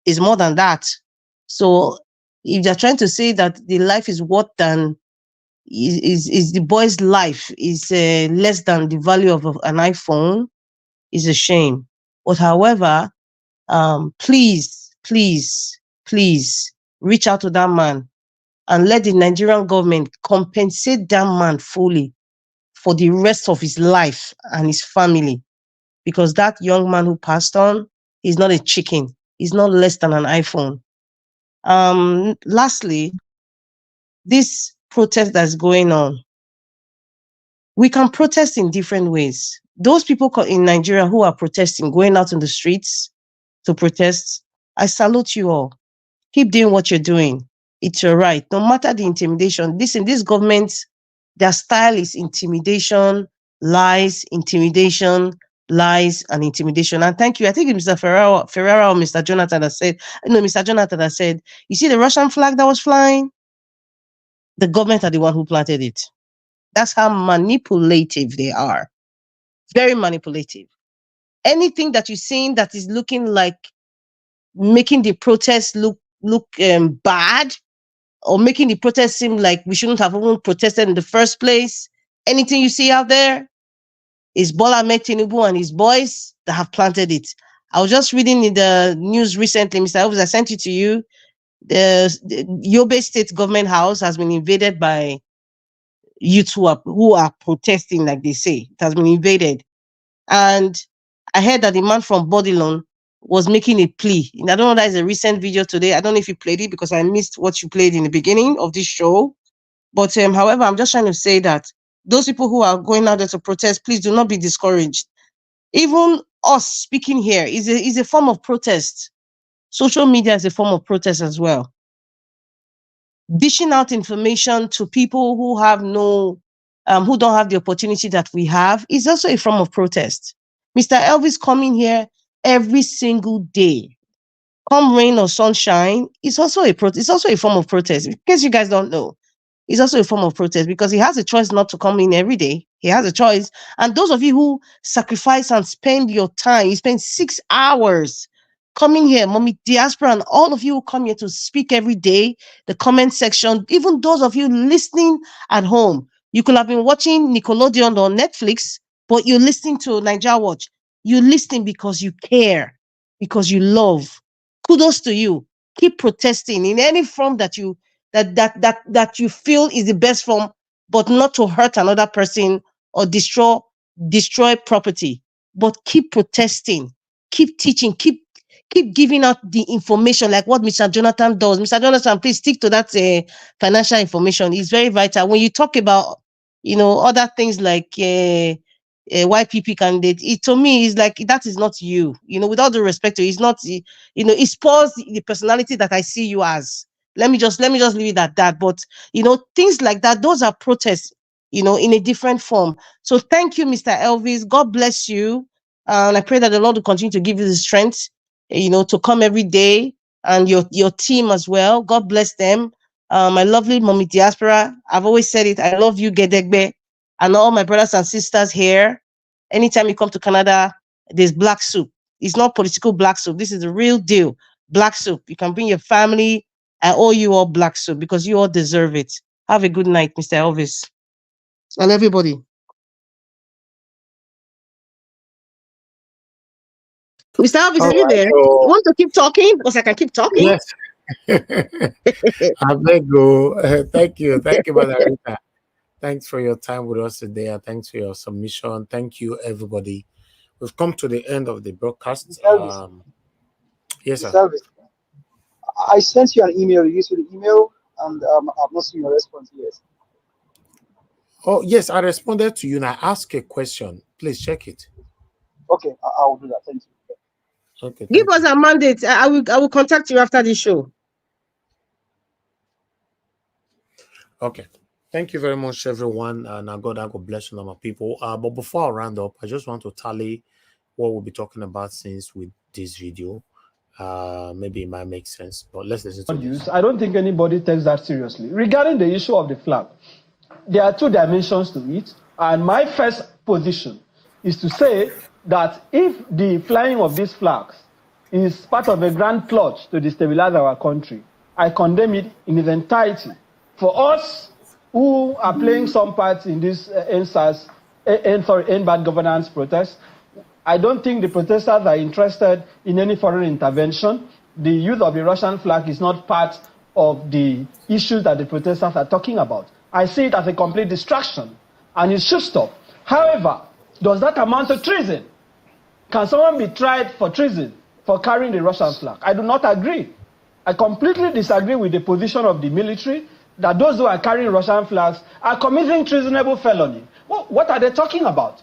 is more than that. So if they're trying to say that the life is worth than is the boy's life is less than the value of an iPhone, is a shame. But however, please, please, please reach out to that man and let the Nigerian government compensate that man fully for the rest of his life and his family. Because that young man who passed on is not a chicken. He's not less than an iPhone. Lastly, this protest that's going on, we can protest in different ways. Those people in Nigeria who are protesting, going out in the streets to protest, I salute you all. Keep doing what you're doing. It's your right. No matter the intimidation, this government, their style is intimidation, lies, intimidation, lies, and intimidation. And thank you. I think Mr. Ferrara or Mr. Jonathan that said, no, Mr. Jonathan that said, you see the Russian flag that was flying? The government are the one who planted it. That's how manipulative they are. Very manipulative. Anything that you're seeing that is looking like making the protest look bad, or making the protest seem like we shouldn't have even protested in the first place, anything you see out there is Bola Ahmed Tinubu and his boys that have planted it. I was just reading in the news recently, Mr. Elvis, I sent it to you. The Yobe State government house has been invaded by youths who are protesting, like they say. It has been invaded. And I heard that the man from Bodilon was making a plea. And I don't know, that is a recent video today. I don't know if you played it because I missed what you played in the beginning of this show. But however, I'm just trying to say that those people who are going out there to protest, please do not be discouraged. Even us speaking here is a form of protest. Social media is a form of protest as well. Dishing out information to people who have who don't have the opportunity that we have is also a form of protest. Mr. Elvis coming here every single day, come rain or sunshine, it's also a protest. It's also a form of protest. In case you guys don't know, it's also a form of protest because he has a choice not to come in every day. He has a choice. And those of you who sacrifice and spend your time, you spend 6 hours coming here, Mommy Diaspora, and all of you who come here to speak every day, the comment section, even those of you listening at home, you could have been watching Nickelodeon or Netflix, but you're listening to Niger Watch. You're listening because you care, because you love. Kudos to you. Keep protesting in any form that you you feel is the best form, but not to hurt another person or destroy property. But keep protesting, keep teaching, keep giving out the information like what Mr. Jonathan does. Mr. Jonathan, please stick to that financial information. It's very vital. When you talk about, other things like YPP candidate, to me is like, that is not you. With all due respect to you, it's not, it spoils the personality that I see you as. Let me just leave it at that. But things like that, those are protests, in a different form. So thank you, Mr. Elvis. God bless you. And I pray that the Lord will continue to give you the strength, to come every day, and your team as well. God bless them. My lovely Mommy Diaspora, I've always said it. I love you, Gedegbe, and all my brothers and sisters here. Anytime you come to Canada, there's black soup. It's not political black soup. This is the real deal. Black soup. You can bring your family. I owe you all black soup because you all deserve it. Have a good night, Mr. Elvis. And everybody. Mr. Elvis, All are you right. there? You So want to keep talking? Because I can keep talking. yes, I beg you. Thank you, Mother Rita. Thanks for your time with us today, and thanks for your submission. Thank you, everybody. We've come to the end of the broadcast. Yes, sir. Service. I sent you an email. You see the email, and I've not seen your response yet. Oh, yes, I responded to you and I asked a question. Please check it. Okay, I will do that. Thank you. Okay. Give us a mandate. I will contact you after the show. Okay. Thank you very much, everyone. Now God bless you, my people. But before I round up, I just want to tally what we'll be talking about since with this video. Maybe it might make sense, but let's listen to this. I don't think anybody takes that seriously. Regarding the issue of the flag, there are two dimensions to it. And my first position is to say that if the flying of these flags is part of a grand plot to destabilize our country, I condemn it in its entirety. For us who are playing some part in this end bad governance protest, I don't think the protesters are interested in any foreign intervention. The use of the Russian flag is not part of the issues that the protesters are talking about. I see it as a complete distraction, and it should stop. However, does that amount to treason? Can someone be tried for treason for carrying the Russian flag? I do not agree. I completely disagree with the position of the military that those who are carrying Russian flags are committing treasonable felony. Well, what are they talking about?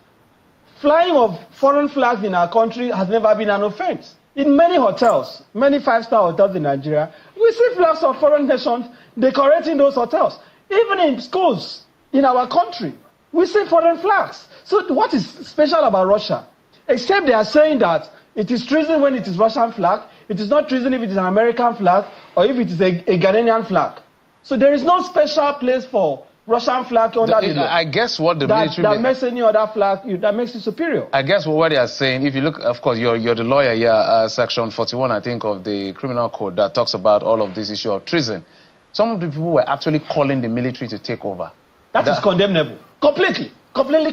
Flying of foreign flags in our country has never been an offense. In many hotels, many five-star hotels in Nigeria, we see flags of foreign nations decorating those hotels. Even in schools in our country, we see foreign flags. So what is special about Russia? Except they are saying that it is treason when it is Russian flag, it is not treason if it is an American flag, or if it is a Ghanaian flag. So there is no special place for Russian flag under the law. I guess what the military that makes any other flag that makes it superior. I guess what they are saying, if you look, of course, you're the lawyer here, section 41, I think, of the criminal code that talks about all of this issue of treason. Some of the people were actually calling the military to take over. That is condemnable. Completely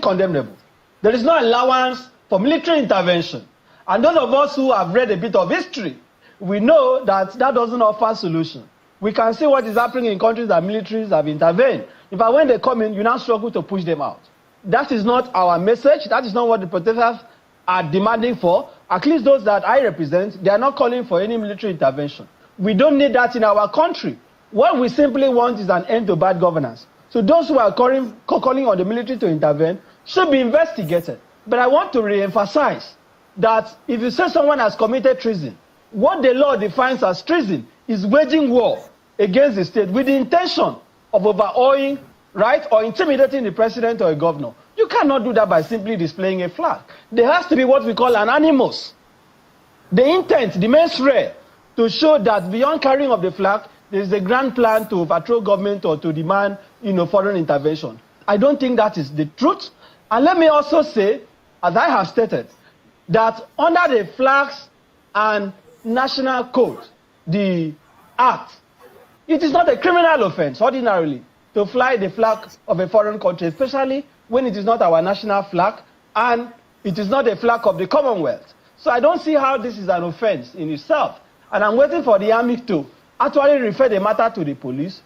condemnable. There is no allowance for military intervention. And those of us who have read a bit of history, we know that that doesn't offer solution. We can see what is happening in countries that militaries have intervened. In fact, when they come in, you now struggle to push them out. That is not our message. That is not what the protesters are demanding for. At least those that I represent, they are not calling for any military intervention. We don't need that in our country. What we simply want is an end to bad governance. So those who are calling on the military to intervene should be investigated. But I want to re-emphasize that if you say someone has committed treason, what the law defines as treason is waging war against the state with the intention of overawing, right, or intimidating the president or a governor. You cannot do that by simply displaying a flag. There has to be what we call an animus. The intent, the mens rea, to show that beyond carrying of the flag, there is a grand plan to overthrow government or to demand, foreign intervention. I don't think that is the truth. And let me also say, as I have stated, that under the flags and national code, the act, it is not a criminal offense ordinarily to fly the flag of a foreign country, especially when it is not our national flag and it is not a flag of the Commonwealth. So I don't see how this is an offense in itself. And I'm waiting for the army to actually refer the matter to the police,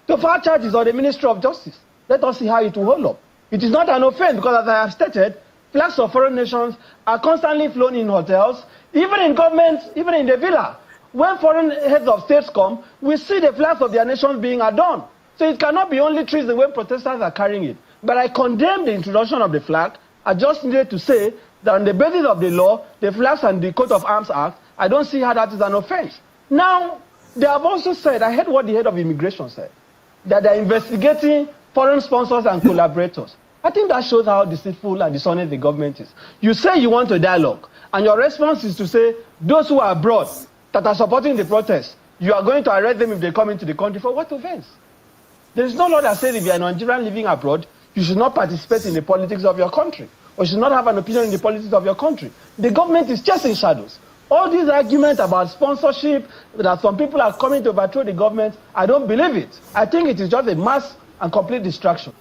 to file charges or the Ministry of Justice. Let us see how it will hold up. It is not an offense because, as I have stated, flags of foreign nations are constantly flown in hotels, even in government, even in the villa. When foreign heads of states come, we see the flags of their nations being adorned. So it cannot be only treason when protesters are carrying it. But I condemn the introduction of the flag. I just needed to say that on the basis of the law, the flags and the Coat of Arms Act, I don't see how that is an offense. Now, they have also said, I heard what the head of immigration said, that they're investigating foreign sponsors and collaborators. I think that shows how deceitful and dishonest the government is. You say you want a dialogue, and your response is to say those who are abroad that are supporting the protest, you are going to arrest them if they come into the country. For what offense? There is no law that says if you are a Nigerian living abroad, you should not participate in the politics of your country, or should not have an opinion in the politics of your country. The government is chasing shadows. All these arguments about sponsorship, that some people are coming to overthrow the government, I don't believe it. I think it is just a mass and complete distraction.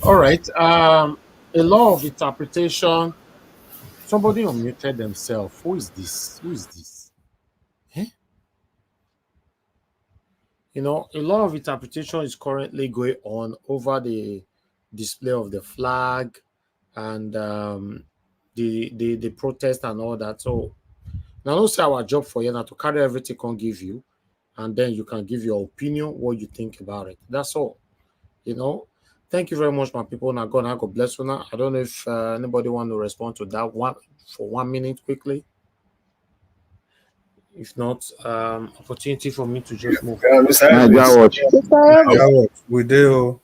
All right. A law of interpretation. Somebody unmuted themselves. Who is this? Eh? You know, a lot of interpretation is currently going on over the display of the flag and the protest and all that. So now don't say our job for you now to carry everything can give you, and then you can give your opinion, what you think about it. That's all. You know. Thank you very much, my people. Now, God bless you. Now, I don't know if anybody want to respond to that one for 1 minute quickly. If not, opportunity for me to just move. Mr. Elvis. We do.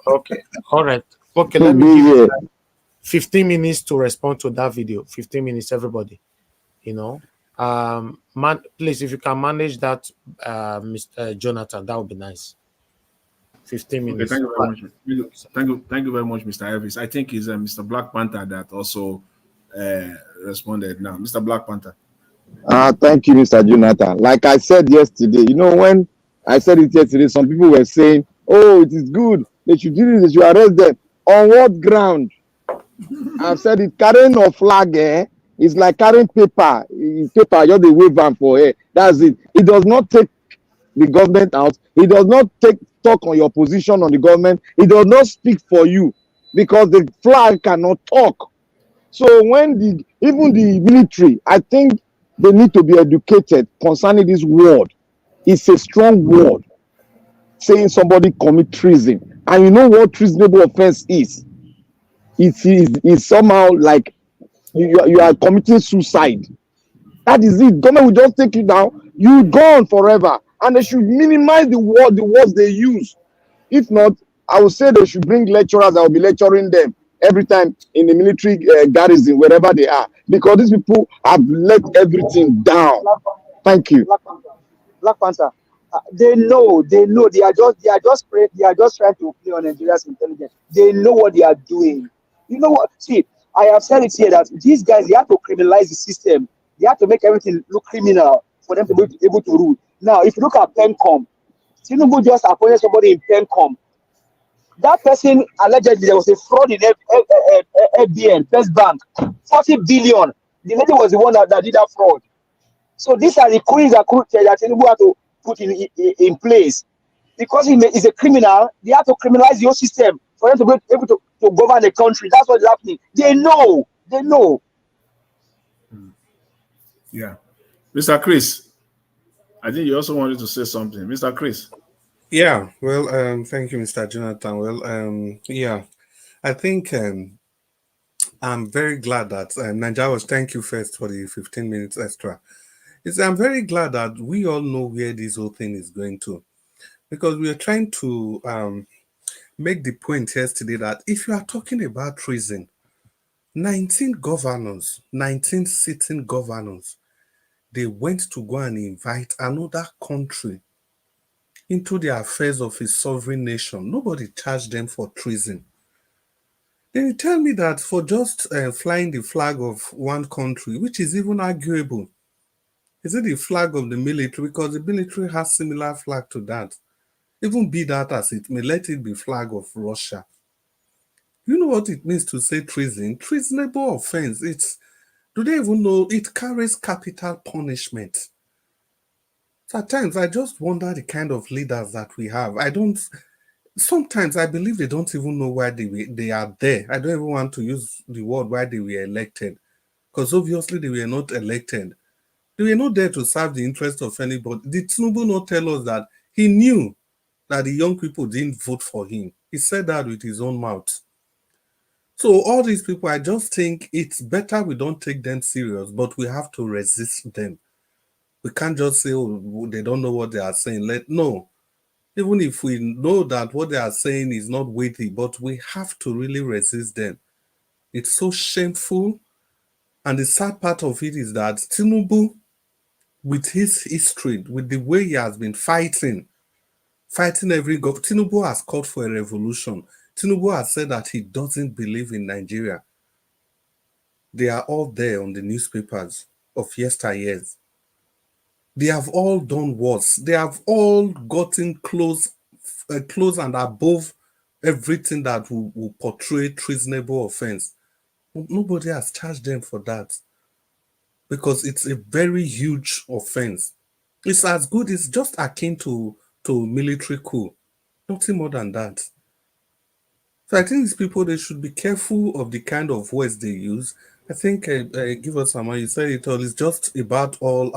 Okay. All right. Okay, let me give you 15 minutes to respond to that video. 15 minutes, everybody. You know. Please, if you can manage that, Mr. Jonathan, that would be nice. 15 minutes. Okay, thank you very much. Thank you very much, Mr. Elvis. I think it's Mr. Black Panther that also responded now. Mr. Black Panther. Thank you, Mr. Jonathan. Like I said yesterday, you know, when I said it yesterday, some people were saying, oh, it is good. They should do this, they should arrest them. On what ground? I've said it, carrying a flag is like carrying paper. Paper, you're the wave van for air. That's it. It does not take the government out. It does not talk on your position on the government. It does not speak for you because the flag cannot talk. So when even the military, I think they need to be educated concerning this word. It's a strong word saying somebody commit treason. And you know what treasonable offense is? It is somehow like you are committing suicide. That is it. Government will just take you down. You're gone forever. And they should minimize the words they use. If not, I would say they should bring lecturers that will be lecturing them every time in the military garrison, wherever they are. Because these people have let everything down. Thank you. Black Panther. They know, they are just trying to play on Nigeria's intelligence. They know what they are doing. You know what? See, I have said it here that these guys, they have to criminalize the system. They have to make everything look criminal for them to be able to rule. Now, if you look at PENCOM, Tinubu just appointed somebody in PENCOM. That person allegedly there was a fraud in FBN, First Bank, 40 billion. The lady was the one that did that fraud. So these are the queens that Tinubu had to put in place. Because he is a criminal, they have to criminalize the whole system for them to be able to govern the country. That's what's happening. They know. They know. Yeah. Mr. Chris, I think you also wanted to say something. Mr. Chris. Yeah, well, thank you, Mr. Jonathan. Well, yeah, I think I'm very glad that Najawas, thank you first for the 15 minutes extra. I'm very glad that we all know where this whole thing is going to, because we are trying to make the point yesterday that if you are talking about treason, 19 governors, 19 sitting governors, they went to go and invite another country into the affairs of a sovereign nation. Nobody charged them for treason. Then you tell me that for just flying the flag of one country, which is even arguable, is it the flag of the military? Because the military has similar flag to that. Even be that as it may, let it be flag of Russia. You know what it means to say treason? Treasonable offense. Do they even know it carries capital punishment? So at times I just wonder the kind of leaders that we have. Sometimes I believe they don't even know why they are there. I don't even want to use the word why they were elected, because obviously they were not elected. They were not there to serve the interest of anybody. Did Tinubu not tell us that he knew that the young people didn't vote for him? He said that with his own mouth. So all these people, I just think it's better we don't take them serious, but we have to resist them. We can't just say, oh, they don't know what they are saying. No. Even if we know that what they are saying is not weighty, but we have to really resist them. It's so shameful. And the sad part of it is that Tinubu, with his history, with the way he has been fighting every government, Tinubu has called for a revolution. Tinubu has said that he doesn't believe in Nigeria. They are all there on the newspapers of yesteryears. They have all done worse. They have all gotten close and above everything that will portray treasonable offense. Nobody has charged them for that because it's a very huge offense. It's as good, it's just akin to to military coup. Nothing more than that. So I think these people, they should be careful of the kind of words they use. I think, give us some, you said it all, it's just about all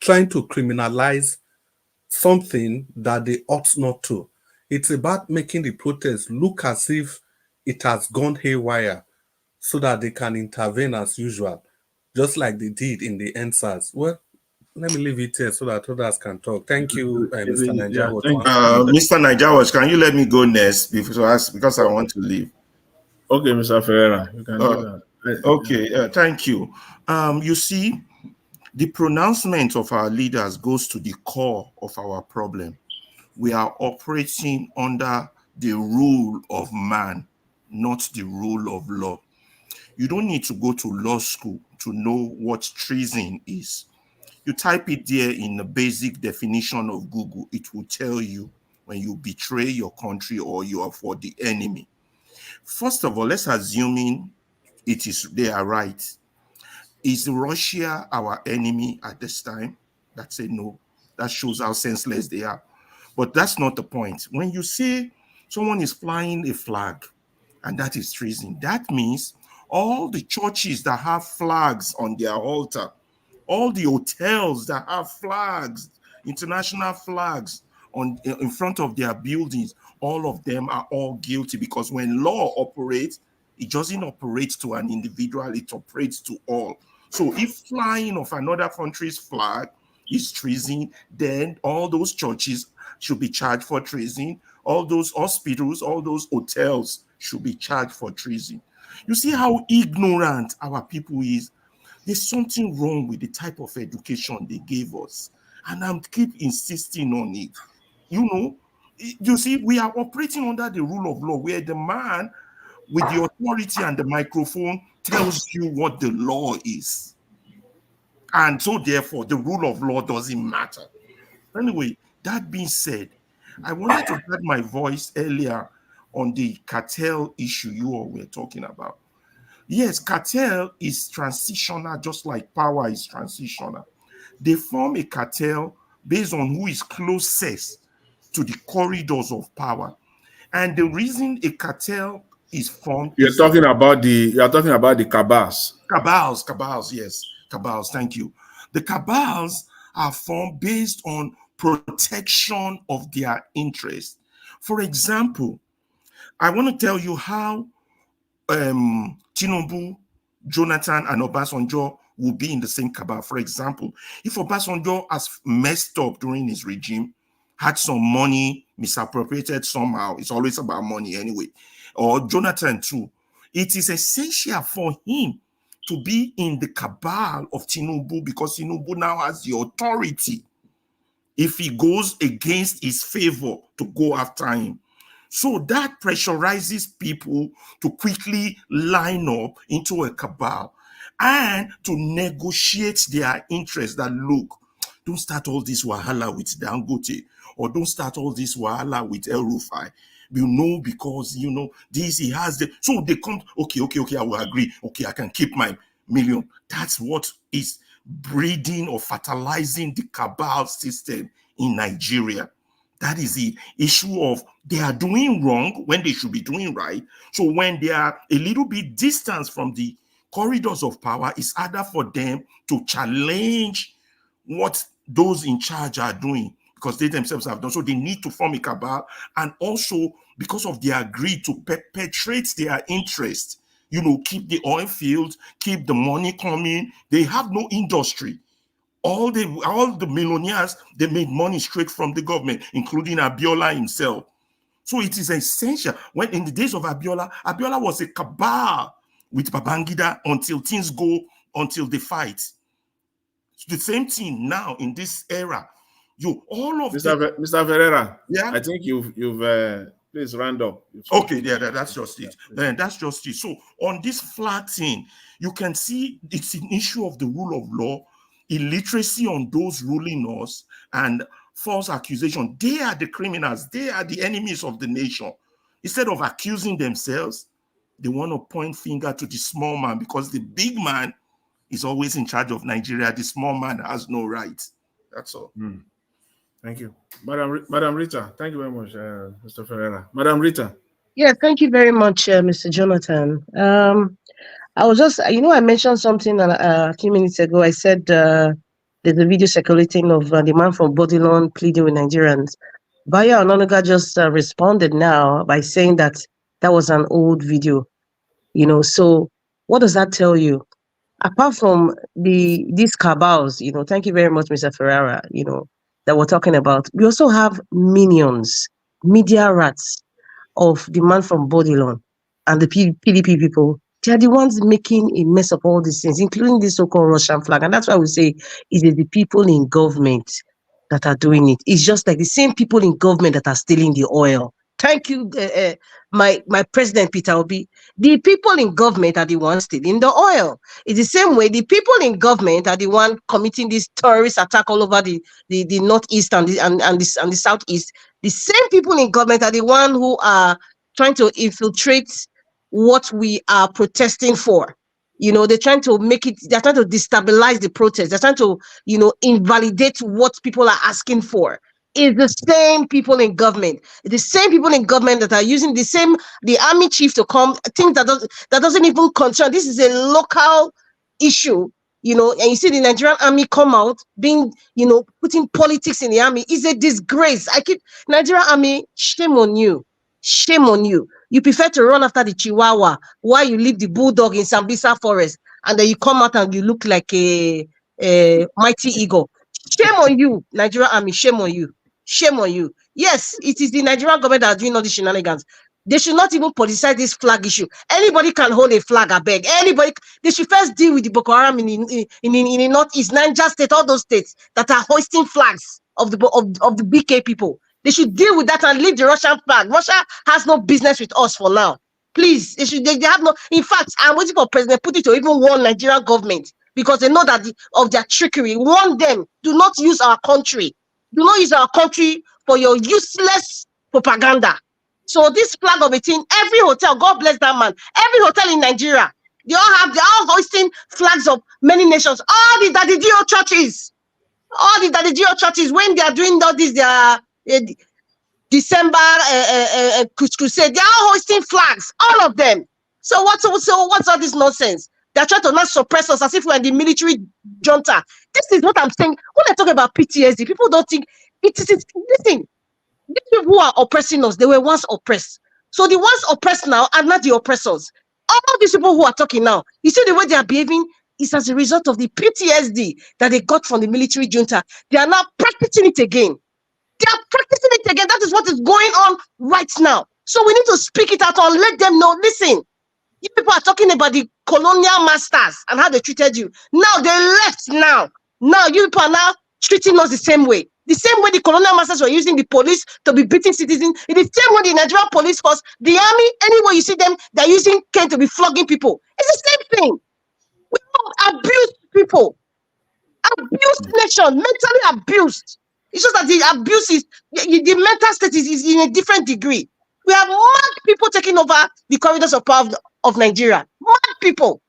trying to criminalize something that they ought not to. It's about making the protest look as if it has gone haywire so that they can intervene as usual, just like they did in the NSAS. Well, let me leave it here so that others can talk. Thank you, Mr. Yeah, Nigeria. thank Mr. Nijawash, can you let me go next because I want to leave? Okay, Mr. Ferreira, you can do that. Okay, thank you. You see, the pronouncement of our leaders goes to the core of our problem. We are operating under the rule of man, not the rule of law. You don't need to go to law school to know what treason is. You type it there in the basic definition of Google, it will tell you when you betray your country or you are for the enemy. First of all, let's assume they are right. Is Russia our enemy at this time? That's a no. That shows how senseless they are. But that's not the point. When you say someone is flying a flag, and that is treason, that means all the churches that have flags on their altar, all the hotels that have flags, international flags in front of their buildings, all of them are all guilty, because when law operates, it doesn't operate to an individual, it operates to all. So if flying of another country's flag is treason, then all those churches should be charged for treason. All those hospitals, all those hotels should be charged for treason. You see how ignorant our people is. There's something wrong with the type of education they gave us, and I'm keep insisting on it. You see, we are operating under the rule of law, where the man with the authority and the microphone tells you what the law is. And so therefore, the rule of law doesn't matter. Anyway, that being said, I wanted to add my voice earlier on the cartel issue you all were talking about. Yes, cartel is transitional, just like power is transitional. They form a cartel based on who is closest to the corridors of power. And the reason a cartel is formed You're is talking about the cabals. Cabals, yes. Cabals, thank you. The cabals are formed based on protection of their interests. For example, I want to tell you how Tinubu, Jonathan, and Obasanjo will be in the same cabal. For example, if Obasanjo has messed up during his regime, had some money misappropriated somehow, it's always about money anyway, or Jonathan too, it is essential for him to be in the cabal of Tinubu, because Tinubu now has the authority, if he goes against his favor, to go after him. So that pressurizes people to quickly line up into a cabal and to negotiate their interests. That, look, don't start all this wahala with Dangote, or don't start all this wahala with El Rufai. Because this, he has the, so they come, okay, I will agree. Okay, I can keep my million. That's what is breeding or fertilizing the cabal system in Nigeria. That is the issue of they are doing wrong when they should be doing right. So when they are a little bit distant from the corridors of power, it's harder for them to challenge what those in charge are doing, because they themselves have done. So they need to form a cabal, and also because of their greed to perpetrate their interest, keep the oil fields, keep the money coming. They have no industry. All the millionaires, they made money straight from the government, including Abiola himself. So it is essential. When in the days of Abiola was a cabal with Babangida until they fight. It's the same thing now in this era. Mr. Ferreira, yeah, I think you've please round up. Okay, yeah, that's just it. That's just it. So on this flat thing, you can see it's an issue of the rule of law, illiteracy on those ruling us, and false accusation. They are the criminals. They are the enemies of the nation. Instead of accusing themselves, they want to point finger to the small man, because the big man is always in charge of Nigeria. The small man has no rights. That's all. Thank you. Madam Rita, thank you very much, Mr. Ferreira. Madam Rita. Yeah, thank you very much, Mr. Jonathan. I was just, I mentioned something a few minutes ago. I said there's a video circulating of the man from Bodilon pleading with Nigerians. Bayo Ononuga just responded now by saying that was an old video. So what does that tell you? Apart from these cabals, thank you very much, Mr. Ferrara, that we're talking about, we also have minions, media rats of the man from Bodilon and the PDP people. They are the ones making a mess of all these things, including this so-called Russian flag. And that's why we say it is the people in government that are doing it. It's just like the same people in government that are stealing the oil. Thank you, my president, Peter Obi. The people in government are the ones stealing the oil. It's the same way the people in government are the one committing this terrorist attack all over the northeast and the southeast. The same people in government are the one who are trying to infiltrate what we are protesting for. They're trying to they're trying to destabilize the protest. They're trying to, invalidate what people are asking for. It's the same people in government. The same people in government that are using the army chief to come, things that doesn't even concern. This is a local issue, and you see the Nigerian army come out being, putting politics in the army. Is a disgrace. Nigerian army, shame on you. Shame on you. You prefer to run after the Chihuahua while you leave the bulldog in Sambisa forest, and then you come out and you look like a mighty eagle. Shame on you, Nigerian army. Shame on you. Shame on you. Yes, it is the Nigerian government that are doing all these shenanigans. They should not even politicize this flag issue. Anybody can hold a flag, I beg. Anybody. They should first deal with the Boko Haram in the northeast, Niger State, all those states that are hoisting flags of the BK people. They should deal with that and leave the Russian flag. Russia has no business with us for now. Please, they have no. In fact, I'm waiting for President Putin to even warn Nigerian government, because they know that of their trickery. Warn them, do not use our country. Do not use our country for your useless propaganda. So this flag of 18, every hotel, God bless that man, every hotel in Nigeria, they're all hoisting flags of many nations. All the Daddy Dio churches, when they are doing all this, they are December crusade, they are all hoisting flags, all of them. So what's all this nonsense? They're trying to not suppress us as if we're in the military junta. This is what I'm saying. When I talk about PTSD, people don't think it is. Listen, these people who are oppressing us, they were once oppressed. So the ones oppressed now are not the oppressors. All these people who are talking now, you see the way they are behaving is as a result of the PTSD that they got from the military junta. They are now practicing it again. That is what is going on right now. So we need to speak it out and let them know, listen, you people are talking about the colonial masters and how they treated you. Now they left now. Now you people are now treating us the same way. The same way the colonial masters were using the police to be beating citizens. In the same way the Nigerian police force, the army, anywhere you see them, they're using cane to be flogging people. It's the same thing. We abuse people. Abused nation, mentally abused. It's just that the abuse is, the mental state is in a different degree. We have mad people taking over the corridors of power of Nigeria. Mad people.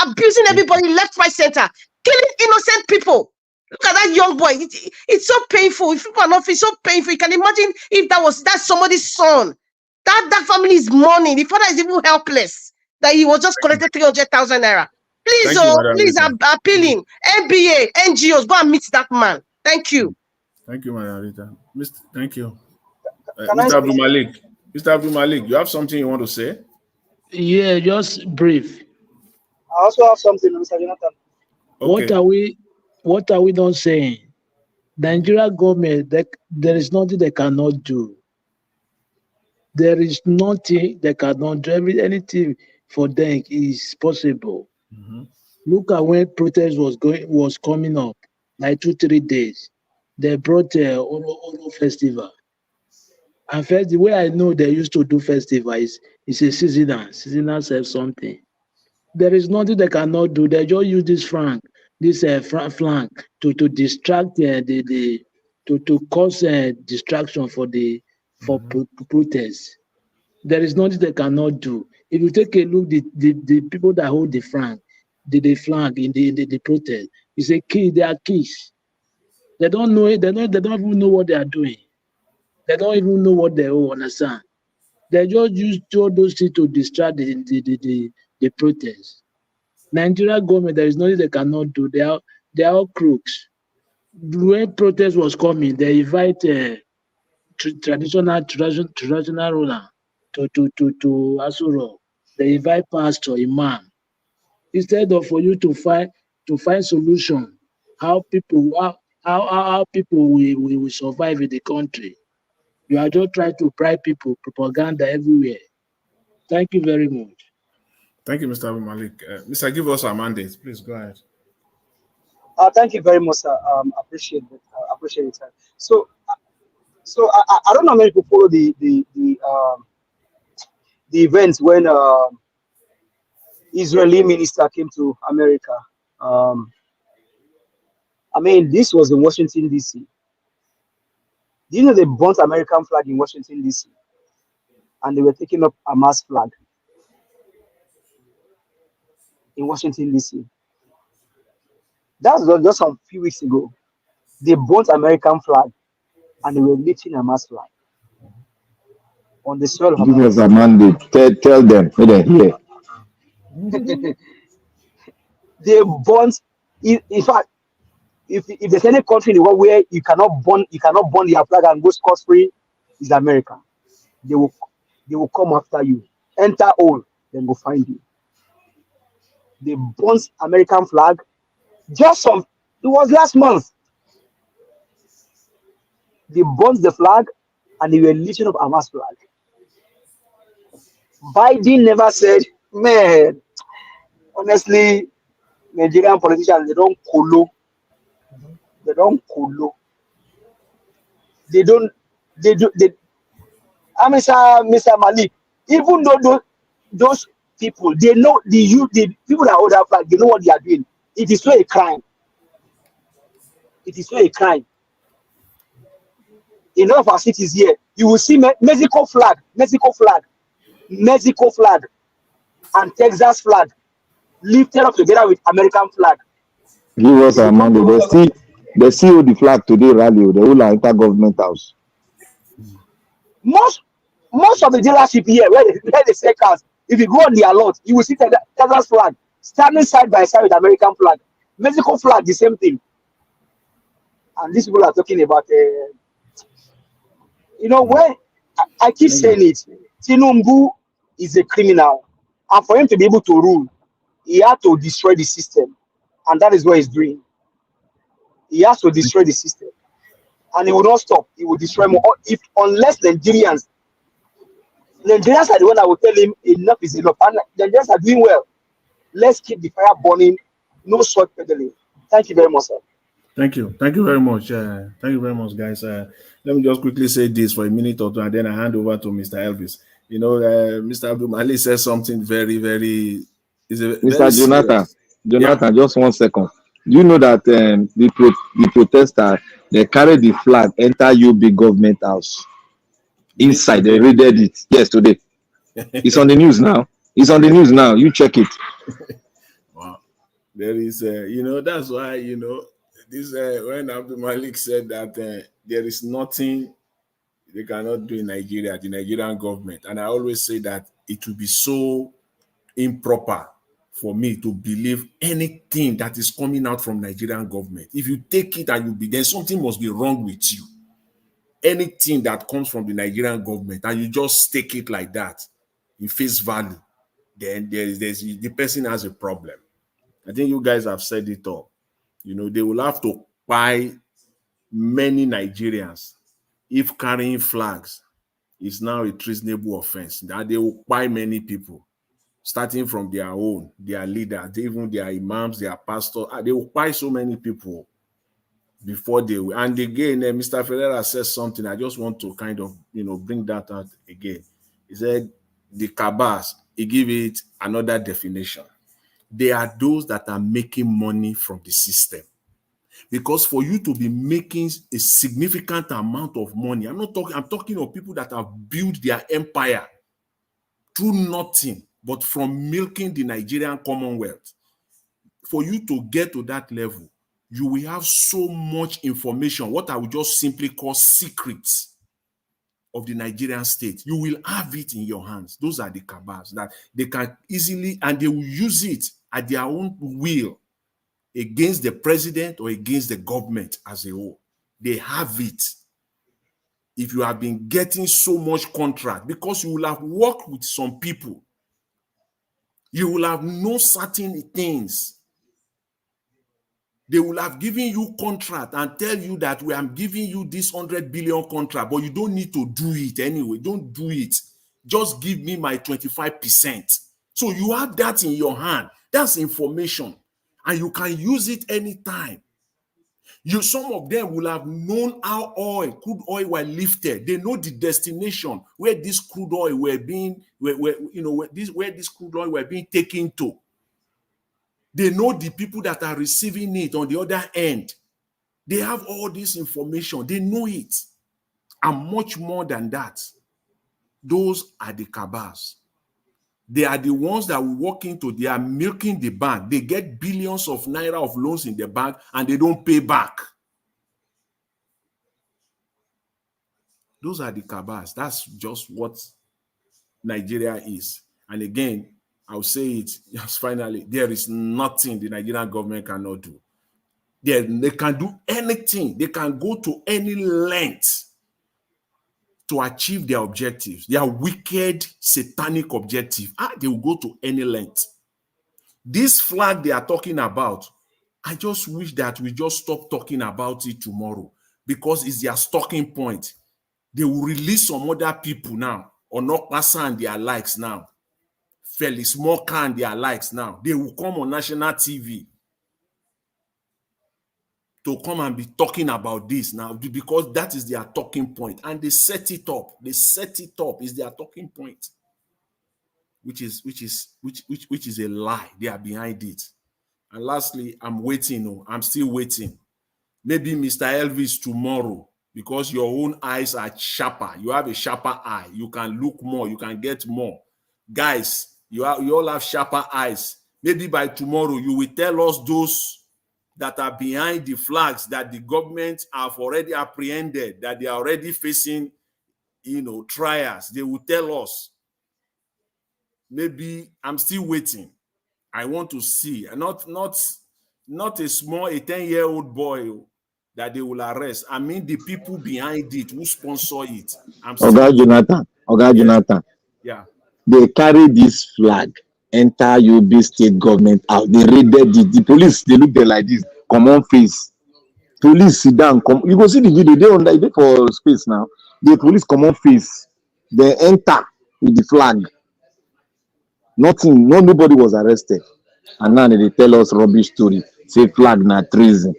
Abusing everybody left, right, center. Killing innocent people. Look at that young boy. It's so painful. If people are not feeling so painful, you can imagine if that's somebody's son. That family is mourning. The father is even helpless. That he was just collected 300,000 naira. Please, please, I'm appealing. NBA, NGOs, go and meet that man. Thank you. Thank you, Madam Rita. Thank you. Mr. Abdul Malik. Mr. Abdul Malik, you have something you want to say? Yeah, just brief. I also have something, Mr. Jonathan. Okay. What are we not saying? The Nigeria government, there is nothing they cannot do. There is nothing they cannot do. Anything for them is possible. Mm-hmm. Look at when protest was coming up, like 2-3 days. They brought Oro Festival. And first, the way I know they used to do festival is a seasonal. Seasonal sells something. There is nothing they cannot do. They just use this flank to distract to cause distraction for protests. There is nothing they cannot do. If you take a look, the people that hold the flag in the protest, you say they are keys. They don't know it. They don't even know what they are doing. They don't even know what they all understand. They just use all those things to distract the protest. Nigeria government, there is nothing they cannot do. They are all crooks. When protest was coming, they invite traditional ruler to Asuro. They invite pastor, imam. Instead of for you to find solution, how people will survive in the country. You are just trying to bribe people, propaganda everywhere. Thank you very much. Thank you, Mr. Abu Malik. Mr. Give us our mandate. Please go ahead. Thank you very much, sir. Appreciate it. Appreciate it, sir. So I don't know how many people follow the events when Israeli minister came to America. I mean, this was in Washington D.C. Do you know they burnt American flag in Washington D.C. and they were taking up a Hamas flag in Washington D.C. That was just a few weeks ago. They burnt American flag and they were lifting a Hamas flag on the soil of Give us America. a mandate. Tell them. Let them hear. They burnt. In fact, if there's any country in the world where you cannot burn your flag and go scot free, is America. They will come after you. Enter all, then go find you. They burnt American flag. It was last month. They burnt the flag and they were lifting up Hamas flag. Biden never said, man, honestly, Nigerian politicians, they don't colo. They don't colo. They do. Mr. Malik, even though those people, they know the people that hold that flag, they know what they are doing. It is still a crime. It is still a crime. In all of our cities here, you will see Mexico flag, and Texas flag lifted up together with American flag. Give us our mandate. They see the flag today rally. They will enter government house. Most of the dealership here, where they sell cars, if you go on their lot, you will see Texas flag standing side by side with American flag. Mexico flag, the same thing. And these people are talking about, when I keep saying it, Tinubu is a criminal. And for him to be able to rule, he had to destroy the system. And that is what he's doing. He has to destroy the system. And he will not stop. He will destroy more. Unless Nigerians are the one that will tell him enough is enough. And Nigerians are doing well. Let's keep the fire burning. No short pedaling. Thank you very much, sir. Thank you. Thank you very much. Thank you very much, guys. Let me just quickly say this for a minute or two, and then I hand over to Mr. Elvis. Mr. Abdul Malik says something very, very... Mr. Jonathan, just 1 second. Do you know that the protesters, they carried the flag, enter UB government house? Inside, they raided it. Yes, today. It's on the news now. You check it. Wow. There is, that's why, this when Abdul Malik said that there is nothing they cannot do in Nigeria, the Nigerian government. And I always say that it will be so improper for me to believe anything that is coming out from Nigerian government. If you take it and then something must be wrong with you. Anything that comes from the Nigerian government and you just take it like that in face value, then the person has a problem. I think you guys have said it all. They will have to buy many Nigerians if carrying flags is now a treasonable offense. That they will buy many people, starting from their leaders, even their imams, their pastors. They will buy so many people before they will. And again, Mr. Ferreira says something. I just want to kind of, bring that out again. He said the cabals, he gave it another definition. They are those that are making money from the system. Because for you to be making a significant amount of money, I'm talking of people that have built their empire through nothing but from milking the Nigerian Commonwealth. For you to get to that level, you will have so much information, what I would just simply call secrets of the Nigerian state. You will have it in your hands. Those are the cabals that they can easily, and they will use it at their own will against the president or against the government as a whole. They have it. If you have been getting so much contract, because you will have worked with some people, you will have known certain things. They will have given you contract and tell you that we are giving you this 100 billion contract, but you don't need to do it anyway. Don't do it. Just give me my 25%. So you have that in your hand. That's information. And you can use it anytime. Some of them will have known how crude oil were lifted. They know the destination where this crude oil were being, where this crude oil were being taken to. They know the people that are receiving it on the other end. They have all this information. They know it. And much more than that, those are the cabals. They are the ones that will walk into, they are milking the bank. They get billions of naira of loans in the bank and they don't pay back. Those are the cabals. That's just what Nigeria is. And again, I'll say it just finally, there is nothing the Nigerian government cannot do. They can do anything. They can go to any length to achieve their objectives, their wicked, satanic objective. They will go to any length. This flag they are talking about, I just wish that we just stop talking about it tomorrow, because it's their stalking point. They will release some other people now, or not and their likes now, Felix Morka and their likes now. They will come on national TV to come and be talking about this now, because that is their talking point, and they set it up. They set it up is their talking point, which is a lie. They are behind it. And lastly, I'm waiting. I'm still waiting. Maybe Mr. Elvis tomorrow, because your own eyes are sharper. You have a sharper eye. You can look more. You can get more. Guys, you all have sharper eyes. Maybe by tomorrow you will tell us those that are behind the flags that the government have already apprehended, that they are already facing, trials. They will tell us. Maybe I'm still waiting. I want to see, not a small, a 10-year-old boy that they will arrest. I mean the people behind it who sponsor it. Jonathan. Yeah. They carry this flag, enter UB state government out. They raided it. The police, they look there like this. Come on, face. Police sit down. Come. You go see the video. They on the for space now. The police come on face. They enter with the flag. Nothing. Nobody was arrested. And now they tell us rubbish story. Say flag na treason.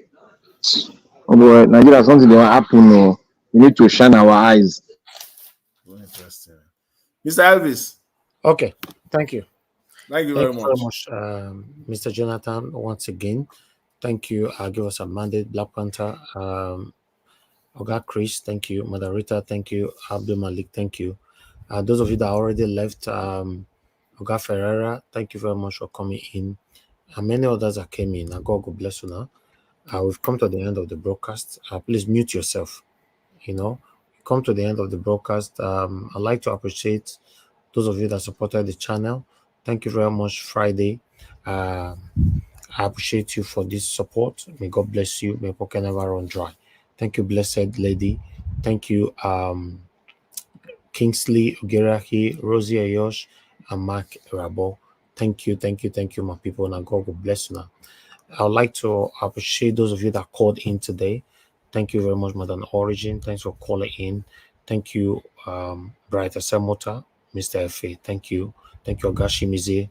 Oh boy, Nigeria, something will happen. No, we need to shine our eyes. Very interesting. Mr. Elvis. Okay, thank you. Thank you very much, Mr. Jonathan. Once again, thank you. Give us a mandate, Black Panther. Oga Chris, thank you. Mother Rita, thank you. Abdul Malik, thank you. Those of you that already left, Oga Ferreira, thank you very much for coming in. And many others that came in. God bless you now. We've come to the end of the broadcast. Please mute yourself. Come to the end of the broadcast. I'd like to appreciate those of you that supported the channel. Thank you very much, Friday. I appreciate you for this support. May God bless you. May pocket never run dry. Thank you, blessed lady. Thank you, Kingsley Ogerahi, Rosie Ayosh, and Mark Rabo. Thank you, my people. Now God will bless you now. I would like to appreciate those of you that called in today. Thank you very much, Madam Origin. Thanks for calling in. Thank you, Brighter Samota, Mr. FA. Thank you. Thank you, Ogashi Mize.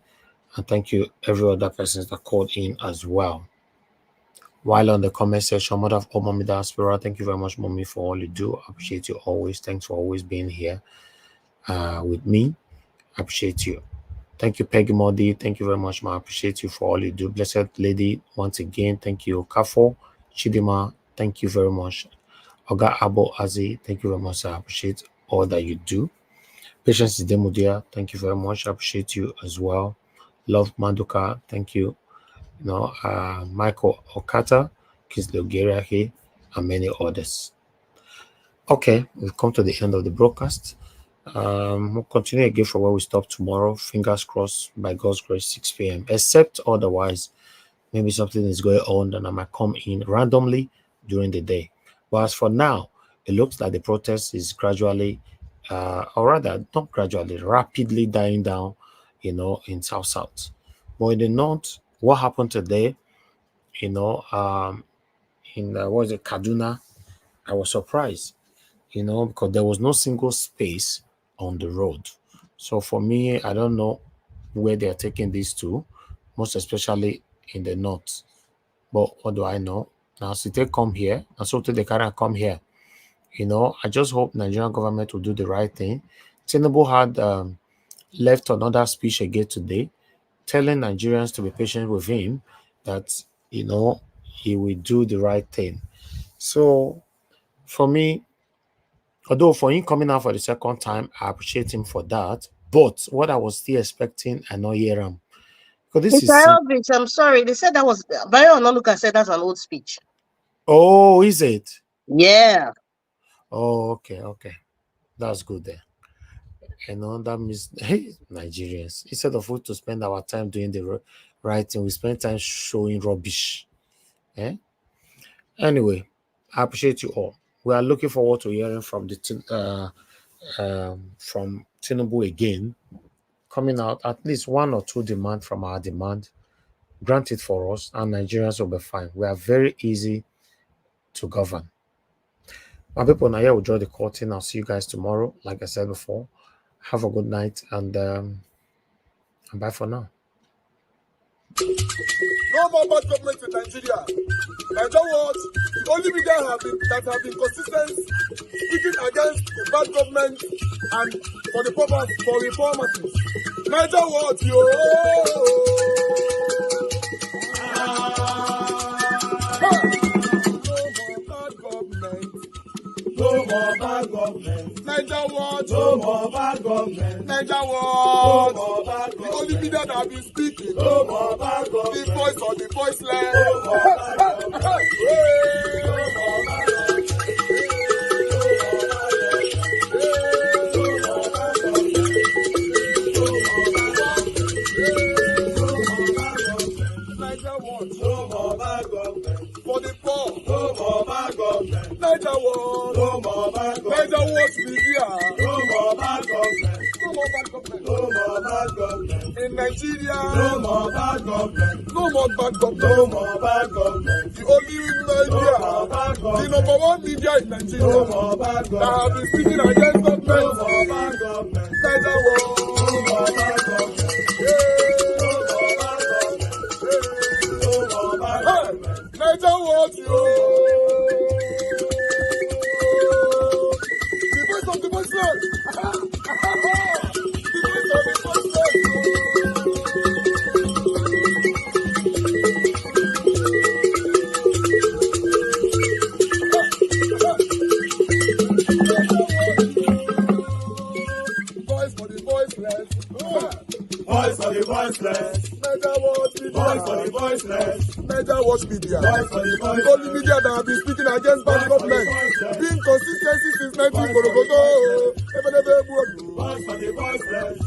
And thank you, every other person that called in as well. While on the comment section, Mother of all Mommy Diaspora, thank you very much, Mommy, for all you do. I appreciate you always. Thanks for always being here with me. I appreciate you. Thank you, Peggy Modi. Thank you very much, ma. I appreciate you for all you do. Blessed lady, once again, thank you. Kafo, Chidima, thank you very much. Oga Abo Azi, thank you very much. I appreciate all that you do. Patience Demudia, thank you very much. I appreciate you as well. Love Manduka, thank you. Michael Okata, Kislogeriahi, and many others. Okay, we've come to the end of the broadcast. We'll continue again from where we stop tomorrow. Fingers crossed, by God's grace, 6 p.m. Except otherwise, maybe something is going on and I might come in randomly during the day. But as for now, it looks like the protest is gradually, or rather, not gradually, rapidly dying down, in South. But in the North, what happened today, in what was it, Kaduna, I was surprised, because there was no single space on the road. So for me, I don't know where they are taking these to, most especially in the North. But what do I know? Now, so they come here, and so they can come here. I just hope Nigerian government will do the right thing. Tinubu had left another speech again today, telling Nigerians to be patient with him, that, he will do the right thing. So, for me, although for him coming out for the second time, I appreciate him for that. But what I was still expecting, I know hear him. Because this is... Elvis, I'm sorry. They said that was... Bayo Onanuga said that's an old speech. Oh, is it? Yeah. Oh, okay. That's good then. That means, hey, Nigerians, instead of us to spend our time doing the right thing, we spend time showing rubbish. Anyway, I appreciate you all. We are looking forward to hearing from from Tinubu again, coming out at least 1 or 2 demands from our demand. Grant it for us, and Nigerians will be fine. We are very easy to govern. My people, now here will draw the curtain. I'll see you guys tomorrow. Like I said before, have a good night, and bye for now. No more bad government in Nigeria. Nigeria what? The only media that have been consistent speaking against the bad government and for the purpose for reformers. Nigeria what, yo? No more bad government. Nigeria what? No more bad government. Nigeria what? No more bad government. The only media that have been speaking. No more bad government. The voice of the voiceless. No more bad government. No more bad government. No more bad government. For the poor. No more bad government. Nigeria what? No more bad government. Nigeria what media. No more bad government. No more bad government. No more bad government. In Nigeria. No more bad government. No more bad government. No more bad government. The only media. No more bad government. The #1 media in Nigeria. No more bad government. That have been speaking against government. No more bad government. Nigeria what? No more bad government. Nigeria what, yo? The voice of the voiceless. The voice of the voiceless. Voice for the voiceless. Voice for the voiceless. Nigeria what media. Voice for the voiceless. Nigeria watch media. Voice for the voiceless. The only media that have been speaking against bad government. Being consistency since 1944. Voice for the voiceless.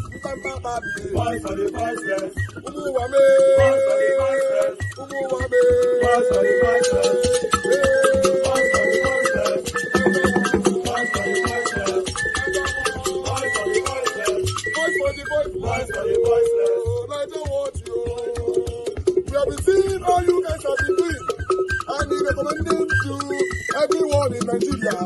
Voice for the voiceless. Umuwame. Voice for the voiceless. Umuwame. Voice for the voiceless. Voice for the voiceless. Voice for the voiceless. Voice for the voiceless. Voice for the voiceless. Voice for the voiceless. Nigeria watch you. We have been seeing all you guys have been doing, and we recommend them to everyone in Nigeria.